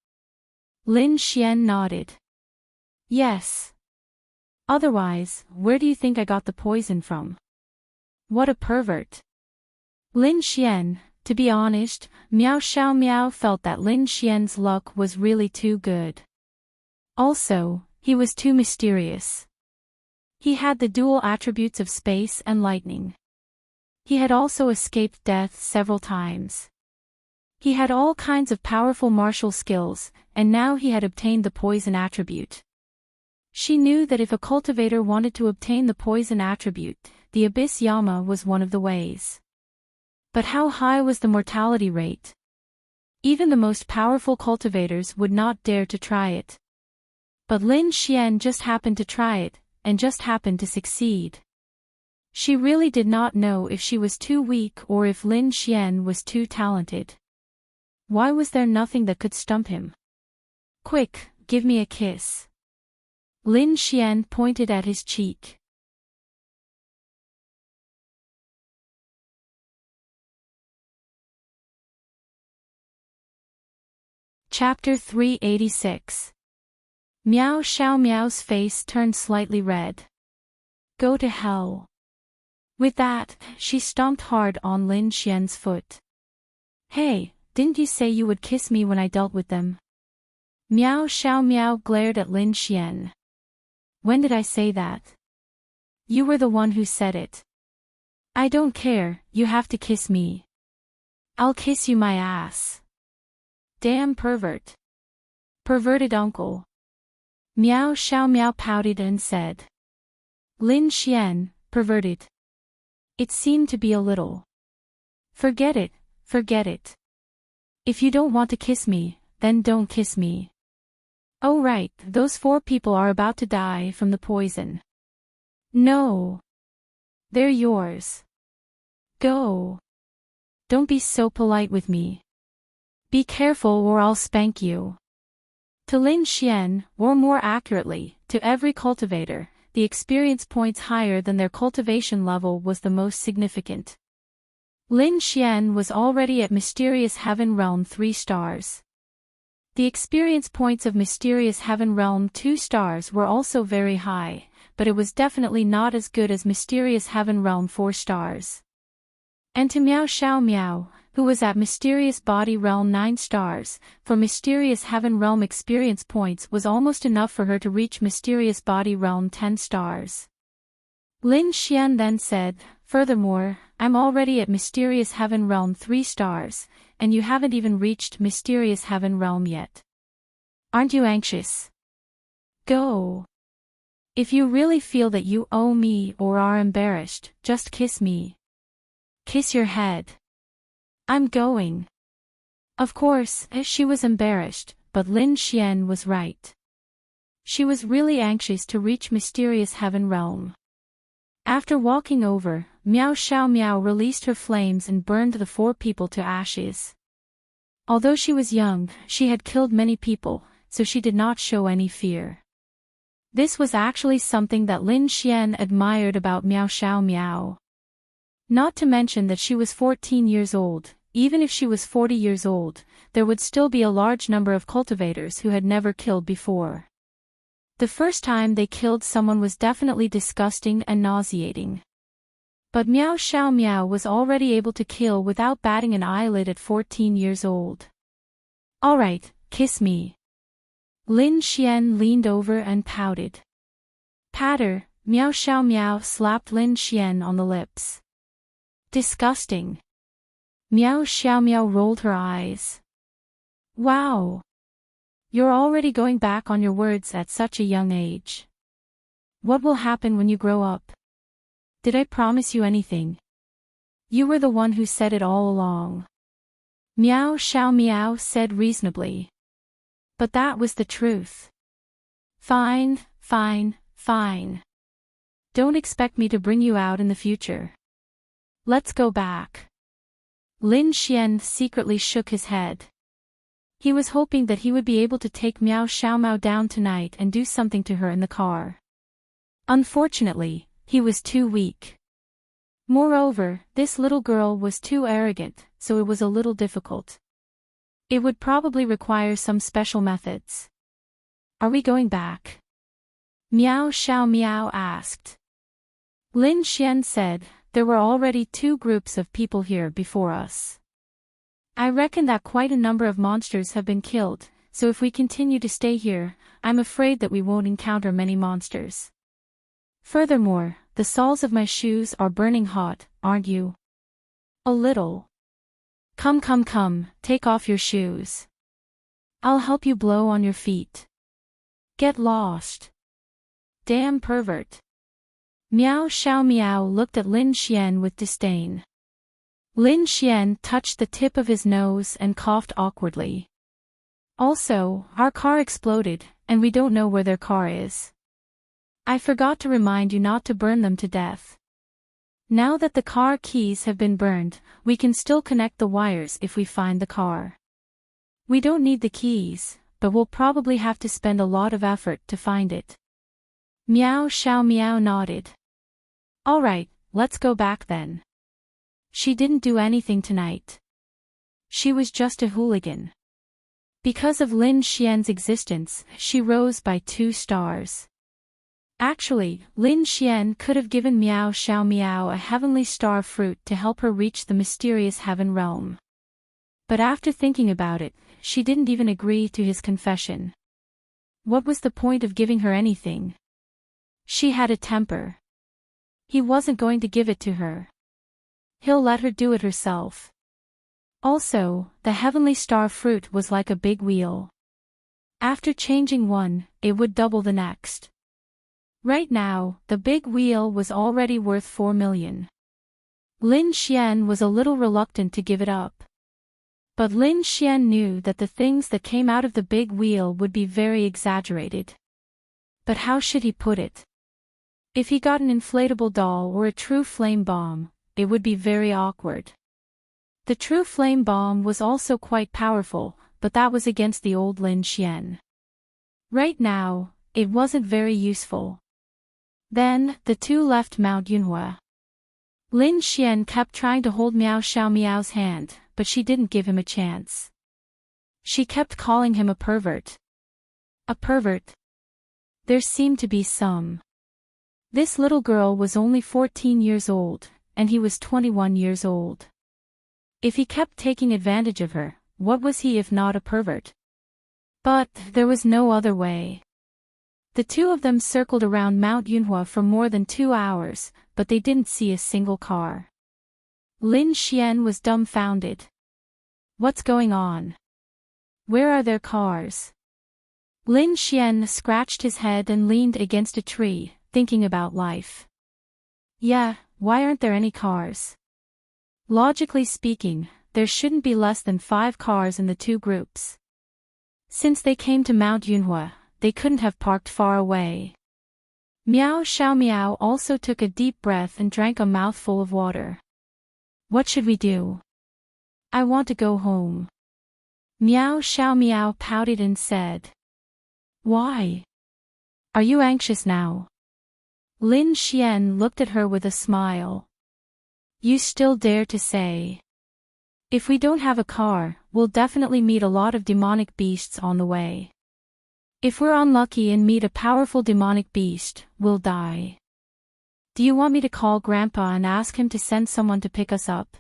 Lin Xian nodded. Yes. Otherwise, where do you think I got the poison from? What a pervert. Lin Xian, to be honest, Miao Xiao Miao felt that Lin Xian's luck was really too good. Also, he was too mysterious. He had the dual attributes of space and lightning. He had also escaped death several times. He had all kinds of powerful martial skills, and now he had obtained the poison attribute. She knew that if a cultivator wanted to obtain the poison attribute, the Abyss Yama was one of the ways. But how high was the mortality rate? Even the most powerful cultivators would not dare to try it. But Lin Xian just happened to try it, and just happened to succeed. She really did not know if she was too weak or if Lin Xian was too talented. Why was there nothing that could stump him? Quick, give me a kiss. Lin Xian pointed at his cheek. Chapter 386. Miao Xiao Miao's face turned slightly red. Go to hell. With that, she stomped hard on Lin Xian's foot. Hey, didn't you say you would kiss me when I dealt with them? Miao Xiao Miao glared at Lin Xian. When did I say that? You were the one who said it. I don't care, you have to kiss me. I'll kiss you my ass. Damn pervert. Perverted uncle. Miao Xiao Miao pouted and said. Lin Xian, perverted. It seemed to be a little. Forget it, forget it. If you don't want to kiss me, then don't kiss me. Oh right, those 4 people are about to die from the poison. No. They're yours. Go. Don't be so polite with me. Be careful or I'll spank you. To Lin Xian, or more accurately, to every cultivator, the experience points higher than their cultivation level was the most significant. Lin Xian was already at Mysterious Heaven Realm 3 stars. The experience points of Mysterious Heaven Realm 2 stars were also very high, but it was definitely not as good as Mysterious Heaven Realm 4 stars. And to Miao Xiao Miao, who was at Mysterious Body Realm 9 stars, for Mysterious Heaven Realm experience points was almost enough for her to reach Mysterious Body Realm 10 stars. Lin Xian then said, furthermore, I'm already at Mysterious Heaven Realm 3 stars, and you haven't even reached Mysterious Heaven Realm yet. Aren't you anxious? Go. If you really feel that you owe me or are embarrassed, just kiss me. Kiss your head. I'm going. Of course, she was embarrassed, but Lin Xian was right. She was really anxious to reach Mysterious Heaven Realm. After walking over, Miao Xiao Miao released her flames and burned the 4 people to ashes. Although she was young, she had killed many people, so she did not show any fear. This was actually something that Lin Xian admired about Miao Xiao Miao. Not to mention that she was 14 years old. Even if she was 40 years old, there would still be a large number of cultivators who had never killed before. The first time they killed someone was definitely disgusting and nauseating. But Miao Xiao Miao was already able to kill without batting an eyelid at 14 years old. Alright, kiss me. Lin Xian leaned over and pouted. Patter, Miao Xiao Miao slapped Lin Xian on the lips. Disgusting. Miao Xiao Miao rolled her eyes. Wow. You're already going back on your words at such a young age. What will happen when you grow up? Did I promise you anything? You were the one who said it all along. Miao Xiao Miao said reasonably. But that was the truth. Fine, fine, fine. Don't expect me to bring you out in the future. Let's go back. Lin Xian secretly shook his head. He was hoping that he would be able to take Miao Xiao Miao down tonight and do something to her in the car. Unfortunately, he was too weak. Moreover, this little girl was too arrogant, so it was a little difficult. It would probably require some special methods. Are we going back? Miao Xiao Miao asked. Lin Xian said, there were already 2 groups of people here before us. I reckon that quite a number of monsters have been killed, so if we continue to stay here, I'm afraid that we won't encounter many monsters. Furthermore, the soles of my shoes are burning hot, aren't you? A little. Come, take off your shoes. I'll help you blow on your feet. Get lost. Damn pervert. Miao Xiao Miao looked at Lin Xian with disdain. Lin Xian touched the tip of his nose and coughed awkwardly. Also, our car exploded, and we don't know where their car is. I forgot to remind you not to burn them to death. Now that the car keys have been burned, we can still connect the wires if we find the car. We don't need the keys, but we'll probably have to spend a lot of effort to find it. Miao Xiao Miao nodded. Alright, let's go back then. She didn't do anything tonight. She was just a hooligan. Because of Lin Xian's existence, she rose by 2 stars. Actually, Lin Xian could have given Miao Xiao Miao a heavenly star fruit to help her reach the mysterious heaven realm. But after thinking about it, she didn't even agree to his confession. What was the point of giving her anything? She had a temper. He wasn't going to give it to her. He'll let her do it herself. Also, the heavenly star fruit was like a big wheel. After changing one, it would double the next. Right now, the big wheel was already worth 4 million. Lin Xian was a little reluctant to give it up. But Lin Xian knew that the things that came out of the big wheel would be very exaggerated. But how should he put it? If he got an inflatable doll or a true flame bomb, it would be very awkward. The true flame bomb was also quite powerful, but that was against the old Lin Xian. Right now, it wasn't very useful. Then, the two left Mount Yunhua. Lin Xian kept trying to hold Miao Xiao Miao's hand, but she didn't give him a chance. She kept calling him a pervert. A pervert? There seemed to be some. This little girl was only 14 years old, and he was 21 years old. If he kept taking advantage of her, what was he if not a pervert? But there was no other way. The two of them circled around Mount Yunhua for more than 2 hours, but they didn't see a single car. Lin Xian was dumbfounded. What's going on? Where are their cars? Lin Xian scratched his head and leaned against a tree, thinking about life. Yeah, why aren't there any cars? Logically speaking, there shouldn't be less than 5 cars in the two groups. Since they came to Mount Yunhua, they couldn't have parked far away. Miao Xiao Miao also took a deep breath and drank a mouthful of water. What should we do? I want to go home. Miao Xiao Miao pouted and said. Why? Are you anxious now? Lin Xian looked at her with a smile. You still dare to say. If we don't have a car, we'll definitely meet a lot of demonic beasts on the way. If we're unlucky and meet a powerful demonic beast, we'll die. Do you want me to call Grandpa and ask him to send someone to pick us up?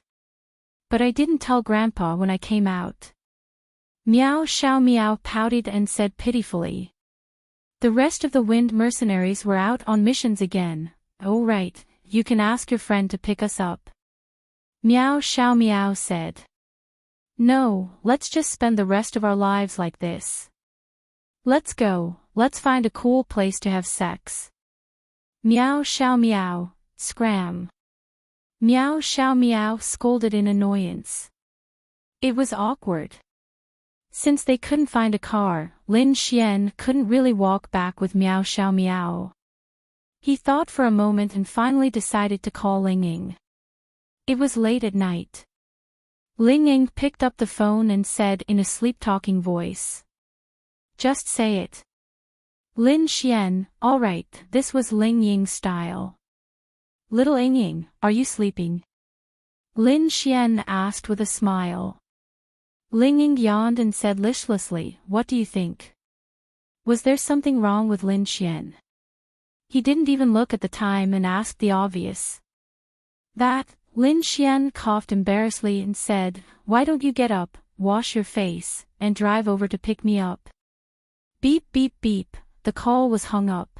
But I didn't tell Grandpa when I came out. Miao Xiao Miao pouted and said pitifully. The rest of the wind mercenaries were out on missions again. Oh right, you can ask your friend to pick us up. Miao Xiao Miao said. No, let's just spend the rest of our lives like this. Let's go, let's find a cool place to have sex. Miao Xiao Miao, scram. Miao Xiao Miao scolded in annoyance. It was awkward. Since they couldn't find a car, Lin Xian couldn't really walk back with Miao Xiao Miao. He thought for a moment and finally decided to call Ling Ying. It was late at night. Ling Ying picked up the phone and said in a sleep-talking voice. Just say it. Lin Xian, all right, this was Ling Ying's style. Little Ying Ying, are you sleeping? Lin Xian asked with a smile. Ling Ying yawned and said listlessly, what do you think? Was there something wrong with Lin Xian? He didn't even look at the time and asked the obvious. That, Lin Xian coughed embarrassedly and said, why don't you get up, wash your face, and drive over to pick me up? Beep beep beep, the call was hung up.